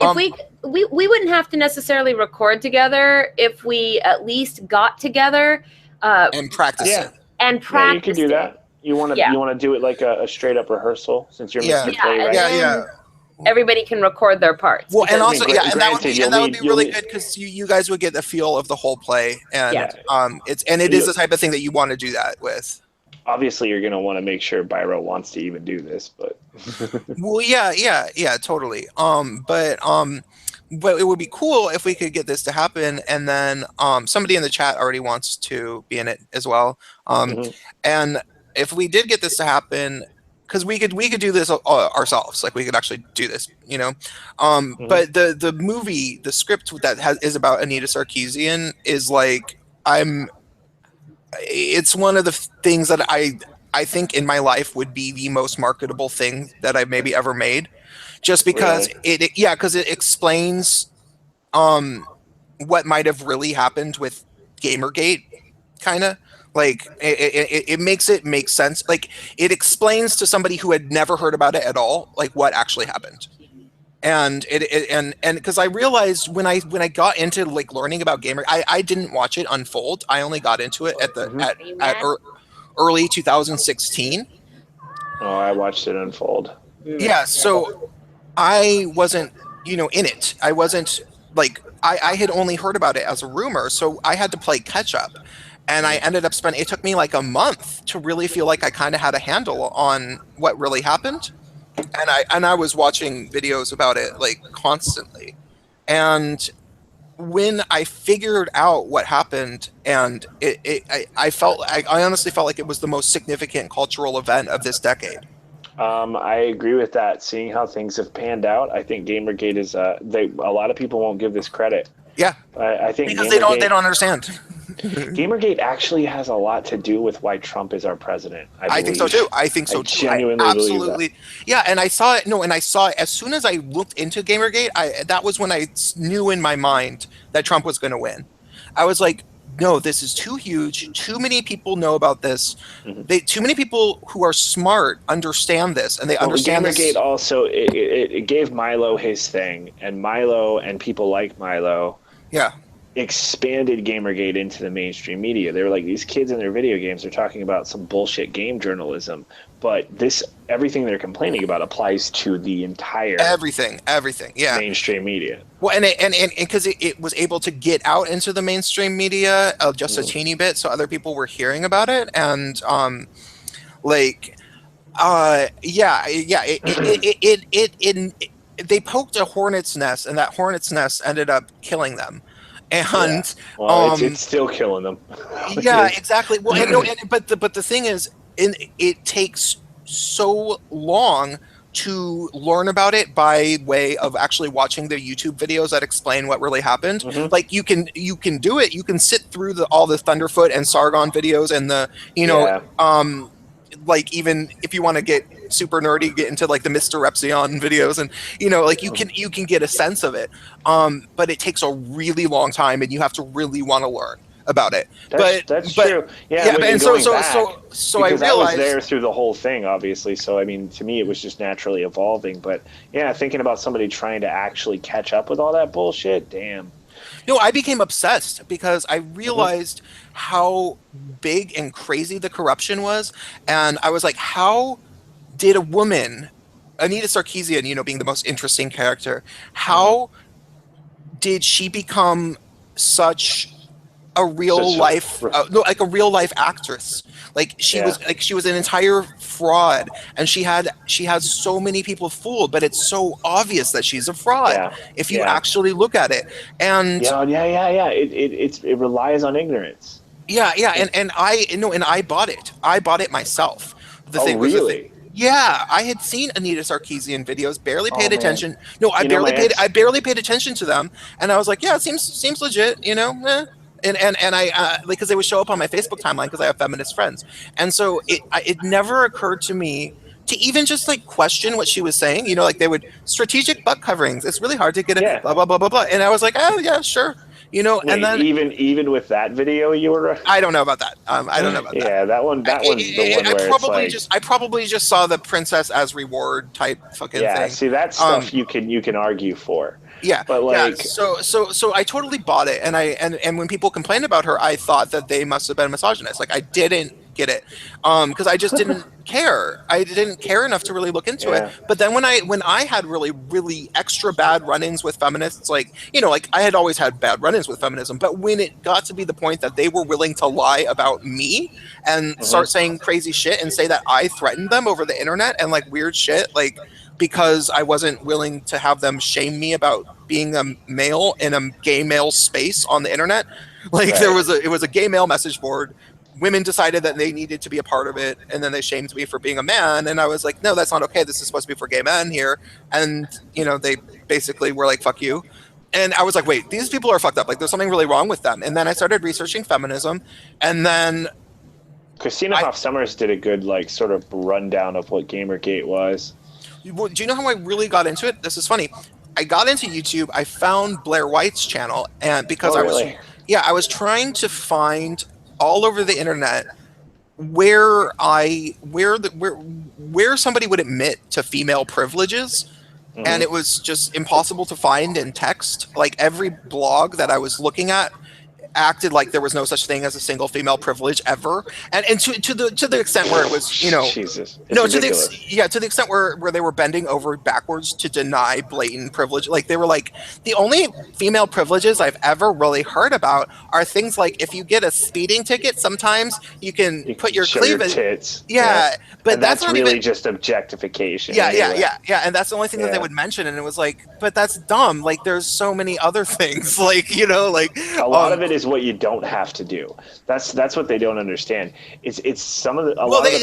If we wouldn't have to necessarily record together if we at least got together and practice it. And practice. Yeah, you can do that. You want to do it like a straight up rehearsal, since you're missing the play, right? Yeah. Everybody can record their parts. Well, and also, that would be really good, because you guys would get the feel of the whole play, and it is the type of thing that you want to do that with. Obviously, you're going to want to make sure Byro wants to even do this, but well, yeah, totally. But it would be cool if we could get this to happen, and then somebody in the chat already wants to be in it as well. And if we did get this to happen, because we could do this ourselves, like we could actually do this, you know. But the movie, the script that is about Anita Sarkeesian is like, it's one of the things that I think in my life would be the most marketable thing that I've maybe ever made, just because because it explains what might have really happened with Gamergate, kind of. Like it makes it make sense. Like, it explains to somebody who had never heard about it at all, like, what actually happened. And and because I realized when I got into, like, learning about Gamer, I didn't watch it unfold. I only got into it at early 2016. Oh, I watched it unfold. Yeah, so I wasn't, in it. I wasn't, like, I had only heard about it as a rumor, so I had to play catch up. And I ended up it took me like a month to really feel like I kind of had a handle on what really happened. And I was watching videos about it, like, constantly. And when I figured out what happened, and I honestly felt like it was the most significant cultural event of this decade. I agree with that. Seeing how things have panned out, I think Gamergate is a lot of people won't give this credit. Yeah, I think because they don't understand. Gamergate actually has a lot to do with why Trump is our president. I think so too. I genuinely absolutely believe that. Yeah, and I saw it. And I saw it as soon as I looked into Gamergate. That was when I knew in my mind that Trump was going to win. I was like, no, this is too huge. Too many people know about this. Too many people who are smart understand this, and they understand this. Gamergate also it gave Milo his thing, and Milo and people like Milo expanded Gamergate into the mainstream media. They were like, these kids in their video games are talking about some bullshit game journalism, but everything they're complaining about applies to the entire everything, mainstream media. Well, and because it was able to get out into the mainstream media just a teeny bit, so other people were hearing about it, and they poked a hornet's nest, and that hornet's nest ended up killing them. And it's still killing them. Yeah, exactly. Well, but the thing is, it takes so long to learn about it by way of actually watching the YouTube videos that explain what really happened. Like you can do it. You can sit through all the Thunderfoot and Sargon videos and the like, even if you want to get super nerdy, get into like the Mr. Repzion videos, and like you can get a sense of it. But it takes a really long time, and you have to really want to learn about it. That's true. Yeah, and so I realized I was there through the whole thing, obviously. So I mean, to me, it was just naturally evolving. But yeah, thinking about somebody trying to actually catch up with all that bullshit, damn. No, I became obsessed because I realized how big and crazy the corruption was, and I was like, how did a woman, Anita Sarkeesian, being the most interesting character, how did she become such a real life actress? Like she was an entire fraud, and she had so many people fooled, but it's so obvious that she's a fraud if you actually look at it. And it relies on ignorance. And I bought it. I bought it myself. Really? Yeah, I had seen Anita Sarkeesian videos, barely paid attention. No, I barely paid attention to them, and I was like, yeah, it seems legit, And I because they would show up on my Facebook timeline because I have feminist friends, and so it never occurred to me to even just like question what she was saying. Like they would strategic butt coverings. It's really hard to get it. Blah blah blah blah blah. And I was like, oh yeah, sure. Wait, and then even with that video, you were. I don't know about that. I don't know about that. Yeah, that one's the one where I probably just saw the princess as reward type fucking thing. Yeah, see that stuff you can argue for. Yeah, but like, so I totally bought it, and when people complained about her, I thought that they must have been misogynist. Like I didn't get it, because I just didn't care. I didn't care enough to really look into it. But then when I had really really extra bad run-ins with feminists, like I had always had bad run-ins with feminism, but when it got to be the point that they were willing to lie about me and start saying crazy shit and say that I threatened them over the internet and like weird shit, like because I wasn't willing to have them shame me about being a male in a gay male space on the internet. Like it was a gay male message board. Women decided that they needed to be a part of it, and then they shamed me for being a man, and I was like, no, that's not okay. This is supposed to be for gay men here. And they basically were like, fuck you. And I was like, wait, these people are fucked up. Like there's something really wrong with them. And then I started researching feminism, and then Christina Hoff Sommers did a good like sort of rundown of what Gamergate was. Well, do you know how I really got into it? This is funny. I got into YouTube. I found Blair White's channel, and because I was trying to find all over the internet where somebody would admit to female privileges, and it was just impossible to find in text. Like every blog that I was looking at acted like there was no such thing as a single female privilege ever, and to the extent where it was Jesus, to the extent where they were bending over backwards to deny blatant privilege. Like they were like, the only female privileges I've ever really heard about are things like if you get a speeding ticket, sometimes you can put your cleavage. But that's not really even just objectification. And that's the only thing that they would mention, and it was like, but that's dumb. Like there's so many other things. Like like a lot of it is what you don't have to do. That's what they don't understand. It's some of the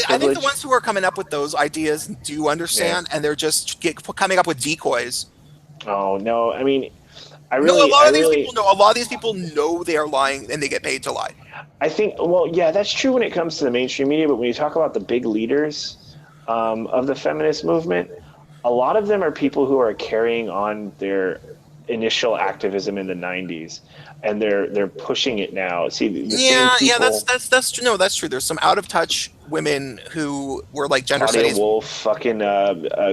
I think the ones who are coming up with those ideas do understand, and they're just coming up with decoys. Oh no, I mean, a lot of these people know they are lying, and they get paid to lie. I think, that's true when it comes to the mainstream media, but when you talk about the big leaders of the feminist movement, a lot of them are people who are carrying on their initial activism in the 90s, and they're pushing it now. See, the Yeah, same yeah, people, that's true. No, that's true. There's some out of touch women who were like gender Claudia studies. Wolf, fucking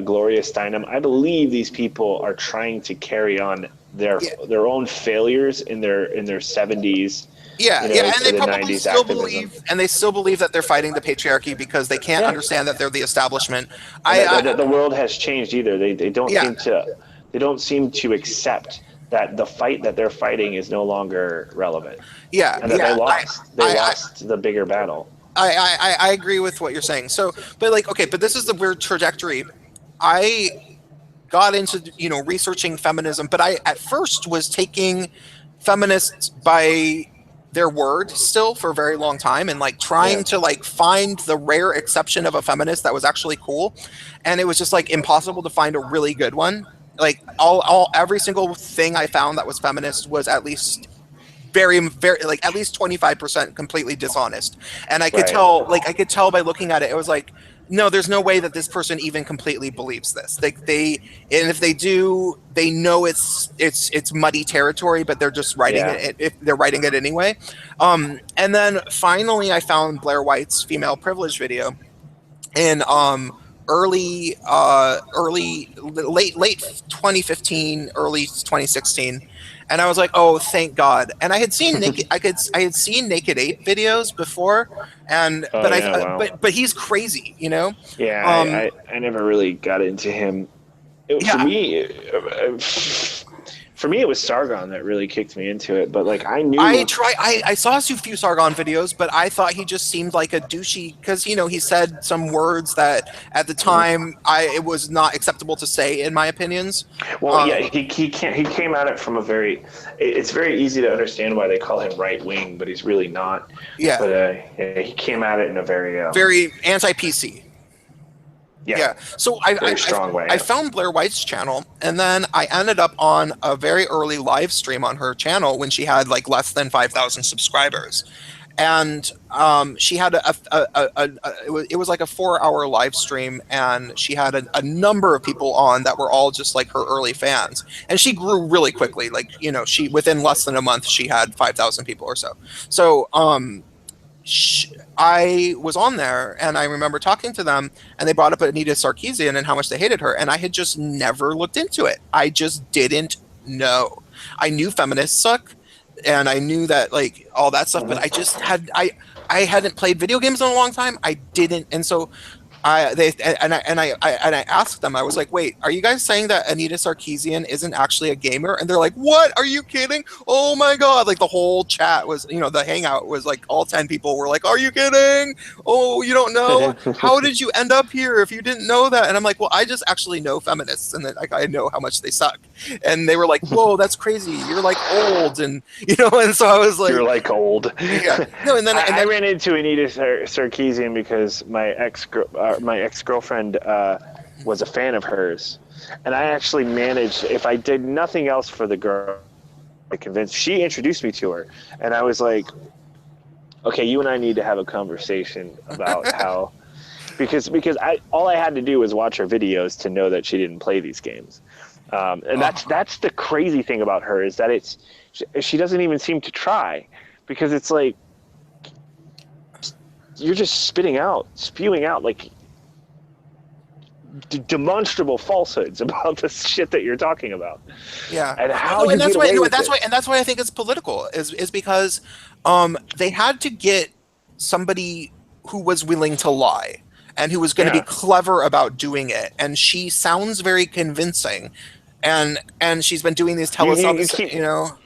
Gloria Steinem. I believe these people are trying to carry on their own failures in their 70s. Yeah, you know, yeah, and to they the probably 90s still activism. believe that they're fighting the patriarchy because they can't Yeah. understand that they're the establishment. And that the world has changed either. They don't Yeah. seem to accept that the fight that they're fighting is no longer relevant. Yeah, And that yeah, they lost the bigger battle. I agree with what you're saying. So, but like, okay, but this is the weird trajectory. I got into, researching feminism, but I at first was taking feminists by their word still for a very long time, and like trying to like find the rare exception of a feminist that was actually cool, and it was just like impossible to find a really good one. Like every single thing I found that was feminist was at least very like at least 25% completely dishonest, and I could tell by looking at it, it was like, no, there's no way that this person even completely believes this. And if they do, they know it's muddy territory, but they're just writing it. If they're writing it anyway. And then finally, I found Blair White's female privilege video in late 2015, early 2016. And I was like, "Oh, thank God!" And I had seen Naked Ape videos before, but he's crazy, Yeah, I never really got into him. For me, it was Sargon that really kicked me into it. But like, I knew I saw a few Sargon videos, but I thought he just seemed like a douchey because he said some words that at the time it was not acceptable to say, in my opinions. Well, he came at it from a very. It's very easy to understand why they call him right wing, but he's really not. Yeah. But he came at it in a very very anti-PC. Yeah. So I way. found Blair White's channel, and then I ended up on a very early live stream on her channel when she had like less than 5,000 subscribers. And she had it was like a 4-hour live stream, and she had a number of people on that were all just like her early fans. And she grew really quickly. Like, she within less than a month, she had 5,000 people or so. So I was on there, and I remember talking to them, and they brought up Anita Sarkeesian and how much they hated her, and I had just never looked into it. I just didn't know. I knew feminists suck, and I knew that like all that stuff, but I hadn't played video games in a long time. I didn't, and so I asked them. I was like, "Wait, are you guys saying that Anita Sarkeesian isn't actually a gamer?" And they're like, "What? Are you kidding? Oh my god!" Like the whole chat was, the hangout was like all 10 people were like, "Are you kidding? Oh, you don't know? How did you end up here if you didn't know that?" And I'm like, "Well, I just actually know feminists, and like I know how much they suck." And they were like, "Whoa, that's crazy. You're like old," and and so I was like, "You're like old." Yeah. No, and then I ran into Anita Sarkeesian because my ex-girlfriend was a fan of hers, and I actually managed, if I did nothing else for the girl, she introduced me to her, and I was like, okay, you and I need to have a conversation about how, because all I had to do was watch her videos to know that she didn't play these games, and that's the crazy thing about her, is that she doesn't even seem to try, because it's like you're just spewing out like demonstrable falsehoods about the shit that you're talking about. Yeah, and that's why I think it's political. Is because they had to get somebody who was willing to lie and who was going to be clever about doing it. And she sounds very convincing, and she's been doing these telesubs.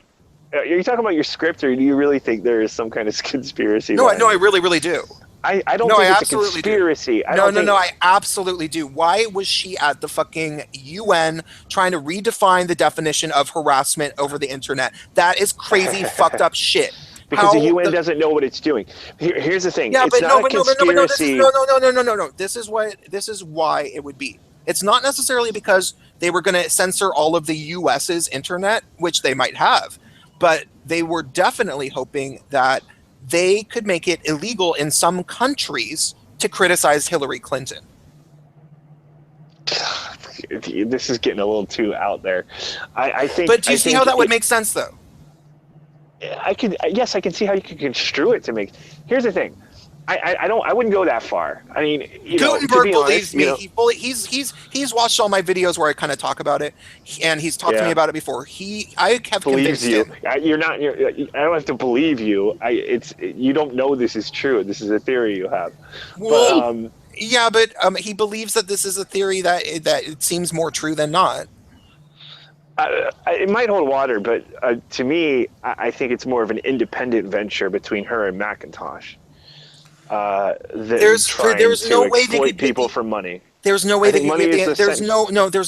Are you talking about your script, or do you really think there is some kind of conspiracy? No, I really, really do. I don't think it's a conspiracy. I absolutely do. Why was she at the fucking UN trying to redefine the definition of harassment over the internet? That is crazy, fucked up shit. Because the UN doesn't know what it's doing. Here's the thing. It's not a conspiracy. No. This is why it would be. It's not necessarily because they were going to censor all of the US's internet, which they might have, but they were definitely hoping that they could make it illegal in some countries to criticize Hillary Clinton. this is getting a little too out there. I think. But do you see how that would make sense, though? I can see how you could construe it to make. Here's the thing. I wouldn't go that far. I mean, Gutenberg to be believes honest, me. He's watched all my videos where I kind of talk about it, and he's talked to me about it before. I have believes convinced you. him. I don't have to believe you. You don't know this is true. This is a theory you have. Well, but, yeah, but he believes that this is a theory that it seems more true than not. it might hold water, but to me, I think it's more of an independent venture between her and Macintosh. There's no way they could people for money. There's no way they could get there's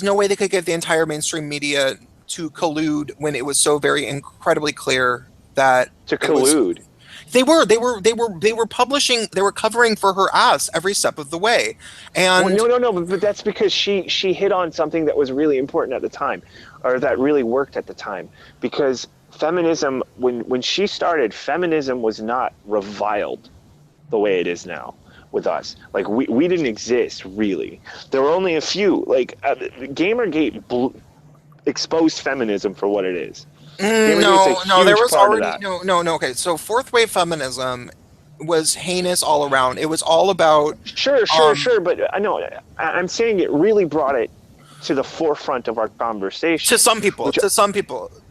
no way they could get the entire mainstream media to collude when it was so very incredibly clear that to collude. They were publishing, they were covering for her ass every step of the way. And no, but that's because she hit on something that was really important at the time, or that really worked at the time. Because feminism, when she started, feminism was not reviled the way it is now with us. Like we didn't exist really. There were only a few. Like Gamergate exposed feminism for what it is. There was already no. Okay, so fourth wave feminism was heinous all around. It was all about sure. But I know I'm saying it really brought it to the forefront of our conversation. To some people,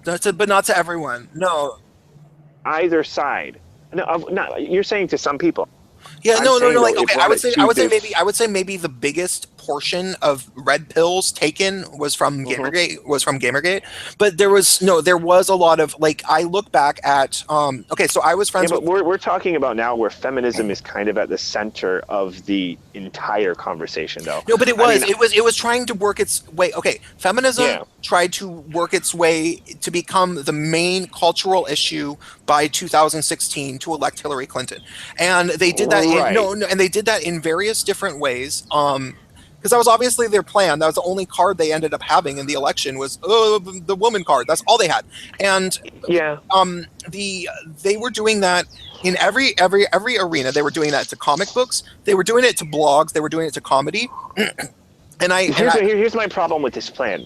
but not to everyone. No, either side. No, you're saying to some people. Yeah, no. Like, okay, I would say maybe the biggest portion of red pills taken was from Gamergate. But there was a lot of, like, I look back at okay, so I was friends with. But we're talking about now where feminism is kind of at the center of the entire conversation, though. No, but it was trying to work its way. Okay, feminism tried to work its way to become the main cultural issue by 2016 to elect Hillary Clinton, and they did that. And they did that in various different ways. Because that was obviously their plan. That was the only card they ended up having in the election was the woman card. That's all they had. And they were doing that in every arena. They were doing that to comic books. They were doing it to blogs. They were doing it to comedy. Here's my problem with this plan.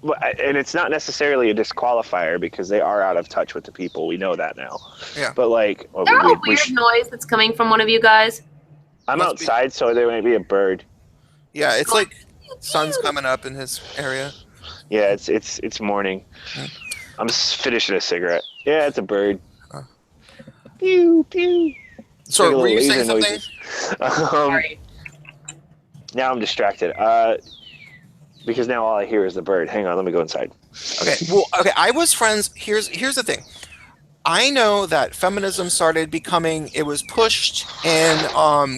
And it's not necessarily a disqualifier because they are out of touch with the people. We know that now. Yeah. But like, is there a weird noise that's coming from one of you guys? I'm outside, so there might be a bird. Yeah, it's like sun's coming up in his area. Yeah, it's morning. I'm just finishing a cigarette. Yeah, it's a bird. Pew pew. So were you saying something? Sorry. Now I'm distracted. Because now all I hear is the bird. Hang on, let me go inside. Okay. I was friends. Here's the thing. I know that feminism started becoming, it was pushed in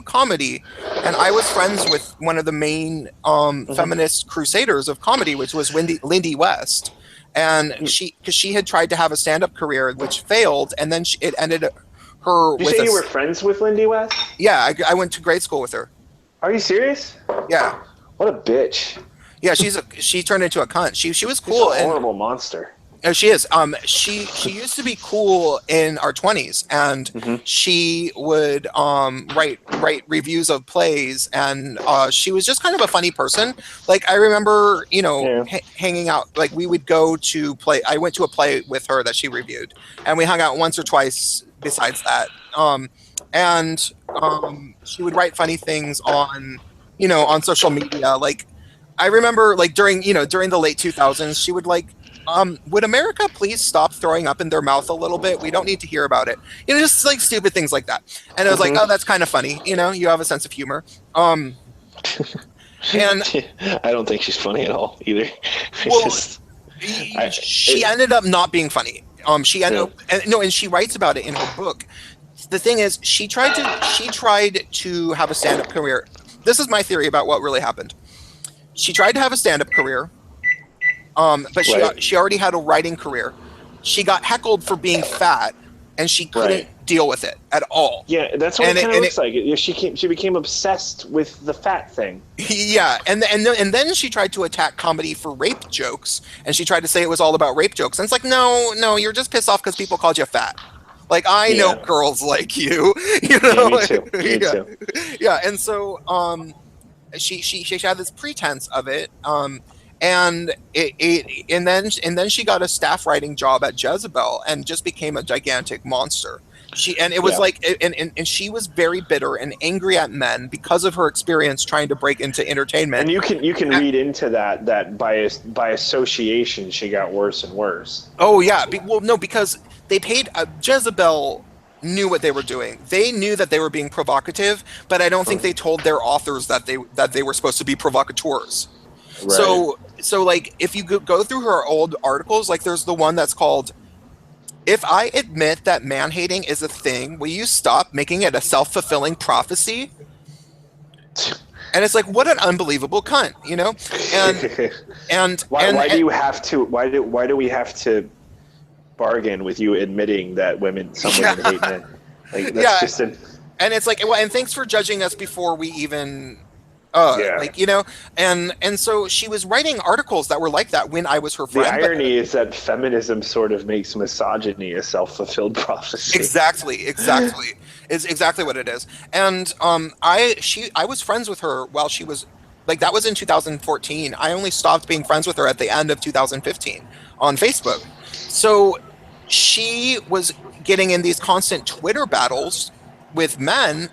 comedy, and I was friends with one of the main feminist crusaders of comedy, which was Lindy West, and she had tried to have a stand-up career which failed, and then it ended her. Did you say you were friends with Lindy West? Yeah, I went to grade school with her. Are you serious? Yeah. What a bitch. Yeah, she turned into a cunt. She was cool. She's a horrible monster. Oh, she is. She used to be cool in our 20s, and she would write reviews of plays, and she was just kind of a funny person. Like, I remember, hanging out. Like, we would go to play. I went to a play with her that she reviewed, and we hung out once or twice. Besides that, and she would write funny things on social media. Like, I remember, like, during the late 2000s, she would like. Would America please stop throwing up in their mouth a little bit? We don't need to hear about it. Just like stupid things like that. And I was like, oh, that's kind of funny. You have a sense of humor. And I don't think she's funny at all either. Well, she ended up not being funny. She ended up, and she writes about it in her book. The thing is, she tried to have a stand-up career. This is my theory about what really happened. She tried to have a stand-up career. But she already had a writing career. She got heckled for being fat, and she couldn't deal with it at all. Yeah, that's what it kind of looks like. She became obsessed with the fat thing. Yeah, and then she tried to attack comedy for rape jokes, and she tried to say it was all about rape jokes. And it's like, no, you're just pissed off because people called you fat. Like, I know girls like you. Yeah, me too. Yeah, and so she had this pretense of it. And then she got a staff writing job at Jezebel and just became a gigantic monster. It was like, and she was very bitter and angry at men because of her experience trying to break into entertainment. And you can read into that by association, she got worse and worse. Oh yeah, well no, because they paid Jezebel knew what they were doing. They knew that they were being provocative, but I don't think they told their authors that they were supposed to be provocateurs. Right. So like if you go through her old articles, like there's the one that's called "If I admit that man-hating is a thing, will you stop making it a self-fulfilling prophecy?" And it's like, what an unbelievable cunt, you know? And why do we have to bargain with you admitting that some women hate men? Like that's just an. And it's like, well, and thanks for judging us before we even. Like, you know, and so she was writing articles that were like that when I was her friend. The irony is that feminism sort of makes misogyny a self-fulfilled prophecy. Exactly. Is exactly what it is. And I was friends with her while she was like, that was in 2014. I only stopped being friends with her at the end of 2015 on Facebook. So she was getting in these constant Twitter battles with men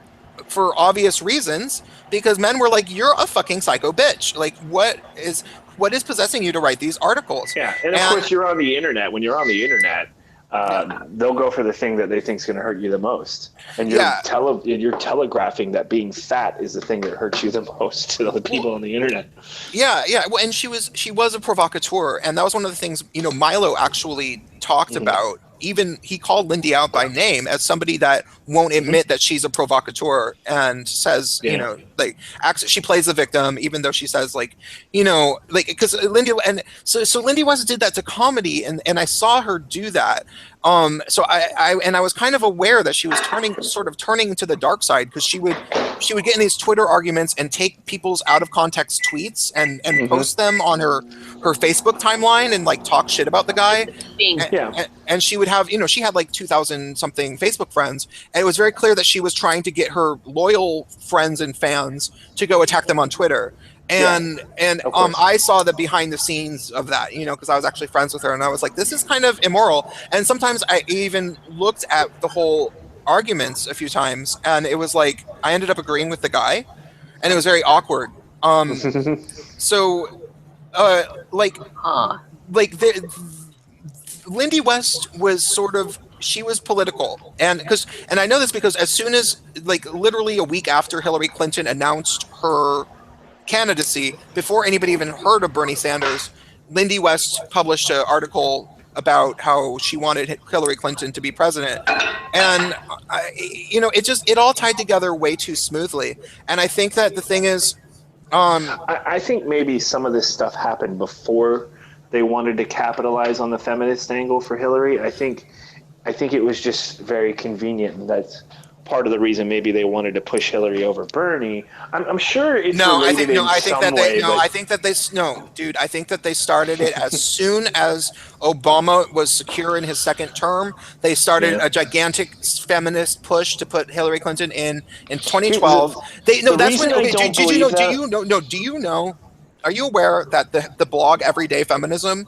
for obvious reasons, because men were like, "You're a fucking psycho bitch. Like, what is possessing you to write these articles?" Yeah, and of course you're on the internet. When you're on the internet, they'll go for the thing that they think is going to hurt you the most, and you're telegraphing that being fat is the thing that hurts you the most to the people on the internet. Yeah. Well, and she was a provocateur, and that was one of the things, you know, Milo actually talked about. Even he called Lindy out by name as somebody that won't admit that she's a provocateur and says, you know, like, she plays the victim, even though she says, like, you know, like, because Lindy, and so Lindy West did that to comedy, and I saw her do that. So I was kind of aware that she was turning to the dark side, because she would get in these Twitter arguments and take people's out of context tweets and post them on her Facebook timeline and like talk shit about the guy. And she would have, you know, she had like 2,000 something Facebook friends, and it was very clear that she was trying to get her loyal friends and fans to go attack them on Twitter. And I saw the behind the scenes of that, you know, because I was actually friends with her, and I was like, this is kind of immoral. And sometimes I even looked at the whole arguments a few times, and it was like I ended up agreeing with the guy, and it was very awkward. Lindy West was sort of, she was political, and I know this because as soon as, like, literally a week after Hillary Clinton announced her candidacy, before anybody even heard of Bernie Sanders, Lindy West published an article about how she wanted Hillary Clinton to be president. And it all tied together way too smoothly. And I think that the thing is, I think maybe some of this stuff happened before they wanted to capitalize on the feminist angle for Hillary. I think it was just very convenient, and that's part of the reason maybe they wanted to push Hillary over Bernie. I'm sure it's I think that they started it as soon as Obama was secure in his second term. They started a gigantic feminist push to put Hillary Clinton in 2012. Do you know? Are you aware that the blog Everyday Feminism,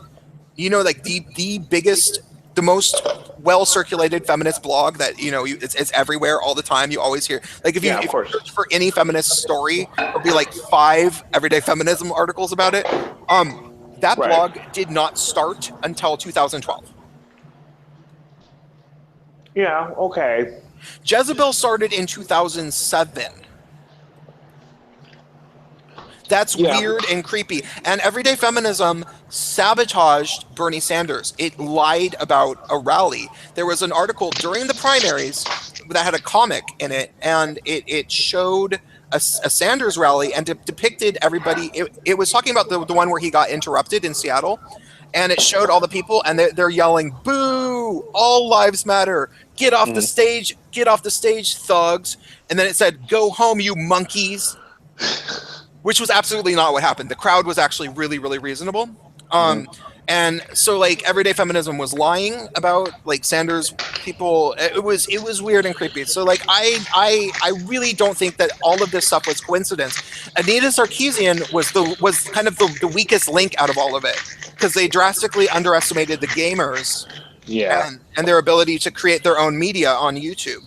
you know, like the biggest, the most well circulated feminist blog that, you know, it's everywhere all the time. You always hear, like, if you search for any feminist story, there'll be like 5 Everyday Feminism articles about it. That blog did not start until 2012. Yeah. Okay. Jezebel started in 2007. That's weird and creepy. And Everyday Feminism sabotaged Bernie Sanders. It lied about a rally. There was an article during the primaries that had a comic in it, and it showed a Sanders rally and depicted everybody. It was talking about the one where he got interrupted in Seattle, and it showed all the people, and they're yelling, "Boo! All lives matter! Get off the stage! Get off the stage, thugs!" And then it said, "Go home, you monkeys!" Which was absolutely not what happened. The crowd was actually really, really reasonable. And so like everyday feminism was lying about like Sanders people. It was weird and creepy. So like I really don't think that all of this stuff was coincidence. Anita Sarkeesian was kind of the weakest link out of all of it, because they drastically underestimated the gamers and their ability to create their own media on YouTube.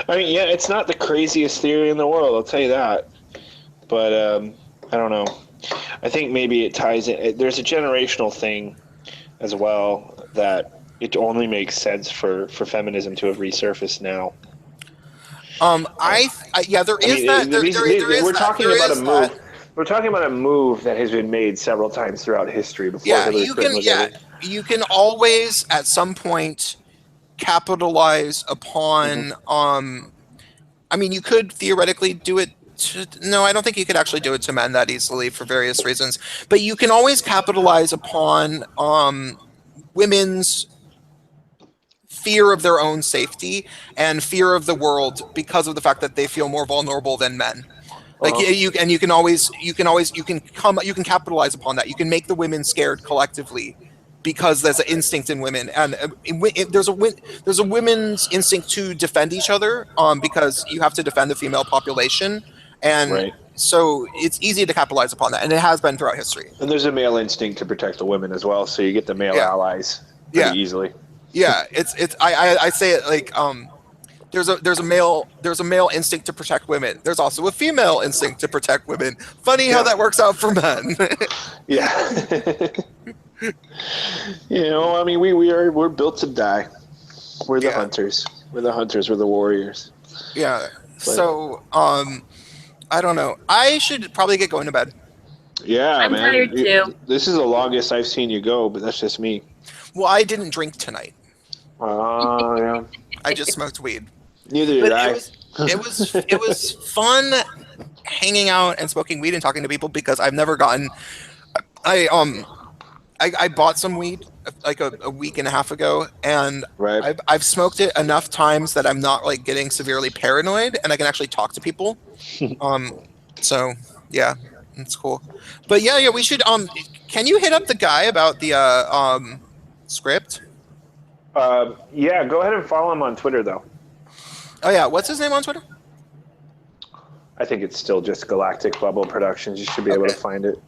I mean, yeah, it's not the craziest theory in the world, I'll tell you that. But I don't know. I think maybe it ties in. There's a generational thing as well, that it only makes sense for feminism to have resurfaced now. There is that. We're talking about a move. We're talking about a move that has been made several times throughout history before Hillary Clinton was ever. You can always at some point capitalize upon. I mean, you could theoretically do it. No, I don't think you could actually do it to men that easily for various reasons. But you can always capitalize upon women's fear of their own safety and fear of the world because of the fact that they feel more vulnerable than men. Like you can capitalize upon that. You can make the women scared collectively because there's an instinct in women, and there's a women's instinct to defend each other because you have to defend the female population. And so it's easy to capitalize upon that, and it has been throughout history. And there's a male instinct to protect the women as well, so you get the male allies pretty easily. Yeah, I say it like there's a male instinct to protect women. There's also a female instinct to protect women. Funny how that works out for men. Yeah. I mean, we're built to die. We're the hunters. We're the hunters. We're the warriors. Yeah. So I don't know. I should probably get going to bed. Yeah, I'm tired too. This is the longest I've seen you go, but that's just me. Well, I didn't drink tonight. Oh, yeah. I just smoked weed. Neither did I. It was fun hanging out and smoking weed and talking to people because I've never gotten. I bought some weed like a week and a half ago, and I've smoked it enough times that I'm not like getting severely paranoid, and I can actually talk to people. So yeah, it's cool. But yeah, we should. Can you hit up the guy about the script? Yeah, go ahead and follow him on Twitter though. Oh yeah, what's his name on Twitter? I think it's still just Galactic Bubble Productions. You should be able to find it.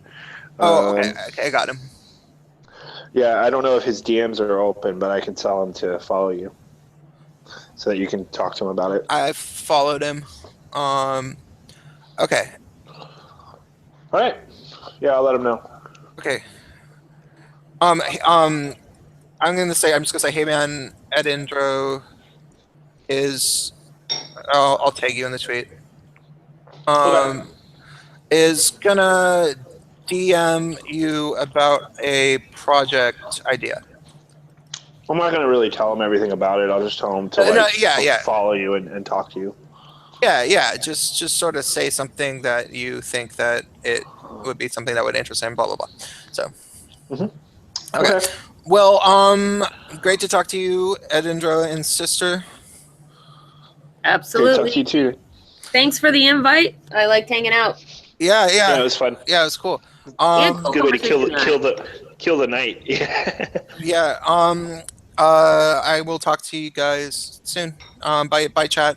Oh, okay, I got him. Yeah, I don't know if his DMs are open, but I can tell him to follow you so that you can talk to him about it. I followed him. Okay. All right. Yeah, I'll let him know. Okay. I'm just gonna say, hey man, Edindro is. I'll tag you in the tweet. Is gonna DM you about a project idea. I'm not going to really tell him everything about it. I'll just tell him to follow you and talk to you. Yeah. Just sort of say something that you think that it would be something that would interest him, blah, blah, blah. So. Mm-hmm. Okay. Well, great to talk to you, Edindro and sister. Absolutely. Great to talk to you too. Thanks for the invite. I liked hanging out. Yeah. Yeah, it was fun. Yeah, it was cool. Good way to kill the night. Yeah. Yeah. I will talk to you guys soon. Bye chat.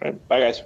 All right, bye guys.